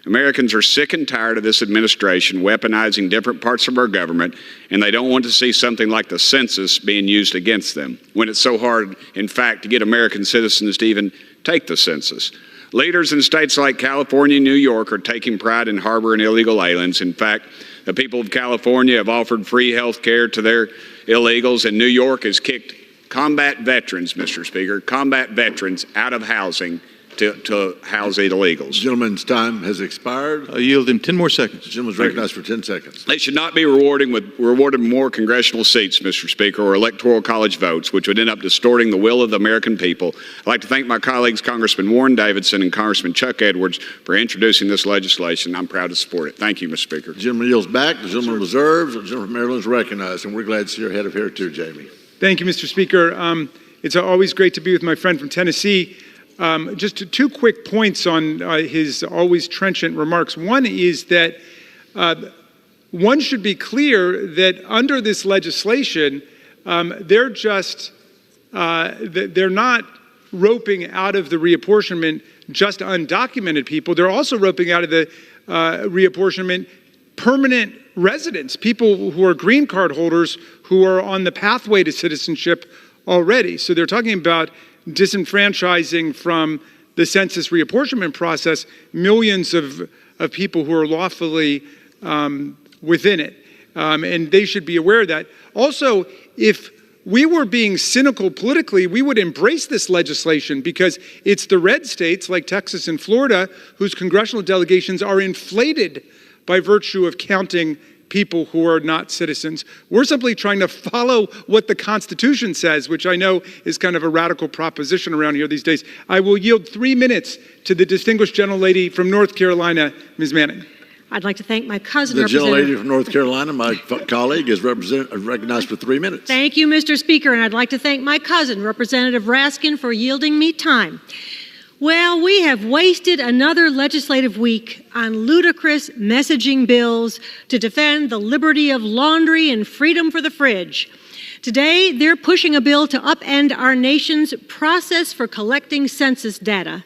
Speaker 8: Americans are sick and tired of this administration weaponizing different parts of our government, and they don't want to see something like the census being used against them, when it's so hard, in fact, to get American citizens to even take the census. Leaders in states like California and New York are taking pride in harboring illegal aliens. In fact, the people of California have offered free health care to their illegals, and New York has kicked combat veterans, Mr. Speaker, combat veterans out of housing to house illegals.
Speaker 6: Gentleman's time has expired.
Speaker 4: I yield him 10 more seconds.
Speaker 6: The gentleman's recognized for 10 seconds.
Speaker 8: They should not be rewarded with more congressional seats, Mr. Speaker, or electoral college votes, which would end up distorting the will of the American people. I'd like to thank my colleagues, Congressman Warren Davidson and Congressman Chuck Edwards, for introducing this legislation. I'm proud to support it. Thank you, Mr. Speaker.
Speaker 6: The gentleman yields back. The gentleman reserves. The gentleman from Maryland is recognized, and we're glad to see your head of here too, Jamie.
Speaker 10: Thank you, Mr. Speaker. It's always great to be with my friend from Tennessee. Just two quick points on his always trenchant remarks. One is that one should be clear that under this legislation, they're not roping out of the reapportionment just undocumented people. They're also roping out of the reapportionment permanent residents, people who are green card holders who are on the pathway to citizenship already. So they're talking about disenfranchising from the census reapportionment process millions of people who are lawfully within it. And they should be aware of that. Also, if we were being cynical politically, we would embrace this legislation because it's the red states like Texas and Florida whose congressional delegations are inflated by virtue of counting people who are not citizens. We're simply trying to follow what the Constitution says, which I know is kind of a radical proposition around here these days. I will yield 3 minutes to the distinguished gentlelady from North Carolina, Ms. Manning.
Speaker 16: I'd like to thank my cousin,
Speaker 6: The gentlelady from North Carolina, my colleague, is recognized for 3 minutes.
Speaker 16: Thank you, Mr. Speaker, and I'd like to thank my cousin, Representative Raskin, for yielding me time. Well, we have wasted another legislative week on ludicrous messaging bills to defend the liberty of laundry and freedom for the fridge. Today, they're pushing a bill to upend our nation's process for collecting census data.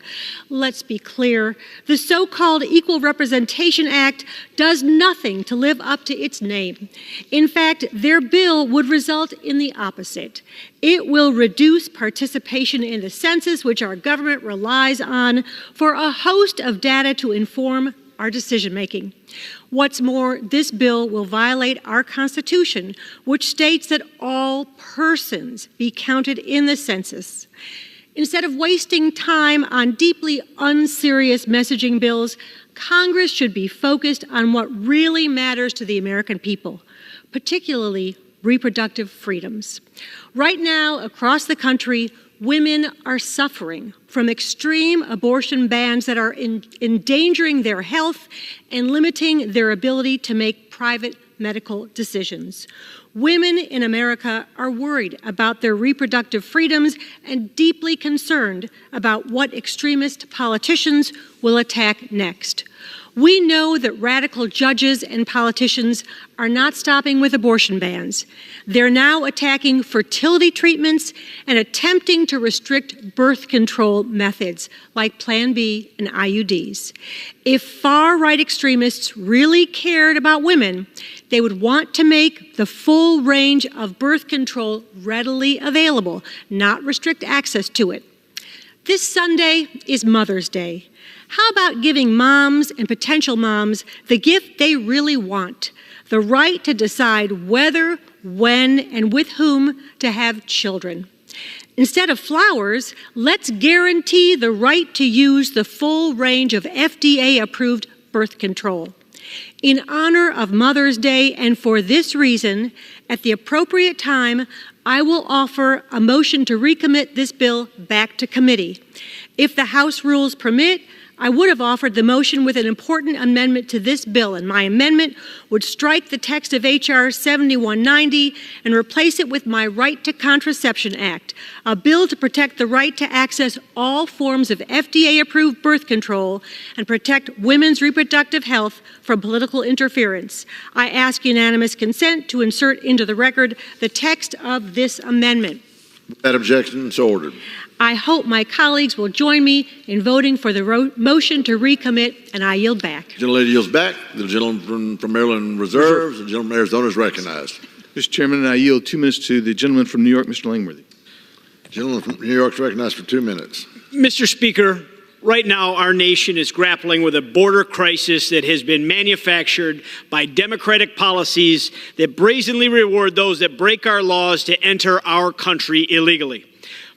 Speaker 16: Let's be clear, the so-called Equal Representation Act does nothing to live up to its name. In fact, their bill would result in the opposite. It will reduce participation in the census, which our government relies on for a host of data to inform our decision-making. What's more, this bill will violate our Constitution, which states that all persons be counted in the census. Instead of wasting time on deeply unserious messaging bills, Congress should be focused on what really matters to the American people, particularly reproductive freedoms. Right now, across the country, women are suffering from extreme abortion bans that are endangering their health and limiting their ability to make private medical decisions. Women in America are worried about their reproductive freedoms and deeply concerned about what extremist politicians will attack next. We know that radical judges and politicians are not stopping with abortion bans. They're now attacking fertility treatments and attempting to restrict birth control methods like Plan B and IUDs. If far-right extremists really cared about women, they would want to make the full range of birth control readily available, not restrict access to it. This Sunday is Mother's Day. How about giving moms and potential moms the gift they really want, the right to decide whether, when, and with whom to have children? Instead of flowers, let's guarantee the right to use the full range of FDA-approved birth control. In honor of Mother's Day and for this reason, at the appropriate time, I will offer a motion to recommit this bill back to committee. If the House rules permit, I would have offered the motion with an important amendment to this bill, and my amendment would strike the text of H.R. 7190 and replace it with my Right to Contraception Act, a bill to protect the right to access all forms of FDA-approved birth control and protect women's reproductive health from political interference. I ask unanimous consent to insert into the record the text of this amendment.
Speaker 6: That objection is ordered.
Speaker 16: I hope my colleagues will join me in voting for the motion to recommit, and I yield back.
Speaker 6: The gentlelady yields back. The gentleman from Maryland reserves. The gentleman from Arizona is recognized.
Speaker 4: Mr. Chairman, I yield 2 minutes to the gentleman from New York, Mr. Langworthy.
Speaker 6: The gentleman from New York is recognized for 2 minutes.
Speaker 18: Mr. Speaker, right now our nation is grappling with a border crisis that has been manufactured by Democratic policies that brazenly reward those that break our laws to enter our country illegally.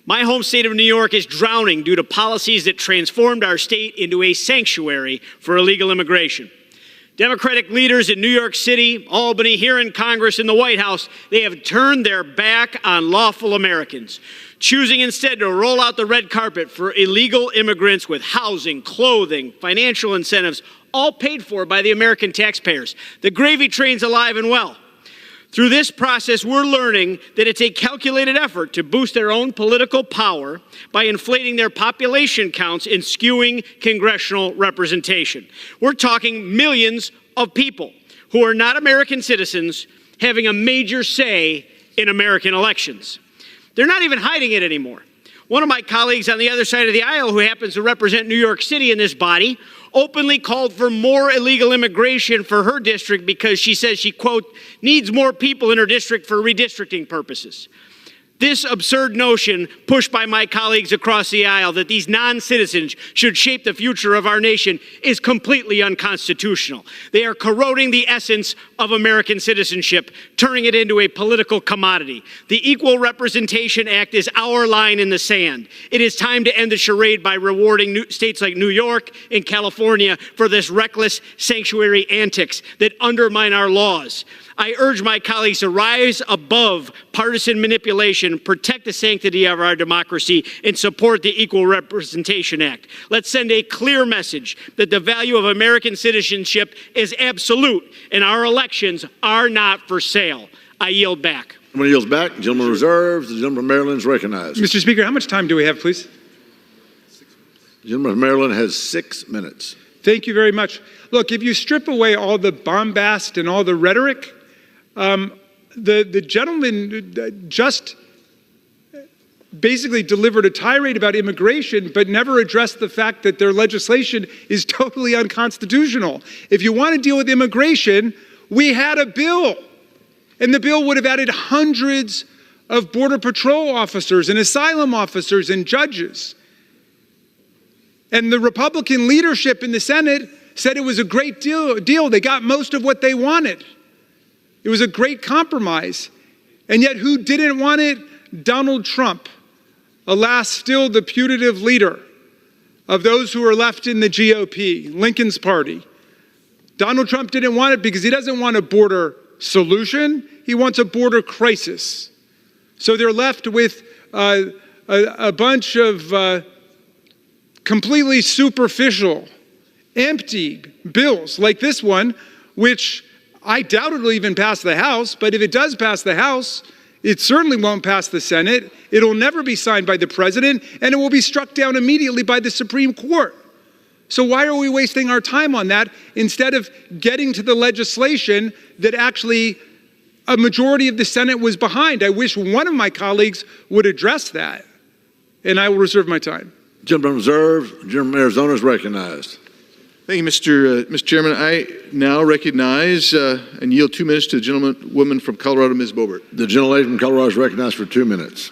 Speaker 18: My home state of New York is drowning due to policies that transformed our state into a sanctuary for illegal immigration. Democratic leaders in New York City, Albany, here in Congress, in the White House, they have turned their back on lawful Americans, choosing instead to roll out the red carpet for illegal immigrants with housing, clothing, financial incentives, all paid for by the American taxpayers. The gravy train's alive and well. Through this process, we're learning that it's a calculated effort to boost their own political power by inflating their population counts and skewing congressional representation. We're talking millions of people who are not American citizens having a major say in American elections. They're not even hiding it anymore. One of my colleagues on the other side of the aisle, who happens to represent New York City in this body, openly called for more illegal immigration for her district because she says she, quote, needs more people in her district for redistricting purposes. This absurd notion pushed by my colleagues across the aisle that these non-citizens should shape the future of our nation is completely unconstitutional. They are corroding the essence of American citizenship, turning it into a political commodity. The Equal Representation Act is our line in the sand. It is time to end the charade by rewarding states like New York and California for this reckless sanctuary antics that undermine our laws. I urge my colleagues to rise above partisan manipulation, protect the sanctity of our democracy, and support the Equal Representation Act. Let's send a clear message that the value of American citizenship is absolute, and our elections are not for sale. I yield back.
Speaker 6: The gentleman yields back. The gentleman reserves. The gentleman from Maryland is recognized.
Speaker 10: Mr. Speaker, how much time do we have, please?
Speaker 6: The gentleman from Maryland has 6 minutes.
Speaker 10: Thank you very much. Look, if you strip away all the bombast and all the rhetoric, the gentleman just basically delivered a tirade about immigration, but never addressed the fact that their legislation is totally unconstitutional. If you want to deal with immigration, we had a bill, and the bill would have added hundreds of Border Patrol officers and asylum officers and judges. And the Republican leadership in the Senate said it was a great deal. They got most of what they wanted. It was a great compromise. And yet who didn't want it? Donald Trump, alas, still the putative leader of those who are left in the GOP, Lincoln's party. Donald Trump didn't want it because he doesn't want a border solution. He wants a border crisis. So they're left with a bunch of completely superficial, empty bills like this one, which I doubt it'll even pass the House, but if it does pass the House, it certainly won't pass the Senate. It'll never be signed by the president, and it will be struck down immediately by the Supreme Court. So why are we wasting our time on that instead of getting to the legislation that actually a majority of the Senate was behind? I wish one of my colleagues would address that, and I will reserve my time.
Speaker 6: Gentleman reserved. Gentleman from Arizona is recognized.
Speaker 4: Thank you, Mr. Chairman. I now recognize and yield 2 minutes to the gentlewoman from Colorado, Ms. Boebert.
Speaker 6: The gentlelady from Colorado is recognized for 2 minutes.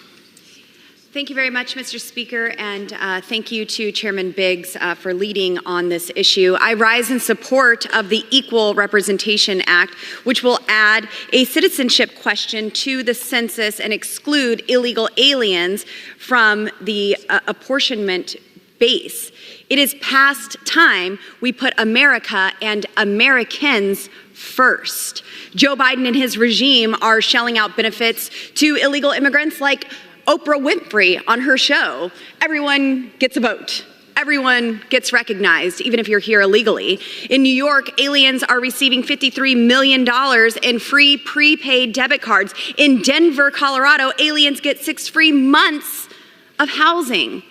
Speaker 20: Thank you very much, Mr. Speaker, and thank you to Chairman Biggs for leading on this issue. I rise in support of the Equal Representation Act, which will add a citizenship question to the census and exclude illegal aliens from the apportionment base. It is past time we put America and Americans first. Joe Biden and his regime are shelling out benefits to illegal immigrants like Oprah Winfrey on her show. Everyone gets a vote. everyone gets recognized, even if you're here illegally. In New York, aliens are receiving $53 million in free prepaid debit cards. In Denver, Colorado, aliens get 6 free months of housing.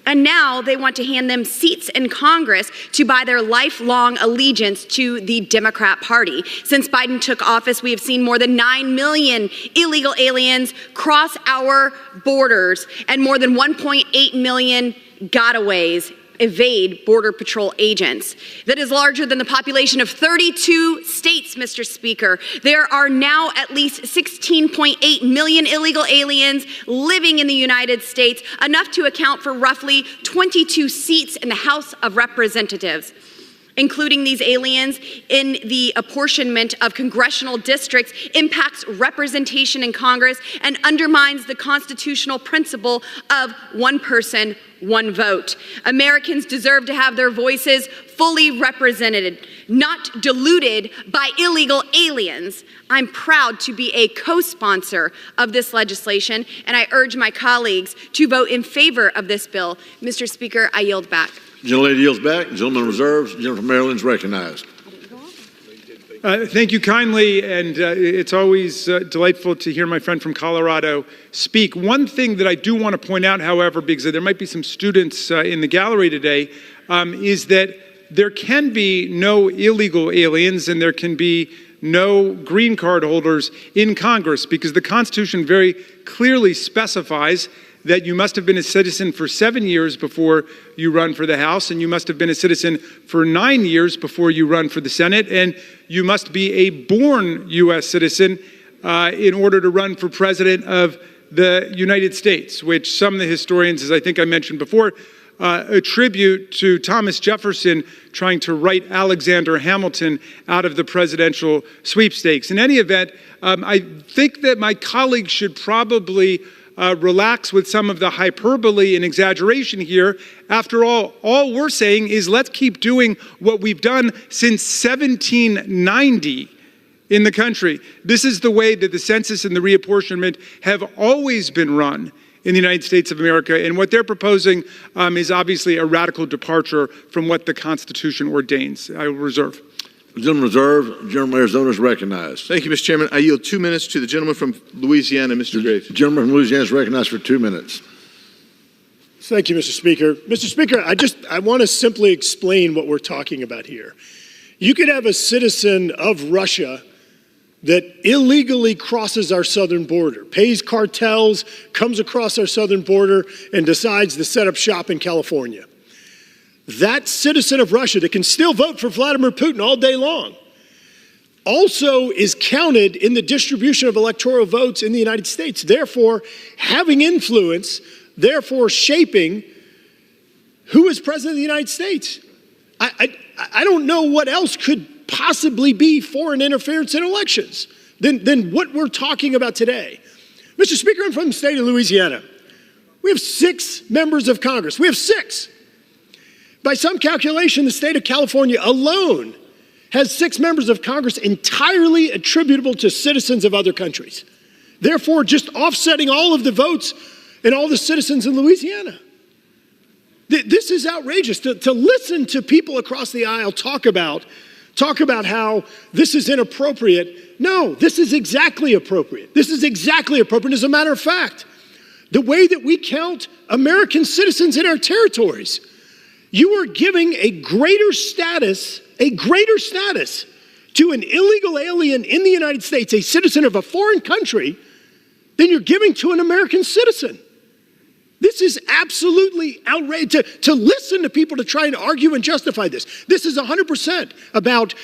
Speaker 20: And now they want to hand them seats in Congress to buy their lifelong allegiance to the Democrat Party. Since Biden took office, we have seen more than 9 million illegal aliens cross our borders, and more than 1.8 million gotaways evade Border Patrol agents. That is larger than the population of 32 states, Mr. Speaker. There are now at least 16.8 million illegal aliens living in the United States, enough to account for roughly 22 seats in the House of Representatives. Including these aliens in the apportionment of congressional districts impacts representation in Congress and undermines the constitutional principle of one person, one vote. Americans deserve to have their voices fully represented, not diluted by illegal aliens. I'm proud to be a co-sponsor of this legislation, and I urge my colleagues to vote in favor of this bill. Mr. Speaker, I yield back.
Speaker 6: Gentlelady yields back. Gentleman reserves. Gentleman from Maryland is recognized.
Speaker 10: Thank you kindly, and it's always delightful to hear my friend from Colorado speak. One thing that I do want to point out, however, because there might be some students in the gallery today, is that there can be no illegal aliens and there can be no green card holders in Congress, because the Constitution very clearly specifies that you must have been a citizen for 7 years before you run for the House, and you must have been a citizen for 9 years before you run for the Senate, and you must be a born U.S. citizen in order to run for president of the United States, which some of the historians, as I think I mentioned before, attribute to Thomas Jefferson trying to write Alexander Hamilton out of the presidential sweepstakes. In any event, I think that my colleagues should probably relax with some of the hyperbole and exaggeration here. After all we're saying is let's keep doing what we've done since 1790 in the country. This is the way that the census and the reapportionment have always been run in the United States of America, and what they're proposing is obviously a radical departure from what the Constitution ordains. I will reserve.
Speaker 6: Gentleman reserved. Gentleman from Arizona is recognized.
Speaker 4: Thank you, Mr. Chairman. I yield 2 minutes to the gentleman from Louisiana, Mr. Graves.
Speaker 6: The gentleman from Louisiana is recognized for 2 minutes.
Speaker 3: Thank you, Mr. Speaker. Mr. Speaker, I want to simply explain what we're talking about here. You could have a citizen of Russia that illegally crosses our southern border, pays cartels, comes across our southern border, and decides to set up shop in California. That citizen of Russia that can still vote for Vladimir Putin all day long also is counted in the distribution of electoral votes in the United States, therefore having influence, therefore shaping who is president of the United States. I don't know what else could possibly be foreign interference in elections than what we're talking about today. Mr. Speaker, I'm from the state of Louisiana. We have 6 members of Congress. We have 6. By some calculation, the state of California alone has 6 members of Congress entirely attributable to citizens of other countries, therefore just offsetting all of the votes and all the citizens in Louisiana. This is outrageous. To listen to people across the aisle talk about how this is inappropriate. No, this is exactly appropriate. This is exactly appropriate. As a matter of fact, the way that we count American citizens in our territories, you are giving a greater status to an illegal alien in the United States, a citizen of a foreign country, than you're giving to an American citizen. This is absolutely outrageous. To listen to people to try and argue and justify this. This is 100% about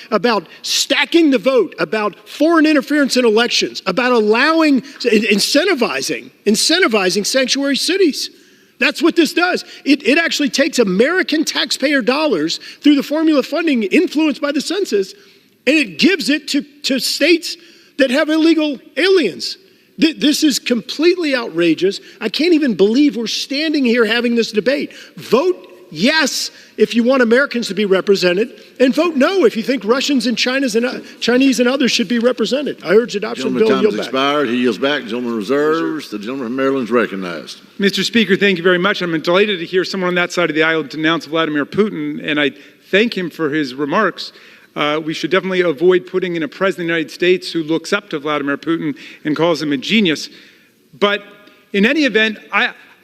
Speaker 3: stacking the vote, about foreign interference in elections, about incentivizing sanctuary cities. That's what this does. It actually takes American taxpayer dollars through the formula funding influenced by the census, and it gives it to states that have illegal aliens. This is completely outrageous. I can't even believe we're standing here having this debate. Vote yes if you want Americans to be represented, and vote no if you think Russians and Chinese and others should be represented. I urge adoption of the bill.
Speaker 6: Gentleman's time
Speaker 3: Yield
Speaker 6: has
Speaker 3: back.
Speaker 6: expired. He yields back. Gentleman reserves. The gentleman from Maryland is recognized.
Speaker 10: Mr. Speaker, thank you very much. I'm delighted to hear someone on that side of the aisle denounce Vladimir Putin, and I thank him for his remarks. We should definitely avoid putting in a president of the United States who looks up to Vladimir Putin and calls him a genius. But in any event,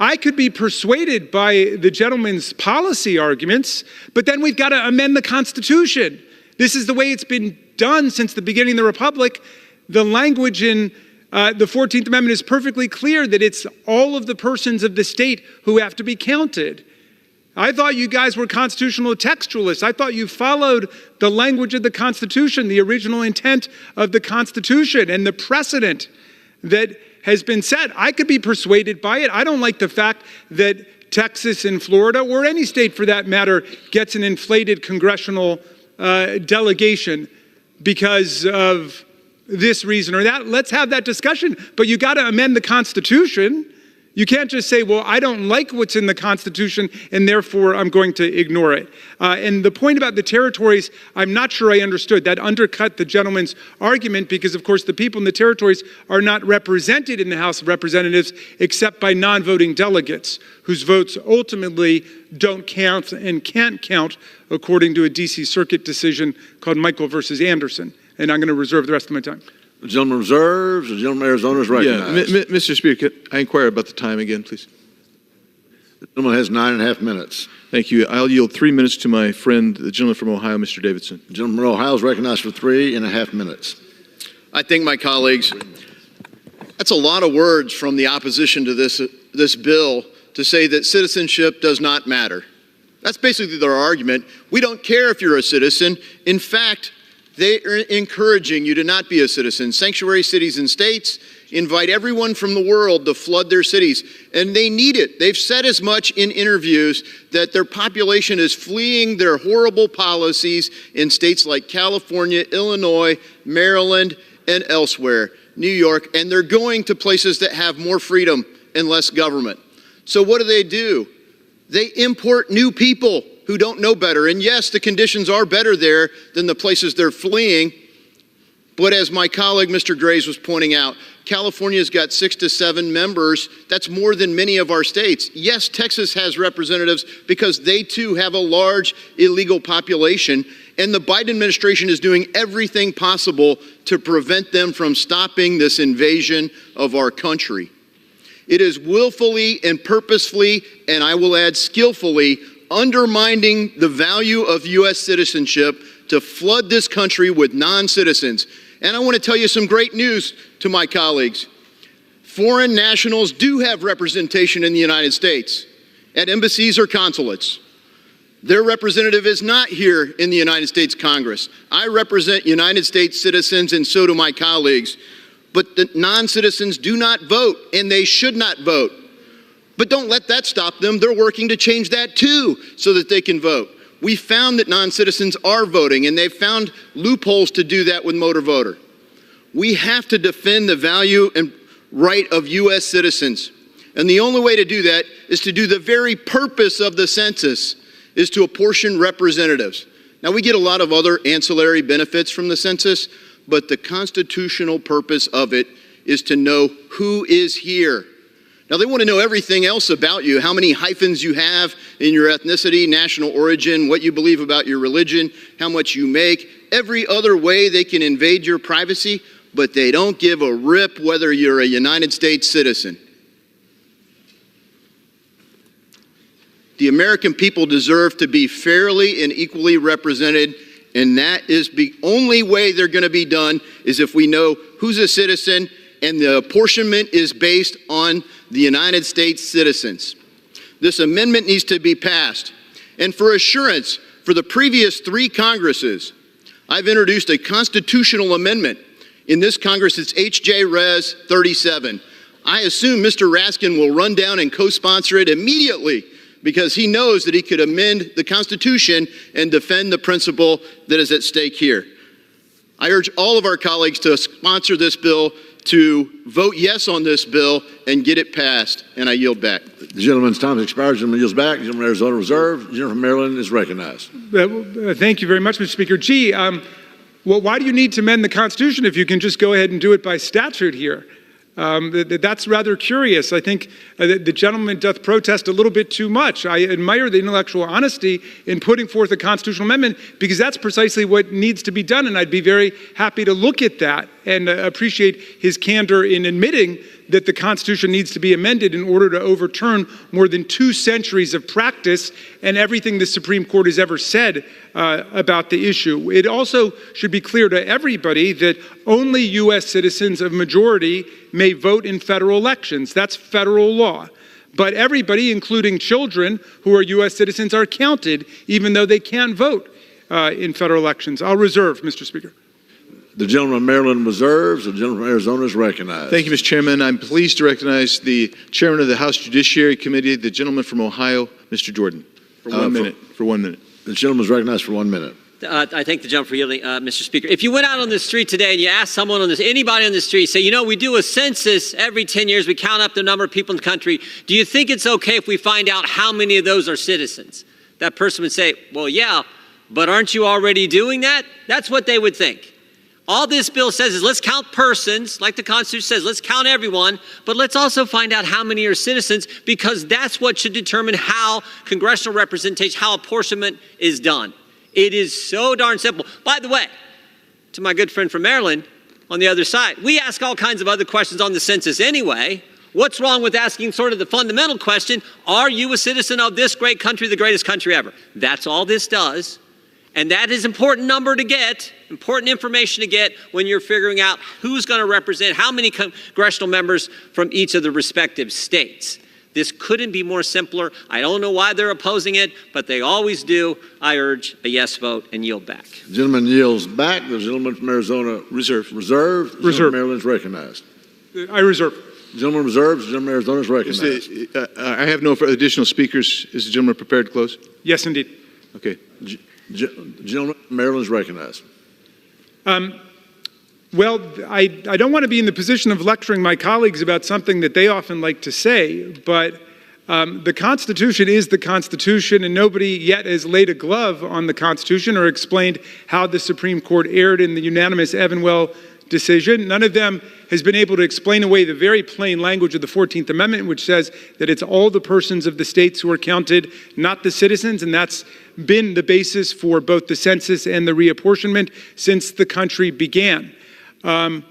Speaker 10: I could be persuaded by the gentleman's policy arguments, but then we've got to amend the Constitution. This is the way it's been done since the beginning of the Republic. The language in the 14th Amendment is perfectly clear that it's all of the persons of the state who have to be counted. I thought you guys were constitutional textualists. I thought you followed the language of the Constitution, the original intent of the Constitution, and the precedent that has been set. I could be persuaded by it. I don't like the fact that Texas and Florida, or any state for that matter, gets an inflated congressional delegation because of this reason or that. Let's have that discussion. But you got to amend the Constitution. You can't just say, well, I don't like what's in the Constitution, and therefore I'm going to ignore it. And the point about the territories, I'm not sure I understood. That undercut the gentleman's argument because, of course, the people in the territories are not represented in the House of Representatives except by non-voting delegates whose votes ultimately don't count and can't count according to a D.C. Circuit decision called Michael versus Anderson. And I'm going to reserve the rest of my time.
Speaker 6: The gentleman reserves. The gentleman from Arizona is recognized.
Speaker 4: Yeah, Mr. Speaker, could I inquire about the time again, please?
Speaker 6: The gentleman has 9.5 minutes.
Speaker 4: Thank you. I'll yield 3 minutes to my friend, the gentleman from Ohio, Mr. Davidson.
Speaker 6: The gentleman from Ohio is recognized for 3.5 minutes.
Speaker 17: I thank my colleagues. That's a lot of words from the opposition to this bill to say that citizenship does not matter. That's basically their argument. We don't care if you're a citizen. In fact, they are encouraging you to not be a citizen. Sanctuary cities and states invite everyone from the world to flood their cities, and they need it. They've said as much in interviews that their population is fleeing their horrible policies in states like California, Illinois, Maryland, and elsewhere, New York, and they're going to places that have more freedom and less government. So what do? They import new people who don't know better. And yes, the conditions are better there than the places they're fleeing. But as my colleague, Mr. Graves, was pointing out, California's got 6 to 7 members. That's more than many of our states. Yes, Texas has representatives because they too have a large illegal population. And the Biden administration is doing everything possible to prevent them from stopping this invasion of our country. It is willfully and purposefully, and I will add skillfully, undermining the value of U.S. citizenship to flood this country with non-citizens. And I want to tell you some great news to my colleagues. Foreign nationals do have representation in the United States at embassies or consulates. Their representative is not here in the United States Congress. I represent United States citizens, and so do my colleagues. But the non-citizens do not vote, and they should not vote. But don't let that stop them. They're working to change that too so that they can vote. We found that non-citizens are voting, and they've found loopholes to do that with motor voter. We have to defend the value and right of U.S. citizens. And the only way to do that is to do the very purpose of the census, is to apportion representatives. Now, we get a lot of other ancillary benefits from the census, but the constitutional purpose of it is to know who is here. Now, they want to know everything else about you, how many hyphens you have in your ethnicity, national origin, what you believe about your religion, how much you make, every other way they can invade your privacy, but they don't give a rip whether you're a United States citizen. The American people deserve to be fairly and equally represented, and that is the only way they're going to be done is if we know who's a citizen, and the apportionment is based on the United States citizens. This amendment needs to be passed. And for assurance, for the previous 3 Congresses, I've introduced a constitutional amendment. In this Congress, it's H.J. Res. 37. I assume Mr. Raskin will run down and co-sponsor it immediately because he knows that he could amend the Constitution and defend the principle that is at stake here. I urge all of our colleagues to sponsor this bill, to vote yes on this bill and get it passed, and I yield back.
Speaker 6: The gentleman's time has expired. The gentleman yields back. The gentleman from Arizona reserved. The gentleman from Maryland is recognized.
Speaker 10: Thank you very much, Mr. Speaker. Well, why do you need to amend the Constitution if you can just go ahead and do it by statute here? That's rather curious. I think the gentleman doth protest a little bit too much. I admire the intellectual honesty in putting forth a constitutional amendment because that's precisely what needs to be done, and I'd be very happy to look at that and appreciate his candor in admitting that the Constitution needs to be amended in order to overturn more than 2 centuries of practice and everything the Supreme Court has ever said about the issue. It also should be clear to everybody that only U.S. citizens of majority may vote in federal elections. That's federal law. But everybody, including children who are U.S. citizens, are counted, even though they can't vote in federal elections. I'll reserve, Mr. Speaker.
Speaker 6: The gentleman from Maryland reserves. The gentleman from Arizona is recognized.
Speaker 4: Thank you, Mr. Chairman. I'm pleased to recognize the chairman of the House Judiciary Committee, the gentleman from Ohio, Mr. Jordan, for 1 minute. For 1 minute.
Speaker 6: The gentleman is recognized for 1 minute.
Speaker 5: I thank the gentleman for yielding, Mr. Speaker. If you went out on the street today and you asked someone anybody on the street, say, you know, we do a census every 10 years. We count up the number of people in the country. Do you think it's okay if we find out how many of those are citizens? That person would say, well, yeah, but aren't you already doing that? That's what they would think. All this bill says is let's count persons, like the Constitution says, let's count everyone, but let's also find out how many are citizens, because that's what should determine how congressional representation, how apportionment is done. It is so darn simple. By the way, to my good friend from Maryland, on the other side, we ask all kinds of other questions on the census anyway. What's wrong with asking sort of the fundamental question, are you a citizen of this great country, the greatest country ever? That's all this does. And that is important number to get, important information to get when you're figuring out who's going to represent how many congressional members from each of the respective states. This couldn't be more simpler. I don't know why they're opposing it, but they always do. I urge a yes vote and yield back.
Speaker 6: The gentleman yields back. The gentleman from Arizona
Speaker 4: reserved.
Speaker 6: Reserved. The gentleman from Maryland is recognized.
Speaker 10: I reserve.
Speaker 6: The gentleman reserves. The gentleman from Arizona is recognized.
Speaker 4: I have no additional speakers. Is the gentleman prepared to close?
Speaker 10: Yes, indeed.
Speaker 4: Okay.
Speaker 6: Gentleman from Maryland is recognized.
Speaker 10: Well, I don't want to be in the position of lecturing my colleagues about something that they often like to say, but the Constitution is the Constitution, and nobody yet has laid a glove on the Constitution or explained how the Supreme Court erred in the unanimous Evanwell decision. None of them has been able to explain away the very plain language of the 14th Amendment, which says that it's all the persons of the states who are counted, not the citizens, and that's been the basis for both the census and the reapportionment since the country began. The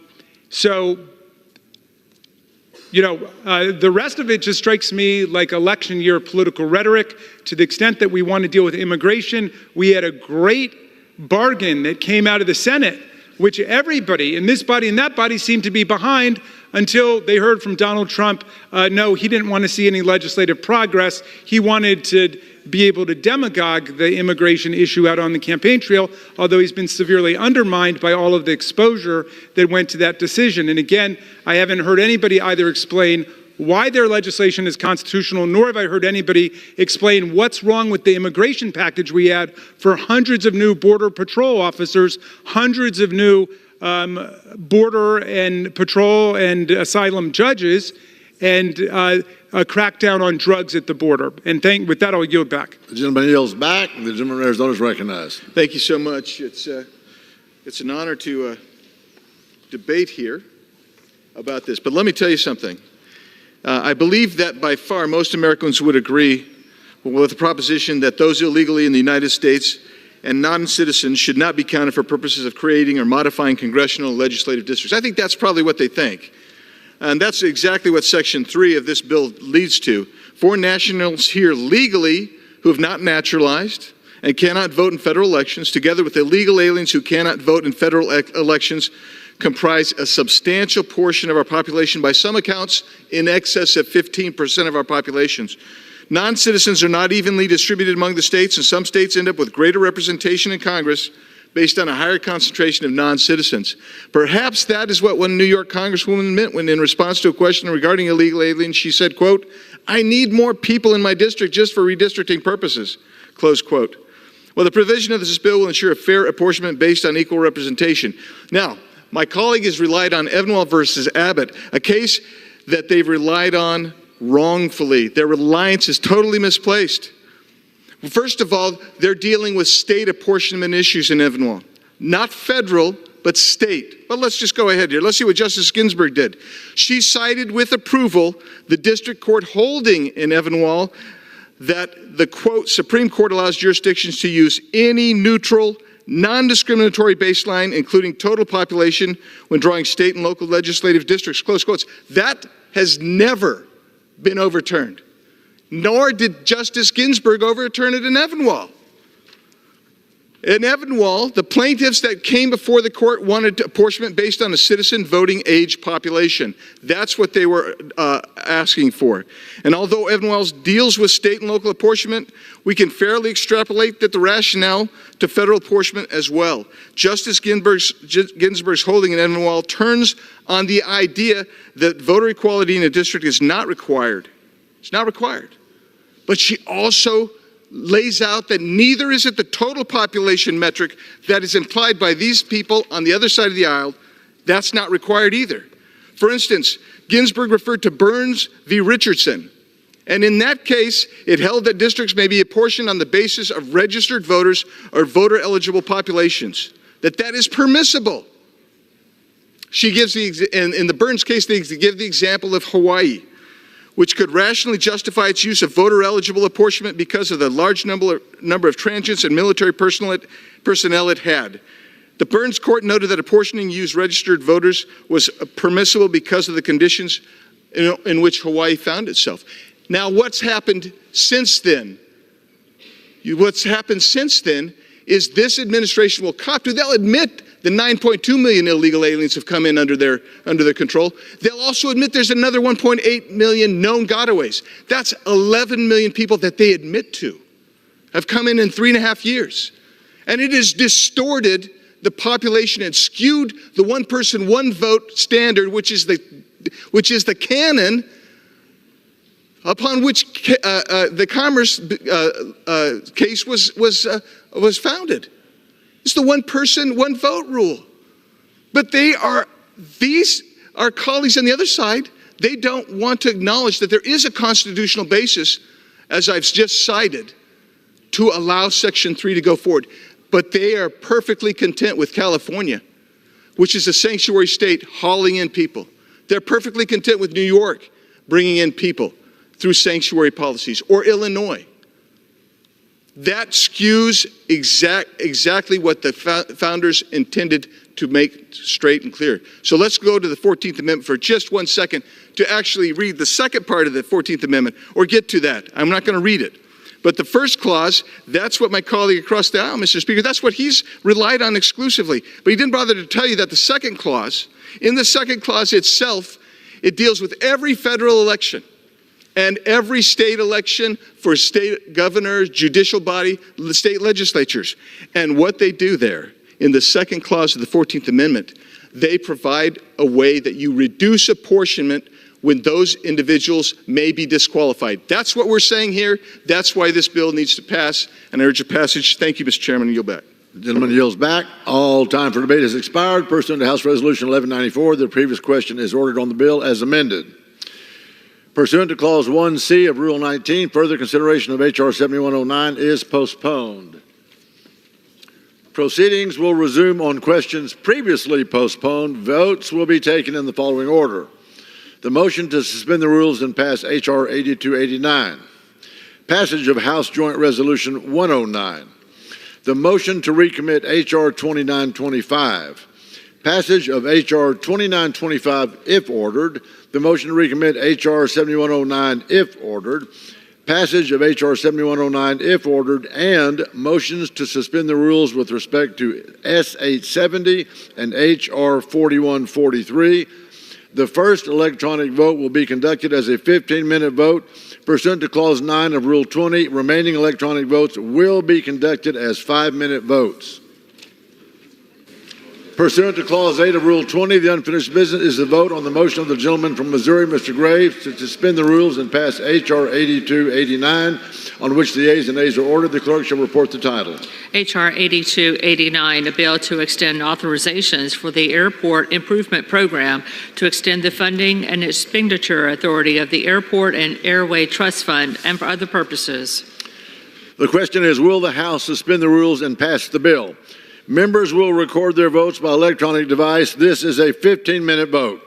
Speaker 10: rest of it just strikes me like election year political rhetoric. To the extent that we want to deal with immigration, we had a great bargain that came out of the Senate, which everybody in this body and that body seemed to be behind until they heard from Donald Trump, no, he didn't want to see any legislative progress. He wanted to be able to demagogue the immigration issue out on the campaign trail, although he's been severely undermined by all of the exposure that went to that decision. And again, I haven't heard anybody either explain why their legislation is constitutional, nor have I heard anybody explain what's wrong with the immigration package we had for hundreds of new Border Patrol officers, hundreds of new Border and Patrol and asylum judges, and a crackdown on drugs at the border. And with that, I'll yield back.
Speaker 6: The gentleman yields back. The gentleman from Arizona is recognized.
Speaker 4: Thank you so much. It's an honor to debate here about this. But let me tell you something. I believe that by far most Americans would agree with the proposition that those illegally in the United States and non-citizens should not be counted for purposes of creating or modifying congressional and legislative districts. I think that's probably what they think. And that's exactly what Section 3 of this bill leads to. Foreign nationals here legally who have not naturalized and cannot vote in federal elections, together with illegal aliens who cannot vote in federal elections, comprise a substantial portion of our population, by some accounts in excess of 15% of our populations. Non-citizens are not evenly distributed among the states, and some states end up with greater representation in Congress based on a higher concentration of non-citizens. Perhaps that is what one New York Congresswoman meant when, in response to a question regarding illegal aliens, she said, quote, "I need more people in my district just for redistricting purposes," close quote. Well, the provision of this bill will ensure a fair apportionment based on equal representation. Now, my colleague has relied on Evanwell versus Abbott, a case that they've relied on wrongfully. Their reliance is totally misplaced. First of all, they're dealing with state apportionment issues in Evanwald. Not federal, but state. But let's just go ahead here. Let's see what Justice Ginsburg did. She cited with approval the district court holding in Evanwald that the, quote, Supreme Court allows jurisdictions to use any neutral, non-discriminatory baseline, including total population, when drawing state and local legislative districts, close quotes. That has never been overturned. Nor did Justice Ginsburg overturn it in Evanwald. In Evanwald, the plaintiffs that came before the court wanted apportionment based on a citizen voting age population. That's what they were asking for. And although Evanwald deals with state and local apportionment, we can fairly extrapolate that the rationale to federal apportionment as well. Justice Ginsburg's holding in Evanwald turns on the idea that voter equality in a district is not required. It's not required. But she also lays out that neither is it the total population metric that is implied by these people on the other side of the aisle. That's not required either. For instance, Ginsburg referred to Burns v. Richardson. And in that case, it held that districts may be apportioned on the basis of registered voters or voter-eligible populations, that is permissible. She gives in the Burns case, they give the example of Hawaii, which could rationally justify its use of voter-eligible apportionment because of the large number of transients and military personnel it had. The Burns court noted that apportioning used registered voters was permissible because of the conditions in which Hawaii found itself. Now, what's happened since then? What's happened since then is this administration will cop to. They'll admit the 9.2 million illegal aliens have come in under their control. They'll also admit there's another 1.8 million known gotaways. That's 11 million people that they admit to have come in 3.5 years. And it has distorted the population and skewed the one person, one vote standard, which is the canon upon which the Commerce case was founded. It's the one person, one vote rule. But these are colleagues on the other side. They don't want to acknowledge that there is a constitutional basis, as I've just cited, to allow Section 3 to go forward. But they are perfectly content with California, which is a sanctuary state hauling in people. They're perfectly content with New York bringing in people through sanctuary policies, or Illinois. That skews exactly what the founders intended to make straight and clear. So let's go to the 14th Amendment for just 1 second to actually read the second part of the 14th Amendment, or get to that. I'm not going to read it. But the first clause, that's what my colleague across the aisle, Mr. Speaker, that's what he's relied on exclusively. But he didn't bother to tell you that the second clause, in the second clause itself, it deals with every federal election and every state election for state governors, judicial body, state legislatures. And what they do there, in the second clause of the 14th Amendment, they provide a way that you reduce apportionment when those individuals may be disqualified. That's what we're saying here. That's why this bill needs to pass, and I urge a passage. Thank you, Mr. Chairman, and yield back.
Speaker 6: The gentleman yields back. All time for debate has expired. Pursuant to House Resolution 1194, the previous question is ordered on the bill as amended. Pursuant to Clause 1C of Rule 19, further consideration of H.R. 7109 is postponed. Proceedings will resume on questions previously postponed. Votes will be taken in the following order. The motion to suspend the rules and pass H.R. 8289. Passage of House Joint Resolution 109. The motion to recommit H.R. 2925. Passage of H.R. 2925 if ordered. The motion to recommit H.R. 7109 if ordered. Passage of H.R. 7109 if ordered, and motions to suspend the rules with respect to S. 870 and H.R. 4143. The first electronic vote will be conducted as a 15-minute vote. Pursuant to Clause 9 of Rule 20, remaining electronic votes will be conducted as 5-minute votes. Pursuant to Clause 8 of Rule 20, the unfinished business is the vote on the motion of the gentleman from Missouri, Mr. Graves, to suspend the rules and pass H.R. 8289, on which the yeas and nays are ordered. The clerk shall report the title.
Speaker 22: H.R. 8289, a bill to extend authorizations for the Airport Improvement Program to extend the funding and expenditure authority of the Airport and Airway Trust Fund and for other purposes.
Speaker 6: The question is, will the House suspend the rules and pass the bill? Members will record their votes by electronic device. This is a 15-minute vote.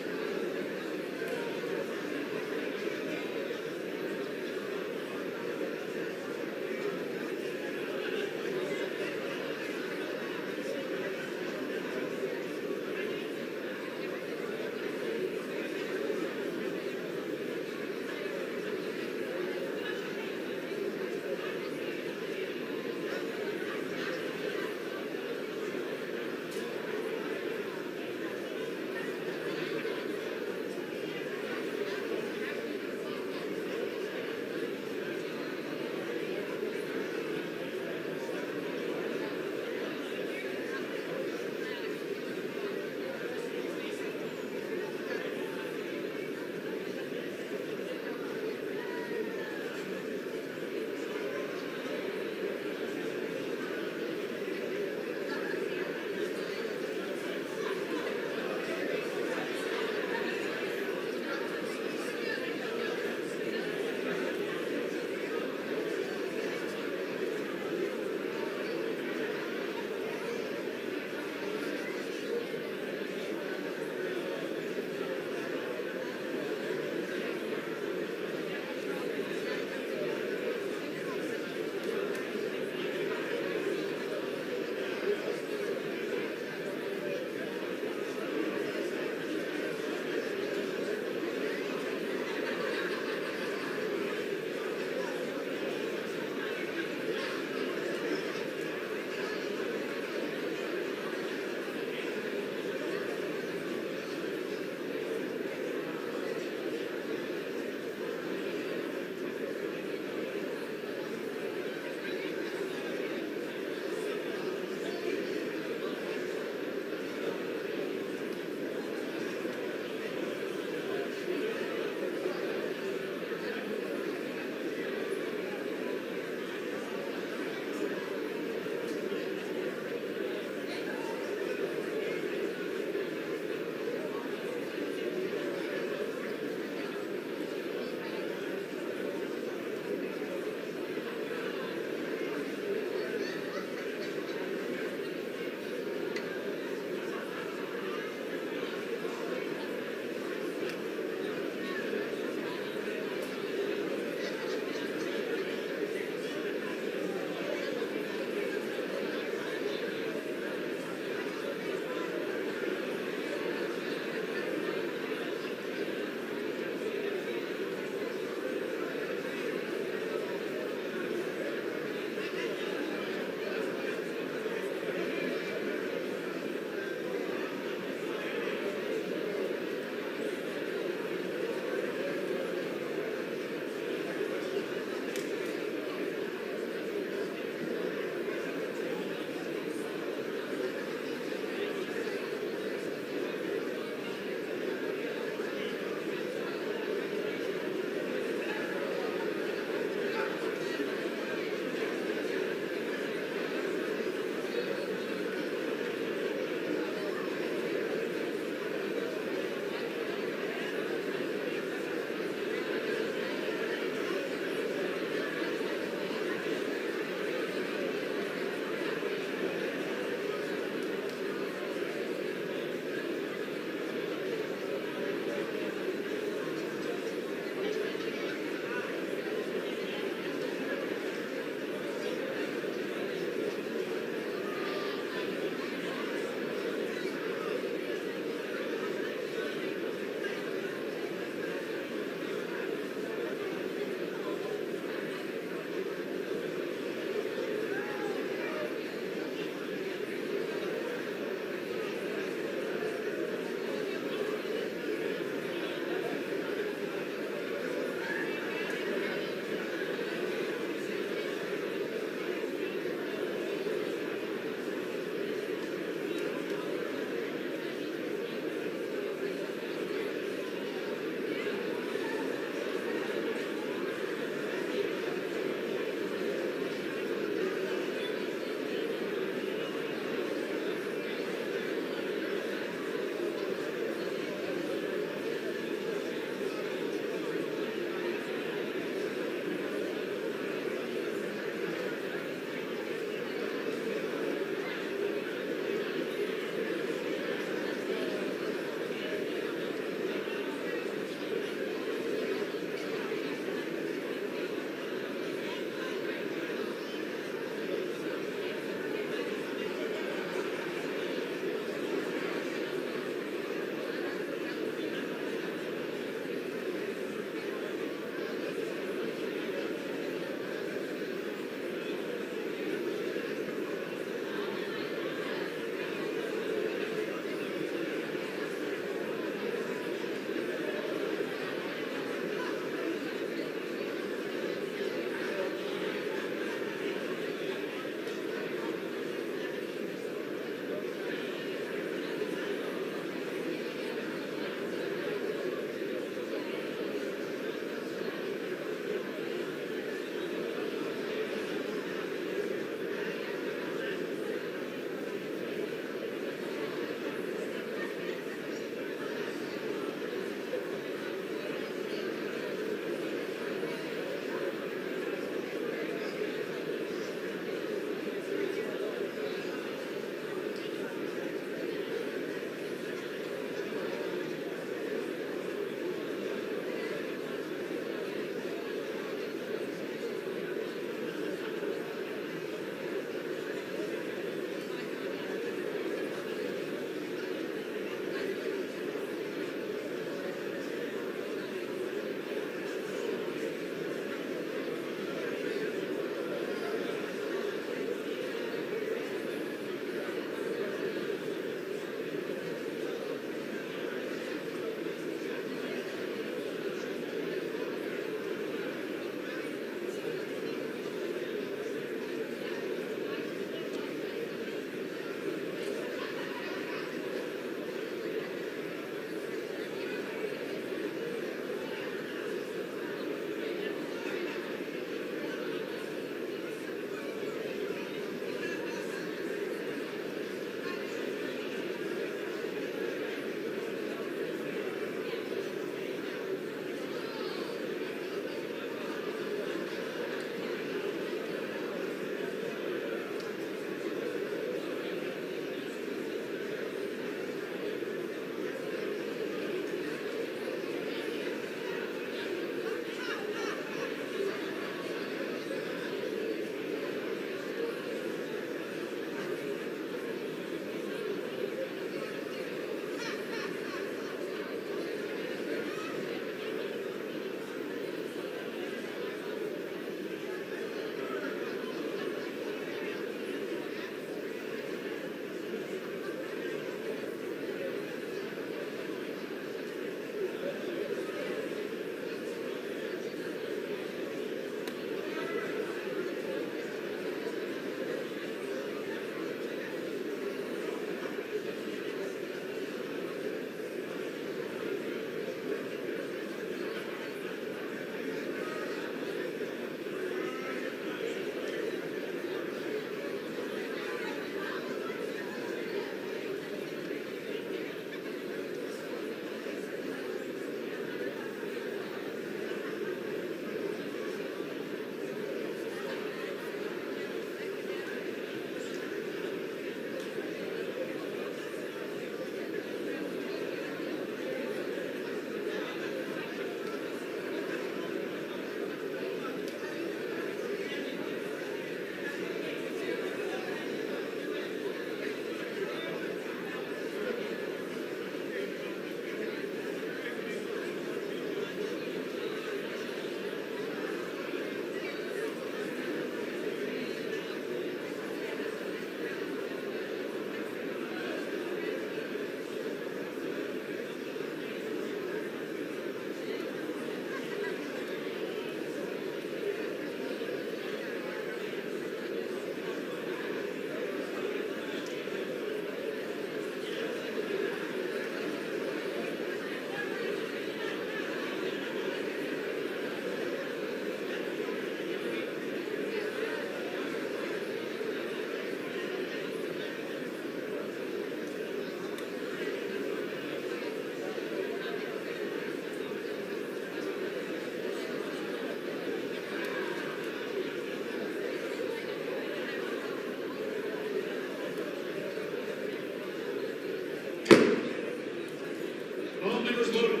Speaker 9: voted?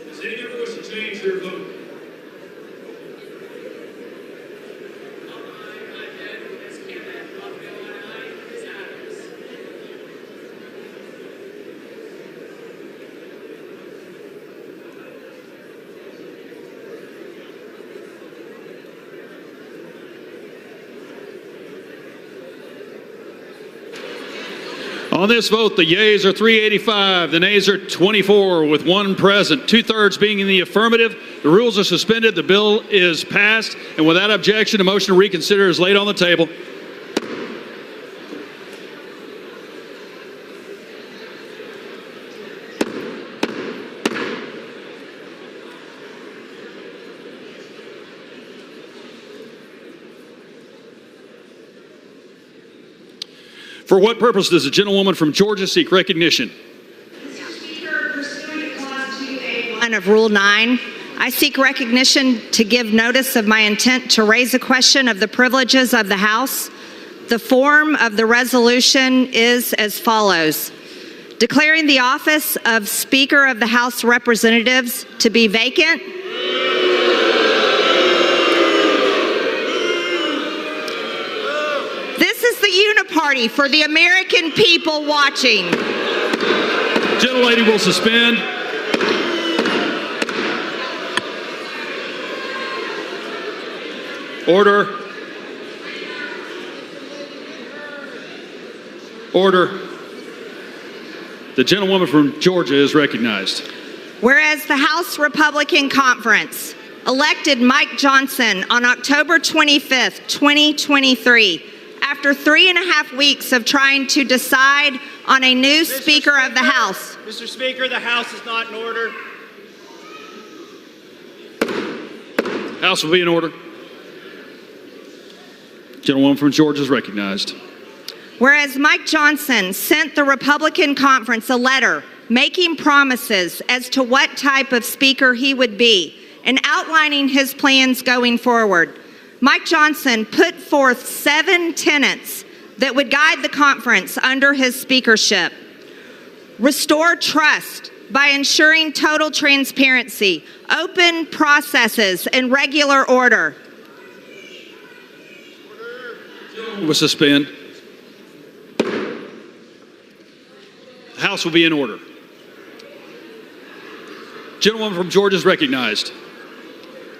Speaker 9: Does any member wish to change their vote? On this vote, the yeas are 385, the nays are 24, with one present, 2/3 being in the affirmative. The rules are suspended, the bill is passed, and without objection, a motion to reconsider is laid on the table. For what purpose does the gentlewoman from Georgia seek recognition?
Speaker 19: Mr. Speaker, pursuant to Clause 2A1 of Rule 9, I seek recognition to give notice of my intent to raise a question of the privileges of the House. The form of the resolution is as follows. Declaring the office of Speaker of the House of Representatives to be vacant. This is the uniparty for the American people watching.
Speaker 9: Gentlelady will suspend. Order. Order. The gentlewoman from Georgia is recognized.
Speaker 19: Whereas the House Republican Conference elected Mike Johnson on October 25th, 2023, after 3.5 weeks of trying to decide on a new Speaker of the House.
Speaker 18: Mr. Speaker, the House is not in order.
Speaker 9: House will be in order. Gentlewoman from Georgia is recognized.
Speaker 19: Whereas Mike Johnson sent the Republican Conference a letter making promises as to what type of speaker he would be and outlining his plans going forward. Mike Johnson put forth 7 tenets that would guide the conference under his speakership. Restore trust by ensuring total transparency, open processes, and regular order.
Speaker 9: Will suspend. The House will be in order. Gentlewoman from Georgia is recognized.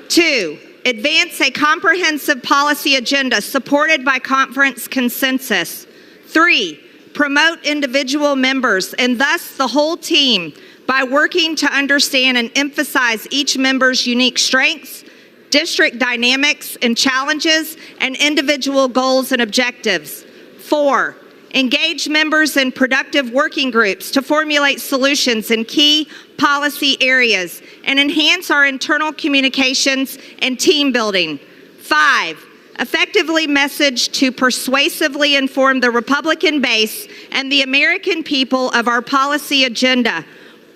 Speaker 19: 2, advance a comprehensive policy agenda supported by conference consensus. 3, promote individual members and thus the whole team by working to understand and emphasize each member's unique strengths, district dynamics and challenges, and individual goals and objectives. 4, engage members in productive working groups to formulate solutions in key policy areas and enhance our internal communications and team building. 5, effectively message to persuasively inform the Republican base and the American people of our policy agenda,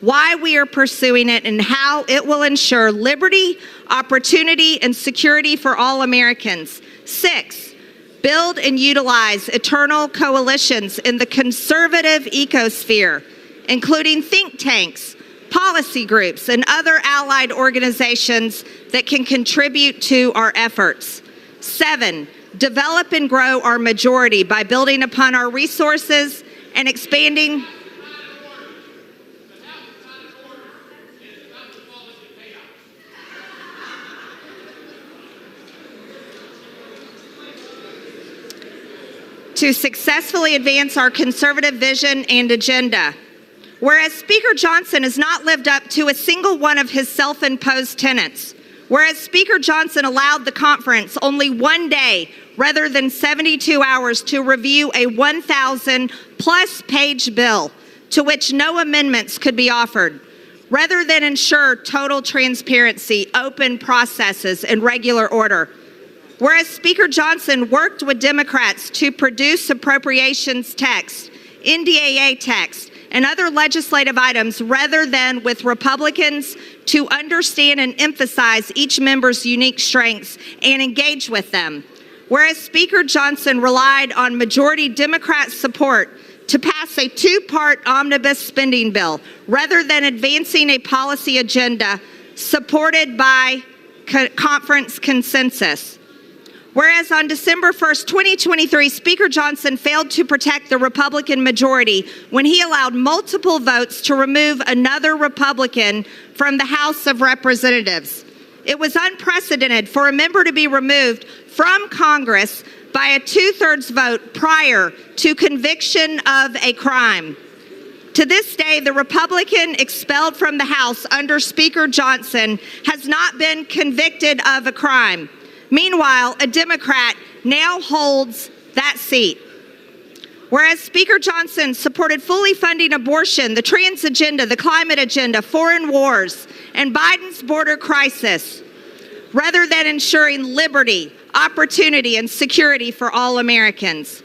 Speaker 19: why we are pursuing it, and how it will ensure liberty, opportunity, and security for all Americans. 6, build and utilize eternal coalitions in the conservative ecosphere, including think tanks, policy groups, and other allied organizations that can contribute to our efforts. 7, develop and grow our majority by building upon our resources and expanding. To successfully advance our conservative vision and agenda. Whereas Speaker Johnson has not lived up to a single one of his self-imposed tenets. Whereas Speaker Johnson allowed the conference only 1 day rather than 72 hours to review a 1,000+ page bill to which no amendments could be offered. Rather than ensure total transparency, open processes, and regular order. Whereas Speaker Johnson worked with Democrats to produce appropriations text, NDAA text, and other legislative items rather than with Republicans to understand and emphasize each member's unique strengths and engage with them. Whereas Speaker Johnson relied on majority Democrat support to pass a two-part omnibus spending bill rather than advancing a policy agenda supported by conference consensus. Whereas on December 1st, 2023, Speaker Johnson failed to protect the Republican majority when he allowed multiple votes to remove another Republican from the House of Representatives. It was unprecedented for a member to be removed from Congress by a two-thirds vote prior to conviction of a crime. To this day, the Republican expelled from the House under Speaker Johnson has not been convicted of a crime. Meanwhile, a Democrat now holds that seat. Whereas Speaker Johnson supported fully funding abortion, the trans agenda, the climate agenda, foreign wars, and Biden's border crisis, rather than ensuring liberty, opportunity, and security for all Americans.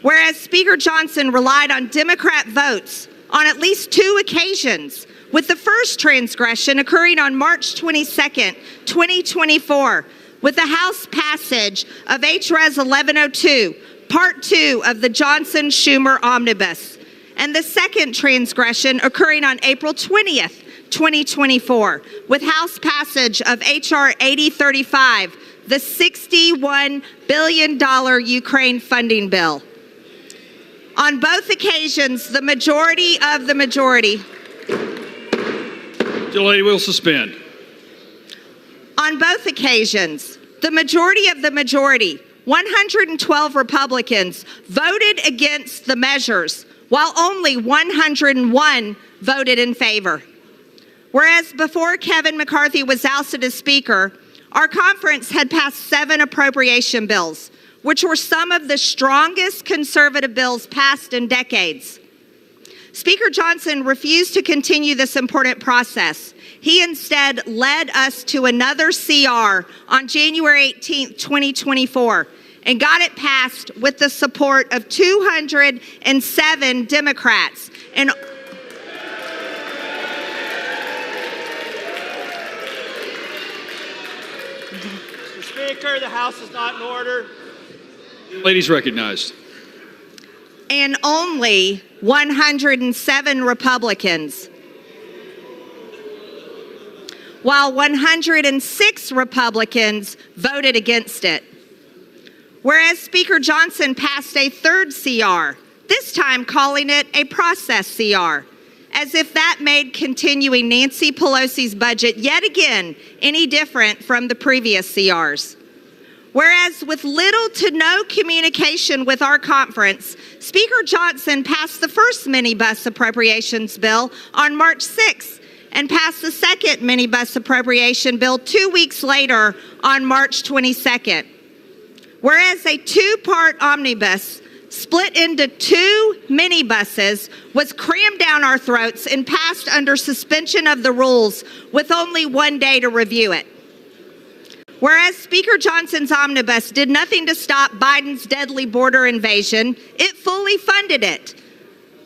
Speaker 19: Whereas Speaker Johnson relied on Democrat votes on at least two occasions, with the first transgression occurring on March 22nd, 2024, with the House passage of H.Res. 1102, Part 2 of the Johnson-Schumer Omnibus, and the second transgression occurring on April 20th, 2024, with House passage of H.R. 8035, the $61 billion Ukraine funding bill. On both occasions, the majority of the majority.
Speaker 9: The lady will suspend.
Speaker 19: On both occasions, the majority of the majority, 112 Republicans, voted against the measures, while only 101 voted in favor. Whereas before Kevin McCarthy was ousted as Speaker, our conference had passed 7 appropriation bills, which were some of the strongest conservative bills passed in decades. Speaker Johnson refused to continue this important process. He instead led us to another CR on January 18, 2024, and got it passed with the support of 207 Democrats. And
Speaker 18: Mr. Speaker, the House is not in order.
Speaker 9: Ladies recognized.
Speaker 19: And only 107 Republicans, while 106 Republicans voted against it. Whereas Speaker Johnson passed a third CR, this time calling it a process CR, as if that made continuing Nancy Pelosi's budget yet again any different from the previous CRs. Whereas with little to no communication with our conference, Speaker Johnson passed the first minibus appropriations bill on March 6th and passed the second minibus appropriation bill 2 weeks later on March 22nd. Whereas a two-part omnibus split into 2 minibuses was crammed down our throats and passed under suspension of the rules with only 1 day to review it. Whereas Speaker Johnson's omnibus did nothing to stop Biden's deadly border invasion, it fully funded it.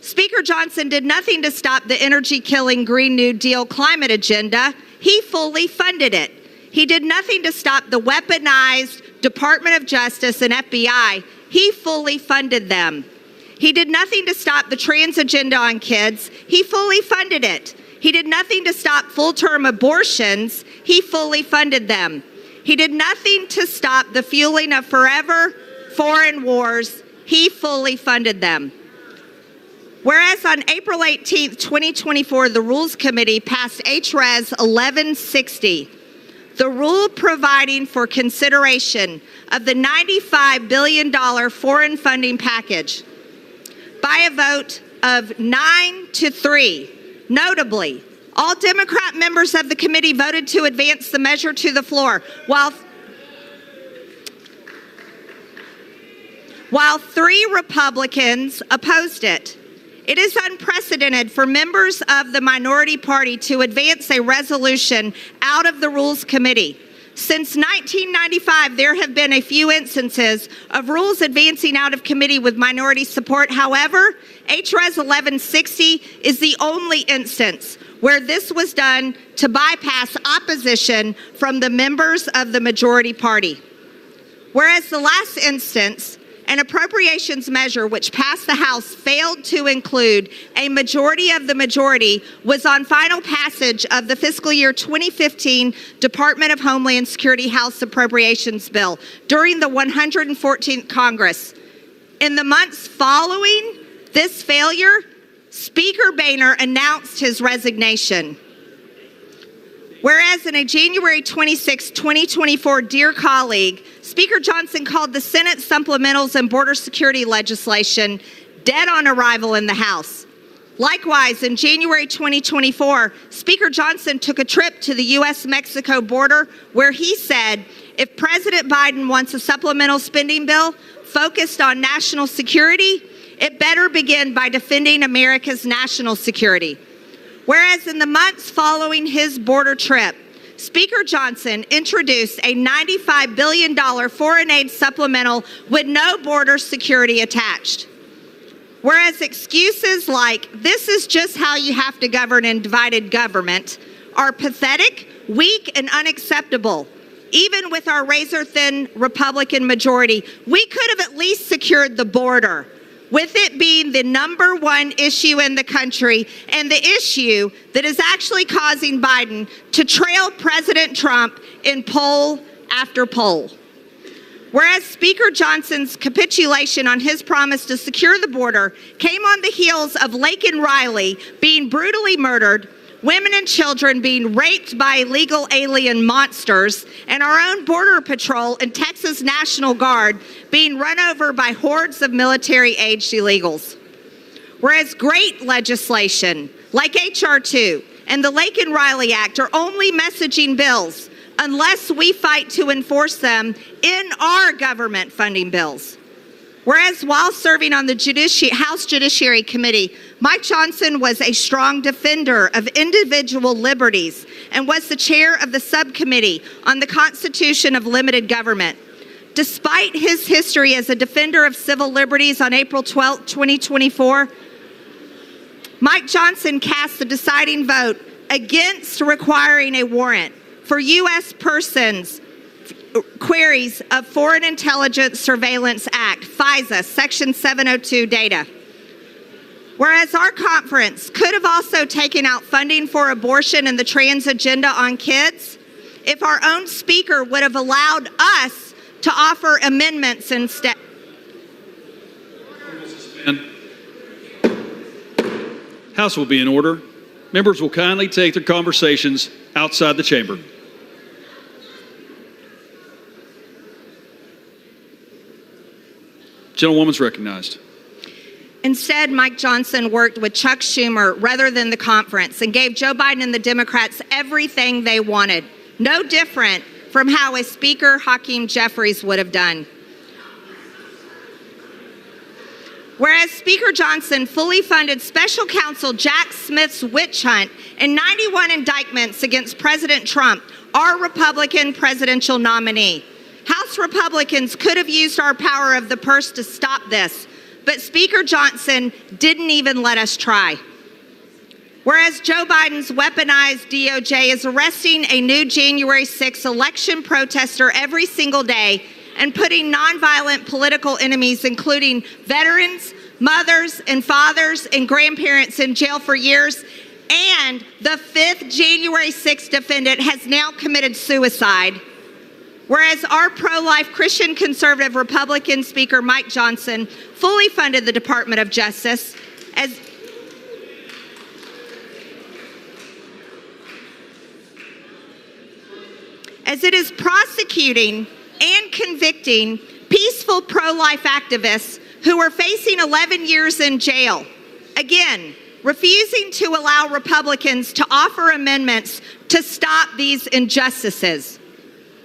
Speaker 19: Speaker Johnson did nothing to stop the energy-killing Green New Deal climate agenda. He fully funded it. He did nothing to stop the weaponized Department of Justice and FBI. He fully funded them. He did nothing to stop the trans agenda on kids. He fully funded it. He did nothing to stop full-term abortions. He fully funded them. He did nothing to stop the fueling of forever foreign wars. He fully funded them. Whereas on April 18, 2024, the Rules Committee passed H.Res. 1160, the rule providing for consideration of the $95 billion foreign funding package by a vote of 9-3. Notably, all Democrat members of the committee voted to advance the measure to the floor, while 3 Republicans opposed it. It is unprecedented for members of the minority party to advance a resolution out of the Rules Committee. Since 1995, there have been a few instances of rules advancing out of committee with minority support. However, H.Res. 1160 is the only instance where this was done to bypass opposition from the members of the majority party. Whereas the last instance, An appropriations measure which passed the House failed to include a majority of the majority was on final passage of the fiscal year 2015 Department of Homeland Security House Appropriations Bill during the 114th Congress. In the months following this failure, Speaker Boehner announced his resignation. Whereas in a January 26, 2024 Dear Colleague, Speaker Johnson called the Senate supplementals and border security legislation dead on arrival in the House. Likewise, in January 2024, Speaker Johnson took a trip to the U.S.-Mexico border where he said, if President Biden wants a supplemental spending bill focused on national security, it better begin by defending America's national security. Whereas in the months following his border trip, Speaker Johnson introduced a $95 billion foreign aid supplemental with no border security attached. Whereas excuses like, this is just how you have to govern in divided government, are pathetic, weak, and unacceptable. Even with our razor-thin Republican majority, we could have at least secured the border, with it being the #1 issue in the country and the issue that is actually causing Biden to trail President Trump in poll after poll. Whereas Speaker Johnson's capitulation on his promise to secure the border came on the heels of Laken Riley being brutally murdered, women and children being raped by illegal alien monsters, and our own Border Patrol and Texas National Guard being run over by hordes of military-aged illegals. Whereas great legislation like H.R. 2 and the Laken Riley Act are only messaging bills unless we fight to enforce them in our government funding bills. Whereas while serving on the House Judiciary Committee, Mike Johnson was a strong defender of individual liberties and was the chair of the subcommittee on the Constitution of Limited Government. Despite his history as a defender of civil liberties on April 12, 2024, Mike Johnson cast the deciding vote against requiring a warrant for U.S. persons queries of Foreign Intelligence Surveillance Act, FISA, Section 702 data. Whereas our conference could have also taken out funding for abortion and the trans agenda on kids, if our own speaker would have allowed us to offer amendments instead.
Speaker 9: House will be in order. Members will kindly take their conversations outside the chamber. Gentlewoman's recognized.
Speaker 19: Instead, Mike Johnson worked with Chuck Schumer rather than the conference and gave Joe Biden and the Democrats everything they wanted. No different from how a Speaker Hakeem Jeffries would have done. Whereas Speaker Johnson fully funded Special Counsel Jack Smith's witch hunt and 91 indictments against President Trump, our Republican presidential nominee. House Republicans could have used our power of the purse to stop this, but Speaker Johnson didn't even let us try. Whereas Joe Biden's weaponized DOJ is arresting a new January 6 election protester every single day and putting nonviolent political enemies, including veterans, mothers, and fathers, and grandparents in jail for years, and the 5th January 6 defendant has now committed suicide. Whereas our pro-life Christian conservative Republican Speaker Mike Johnson fully funded the Department of Justice as it is prosecuting and convicting peaceful pro-life activists who are facing 11 years in jail. Again, refusing to allow Republicans to offer amendments to stop these injustices.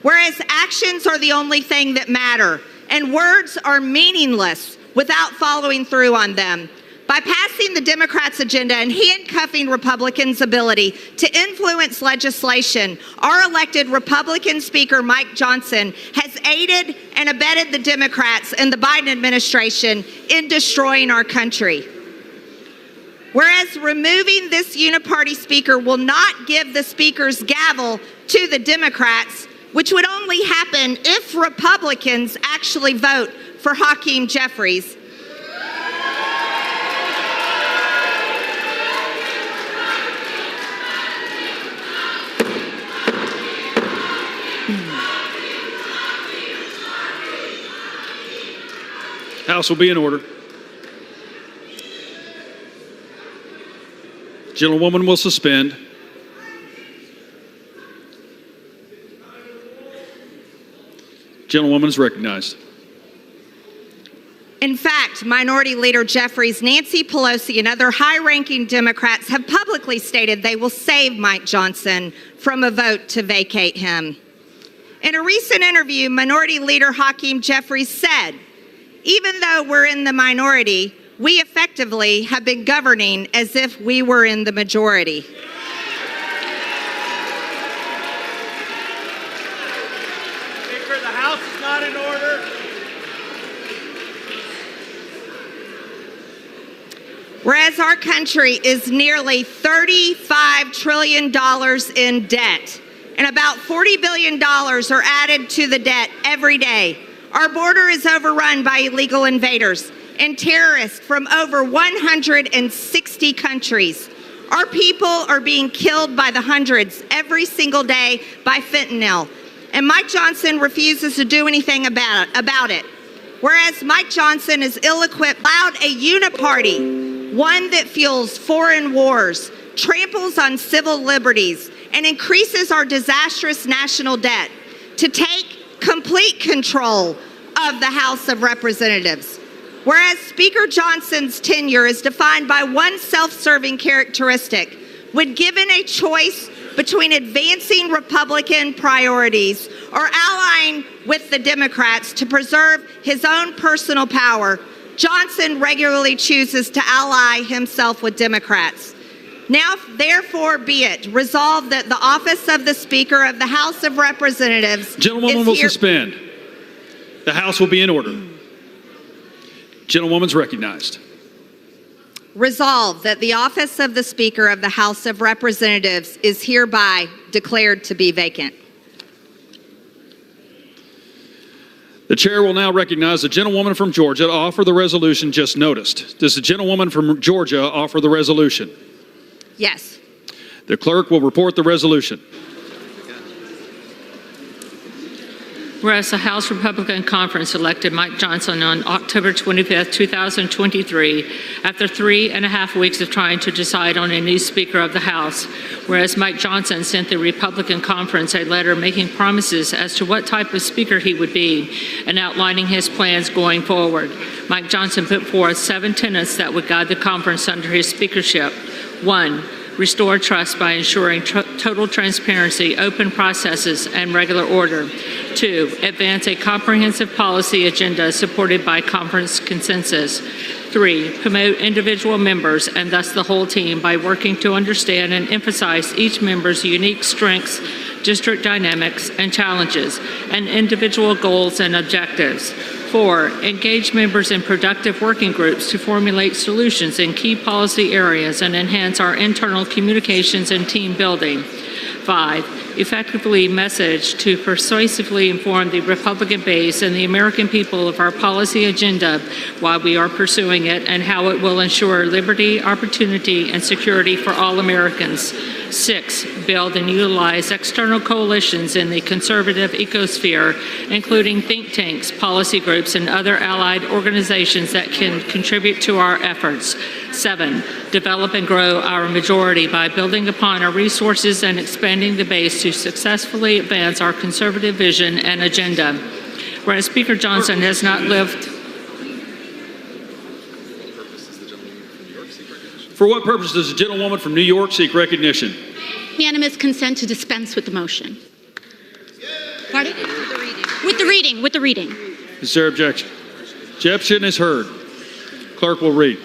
Speaker 19: Whereas actions are the only thing that matter, and words are meaningless without following through on them. By passing the Democrats' agenda and handcuffing Republicans' ability to influence legislation, our elected Republican Speaker Mike Johnson has aided and abetted the Democrats and the Biden administration in destroying our country. Whereas removing this uniparty speaker will not give the speaker's gavel to the Democrats, which would only happen if Republicans actually vote for Hakeem Jeffries.
Speaker 9: House will be in order. Gentlewoman will suspend. Gentlewoman is recognized.
Speaker 19: In fact, Minority Leader Jeffries, Nancy Pelosi, and other high-ranking Democrats have publicly stated they will save Mike Johnson from a vote to vacate him. In a recent interview, Minority Leader Hakeem Jeffries said, "Even though we're in the minority, we effectively have been governing as if we were in the majority."
Speaker 18: Speaker, the House is not in order.
Speaker 19: Whereas our country is nearly $35 trillion in debt, and about $40 billion are added to the debt every day. Our border is overrun by illegal invaders and terrorists from over 160 countries. Our people are being killed by the hundreds every single day by fentanyl, and Mike Johnson refuses to do anything about it. Whereas Mike Johnson is ill-equipped, allowed a uniparty, one that fuels foreign wars, tramples on civil liberties, and increases our disastrous national debt, to take complete control of the House of Representatives. Whereas Speaker Johnson's tenure is defined by one self-serving characteristic, when given a choice between advancing Republican priorities or allying with the Democrats to preserve his own personal power, Johnson regularly chooses to ally himself with Democrats. Now, therefore, be it resolved that the office of the Speaker of the House of Representatives
Speaker 9: Gentlewoman will suspend. The House will be in order. Gentlewoman's recognized.
Speaker 19: Resolved that the office of the Speaker of the House of Representatives is hereby declared to be vacant.
Speaker 9: The chair will now recognize the gentlewoman from Georgia to offer the resolution just noticed. Does the gentlewoman from Georgia offer the resolution?
Speaker 19: Yes.
Speaker 9: The clerk will report the resolution.
Speaker 22: Whereas the House Republican Conference elected Mike Johnson on October 25, 2023, after 3.5 weeks of trying to decide on a new Speaker of the House. Whereas Mike Johnson sent the Republican Conference a letter making promises as to what type of Speaker he would be and outlining his plans going forward. Mike Johnson put forth 7 tenets that would guide the conference under his speakership. 1. Restore trust by ensuring total transparency, open processes, and regular order. 2. Advance a comprehensive policy agenda supported by conference consensus. 3. Promote individual members and thus the whole team by working to understand and emphasize each member's unique strengths, district dynamics and challenges, and individual goals and objectives. 4. Engage members in productive working groups to formulate solutions in key policy areas and enhance our internal communications and team building. 5. Effectively message to persuasively inform the Republican base and the American people of our policy agenda while we are pursuing it and how it will ensure liberty, opportunity, and security for all Americans. 6. Build and utilize external coalitions in the conservative ecosphere, including think tanks, policy groups, and other allied organizations that can contribute to our efforts. 7. Develop and grow our majority by building upon our resources and expanding the base to successfully advance our conservative vision and agenda. Whereas Speaker Johnson has not lived...
Speaker 9: For what purpose does the gentlewoman from New York seek recognition?
Speaker 2: Unanimous consent to dispense with the motion. Pardon? With the reading.
Speaker 9: Is there objection? Objection is heard. Clerk will read.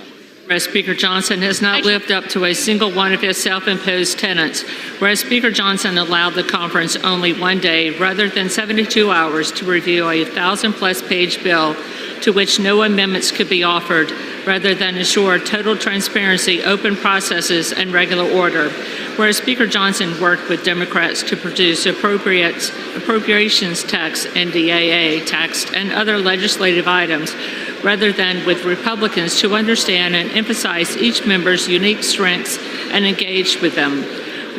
Speaker 22: Whereas Speaker Johnson has not lived up to a single one of his self-imposed tenets. Whereas Speaker Johnson allowed the conference only one day rather than 72 hours to review a 1,000-plus page bill to which no amendments could be offered, rather than ensure total transparency, open processes, and regular order. Whereas Speaker Johnson worked with Democrats to produce appropriations text, NDAA text, and other legislative items, rather than with Republicans to understand and emphasize each member's unique strengths and engage with them.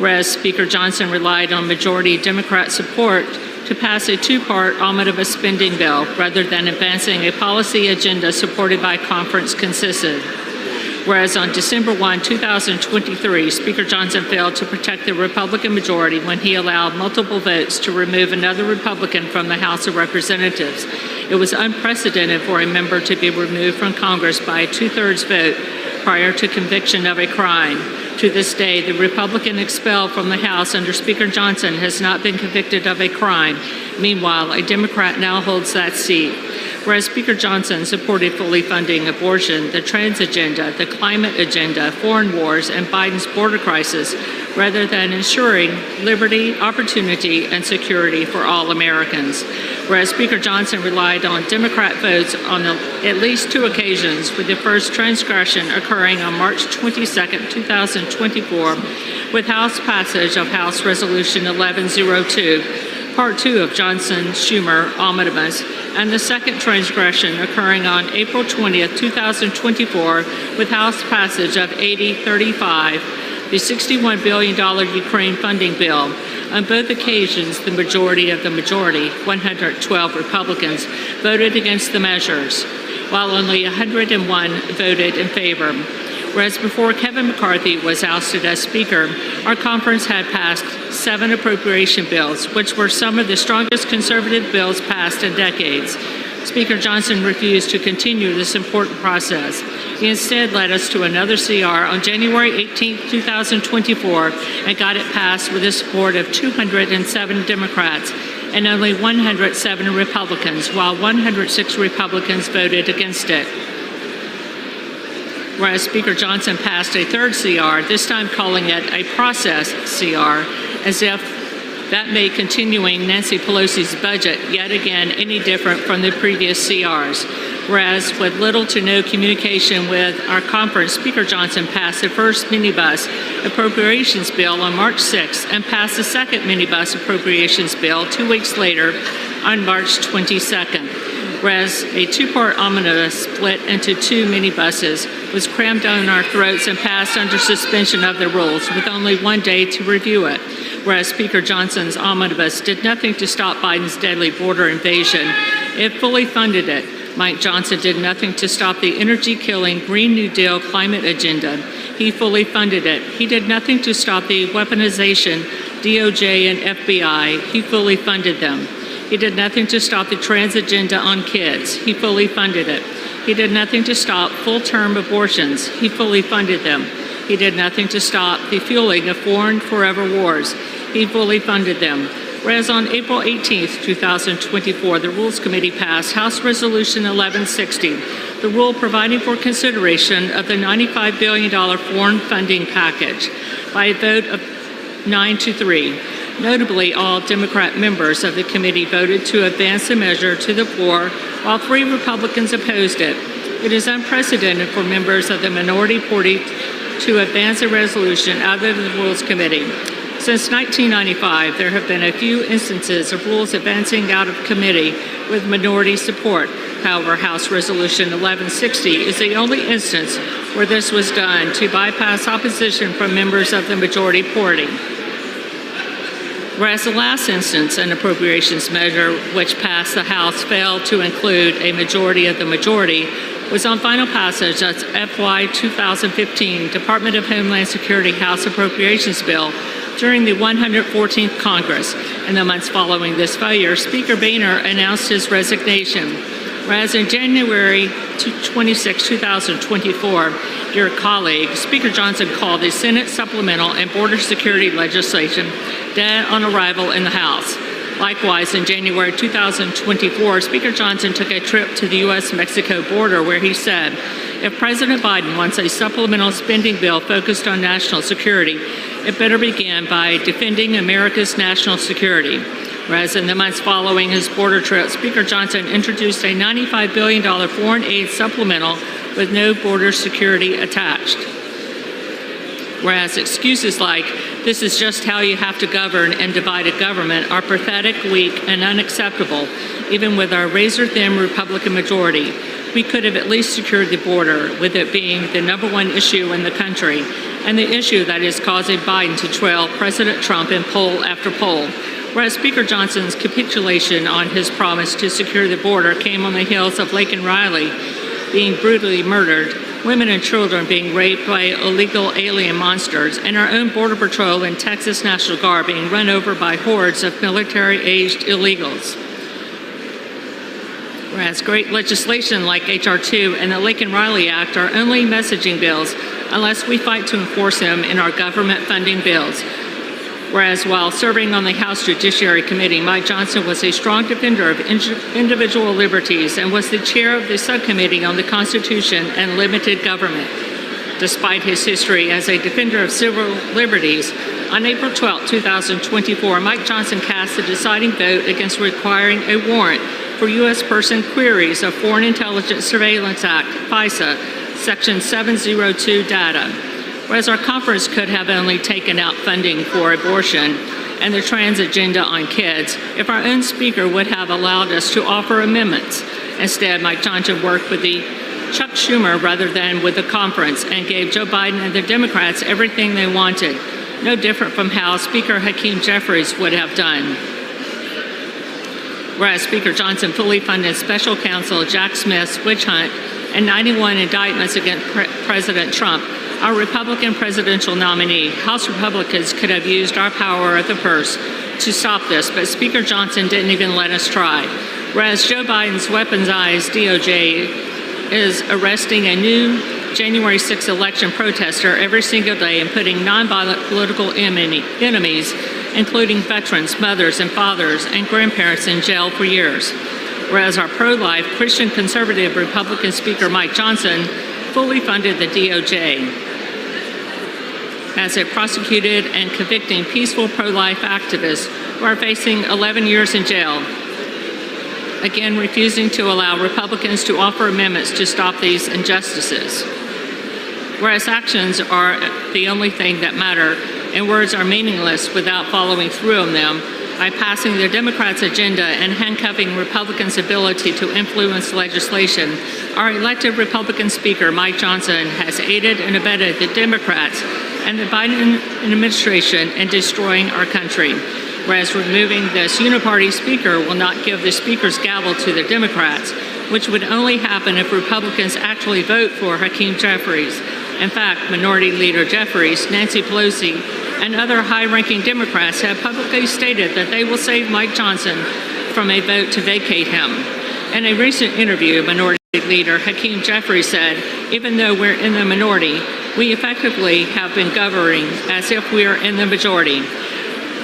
Speaker 22: Whereas Speaker Johnson relied on majority Democrat support to pass a two-part omnibus spending bill rather than advancing a policy agenda supported by conference consensus. Whereas on December 1, 2023, Speaker Johnson failed to protect the Republican majority when he allowed multiple votes to remove another Republican from the House of Representatives. It was unprecedented for a member to be removed from Congress by a two-thirds vote prior to conviction of a crime. To this day, the Republican expelled from the House under Speaker Johnson has not been convicted of a crime. Meanwhile, a Democrat now holds that seat. Whereas Speaker Johnson supported fully funding abortion, the trans agenda, the climate agenda, foreign wars, and Biden's border crisis, rather than ensuring liberty, opportunity, and security for all Americans. Whereas Speaker Johnson relied on Democrat votes on at least two occasions, with the first transgression occurring on March 22, 2024, with House passage of House Resolution 1102, Part 2 of Johnson-Schumer omnibus, and the second transgression occurring on April 20, 2024, with House passage of 8035, the $61 billion Ukraine funding bill. On both occasions, the majority of the majority, 112 Republicans, voted against the measures, while only 101 voted in favor. Whereas before Kevin McCarthy was ousted as Speaker, our conference had passed 7 appropriation bills, which were some of the strongest conservative bills passed in decades. Speaker Johnson refused to continue this important process. He instead led us to another CR on January 18, 2024, and got it passed with the support of 207 Democrats and only 107 Republicans, while 106 Republicans voted against it. Whereas Speaker Johnson passed a third CR, this time calling it a process CR, as if that made continuing Nancy Pelosi's budget yet again any different from the previous CRs. Whereas with little to no communication with our conference, Speaker Johnson passed the first minibus appropriations bill on March 6th and passed the second minibus appropriations bill 2 weeks later on March 22nd. Whereas a two-part omnibus split into 2 minibuses was crammed down our throats and passed under suspension of the rules with only 1 day to review it. Whereas Speaker Johnson's omnibus did nothing to stop Biden's deadly border invasion, it fully funded it. Mike Johnson did nothing to stop the energy-killing Green New Deal climate agenda. He fully funded it. He did nothing to stop the weaponization, DOJ and FBI. He fully funded them. He did nothing to stop the trans agenda on kids. He fully funded it. He did nothing to stop full-term abortions. He fully funded them. He did nothing to stop the fueling of foreign forever wars. He fully funded them. Whereas on April 18, 2024, the Rules Committee passed House Resolution 1160, the rule providing for consideration of the $95 billion foreign funding package by a vote of 9-3. Notably, all Democrat members of the committee voted to advance the measure to the floor, while 3 Republicans opposed it. It is unprecedented for members of the minority party to advance a resolution out of the Rules Committee. Since 1995, there have been a few instances of rules advancing out of committee with minority support. However, House Resolution 1160 is the only instance where this was done to bypass opposition from members of the majority party. Whereas the last instance, an appropriations measure which passed the House failed to include a majority of the majority, was on final passage as FY 2015 Department of Homeland Security House Appropriations Bill during the 114th Congress. In the months following this failure, Speaker Boehner announced his resignation. Whereas in January 26, 2024, dear colleague, Speaker Johnson called the Senate supplemental and border security legislation dead on arrival in the House. Likewise, in January 2024, Speaker Johnson took a trip to the U.S.-Mexico border where he said, if President Biden wants a supplemental spending bill focused on national security, it better begin by defending America's national security. Whereas in the months following his border trip, Speaker Johnson introduced a $95 billion foreign aid supplemental with no border security attached. Whereas excuses like This is just how you have to govern, and divided government are pathetic, weak, and unacceptable, even with our razor-thin Republican majority. We could have at least secured the border, with it being the #1 issue in the country, and the issue that is causing Biden to trail President Trump in poll after poll. Whereas Speaker Johnson's capitulation on his promise to secure the border came on the heels of Laken Riley being brutally murdered, women and children being raped by illegal alien monsters, and our own Border Patrol and Texas National Guard being run over by hordes of military-aged illegals. Whereas great legislation like H.R. 2 and the Laken Riley Act are only messaging bills unless we fight to enforce them in our government funding bills. Whereas while serving on the House Judiciary Committee, Mike Johnson was a strong defender of individual liberties and was the chair of the subcommittee on the Constitution and limited government. Despite his history as a defender of civil liberties, on April 12, 2024, Mike Johnson cast the deciding vote against requiring a warrant for U.S. person queries of Foreign Intelligence Surveillance Act, FISA, Section 702 data. Whereas our conference could have only taken out funding for abortion and the trans agenda on kids if our own speaker would have allowed us to offer amendments. Instead, Mike Johnson worked with the Chuck Schumer rather than with the conference and gave Joe Biden and the Democrats everything they wanted, no different from how Speaker Hakeem Jeffries would have done. Whereas Speaker Johnson fully funded special counsel Jack Smith's witch hunt and 91 indictments against President Trump, our Republican presidential nominee, House Republicans could have used our power of the purse to stop this, but Speaker Johnson didn't even let us try. Whereas Joe Biden's weaponized DOJ is arresting a new January 6th election protester every single day and putting nonviolent political enemies, including veterans, mothers, and fathers, and grandparents in jail for years. Whereas our pro-life, Christian conservative Republican Speaker Mike Johnson fully funded the DOJ as it prosecuted and convicting peaceful pro-life activists who are facing 11 years in jail, again refusing to allow Republicans to offer amendments to stop these injustices. Whereas actions are the only thing that matter and words are meaningless without following through on them, by passing the Democrats' agenda and handcuffing Republicans' ability to influence legislation, our elected Republican Speaker, Mike Johnson, has aided and abetted the Democrats and the Biden administration in destroying our country. Whereas removing this uniparty Speaker will not give the Speaker's gavel to the Democrats, which would only happen if Republicans actually vote for Hakeem Jeffries. In fact, Minority Leader Jeffries, Nancy Pelosi, and other high-ranking Democrats have publicly stated that they will save Mike Johnson from a vote to vacate him. In a recent interview, Minority Leader Hakeem Jeffries said, "Even though we're in the minority, we effectively have been governing as if we are in the majority."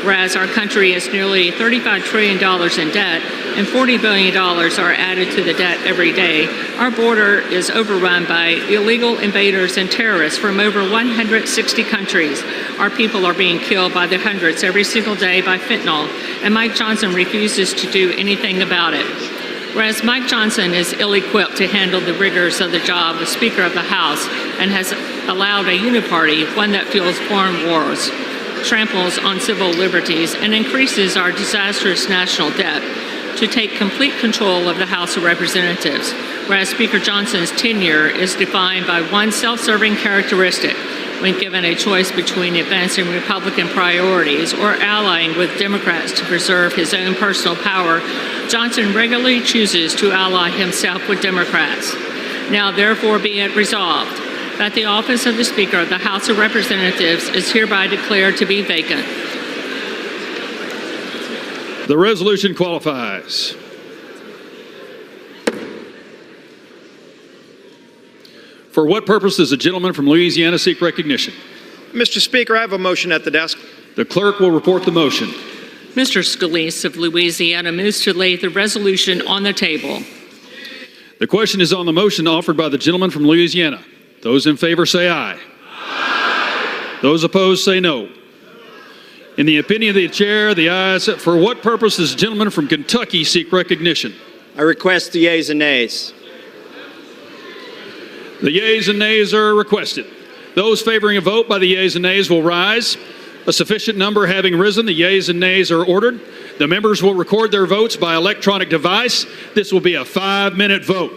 Speaker 22: Whereas our country is nearly $35 trillion in debt and $40 billion are added to the debt every day, our border is overrun by illegal invaders and terrorists from over 160 countries. Our people are being killed by the hundreds every single day by fentanyl, and Mike Johnson refuses to do anything about it. Whereas Mike Johnson is ill-equipped to handle the rigors of the job of Speaker of the House and has allowed a uniparty, one that fuels foreign wars, tramples on civil liberties, and increases our disastrous national debt, to take complete control of the House of Representatives, whereas Speaker Johnson's tenure is defined by one self-serving characteristic. When given a choice between advancing Republican priorities or allying with Democrats to preserve his own personal power, Johnson regularly chooses to ally himself with Democrats. Now, therefore, be it resolved that the office of the Speaker of the House of Representatives is hereby declared to be vacant.
Speaker 9: The resolution qualifies. For what purpose does the gentleman from Louisiana seek recognition?
Speaker 7: Mr. Speaker, I have a motion at the desk.
Speaker 9: The clerk will report the motion.
Speaker 22: Mr. Scalise of Louisiana moves to lay the resolution on the table.
Speaker 9: The question is on the motion offered by the gentleman from Louisiana. Those in favor say aye. Aye. Those opposed say no. In the opinion of the chair, the ayes. For what purpose does the gentleman from Kentucky seek recognition?
Speaker 7: I request the yeas and nays.
Speaker 9: The yeas and nays are requested. Those favoring a vote by the yeas and nays will rise. A sufficient number having risen, the yeas and nays are ordered. The members will record their votes by electronic device. This will be a 5-minute vote.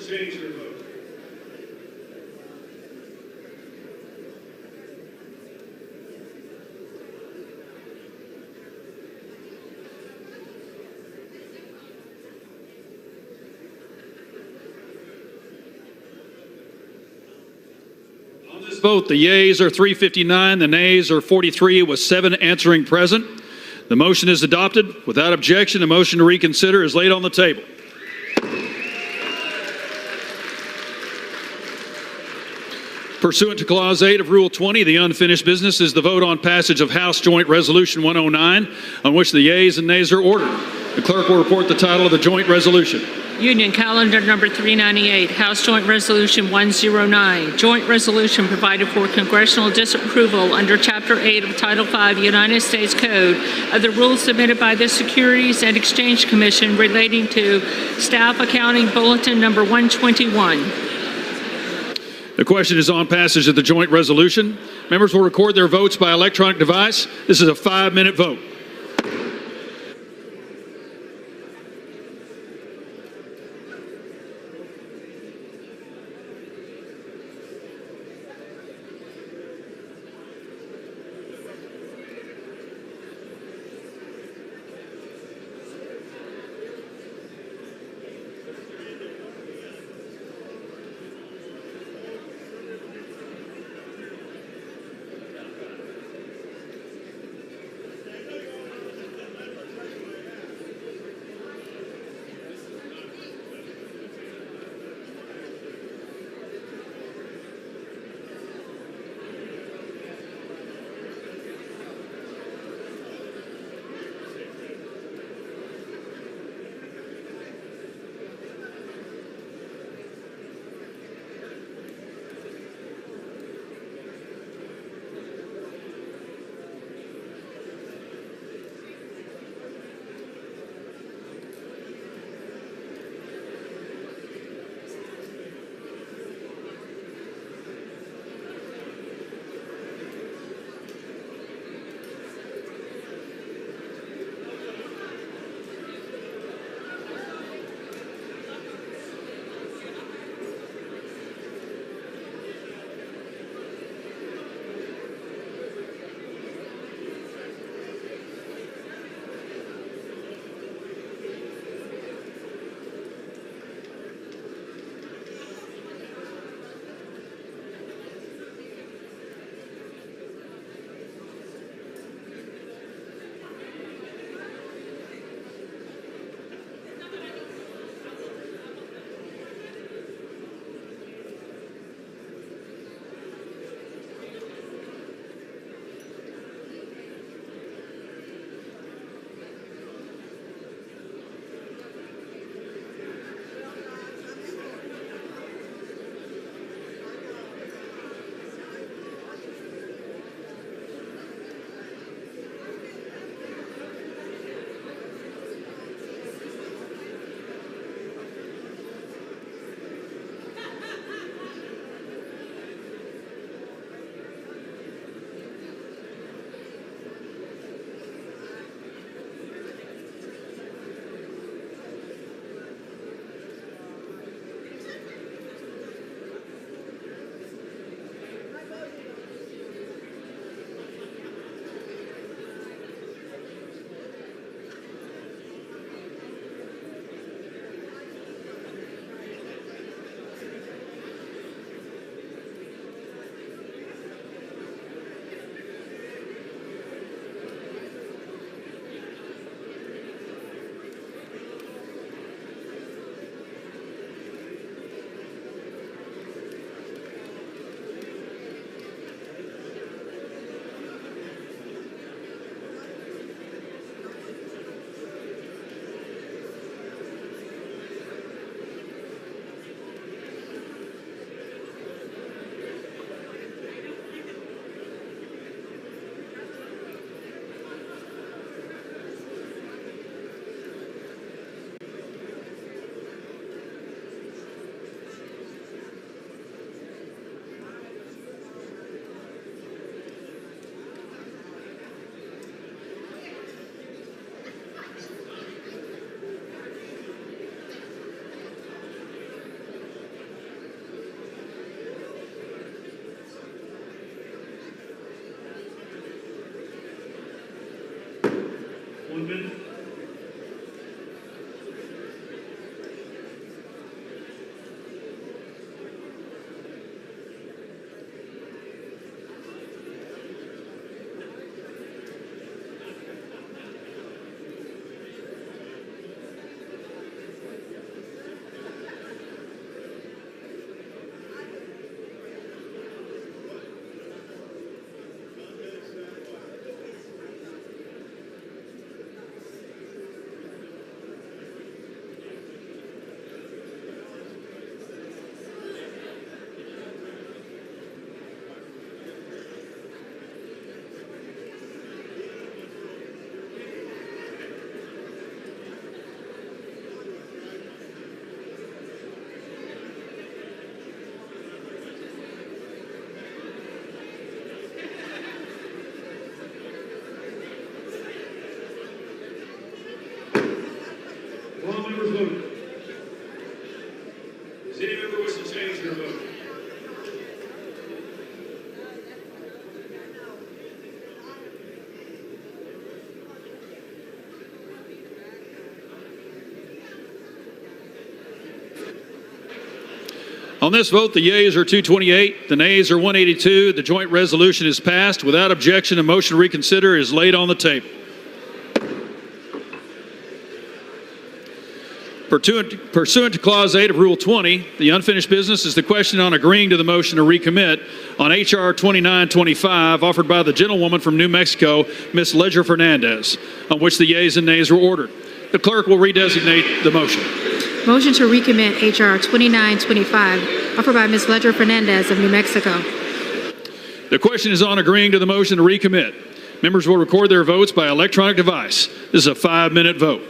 Speaker 9: change their vote. On this vote, the yeas are 359, the nays are 43, with 7 answering present. The motion is adopted. Without objection, the motion to reconsider is laid on the table. Pursuant to Clause 8 of Rule 20, the unfinished business is the vote on passage of House Joint Resolution 109, on which the yeas and nays are ordered. The clerk will report the title of the joint resolution.
Speaker 22: Union Calendar Number 398, House Joint Resolution 109, joint resolution provided for congressional disapproval under Chapter 8 of Title 5 United States Code of the rules submitted by the Securities and Exchange Commission relating to Staff Accounting Bulletin Number 121.
Speaker 9: The question is on passage of the joint resolution. Members will record their votes by electronic device. This is a 5-minute vote. amendment. Will all members vote? Does any member wish to change their vote? On this vote, the yeas are 228, the nays are 182. The joint resolution is passed. Without objection, a motion to reconsider is laid on the table. Pursuant to Clause 8 of Rule 20, the unfinished business is the question on agreeing to the motion to recommit on H.R. 2925 offered by the gentlewoman from New Mexico, Ms. Ledger Fernandez, on which the yeas and nays were ordered. The clerk will redesignate the motion.
Speaker 12: Motion to recommit H.R. 2925, offered by Ms. Ledger Fernandez of New Mexico.
Speaker 9: The question is on agreeing to the motion to recommit. Members will record their votes by electronic device. This is a 5-minute vote.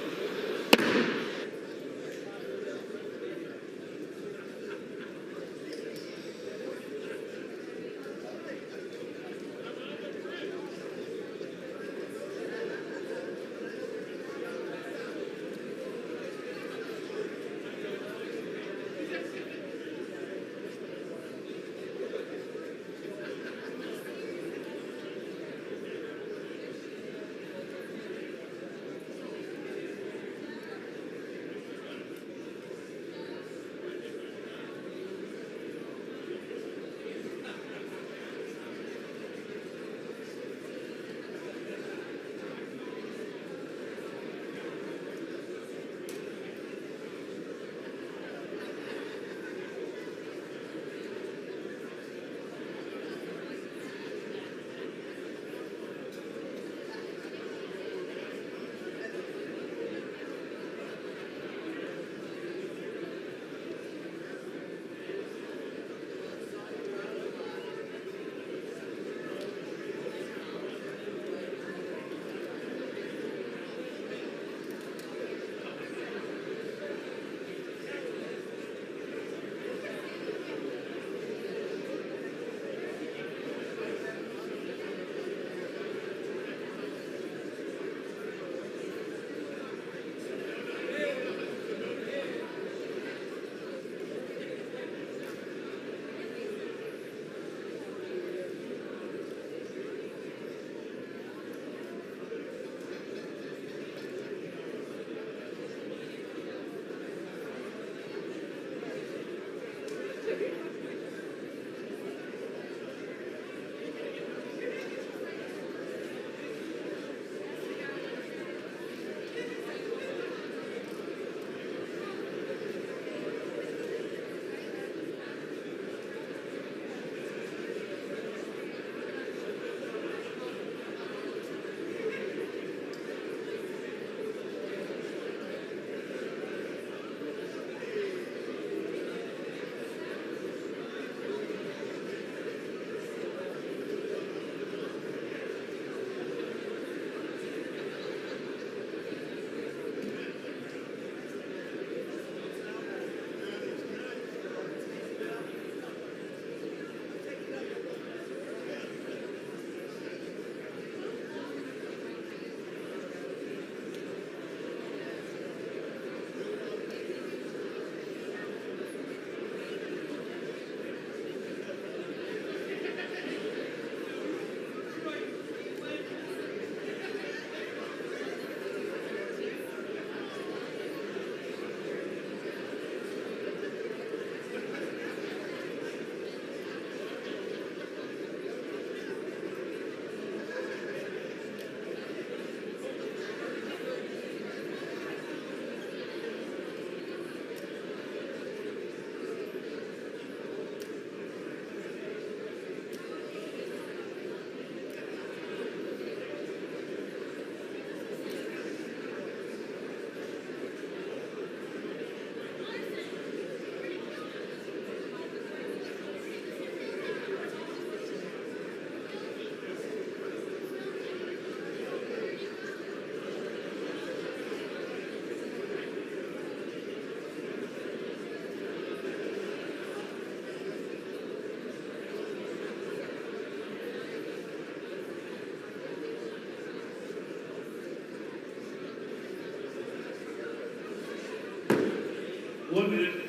Speaker 9: 1 minute.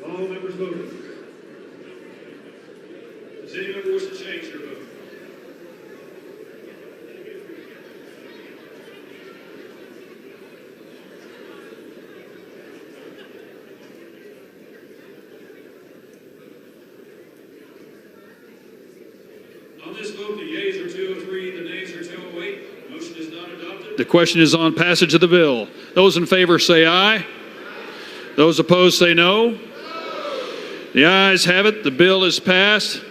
Speaker 9: All members voted. Does any member wish to change their vote? On this vote, the yeas are 203, the nays are 208. Motion is not adopted. The question is on passage of the bill. Those in favor say aye. Those opposed say no. The ayes have it. The bill is passed.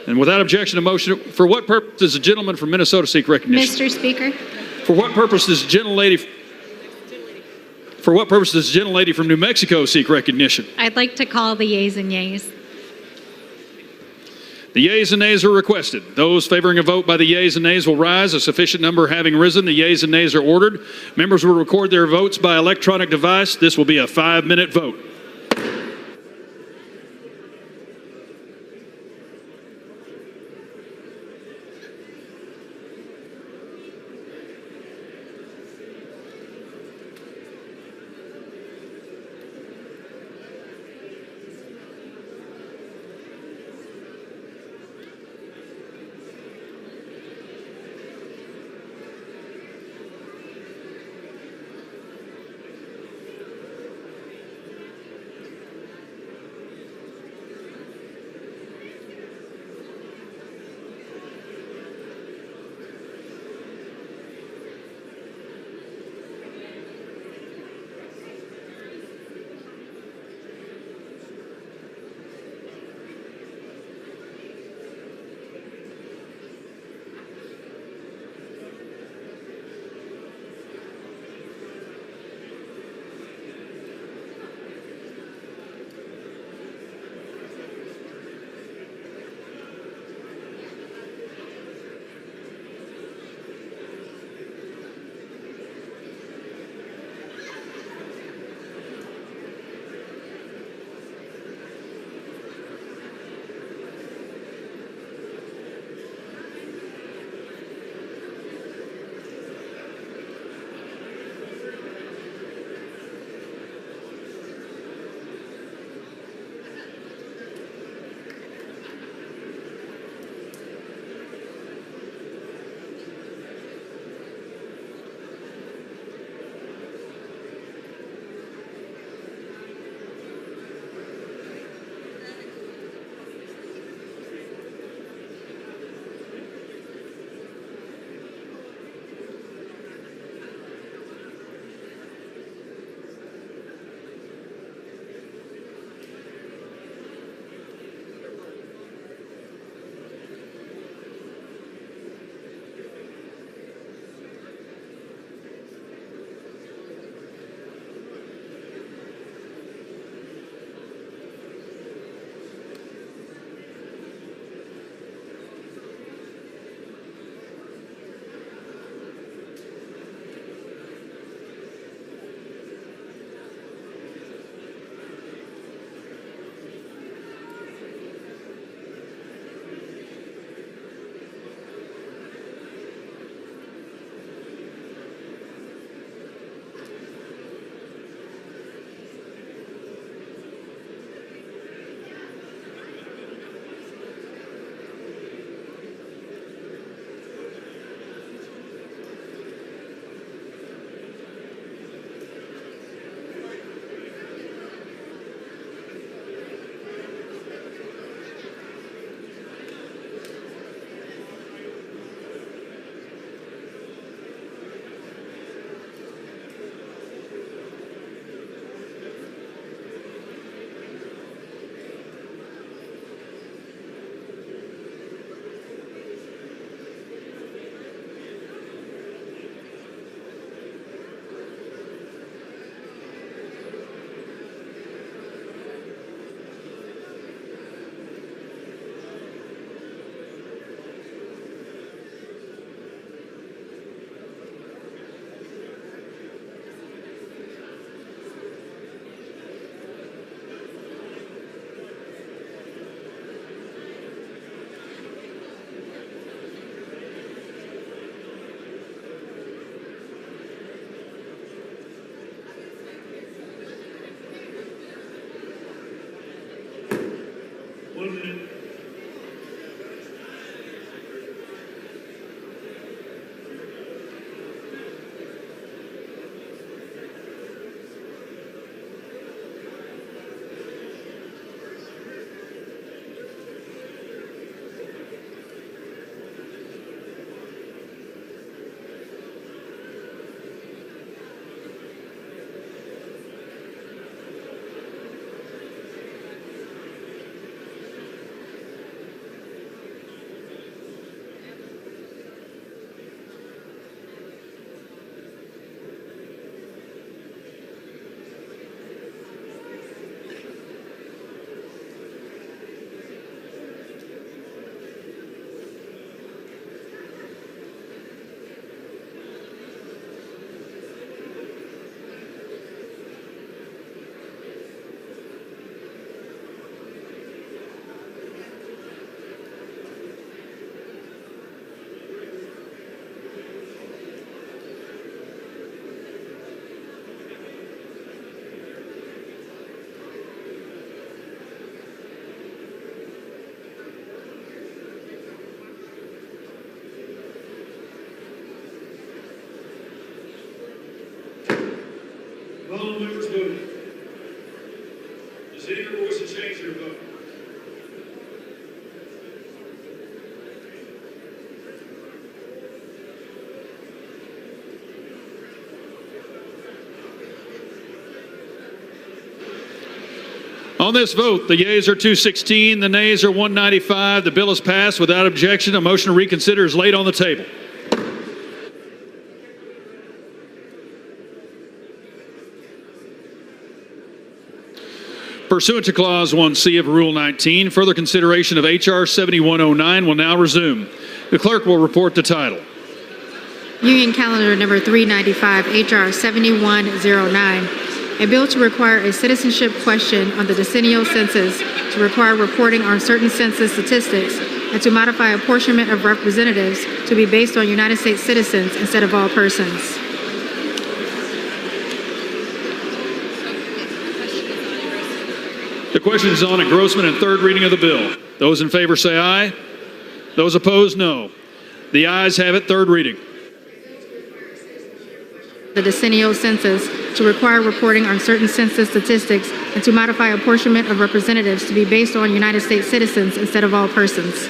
Speaker 9: And without objection to motion, for what purpose does the gentleman from Minnesota seek recognition?
Speaker 12: Mr. Speaker,
Speaker 9: For what purpose does the gentlelady from New Mexico seek recognition?
Speaker 12: I'd like to call the yeas and nays.
Speaker 9: The yeas and nays are requested. Those favoring a vote by the yeas and nays will rise. A sufficient number having risen, the yeas and nays are ordered. Members will record their votes by electronic device. This will be a 5-minute vote. All members voting. Does anyone wish to change their vote? On this vote, the yeas are 216, the nays are 195. The bill is passed without objection. A motion to reconsider is laid on the table. Pursuant to Clause 1C of Rule 19, further consideration of H.R. 7109 will now resume. The clerk will report the title.
Speaker 12: Union Calendar Number 395, H.R. 7109, a bill to require a citizenship question on the decennial census, to require reporting on certain census statistics, and to modify apportionment of representatives to be based on United States citizens instead of all persons.
Speaker 9: The question is on engrossment and third reading of the bill. Those in favor say aye. Those opposed, no. The ayes have it. Third reading.
Speaker 12: The decennial census, to require reporting on certain census statistics, and to modify apportionment of representatives to be based on United States citizens instead of all persons.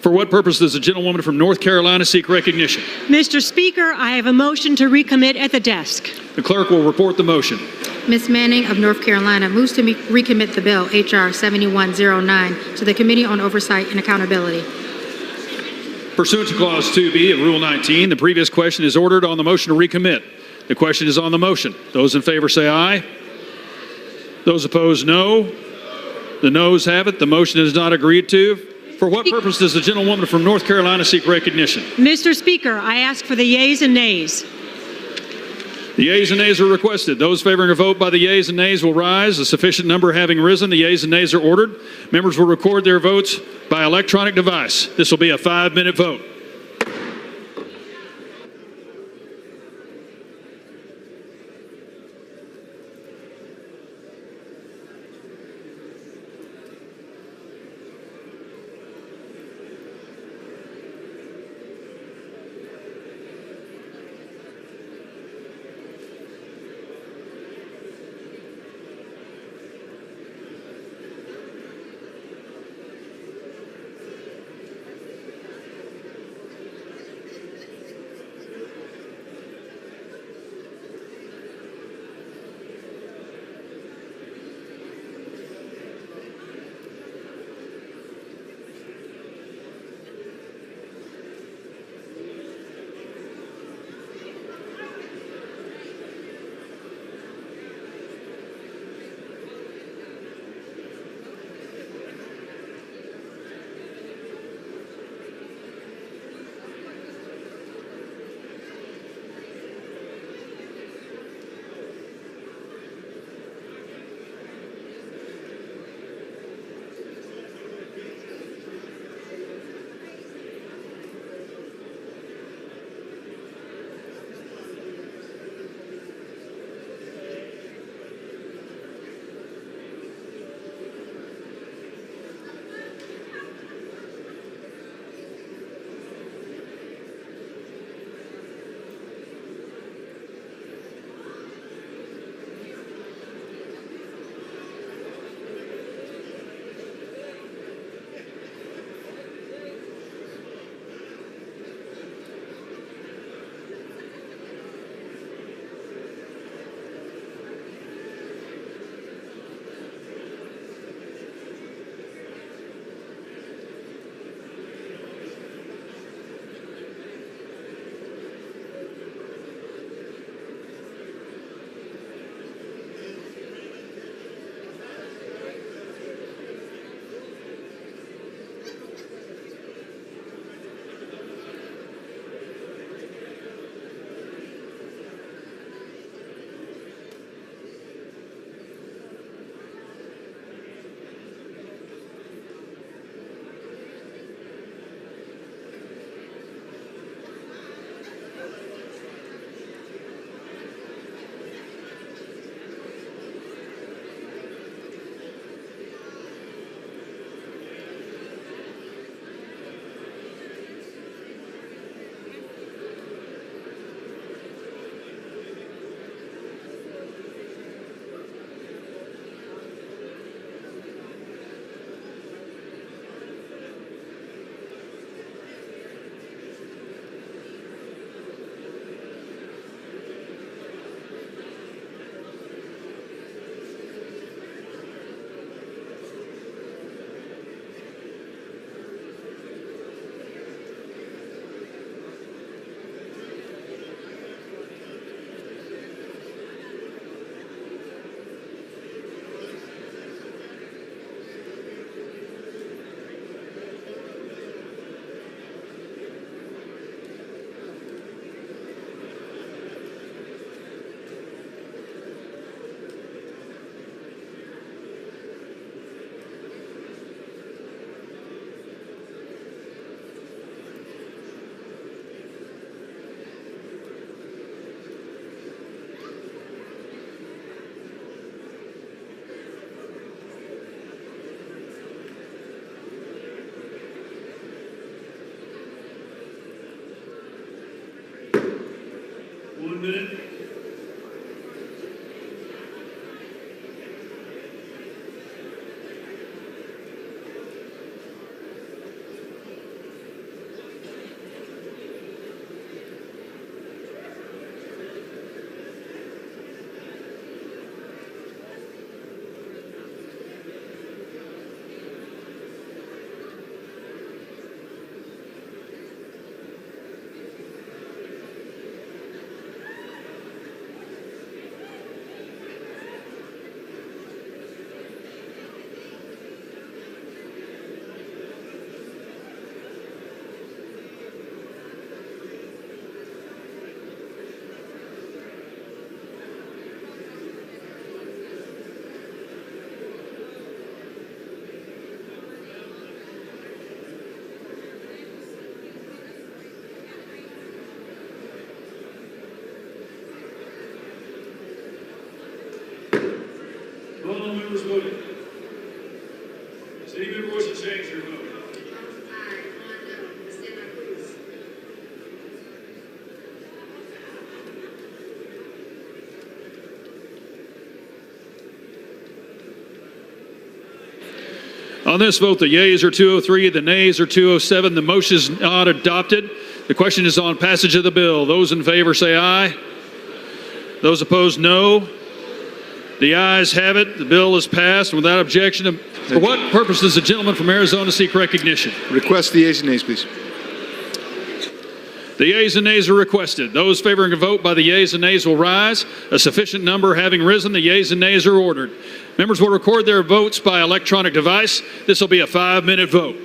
Speaker 9: For what purpose does the gentlewoman from North Carolina seek recognition?
Speaker 16: Mr. Speaker, I have a motion to recommit at the desk.
Speaker 9: The clerk will report the motion.
Speaker 12: Ms. Manning of North Carolina moves to recommit the bill, H.R. 7109, to the Committee on Oversight and Accountability.
Speaker 9: Pursuant to Clause 2B of Rule 19, the previous question is ordered on the motion to recommit. The question is on the motion. Those in favor say aye. Those opposed, no. The noes have it. The motion is not agreed to. For what purpose does the gentlewoman from North Carolina seek recognition?
Speaker 16: Mr. Speaker, I ask for the yeas and nays.
Speaker 9: The yeas and nays are requested. Those favoring a vote by the yeas and nays will rise. A sufficient number having risen, the yeas and nays are ordered. Members will record their votes by electronic device. This will be a 5-minute vote. 1 minute. All members voting. Does any member wish to change their vote? On this vote, the yeas are 203, the nays are 207. The motion is not adopted. The question is on passage of the bill. Those in favor say aye. Those opposed, no. The ayes have it. The bill is passed without objection. For what purpose does the gentleman from Arizona seek recognition?
Speaker 4: Request the yeas and nays, please.
Speaker 9: The yeas and nays are requested. Those favoring a vote by the yeas and nays will rise. A sufficient number having risen, the yeas and nays are ordered. Members will record their votes by electronic device. This will be a 5-minute vote.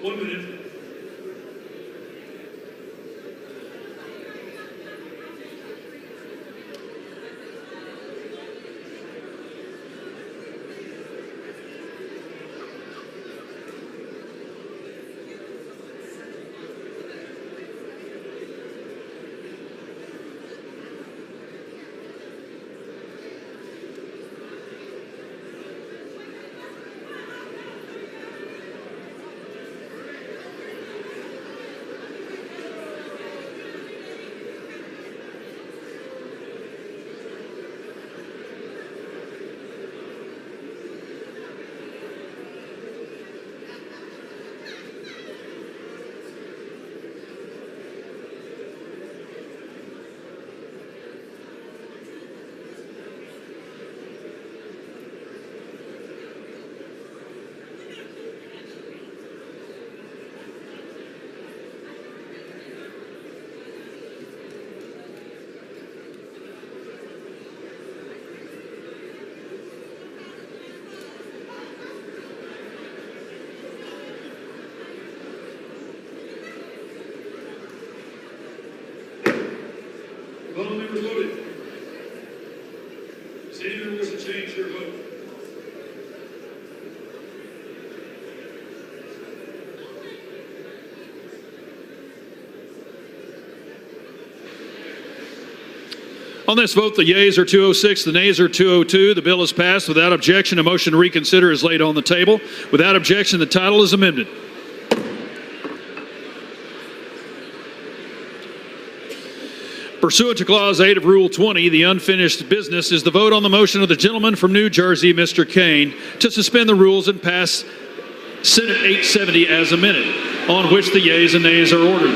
Speaker 9: 1 minute. All members voted. Does anyone wish to change their vote? On this vote, the yeas are 206, the nays are 202. The bill is passed without objection. A motion to reconsider is laid on the table. Without objection, the title is amended. Pursuant to Clause 8 of Rule 20, the unfinished business is the vote on the motion of the gentleman from New Jersey, Mr. Kane, to suspend the rules and pass Senate 870 as amended, on which the yeas and nays are ordered.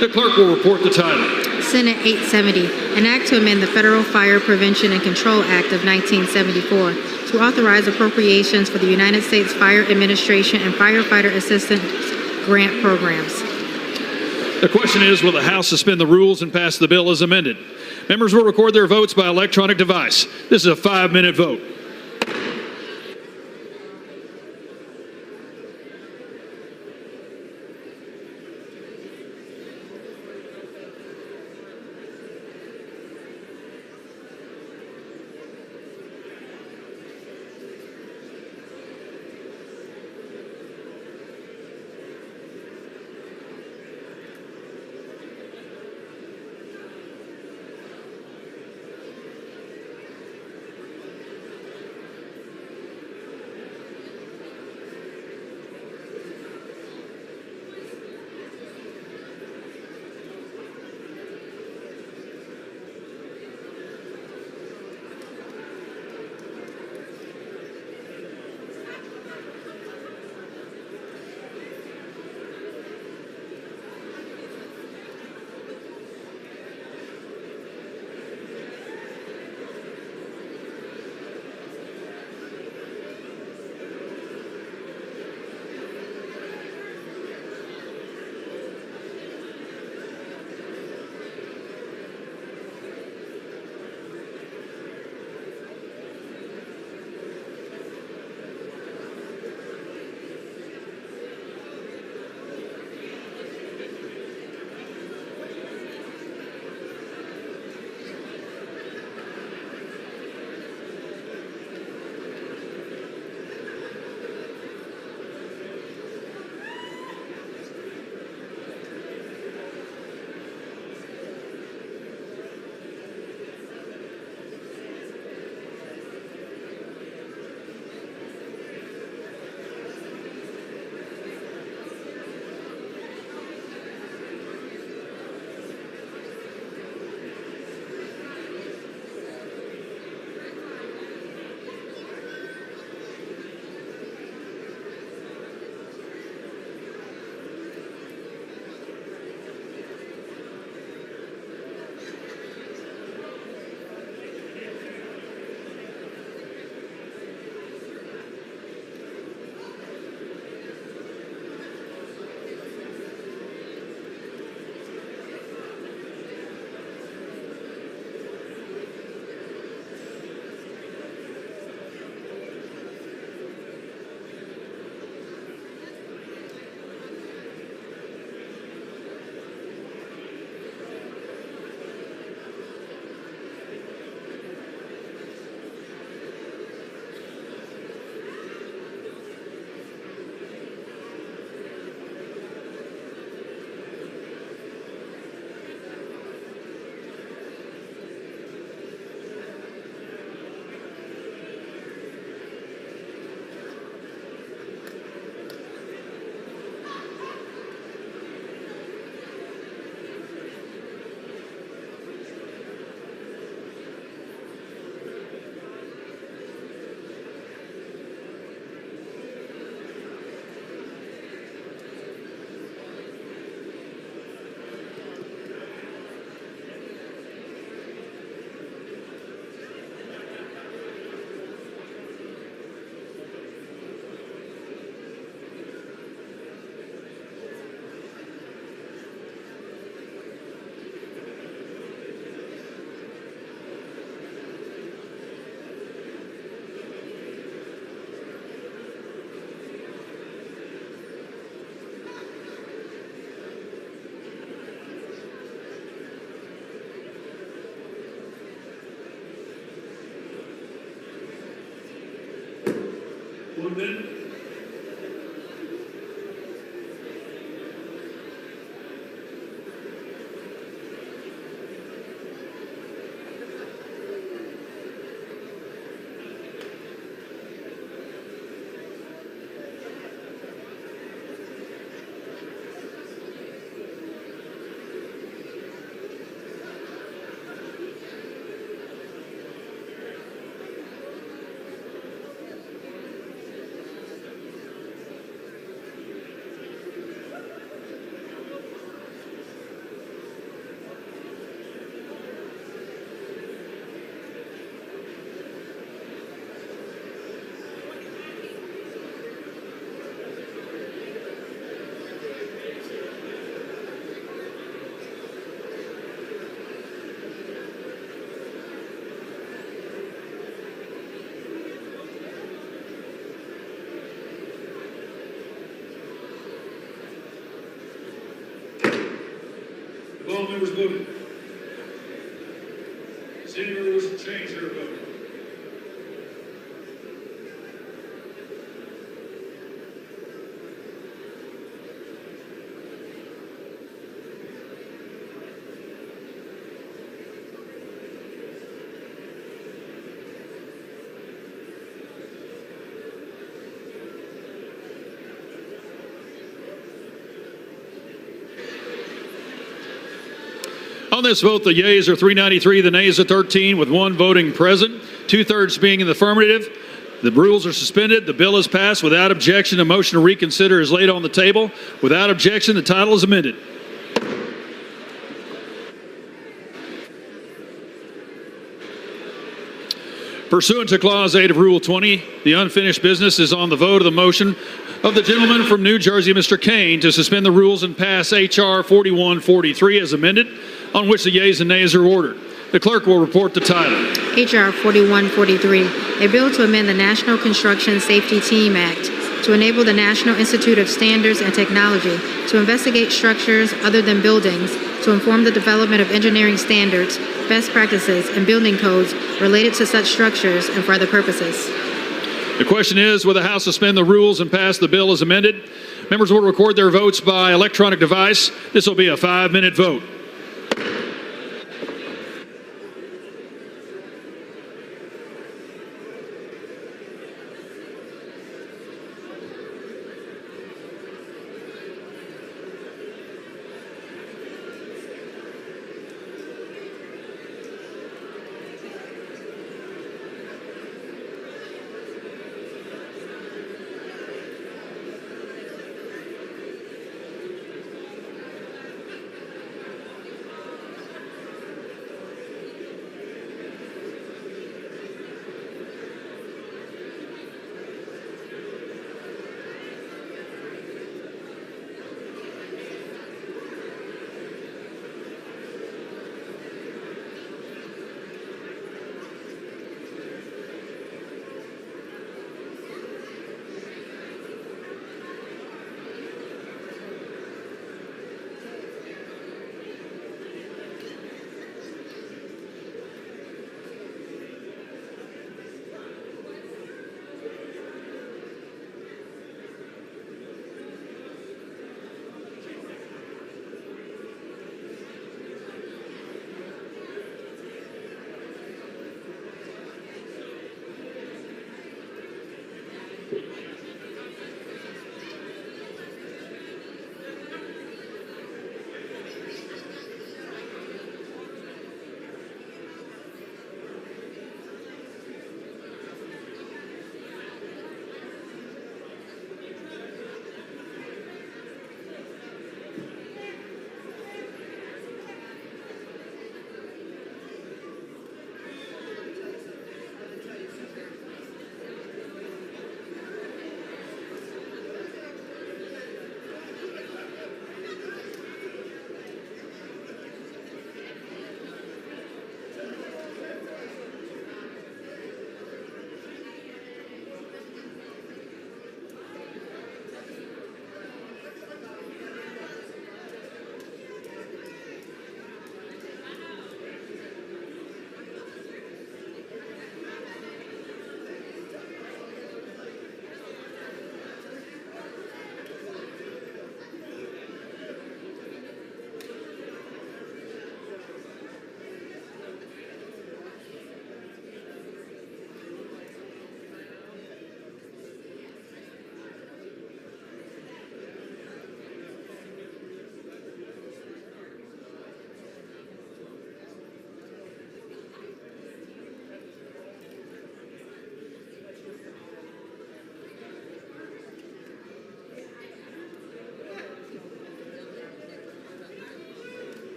Speaker 9: The clerk will report the title.
Speaker 12: Senate 870, an act to amend the Federal Fire Prevention and Control Act of 1974 to authorize appropriations for the United States Fire Administration and Firefighter Assistance Grant Programs.
Speaker 9: The question is, will the House suspend the rules and pass the bill as amended? Members will record their votes by electronic device. This is a 5-minute vote. 1 minute. All members voted. Does any member wish to change their vote? On this vote, the yeas are 393, the nays are 13, with 1 voting present, 2/3 being in the affirmative. The rules are suspended. The bill is passed without objection. A motion to reconsider is laid on the table. Without objection, the title is amended. Pursuant to Clause 8 of Rule 20, the unfinished business is on the vote of the motion of the gentleman from New Jersey, Mr. Kane, to suspend the rules and pass H.R. 4143 as amended, on which the yeas and nays are ordered. The clerk will report the title.
Speaker 12: H.R. 4143, a bill to amend the National Construction Safety Team Act to enable the National Institute of Standards and Technology to investigate structures other than buildings, to inform the development of engineering standards, best practices, and building codes related to such structures and for other purposes.
Speaker 9: The question is, will the House suspend the rules and pass the bill as amended? Members will record their votes by electronic device. This will be a 5-minute vote.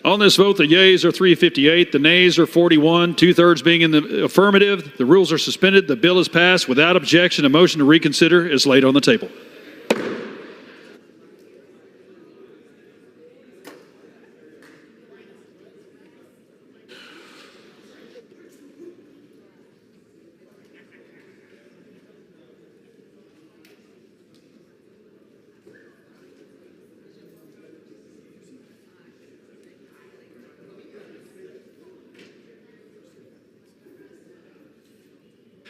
Speaker 9: On this vote, the yeas are 358, the nays are 41, two-thirds being in the affirmative. The rules are suspended. The bill is passed without objection. A motion to reconsider is laid on the table.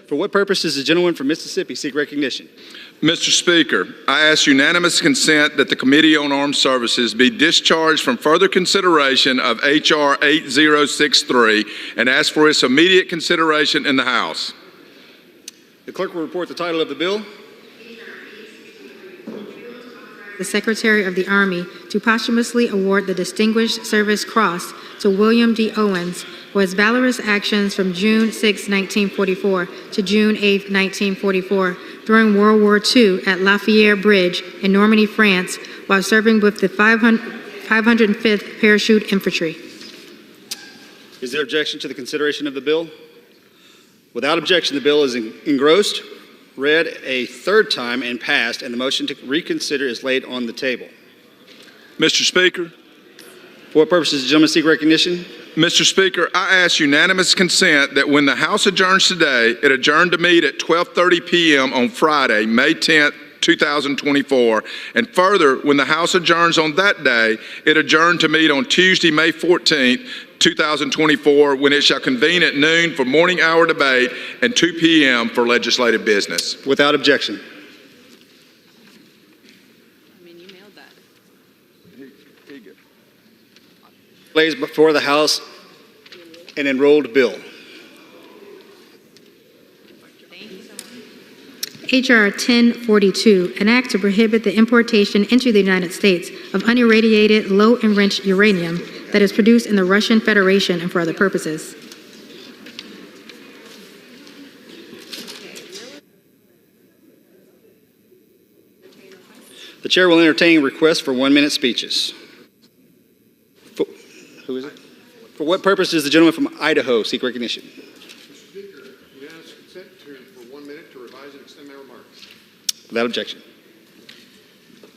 Speaker 13: For what purpose does the gentleman from Mississippi seek recognition?
Speaker 21: Mr. Speaker, I ask unanimous consent that the Committee on Armed Services be discharged from further consideration of H.R. 8063 and ask for its immediate consideration in the House.
Speaker 13: The clerk will report the title of the bill.
Speaker 12: The Secretary of the Army to posthumously award the Distinguished Service Cross to William D. Owens for his valorous actions from June 6, 1944 to June 8, 1944 during World War II at Lafayette Bridge in Normandy, France, while serving with the 505th Parachute Infantry.
Speaker 13: Is there objection to the consideration of the bill? Without objection, the bill is engrossed, read a third time, and passed, and the motion to reconsider is laid on the table.
Speaker 21: Mr. Speaker.
Speaker 13: For what purpose does the gentleman seek recognition?
Speaker 21: Mr. Speaker, I ask unanimous consent that when the House adjourns today, it adjourn to meet at 12:30 p.m. on Friday, May 10th, 2024, and further, when the House adjourns on that day, it adjourn to meet on Tuesday, May 14th, 2024, when it shall convene at noon for morning hour debate and 2 p.m. for legislative business.
Speaker 13: Without objection. Lays before the House an enrolled bill.
Speaker 12: H.R. 1042, an act to prohibit the importation into the United States of unirradiated, low-enriched uranium that is produced in the Russian Federation and for other purposes.
Speaker 13: The chair will entertain requests for 1-minute speeches. Who is it? For what purpose does the gentleman from Idaho seek recognition?
Speaker 23: Mr. Speaker, unanimous consent for 1 minute to revise and extend my remarks.
Speaker 13: Without objection.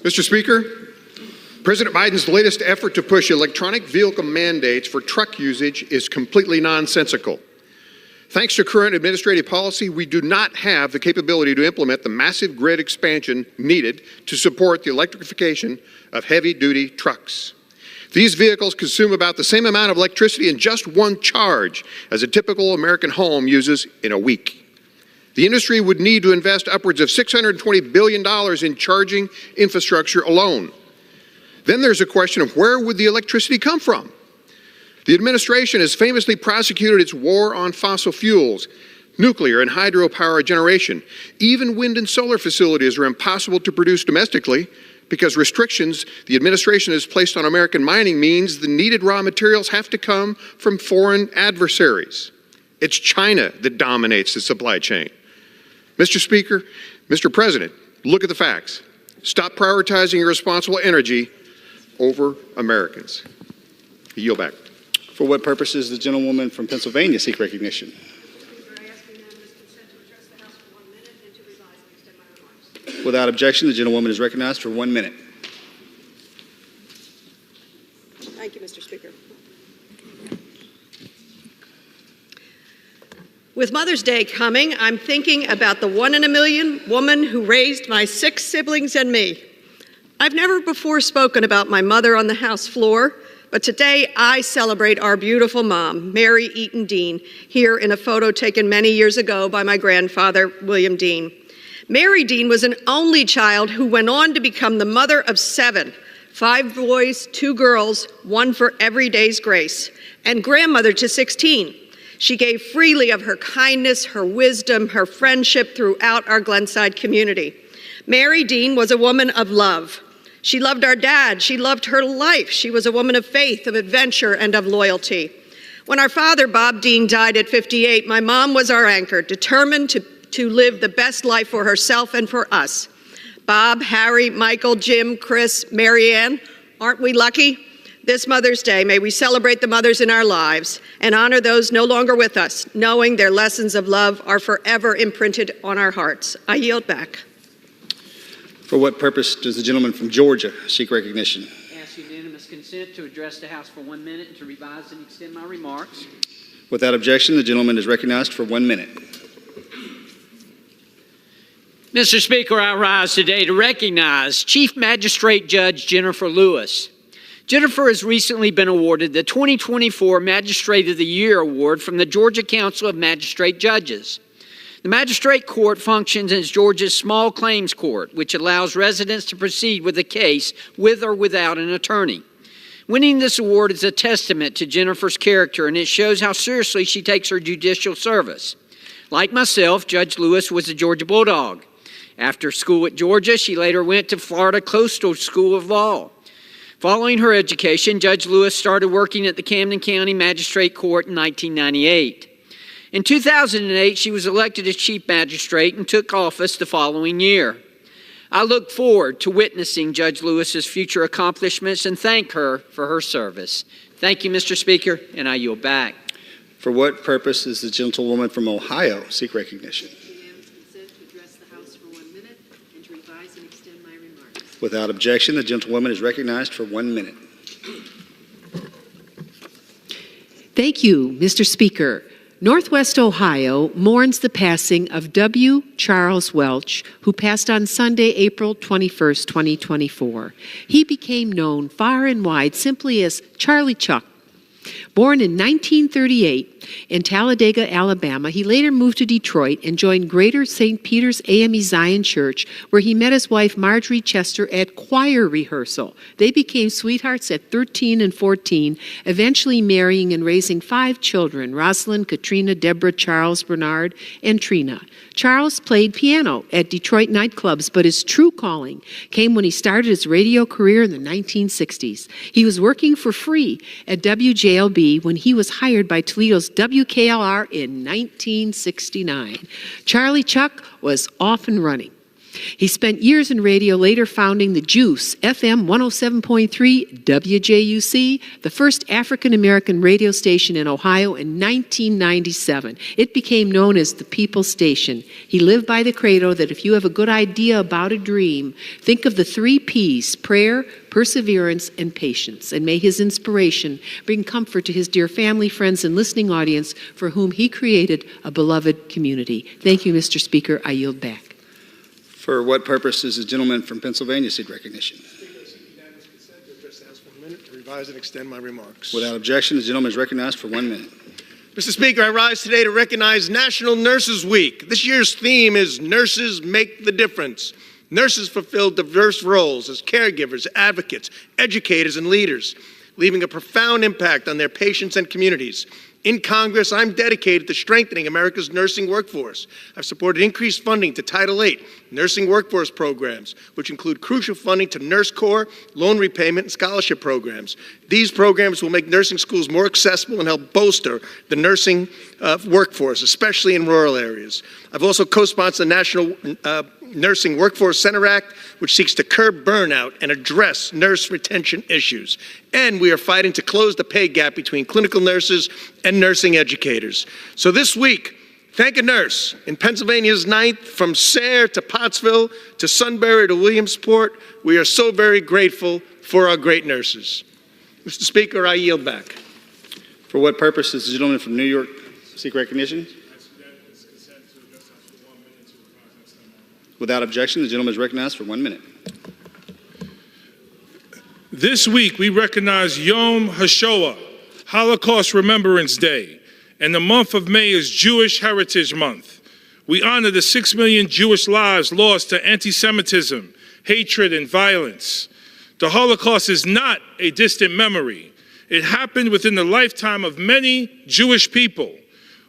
Speaker 17: Mr. Speaker, President Biden's latest effort to push electronic vehicle mandates for truck usage is completely nonsensical. Thanks to current administrative policy, we do not have the capability to implement the massive grid expansion needed to support the electrification of heavy-duty trucks. These vehicles consume about the same amount of electricity in just one charge as a typical American home uses in a week. The industry would need to invest upwards of $620 billion in charging infrastructure alone. Then there's a question of where would the electricity come from? The administration has famously prosecuted its war on fossil fuels, nuclear and hydropower generation. Even wind and solar facilities are impossible to produce domestically because restrictions the administration has placed on American mining means the needed raw materials have to come from foreign adversaries. It's China that dominates the supply chain. Mr. Speaker, Mr. President, look at the facts. Stop prioritizing irresponsible energy over Americans. I yield back.
Speaker 13: For what purpose does the gentlewoman from Pennsylvania seek recognition? Without objection, the gentlewoman is recognized for 1 minute.
Speaker 24: Thank you, Mr. Speaker. With Mother's Day coming, I'm thinking about the 1 in a million woman who raised my 6 siblings and me. I've never before spoken about my mother on the House floor, but today I celebrate our beautiful mom, Mary Eaton Dean, here in a photo taken many years ago by my grandfather, William Dean. Mary Dean was an only child who went on to become the mother of 7, 5 boys, 2 girls, 1 for every day's grace, and grandmother to 16. She gave freely of her kindness, her wisdom, her friendship throughout our Glenside community. Mary Dean was a woman of love. She loved our dad. She loved her life. She was a woman of faith, of adventure, and of loyalty. When our father, Bob Dean, died at 58, my mom was our anchor, determined to live the best life for herself and for us. Bob, Harry, Michael, Jim, Chris, Marianne, aren't we lucky? This Mother's Day, may we celebrate the mothers in our lives and honor those no longer with us, knowing their lessons of love are forever imprinted on our hearts. I yield back.
Speaker 13: For what purpose does the gentleman from Georgia seek recognition?
Speaker 1: Ask unanimous consent to address the House for 1 minute and to revise and extend my remarks.
Speaker 13: Without objection, the gentleman is recognized for 1 minute.
Speaker 1: Mr. Speaker, I rise today to recognize Chief Magistrate Judge Jennifer Lewis. Jennifer has recently been awarded the 2024 Magistrate of the Year Award from the Georgia Council of Magistrate Judges. The Magistrate Court functions as Georgia's small claims court, which allows residents to proceed with a case with or without an attorney. Winning this award is a testament to Jennifer's character, and it shows how seriously she takes her judicial service. Like myself, Judge Lewis was a Georgia Bulldog. After school at Georgia, she later went to Florida Coastal School of Law. Following her education, Judge Lewis started working at the Camden County Magistrate Court in 1998. In 2008, she was elected as Chief Magistrate and took office the following year. I look forward to witnessing Judge Lewis's future accomplishments and thank her for her service. Thank you, Mr. Speaker, and I yield back.
Speaker 13: For what purpose does the gentlewoman from Ohio seek recognition? Without objection, the gentlewoman is recognized for 1 minute.
Speaker 11: Thank you, Mr. Speaker. Northwest Ohio mourns the passing of W. Charles Welch, who passed on Sunday, April 21st, 2024. He became known far and wide simply as Charlie Chuck. Born in 1938 in Talladega, Alabama, he later moved to Detroit and joined Greater St. Peter's AME Zion Church, where he met his wife Marjorie Chester at choir rehearsal. They became sweethearts at 13 and 14, eventually marrying and raising 5 children: Rosalind, Katrina, Deborah, Charles, Bernard, and Trina. Charles played piano at Detroit nightclubs, but his true calling came when he started his radio career in the 1960s. He was working for free at WJLB when he was hired by Toledo's WKLR in 1969. Charlie Chuck was off and running. He spent years in radio, later founding the Juice FM 107.3 WJUC, the first African-American radio station in Ohio in 1997. It became known as the People's Station. He lived by the credo that if you have a good idea about a dream, think of the 3 P's: prayer, perseverance, and patience. And may his inspiration bring comfort to his dear family, friends, and listening audience for whom he created a beloved community. Thank you, Mr. Speaker. I yield back.
Speaker 13: For what purpose does the gentleman from Pennsylvania seek recognition?
Speaker 3: To revise and extend my remarks.
Speaker 13: Without objection, the gentleman is recognized for 1 minute.
Speaker 14: Mr. Speaker, I rise today to recognize National Nurses Week. This year's theme is Nurses Make the Difference. Nurses fulfill diverse roles as caregivers, advocates, educators, and leaders, leaving a profound impact on their patients and communities. In Congress, I'm dedicated to strengthening America's nursing workforce. I've supported increased funding to Title VIII nursing workforce programs, which include crucial funding to Nurse Corps, loan repayment, and scholarship programs. These programs will make nursing schools more accessible and help bolster the nursing workforce, especially in rural areas. I've also co-sponsored the National Nursing Workforce Center Act, which seeks to curb burnout and address nurse retention issues. And we are fighting to close the pay gap between clinical nurses and nursing educators. So this week, thank a nurse in Pennsylvania's 9th, from Sayre to Pottsville to Sunbury to Williamsport. We are so very grateful for our great nurses. Mr. Speaker, I yield back.
Speaker 13: For what purpose does the gentleman from New York seek recognition? Without objection, the gentleman is recognized for 1 minute.
Speaker 15: This week, we recognize Yom HaShoah, Holocaust Remembrance Day, and the month of May is Jewish Heritage Month. We honor the 6 million Jewish lives lost to anti-Semitism, hatred, and violence. The Holocaust is not a distant memory. It happened within the lifetime of many Jewish people.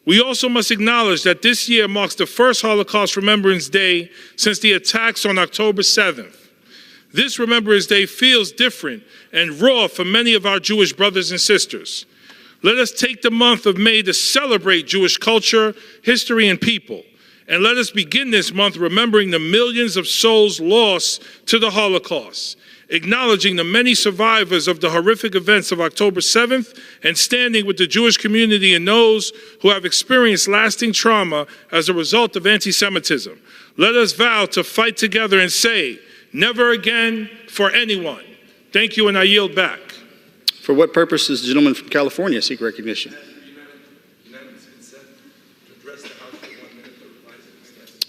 Speaker 15: We also must acknowledge that this year marks the first Holocaust Remembrance Day since the attacks on October 7th. This Remembrance Day feels different and raw for many of our Jewish brothers and sisters. Let us take the month of May to celebrate Jewish culture, history, and people. And let us begin this month remembering the millions of souls lost to the Holocaust. acknowledging the many survivors of the horrific events of October 7th and standing with the Jewish community and those who have experienced lasting trauma as a result of anti-Semitism. Let us vow to fight together and say, never again for anyone. Thank you, and I yield back.
Speaker 13: For what purpose does the gentleman from California seek recognition?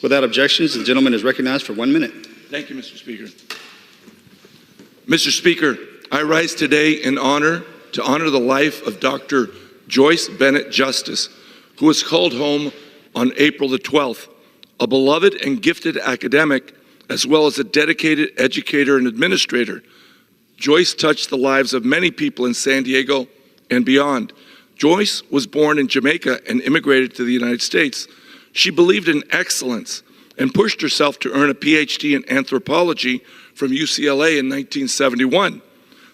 Speaker 13: Without objections, the gentleman is recognized for 1 minute.
Speaker 21: Thank you, Mr. Speaker. Mr. Speaker, I rise today in honor the life of Dr. Joyce Bennett Justice, who was called home on April the 12th, a beloved and gifted academic, as well as a dedicated educator and administrator. Joyce touched the lives of many people in San Diego and beyond. Joyce was born in Jamaica and immigrated to the United States. She believed in excellence and pushed herself to earn a PhD in anthropology from UCLA in 1971.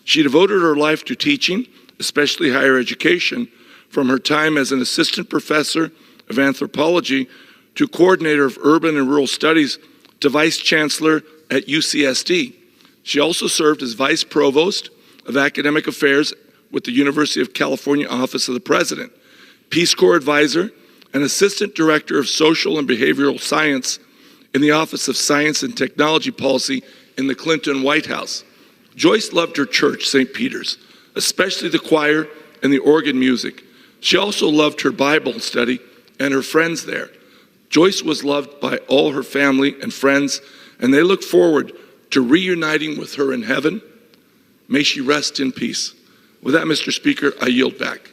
Speaker 21: She devoted her life to teaching, especially higher education, from her time as an assistant professor of anthropology to coordinator of urban and rural studies to vice chancellor at UCSD. She also served as vice provost of academic affairs with the University of California Office of the President, Peace Corps advisor, and assistant director of social and behavioral science in the Office of Science and Technology Policy in the Clinton White House. Joyce loved her church, St. Peter's, especially the choir and the organ music. She also loved her Bible study and her friends there. Joyce was loved by all her family and friends, and they look forward to reuniting with her in heaven. May she rest in peace. With that, Mr. Speaker, I yield back.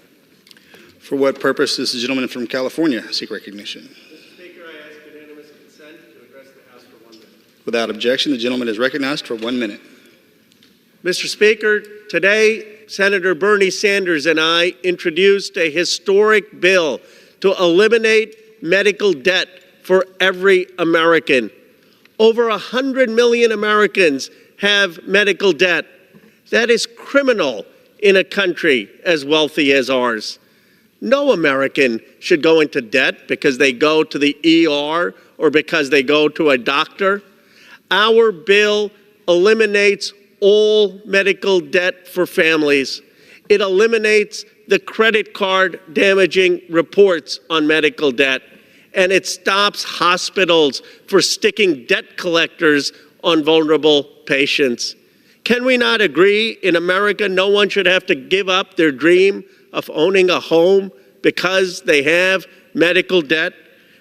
Speaker 13: For what purpose does the gentleman from California seek recognition?
Speaker 14: Mr. Speaker, I ask unanimous consent to address the House for 1 minute.
Speaker 13: Without objection, the gentleman is recognized for 1 minute.
Speaker 14: Mr. Speaker, today, Senator Bernie Sanders and I introduced a historic bill to eliminate medical debt for every American. Over 100 million Americans have medical debt. That is criminal in a country as wealthy as ours. No American should go into debt because they go to the ER or because they go to a doctor. Our bill eliminates all medical debt for families. It eliminates the credit card damaging reports on medical debt. And it stops hospitals for sticking debt collectors on vulnerable patients. Can we not agree in America no one should have to give up their dream of owning a home because they have medical debt?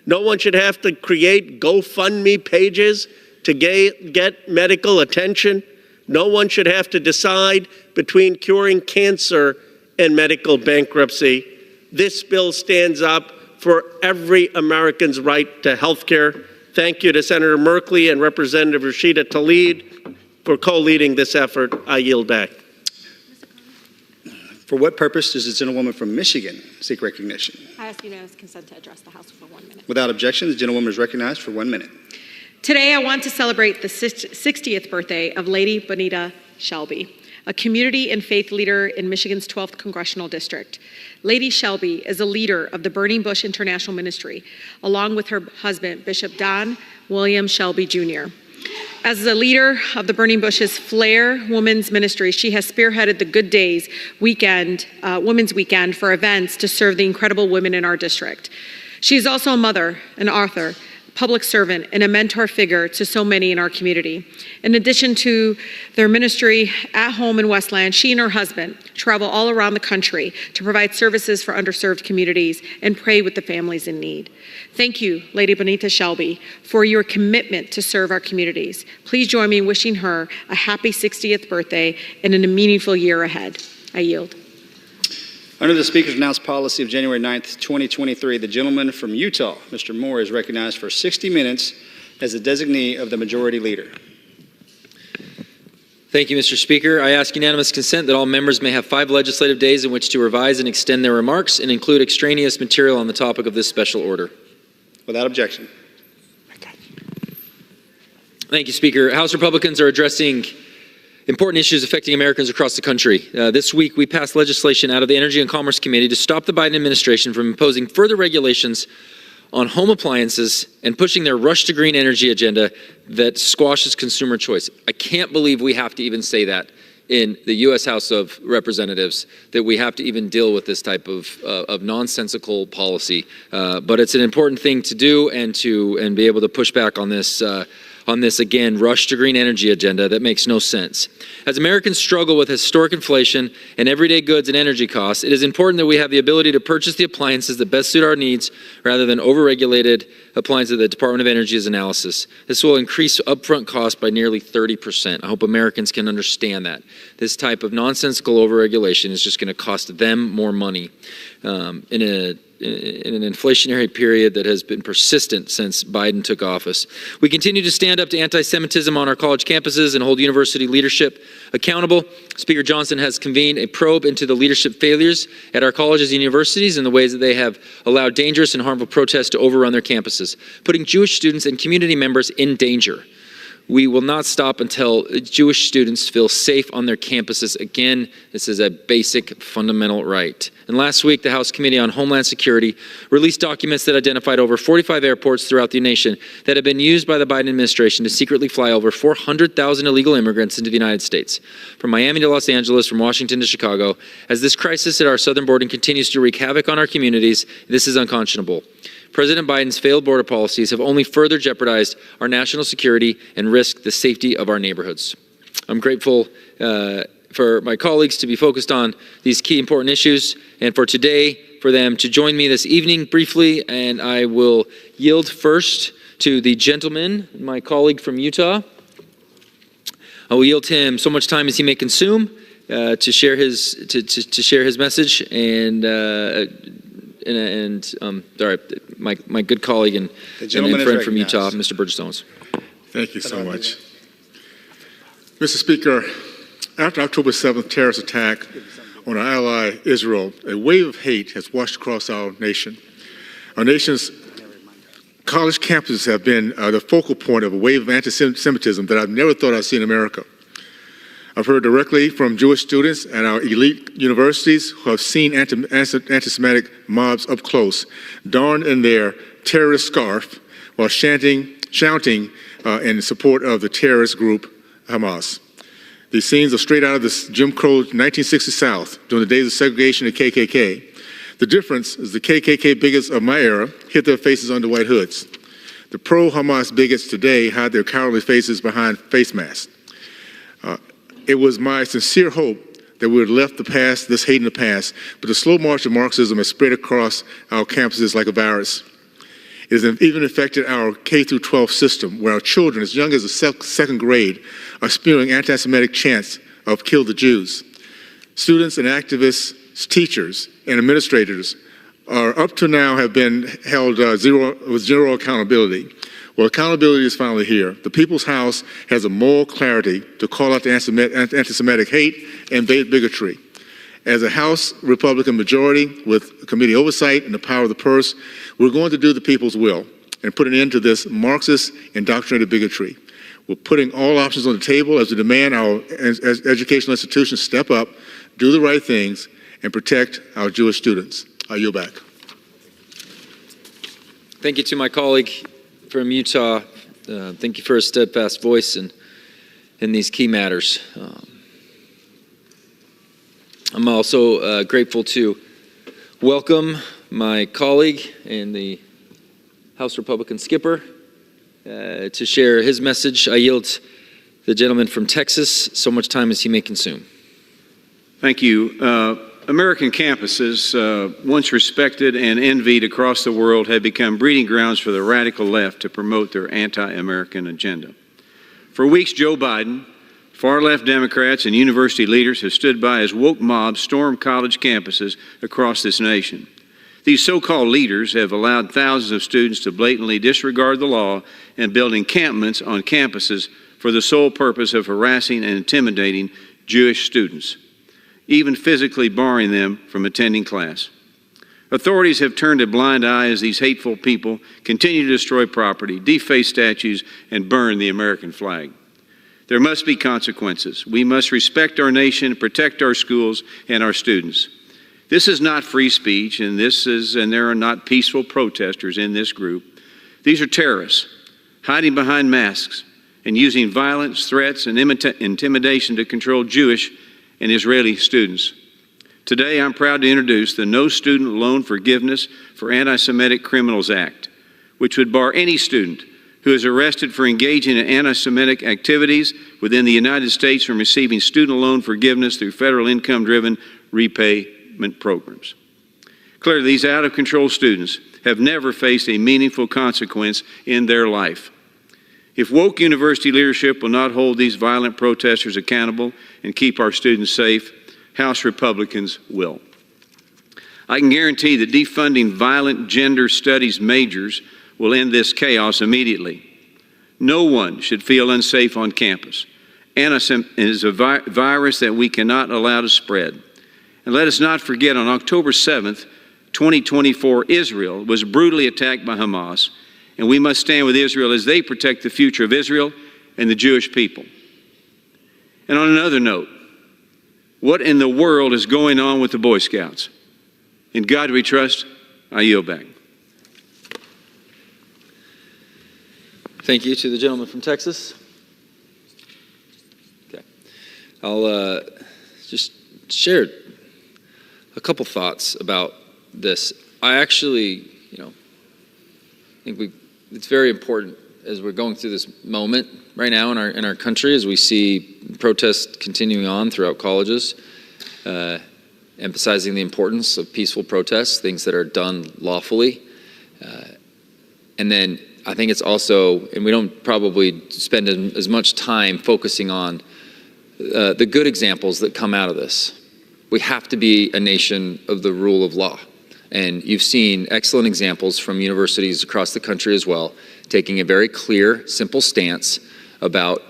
Speaker 14: No one should have to create GoFundMe pages to get medical attention. No one should have to decide between curing cancer and medical bankruptcy. This bill stands up for every American's right to health care. Thank you to Senator Merkley and Representative Rashida Tlaib for co-leading this effort. I yield back.
Speaker 13: For what purpose does the gentlewoman from Michigan seek recognition?
Speaker 2: I ask unanimous consent to address the House for 1 minute.
Speaker 13: Without objection, the gentlewoman is recognized for 1 minute.
Speaker 5: Today, I want to celebrate the 60th birthday of Lady Bonita Shelby, a community and faith leader in Michigan's 12th Congressional District. Lady Shelby is a leader of the Burning Bush International Ministry, along with her husband, Bishop Don William Shelby Jr. As the leader of the Burning Bush's Flair Women's Ministry, she has spearheaded the Good Days Women's Weekend for events to serve the incredible women in our district. She is also a mother, an author, public servant, and a mentor figure to so many in our community. In addition to their ministry at home in Westland, she and her husband travel all around the country to provide services for underserved communities and pray with the families in need. Thank you, Lady Bonita Shelby, for your commitment to serve our communities. Please join me in wishing her a happy 60th birthday and a meaningful year ahead. I yield.
Speaker 13: Under the Speaker's announced policy of January 9th, 2023, the gentleman from Utah, Mr. Moore, is recognized for 60 minutes as the designee of the Majority Leader.
Speaker 8: Thank you, Mr. Speaker. I ask unanimous consent that all members may have 5 legislative days in which to revise and extend their remarks and include extraneous material on the topic of this special order.
Speaker 13: Without objection.
Speaker 8: Thank you, Speaker. House Republicans are addressing important issues affecting Americans across the country. This week, we passed legislation out of the Energy and Commerce Committee to stop the Biden administration from imposing further regulations on home appliances and pushing their rush to green energy agenda that squashes consumer choice. I can't believe we have to even say that in the U.S. House of Representatives, that we have to even deal with this type of nonsensical policy. But it's an important thing to do and be able to push back on this again, rush to green energy agenda that makes no sense. As Americans struggle with historic inflation and everyday goods and energy costs, it is important that we have the ability to purchase the appliances that best suit our needs rather than overregulated appliances that the Department of Energy's analysis. This will increase upfront costs by nearly 30%. I hope Americans can understand that. This type of nonsensical overregulation is just going to cost them more money in an inflationary period that has been persistent since Biden took office. We continue to stand up to anti-Semitism on our college campuses and hold university leadership accountable. Speaker Johnson has convened a probe into the leadership failures at our colleges and universities and the ways that they have allowed dangerous and harmful protests to overrun their campuses, putting Jewish students and community members in danger. We will not stop until Jewish students feel safe on their campuses. Again, this is a basic fundamental right. And last week, the House Committee on Homeland Security released documents that identified over 45 airports throughout the nation that have been used by the Biden administration to secretly fly over 400,000 illegal immigrants into the United States. From Miami to Los Angeles, from Washington to Chicago, as this crisis at our southern border continues to wreak havoc on our communities, this is unconscionable. President Biden's failed border policies have only further jeopardized our national security and risked the safety of our neighborhoods. I'm grateful for my colleagues to be focused on these key important issues, and for today, for them to join me this evening briefly, and I will yield first to the gentleman, my colleague from Utah. I will yield to him so much time as he may consume to share his message, and my good colleague and friend from Utah, Mr. Burgess-Owens.
Speaker 15: Thank you so much. Mr. Speaker, after October 7th terrorist attack on our ally Israel, a wave of hate has washed across our nation. Our nation's college campuses have been the focal point of a wave of anti-Semitism that I've never thought I'd see in America. I've heard directly from Jewish students at our elite universities who have seen anti-Semitic mobs up close, donned in their terrorist scarf while shouting in support of the terrorist group Hamas. These scenes are straight out of the Jim Crow 1960 South during the days of segregation of KKK. The difference is the KKK bigots of my era hid their faces under white hoods. The pro-Hamas bigots today hide their cowardly faces behind face masks. It was my sincere hope that we would have left the past, this hate in the past, but the slow march of Marxism has spread across our campuses like a virus. It has even affected our K-12 system, where our children, as young as the second grade, are spewing anti-Semitic chants of "kill the Jews." Students and activists, teachers, and administrators are up to now have been held with zero accountability. Well, accountability is finally here. The People's House has a moral clarity to call out the anti-Semitic hate and bigotry. As a House Republican majority with committee oversight and the power of the purse, we're going to do the people's will and put an end to this Marxist indoctrinated bigotry. We're putting all options on the table as we demand our educational institutions step up, do the right things, and protect our Jewish students. I yield back.
Speaker 8: Thank you to my colleague from Utah. Thank you for a steadfast voice in these key matters. I'm also grateful to welcome my colleague and the House Republican skipper to share his message. I yield the gentleman from Texas so much time as he may consume.
Speaker 6: Thank you. American campuses, once respected and envied across the world, have become breeding grounds for the radical left to promote their anti-American agenda. For weeks, Joe Biden, far-left Democrats, and university leaders have stood by as woke mobs storm college campuses across this nation. These so-called leaders have allowed thousands of students to blatantly disregard the law and build encampments on campuses for the sole purpose of harassing and intimidating Jewish students, even physically barring them from attending class. Authorities have turned a blind eye as these hateful people continue to destroy property, deface statues, and burn the American flag. There must be consequences. We must respect our nation, protect our schools and our students. This is not free speech, and there are not peaceful protesters in this group. These are terrorists hiding behind masks and using violence, threats, and intimidation to control Jewish and Israeli students. Today, I'm proud to introduce the No Student Loan Forgiveness for Anti-Semitic Criminals Act, which would bar any student who is arrested for engaging in anti-Semitic activities within the United States from receiving student loan forgiveness through federal income-driven repayment programs. Clearly, these out-of-control students have never faced a meaningful consequence in their life. If woke university leadership will not hold these violent protesters accountable and keep our students safe, House Republicans will. I can guarantee that defunding violent gender studies majors will end this chaos immediately. No one should feel unsafe on campus. Antisemitism is a virus that we cannot allow to spread. And let us not forget, on October 7th, 2024, Israel was brutally attacked by Hamas, and we must stand with Israel as they protect the future of Israel and the Jewish people. And on another note, what in the world is going on with the Boy Scouts? In God we trust. I yield back.
Speaker 8: Thank you to the gentleman from Texas. Okay. I'll just share a couple thoughts about this. I actually, think it's very important as we're going through this moment right now in our country, as we see protests continuing on throughout colleges, emphasizing the importance of peaceful protests, things that are done lawfully. And then I think it's also, and we don't probably spend as much time focusing on the good examples that come out of this. We have to be a nation of the rule of law. And you've seen excellent examples from universities across the country as well, taking a very clear, simple stance about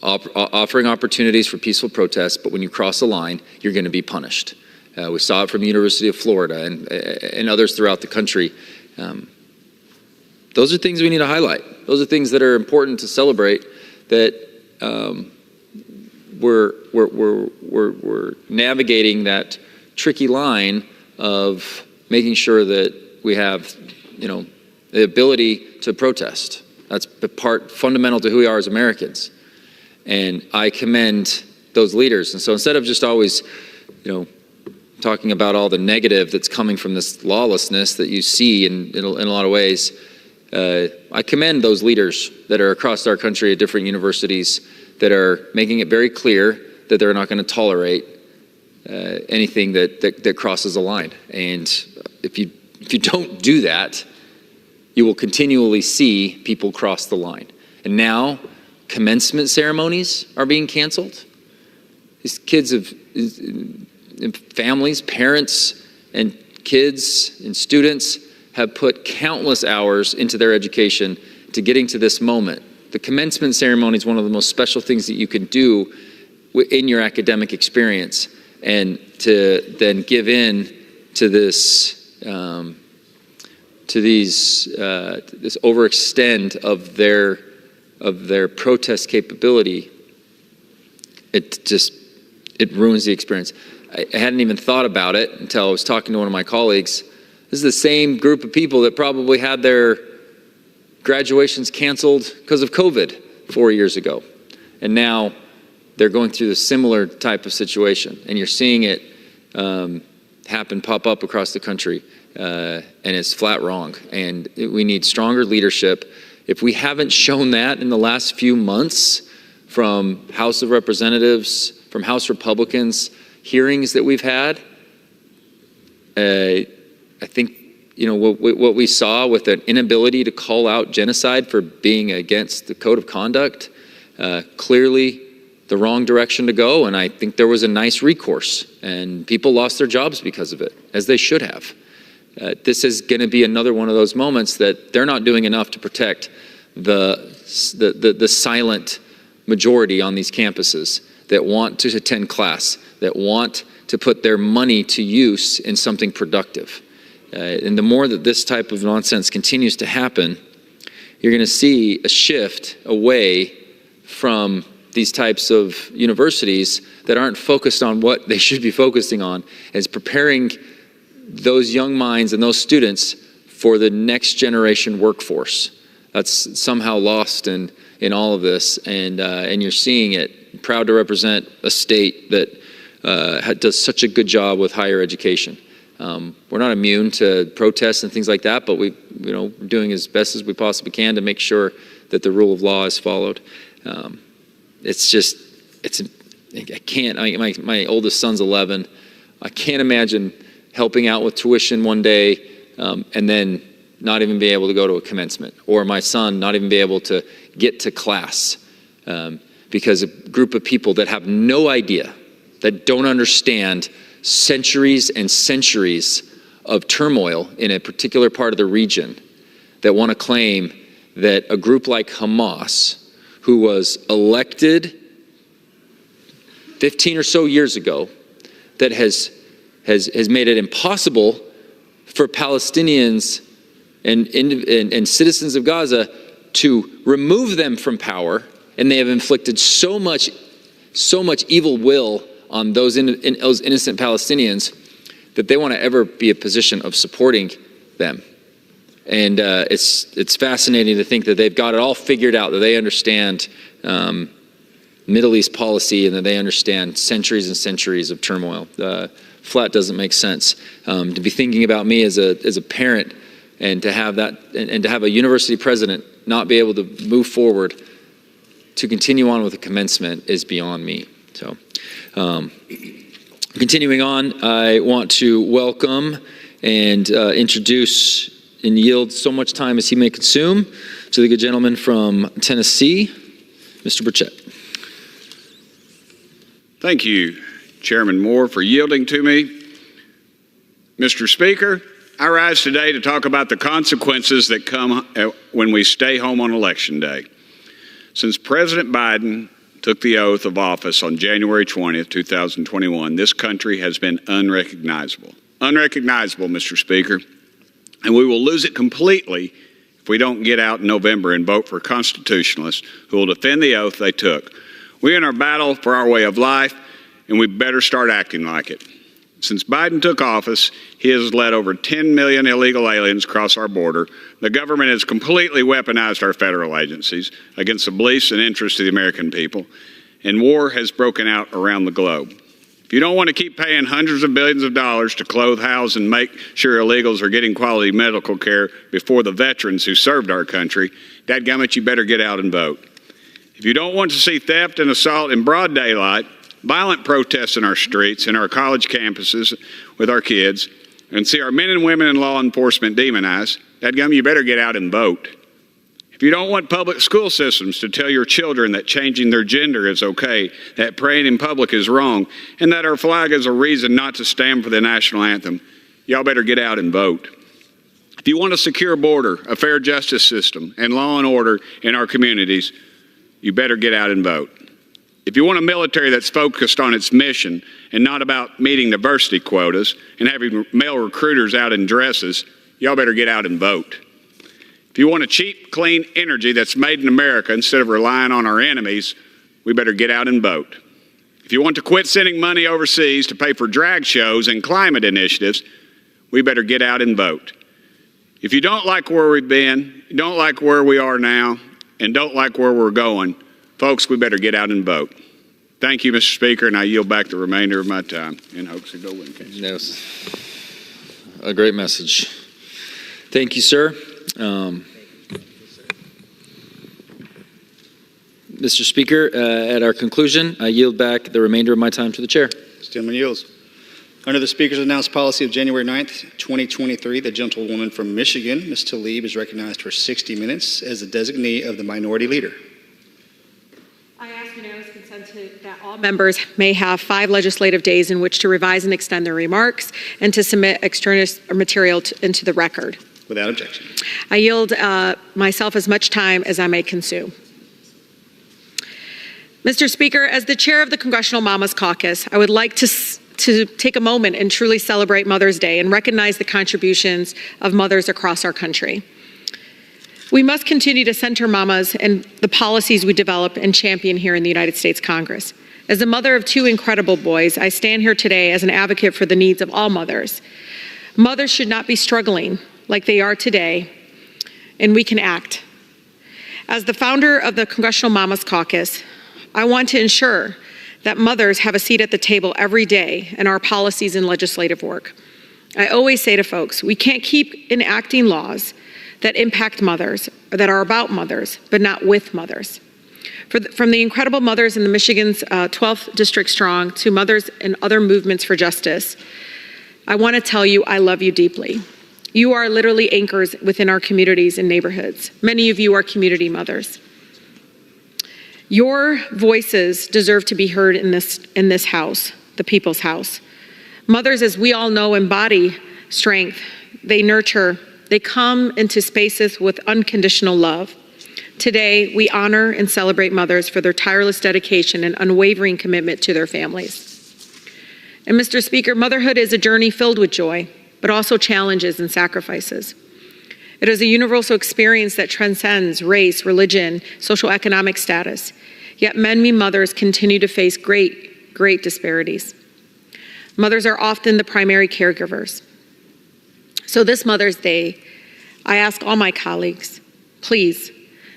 Speaker 8: offering opportunities for peaceful protests, but when you cross a line, you're going to be punished. We saw it from the University of Florida and others throughout the country. Those are things we need to highlight. Those are things that are important to celebrate, that we're navigating that tricky line of making sure that we have, the ability to protest. That's fundamental to who we are as Americans. And I commend those leaders. And so instead of just always, talking about all the negative that's coming from this lawlessness that you see in a lot of ways, I commend those leaders that are across our country at different universities that are making it very clear that they're not going to tolerate anything that crosses a line. And if you don't do that, you will continually see people cross the line. And now commencement ceremonies are being canceled. These kids families, parents, and kids and students have put countless hours into their education to getting to this moment. The commencement ceremony is one of the most special things that you can do in your academic experience, and to then give in to this this overextend of their protest capability, it ruins the experience. I hadn't even thought about it until I was talking to one of my colleagues. This is the same group of people that probably had their graduations canceled because of COVID 4 years ago. And now they're going through a similar type of situation. And you're seeing it pop up across the country. And it's flat wrong. And we need stronger leadership. If we haven't shown that in the last few months from House of Representatives, from House Republicans, hearings that we've had, I think what we saw with an inability to call out genocide for being against the code of conduct, clearly the wrong direction to go. And I think there was a nice recourse, and people lost their jobs because of it, as they should have. This is going to be another one of those moments that they're not doing enough to protect the silent majority on these campuses that want to attend class, that want to put their money to use in something productive. And the more that this type of nonsense continues to happen, you're going to see a shift away from these types of universities that aren't focused on what they should be focusing on, is preparing those young minds and those students for the next generation workforce. That's somehow lost in all of this, and you're seeing it. Proud to represent a state that does such a good job with higher education. We're not immune to protests and things like that, but we're doing as best as we possibly can to make sure that the rule of law is followed. I can't. My oldest son's 11. I can't imagine helping out with tuition one day and then not even be able to go to a commencement, or my son not even be able to get to class because a group of people that have no idea, that don't understand centuries and centuries of turmoil in a particular part of the region, that want to claim that a group like Hamas, who was elected 15 or so years ago, that has made it impossible for Palestinians and citizens of Gaza to remove them from power, and they have inflicted so much evil will on those innocent Palestinians that they want to ever be a position of supporting them. And it's fascinating to think that they've got it all figured out, that they understand Middle East policy, and that they understand centuries and centuries of turmoil. Flat doesn't make sense. To be thinking about me as a parent, and to have that, and to have a university president not be able to move forward to continue on with the commencement is beyond me. So, continuing on, I want to welcome and introduce and yield so much time as he may consume to the good gentleman from Tennessee, Mr. Burchett.
Speaker 10: Thank you, Chairman Moore, for yielding to me. Mr. Speaker, I rise today to talk about the consequences that come when we stay home on Election Day. Since President Biden took the oath of office on January 20th, 2021, this country has been unrecognizable. Unrecognizable, Mr. Speaker. And we will lose it completely if we don't get out in November and vote for constitutionalists who will defend the oath they took. We're in our battle for our way of life, and we better start acting like it. Since Biden took office, he has let over 10 million illegal aliens cross our border. The government has completely weaponized our federal agencies against the beliefs and interests of the American people, and war has broken out around the globe. If you don't want to keep paying hundreds of billions of dollars to clothe, house, and make sure illegals are getting quality medical care before the veterans who served our country, dadgummit, you better get out and vote. If you don't want to see theft and assault in broad daylight, violent protests in our streets, in our college campuses with our kids, and see our men and women in law enforcement demonized, dadgummit, you better get out and vote. If you don't want public school systems to tell your children that changing their gender is okay, that praying in public is wrong, and that our flag is a reason not to stand for the national anthem, y'all better get out and vote. If you want a secure border, a fair justice system, and law and order in our communities, you better get out and vote. If you want a military that's focused on its mission and not about meeting diversity quotas and having male recruiters out in dresses, y'all better get out and vote. If you want a cheap, clean energy that's made in America instead of relying on our enemies, we better get out and vote. If you want to quit sending money overseas to pay for drag shows and climate initiatives, we better get out and vote. If you don't like where we've been, you don't like where we are now, and don't like where we're going, folks, we better get out and vote. Thank you, Mr. Speaker, and I yield back the remainder of my time in hopes to go win.
Speaker 8: Yes. A great message. Thank you, sir. Mr. Speaker, at our conclusion, I yield back the remainder of my time to the chair.
Speaker 13: Gentleman yields. Under the Speaker's announced policy of January 9th, 2023, the gentlewoman from Michigan, Ms. Tlaib, is recognized for 60 minutes as the designee of the minority leader.
Speaker 5: I ask unanimous consent that all members may have 5 legislative days in which to revise and extend their remarks and to submit extraneous material into the record.
Speaker 13: Without objection.
Speaker 5: I yield myself as much time as I may consume. Mr. Speaker, as the chair of the Congressional Mamas Caucus, I would like to take a moment and truly celebrate Mother's Day and recognize the contributions of mothers across our country. We must continue to center mamas and the policies we develop and champion here in the United States Congress. As the mother of 2 incredible boys, I stand here today as an advocate for the needs of all mothers. Mothers should not be struggling like they are today, and we can act. As the founder of the Congressional Mamas Caucus, I want to ensure that mothers have a seat at the table every day in our policies and legislative work. I always say to folks, we can't keep enacting laws that impact mothers, or that are about mothers, but not with mothers. From the incredible mothers in the Michigan's 12th District Strong to mothers in other movements for justice, I want to tell you I love you deeply. You are literally anchors within our communities and neighborhoods. Many of you are community mothers. Your voices deserve to be heard in this house, the people's house. Mothers, as we all know, embody strength. They nurture. They come into spaces with unconditional love. Today, we honor and celebrate mothers for their tireless dedication and unwavering commitment to their families. And Mr. Speaker, motherhood is a journey filled with joy, but also challenges and sacrifices. It is a universal experience that transcends race, religion, social economic status. Yet many mothers continue to face great disparities. Mothers are often the primary caregivers. So this Mother's Day, I ask all my colleagues, please,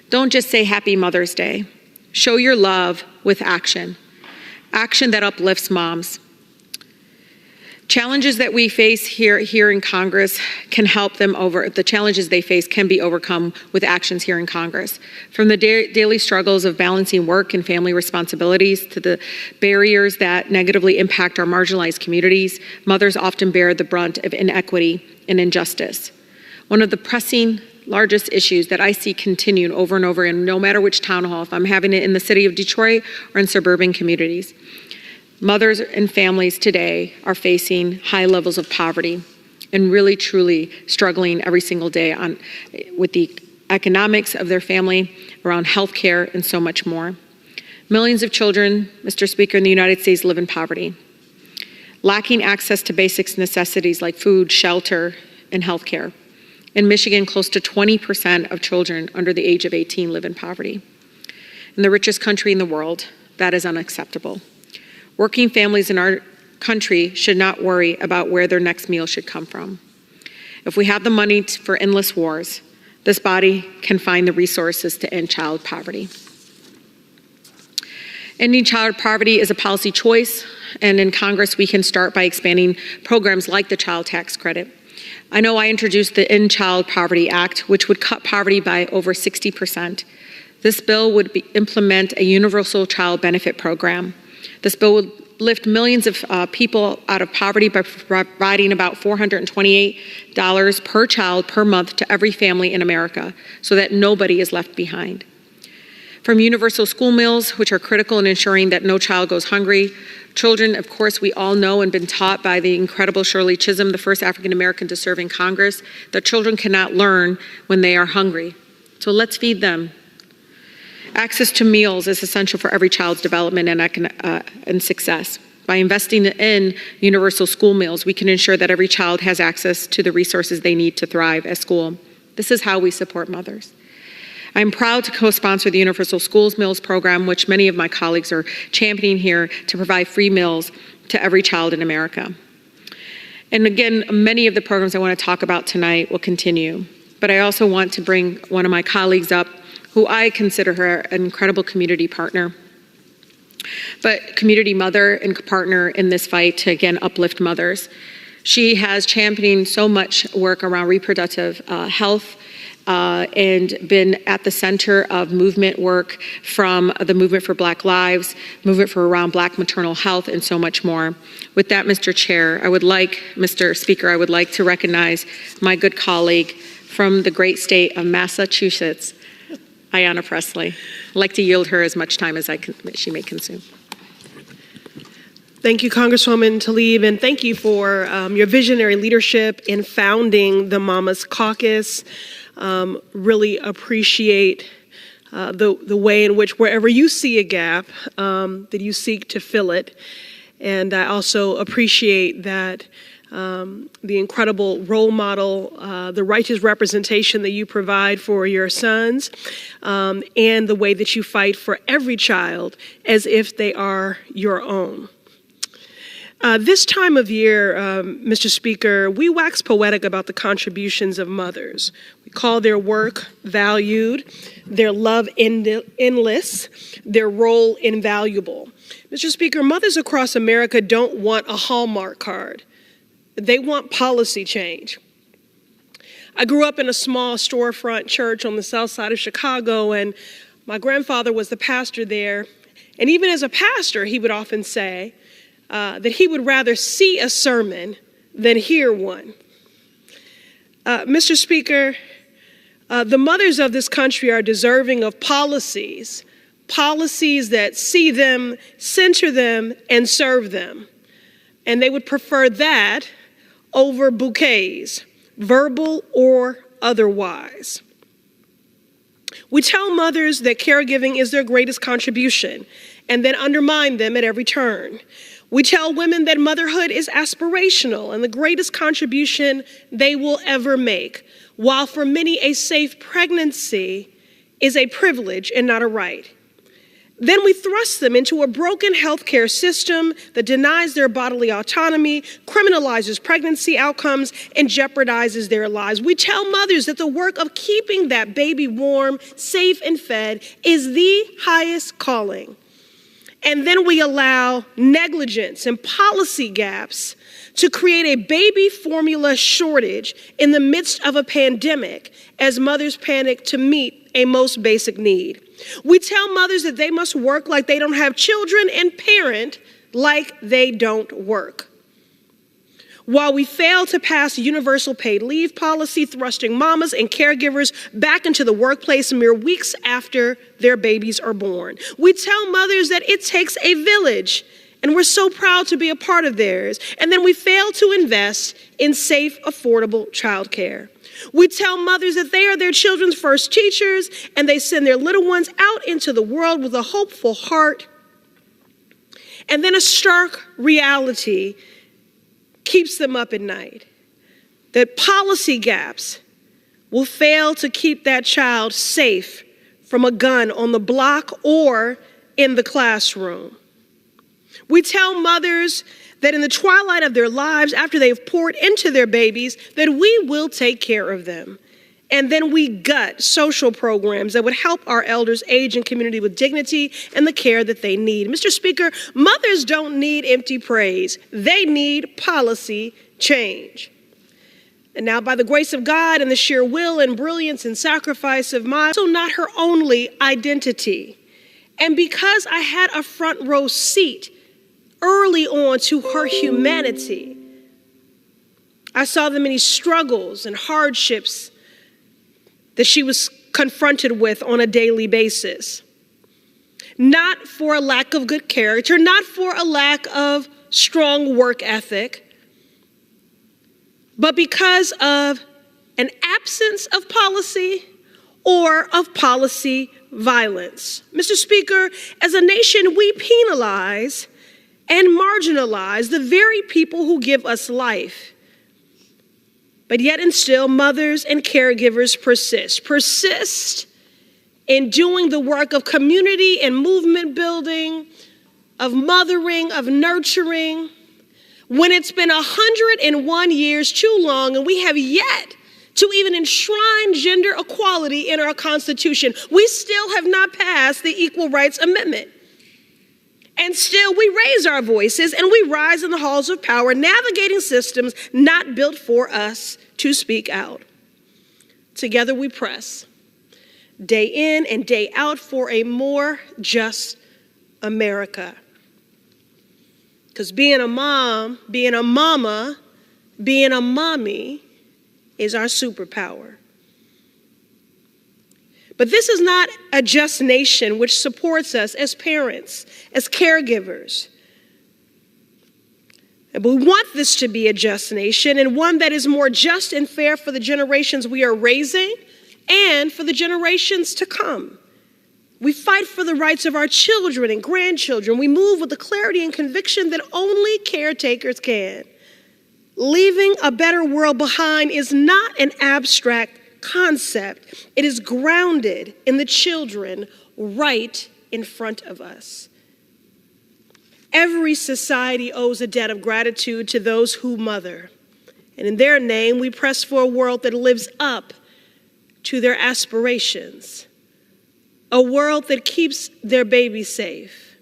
Speaker 5: don't just say Happy Mother's Day. Show your love with action. Action that uplifts moms. Challenges that we face here in Congress can help them the challenges they face can be overcome with actions here in Congress. From the daily struggles of balancing work and family responsibilities to the barriers that negatively impact our marginalized communities, mothers often bear the brunt of inequity and injustice. One of the pressing largest issues that I see continued over and over, and no matter which town hall, if I'm having it in the city of Detroit or in suburban communities, mothers and families today are facing high levels of poverty and really, truly struggling every single day with the economics of their family, around health care, and so much more. Millions of children, Mr. Speaker, in the United States live in poverty, lacking access to basic necessities like food, shelter, and health care. In Michigan, close to 20% of children under the age of 18 live in poverty. In the richest country in the world, that is unacceptable. Working families in our country should not worry about where their next meal should come from. If we have the money for endless wars, this body can find the resources to end child poverty. Ending child poverty is a policy choice, and in Congress we can start by expanding programs like the Child Tax Credit. I know I introduced the End Child Poverty Act, which would cut poverty by over 60%. This bill would implement a universal child benefit program. This bill would lift millions of people out of poverty by providing about $428 per child per month to every family in America so that nobody is left behind. From universal school meals, which are critical in ensuring that no child goes hungry. Children, of course, we all know and been taught by the incredible Shirley Chisholm, the first African American to serve in Congress, that children cannot learn when they are hungry. So let's feed them. Access to meals is essential for every child's development and success. By investing in universal school meals, we can ensure that every child has access to the resources they need to thrive at school. This is how we support mothers. I'm proud to co-sponsor the Universal Schools Meals Program, which many of my colleagues are championing here to provide free meals to every child in America. And again, many of the programs I want to talk about tonight will continue. But I also want to bring one of my colleagues up, who I consider her an incredible community partner, but community mother and partner in this fight to, again, uplift mothers. She has championed so much work around reproductive health, and been at the center of movement work from the Movement for Black Lives, movement for around Black maternal health, and so much more. With that, Mr. Chair, Mr. Speaker, I would like to recognize my good colleague from the great state of Massachusetts, Ayanna Pressley. I'd like to yield her as much time as she may consume.
Speaker 7: Thank you, Congresswoman Tlaib, and thank you for your visionary leadership in founding the Mamas Caucus. Really appreciate the way in which wherever you see a gap, that you seek to fill it. And I also appreciate that the incredible role model, the righteous representation that you provide for your sons, and the way that you fight for every child as if they are your own. This time of year, Mr. Speaker, we wax poetic about the contributions of mothers. We call their work valued, their love endless, their role invaluable. Mr. Speaker, mothers across America don't want a Hallmark card. They want policy change. I grew up in a small storefront church on the south side of Chicago, and my grandfather was the pastor there. And even as a pastor, he would often say that he would rather see a sermon than hear one. Mr. Speaker, the mothers of this country are deserving of policies that see them, center them, and serve them. And they would prefer that over bouquets, verbal or otherwise. We tell mothers that caregiving is their greatest contribution and then undermine them at every turn. We tell women that motherhood is aspirational and the greatest contribution they will ever make, while for many a safe pregnancy is a privilege and not a right. Then we thrust them into a broken healthcare system that denies their bodily autonomy, criminalizes pregnancy outcomes, and jeopardizes their lives. We tell mothers that the work of keeping that baby warm, safe, and fed is the highest calling. And then we allow negligence and policy gaps to create a baby formula shortage in the midst of a pandemic as mothers panic to meet a most basic need. We tell mothers that they must work like they don't have children and parent like they don't work. While we fail to pass a universal paid leave policy, thrusting mamas and caregivers back into the workplace mere weeks after their babies are born. We tell mothers that it takes a village, and we're so proud to be a part of theirs. And then we fail to invest in safe, affordable childcare. We tell mothers that they are their children's first teachers, and they send their little ones out into the world with a hopeful heart. And then a stark reality keeps them up at night, that policy gaps will fail to keep that child safe from a gun on the block or in the classroom. We tell mothers that in the twilight of their lives, after they've poured into their babies, that we will take care of them. And then we gut social programs that would help our elders age in community with dignity and the care that they need. Mr. Speaker, mothers don't need empty praise. They need policy change. And now, by the grace of God and the sheer will and brilliance and sacrifice of mine, also not her only identity. And because I had a front row seat early on to her humanity, I saw the many struggles and hardships that she was confronted with on a daily basis. Not for a lack of good character, not for a lack of strong work ethic, but because of an absence of policy or of policy violence. Mr. Speaker, as a nation, we penalize and marginalize the very people who give us life. But yet and still, mothers and caregivers persist in doing the work of community and movement building, of mothering, of nurturing, when it's been 101 years too long and we have yet to even enshrine gender equality in our Constitution. We still have not passed the Equal Rights Amendment. And still we raise our voices and we rise in the halls of power, navigating systems not built for us to speak out. Together we press, day in and day out, for a more just America. Because being a mom, being a mama, being a mommy is our superpower. But this is not a just nation which supports us as parents, as caregivers. But we want this to be a just nation, and one that is more just and fair for the generations we are raising and for the generations to come. We fight for the rights of our children and grandchildren. We move with the clarity and conviction that only caretakers can. Leaving a better world behind is not an abstract concept. It is grounded in the children right in front of us. Every society owes a debt of gratitude to those who mother. And in their name, we press for a world that lives up to their aspirations. A world that keeps their babies safe.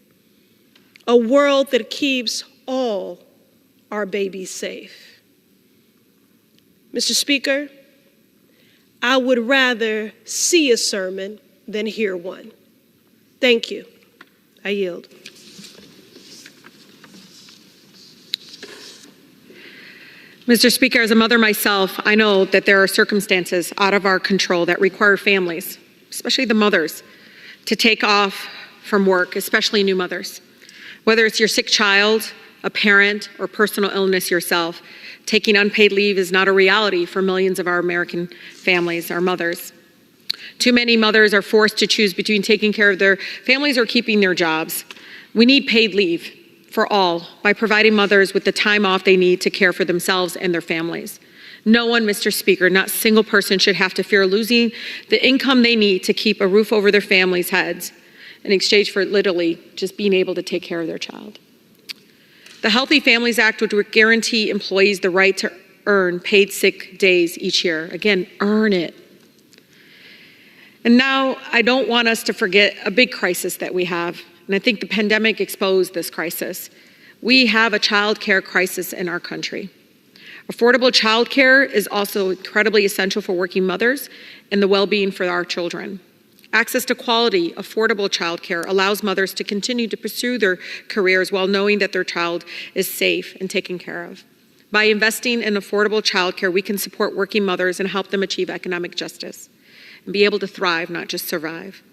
Speaker 7: A world that keeps all our babies safe. Mr. Speaker, I would rather see a sermon than hear one. Thank you. I yield.
Speaker 5: Mr. Speaker, as a mother myself, I know that there are circumstances out of our control that require families, especially the mothers, to take off from work, especially new mothers. Whether it's your sick child, a parent, or personal illness yourself, taking unpaid leave is not a reality for millions of our American families, our mothers. Too many mothers are forced to choose between taking care of their families or keeping their jobs. We need paid leave for all by providing mothers with the time off they need to care for themselves and their families. No one, Mr. Speaker, not a single person should have to fear losing the income they need to keep a roof over their families' heads in exchange for literally just being able to take care of their child. The Healthy Families Act would guarantee employees the right to earn paid sick days each year. Again, earn it. And now I don't want us to forget a big crisis that we have. And I think the pandemic exposed this crisis. We have a child care crisis in our country. Affordable child care is also incredibly essential for working mothers and the well-being for our children. Access to quality, affordable child care allows mothers to continue to pursue their careers while knowing that their child is safe and taken care of. By investing in affordable child care, we can support working mothers and help them achieve economic justice and be able to thrive, not just survive.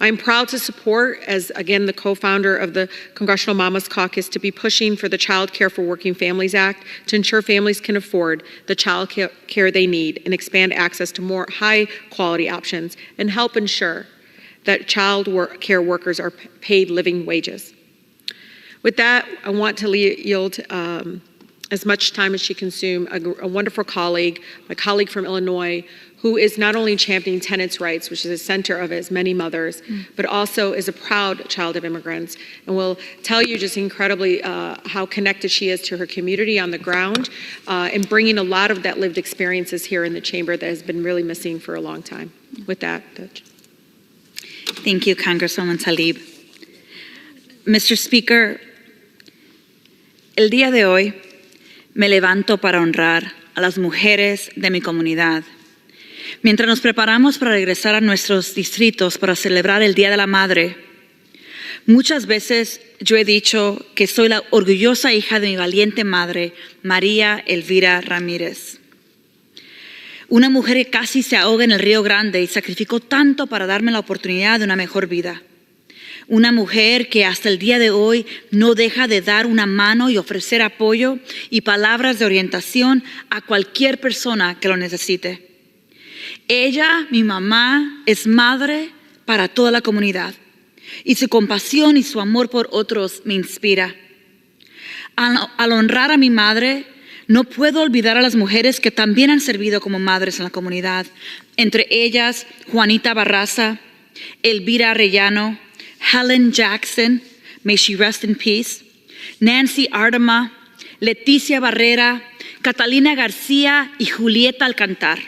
Speaker 5: I'm proud to support, as again the co-founder of the Congressional Mamas Caucus, to be pushing for the Child Care for Working Families Act to ensure families can afford the child care they need and expand access to more high-quality options and help ensure that child care workers are paid living wages. With that, I want to yield as much time as she consumed a wonderful colleague, my colleague from Illinois, who is not only championing tenants' rights, which is the center of as many mothers, but also is a proud child of immigrants, and will tell you just incredibly how connected she is to her community on the ground, and bringing a lot of that lived experiences here in the chamber that has been really missing for a long time. With that,
Speaker 18: thank you, Congresswoman Tlaib. Mr. Speaker, el día de hoy me levanto para honrar a las mujeres de mi comunidad. Mientras nos preparamos para regresar a nuestros distritos para celebrar el Día de la Madre, muchas veces yo he dicho que soy la orgullosa hija de mi valiente madre, María Elvira Ramírez. Una mujer que casi se ahoga en el Río Grande y sacrificó tanto para darme la oportunidad de una mejor vida. Una mujer que hasta el día de hoy no deja de dar una mano y ofrecer apoyo y palabras de orientación a cualquier persona que lo necesite. Ella, mi mamá, es madre para toda la comunidad y su compasión y su amor por otros me inspira. Al honrar a mi madre, no puedo olvidar a las mujeres que también han servido como madres en la comunidad, entre ellas Juanita Barraza, Elvira Arellano, Helen Jackson, may she rest in peace, Nancy Ardema, Leticia Barrera, Catalina García y Julieta Alcantar.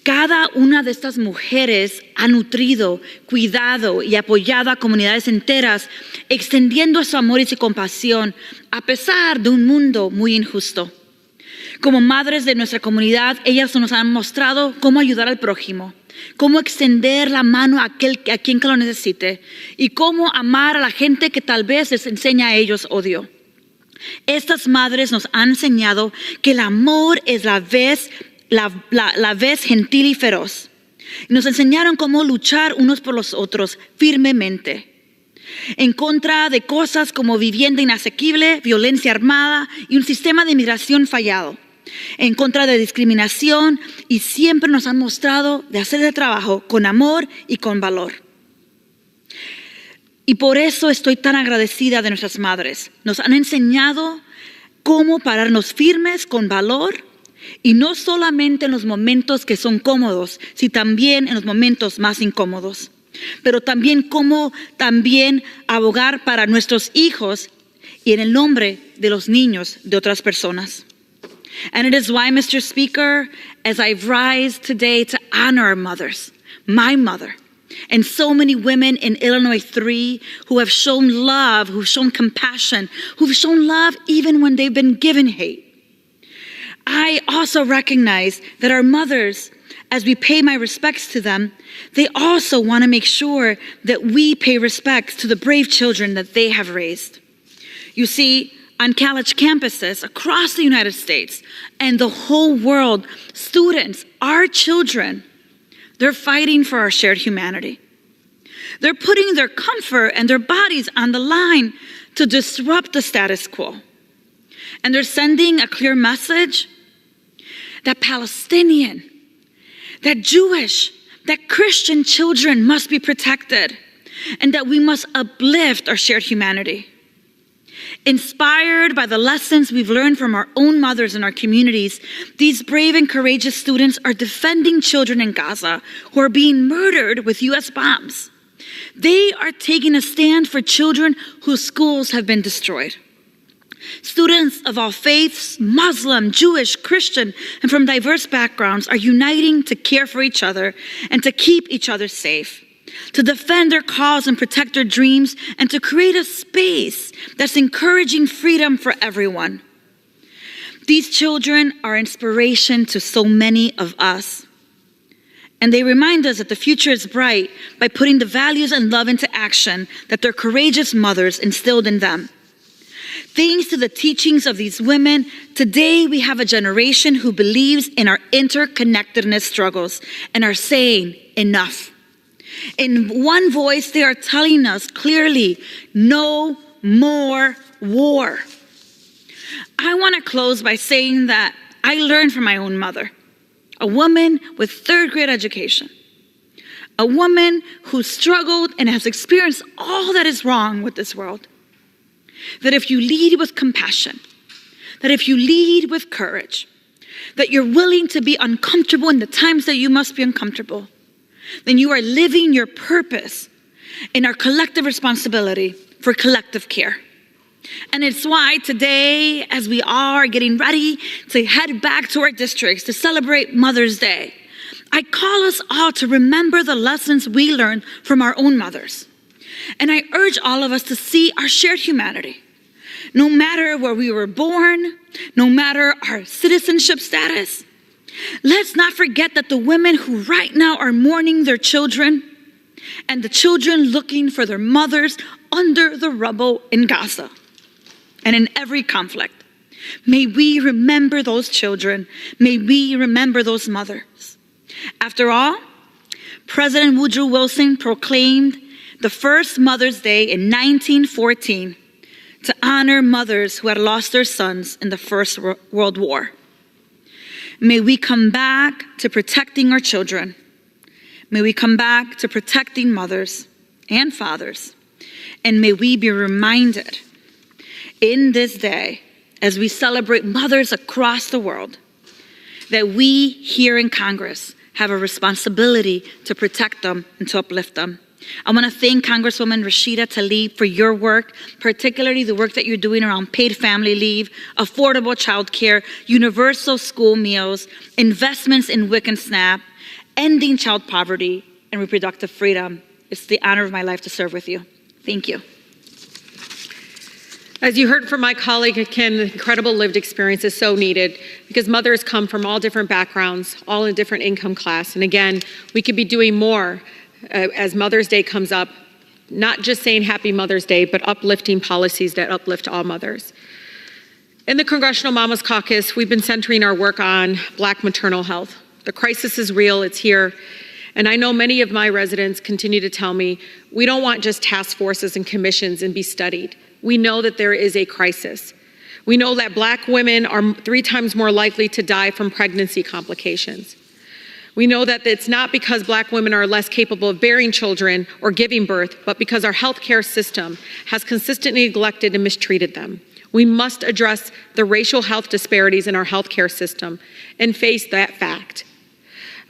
Speaker 18: Cada una de estas mujeres ha nutrido, cuidado y apoyado a comunidades enteras, extendiendo su amor y su compasión a pesar de un mundo muy injusto. Como madres de nuestra comunidad, ellas nos han mostrado cómo ayudar al prójimo, cómo extender la mano a quien que lo necesite y cómo amar a la gente que tal vez les enseña a ellos odio. Estas madres nos han enseñado que el amor es la vez gentil y feroz. Nos enseñaron cómo luchar unos por los otros firmemente, en contra de cosas como vivienda inasequible, violencia armada y un sistema de inmigración fallado, en contra de discriminación, y siempre nos han mostrado de hacer el trabajo con amor y con valor. Y por eso estoy tan agradecida de nuestras madres. Nos han enseñado cómo pararnos firmes con valor y no solamente en los momentos que son cómodos, sino también en los momentos más incómodos. Pero también cómo también abogar para nuestros hijos y en el nombre de los niños de otras personas. And it is why, Mr. Speaker, as I rise today to honor our mothers, my mother, and so many women in Illinois 3 who have shown love, who've shown compassion, who've shown love even when they've been given hate. I also recognize that our mothers, as we pay my respects to them, they also want to make sure that we pay respects to the brave children that they have raised. You see, on college campuses across the United States and the whole world, students, our children, they're fighting for our shared humanity. They're putting their comfort and their bodies on the line to disrupt the status quo. And they're sending a clear message that Palestinian, that Jewish, that Christian children must be protected, and that we must uplift our shared humanity. Inspired by the lessons we've learned from our own mothers in our communities, these brave and courageous students are defending children in Gaza who are being murdered with U.S. bombs. They are taking a stand for children whose schools have been destroyed. Students of all faiths, Muslim, Jewish, Christian, and from diverse backgrounds are uniting to care for each other and to keep each other safe, to defend their cause and protect their dreams, and to create a space that's encouraging freedom for everyone. These children are inspiration to so many of us. And they remind us that the future is bright by putting the values and love into action that their courageous mothers instilled in them. Thanks to the teachings of these women, today we have a generation who believes in our interconnectedness struggles and are saying enough. In one voice, they are telling us clearly, no more war. I want to close by saying that I learned from my own mother, a woman with third-grade education, a woman who struggled and has experienced all that is wrong with this world. That if you lead with compassion, that if you lead with courage, that you're willing to be uncomfortable in the times that you must be uncomfortable, then you are living your purpose in our collective responsibility for collective care. And it's why today, as we are getting ready to head back to our districts to celebrate Mother's Day, I call us all to remember the lessons we learned from our own mothers. And I urge all of us to see our shared humanity. No matter where we were born, no matter our citizenship status, let's not forget that the women who right now are mourning their children and the children looking for their mothers under the rubble in Gaza and in every conflict. May we remember those children. May we remember those mothers. After all, President Woodrow Wilson proclaimed the first Mother's Day in 1914 to honor mothers who had lost their sons in the First World War. May we come back to protecting our children. May we come back to protecting mothers and fathers. And may we be reminded in this day, as we celebrate mothers across the world, that we here in Congress have a responsibility to protect them and to uplift them. I want to thank Congresswoman Rashida Tlaib for your work, particularly the work that you're doing around paid family leave, affordable child care, universal school meals, investments in WIC and SNAP, ending child poverty, and reproductive freedom. It's the honor of my life to serve with you. Thank you.
Speaker 5: As you heard from my colleague, Ken, the incredible lived experience is so needed because mothers come from all different backgrounds, all in different income class. And again, we could be doing more as Mother's Day comes up, not just saying Happy Mother's Day, but uplifting policies that uplift all mothers. In the Congressional Mamas Caucus, we've been centering our work on Black maternal health. The crisis is real, it's here. And I know many of my residents continue to tell me, we don't want just task forces and commissions and be studied. We know that there is a crisis. We know that Black women are 3 times more likely to die from pregnancy complications. We know that it's not because Black women are less capable of bearing children or giving birth, but because our healthcare system has consistently neglected and mistreated them. We must address the racial health disparities in our healthcare system and face that fact.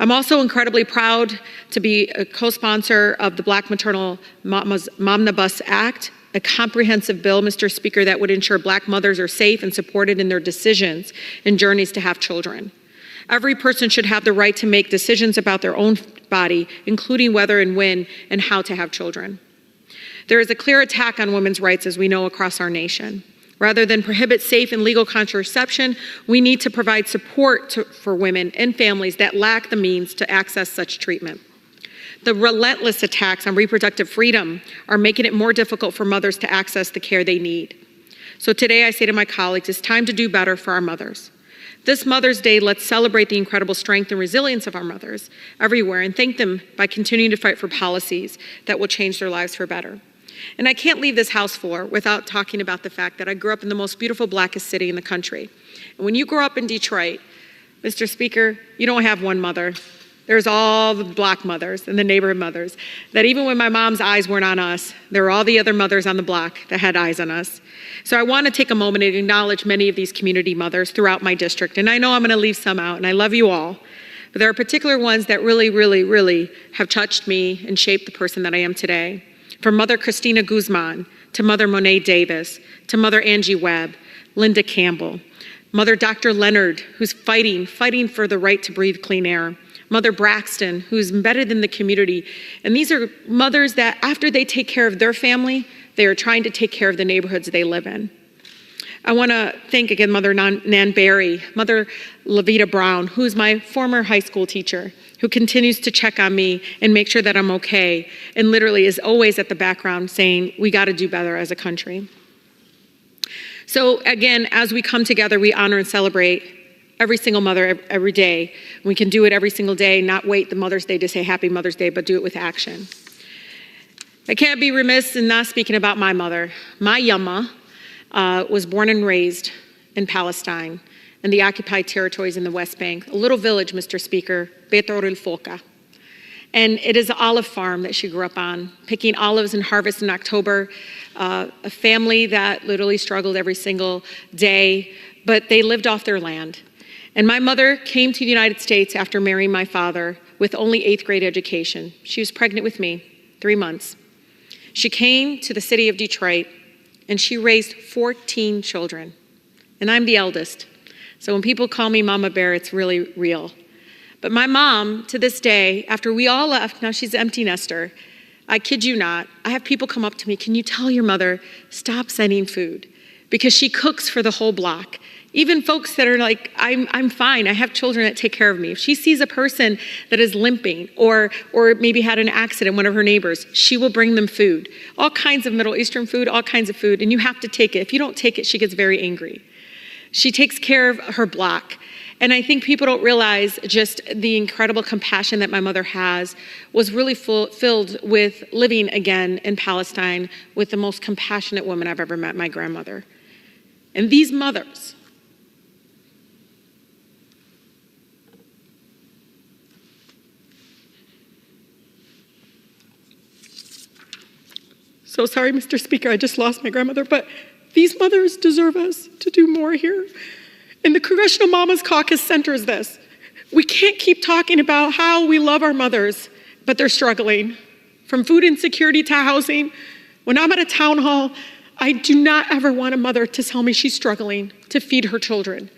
Speaker 5: I'm also incredibly proud to be a co-sponsor of the Black Maternal Momnibus Act, a comprehensive bill, Mr. Speaker, that would ensure Black mothers are safe and supported in their decisions and journeys to have children. Every person should have the right to make decisions about their own body, including whether and when and how to have children. There is a clear attack on women's rights, as we know, across our nation. Rather than prohibit safe and legal contraception, we need to provide support for women and families that lack the means to access such treatment. The relentless attacks on reproductive freedom are making it more difficult for mothers to access the care they need. So today I say to my colleagues, it's time to do better for our mothers. This Mother's Day, let's celebrate the incredible strength and resilience of our mothers everywhere and thank them by continuing to fight for policies that will change their lives for better. And I can't leave this House floor without talking about the fact that I grew up in the most beautiful, blackest city in the country. And when you grow up in Detroit, Mr. Speaker, you don't have one mother. There's all the Black mothers and the neighborhood mothers that even when my mom's eyes weren't on us, there were all the other mothers on the block that had eyes on us. So I want to take a moment and acknowledge many of these community mothers throughout my district. And I know I'm going to leave some out, and I love you all. But there are particular ones that really, really, really have touched me and shaped the person that I am today. From Mother Christina Guzman, to Mother Monet Davis, to Mother Angie Webb, Linda Campbell, Mother Dr. Leonard, who's fighting for the right to breathe clean air, Mother Braxton, who's embedded in the community. And these are mothers that after they take care of their family, they are trying to take care of the neighborhoods they live in. I want to thank again Mother Nan Berry, Mother Levita Brown, who's my former high school teacher, who continues to check on me and make sure that I'm okay, and literally is always at the background saying, we got to do better as a country. So again, as we come together, we honor and celebrate every single mother every day. We can do it every single day, not wait the Mother's Day to say Happy Mother's Day, but do it with action. I can't be remiss in not speaking about my mother. My Yama was born and raised in Palestine and the occupied territories in the West Bank, a little village, Mr. Speaker, Betor el Foca. And it is an olive farm that she grew up on, picking olives and harvest in October, a family that literally struggled every single day, but they lived off their land. And my mother came to the United States after marrying my father with only 8th grade education. She was pregnant with me, 3 months. She came to the city of Detroit and she raised 14 children. And I'm the eldest. So when people call me Mama Bear, it's really real. But my mom, to this day, after we all left, now she's an empty nester, I kid you not, I have people come up to me, can you tell your mother, stop sending food? Because she cooks for the whole block. Even folks that are like, I'm fine, I have children that take care of me. If she sees a person that is limping or maybe had an accident, one of her neighbors, she will bring them food. All kinds of Middle Eastern food, all kinds of food, and you have to take it. If you don't take it, she gets very angry. She takes care of her block. And I think people don't realize just the incredible compassion that my mother has was really filled with living again in Palestine with the most compassionate woman I've ever met, my grandmother. And these mothers, so sorry, Mr. Speaker, I just lost my grandmother, but these mothers deserve us to do more here. And the Congressional Mamas Caucus centers this. We can't keep talking about how we love our mothers, but they're struggling. From food insecurity to housing. When I'm at a town hall, I do not ever want a mother to tell me she's struggling to feed her children.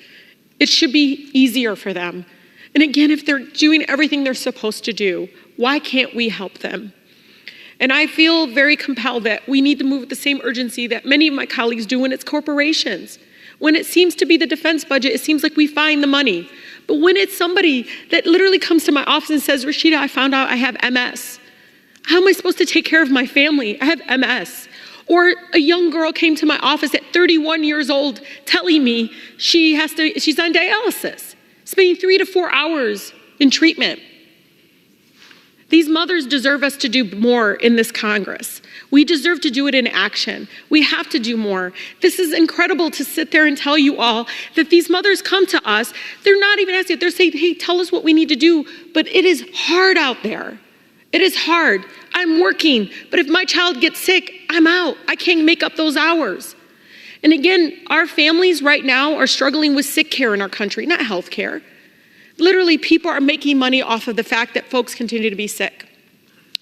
Speaker 5: It should be easier for them. And again, if they're doing everything they're supposed to do, why can't we help them? And I feel very compelled that we need to move with the same urgency that many of my colleagues do when it's corporations. When it seems to be the defense budget, it seems like we find the money. But when it's somebody that literally comes to my office and says, Rashida, I found out I have MS. How am I supposed to take care of my family? I have MS. Or a young girl came to my office at 31 years old telling me she's on dialysis, spending 3 to 4 hours in treatment. These mothers deserve us to do more in this Congress. We deserve to do it in action. We have to do more. This is incredible to sit there and tell you all that these mothers come to us. They're not even asking, they're saying, hey, tell us what we need to do. But it is hard out there. It is hard. I'm working, but if my child gets sick, I'm out. I can't make up those hours.
Speaker 7: And again, our families right now are struggling with sick care in our country, not health care. Literally, people are making money off of the fact that folks continue to be sick.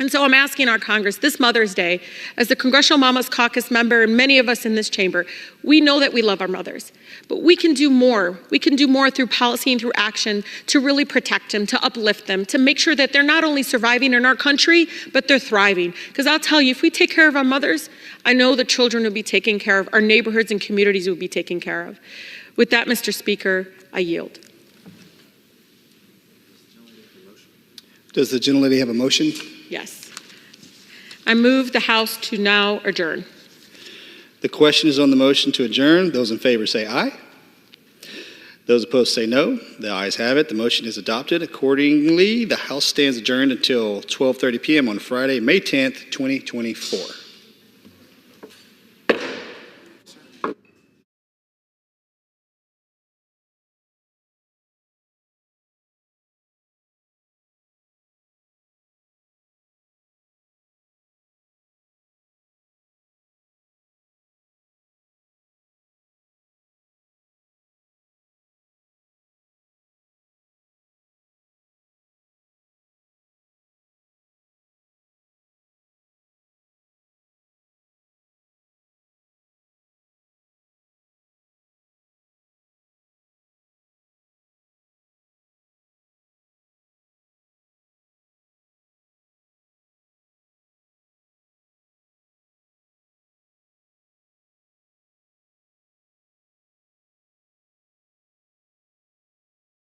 Speaker 7: And so I'm asking our Congress this Mother's Day, as the Congressional Mamas Caucus member and many of us in this chamber, we know that we love our mothers, but we can do more. We can do more through policy and through action to really protect them, to uplift them, to make sure that they're not only surviving in our country, but they're thriving. Because I'll tell you, if we take care of our mothers, I know the children will be taken care of, our neighborhoods and communities will be taken care of. With that, Mr. Speaker, I yield.
Speaker 13: Does the gentlelady have a motion?
Speaker 7: Yes. I move the House to now adjourn.
Speaker 13: The question is on the motion to adjourn. Those in favor say aye. Those opposed say no. The ayes have it. The motion is adopted. Accordingly, the House stands adjourned until 12:30 p.m. on Friday, May 10th, 2024.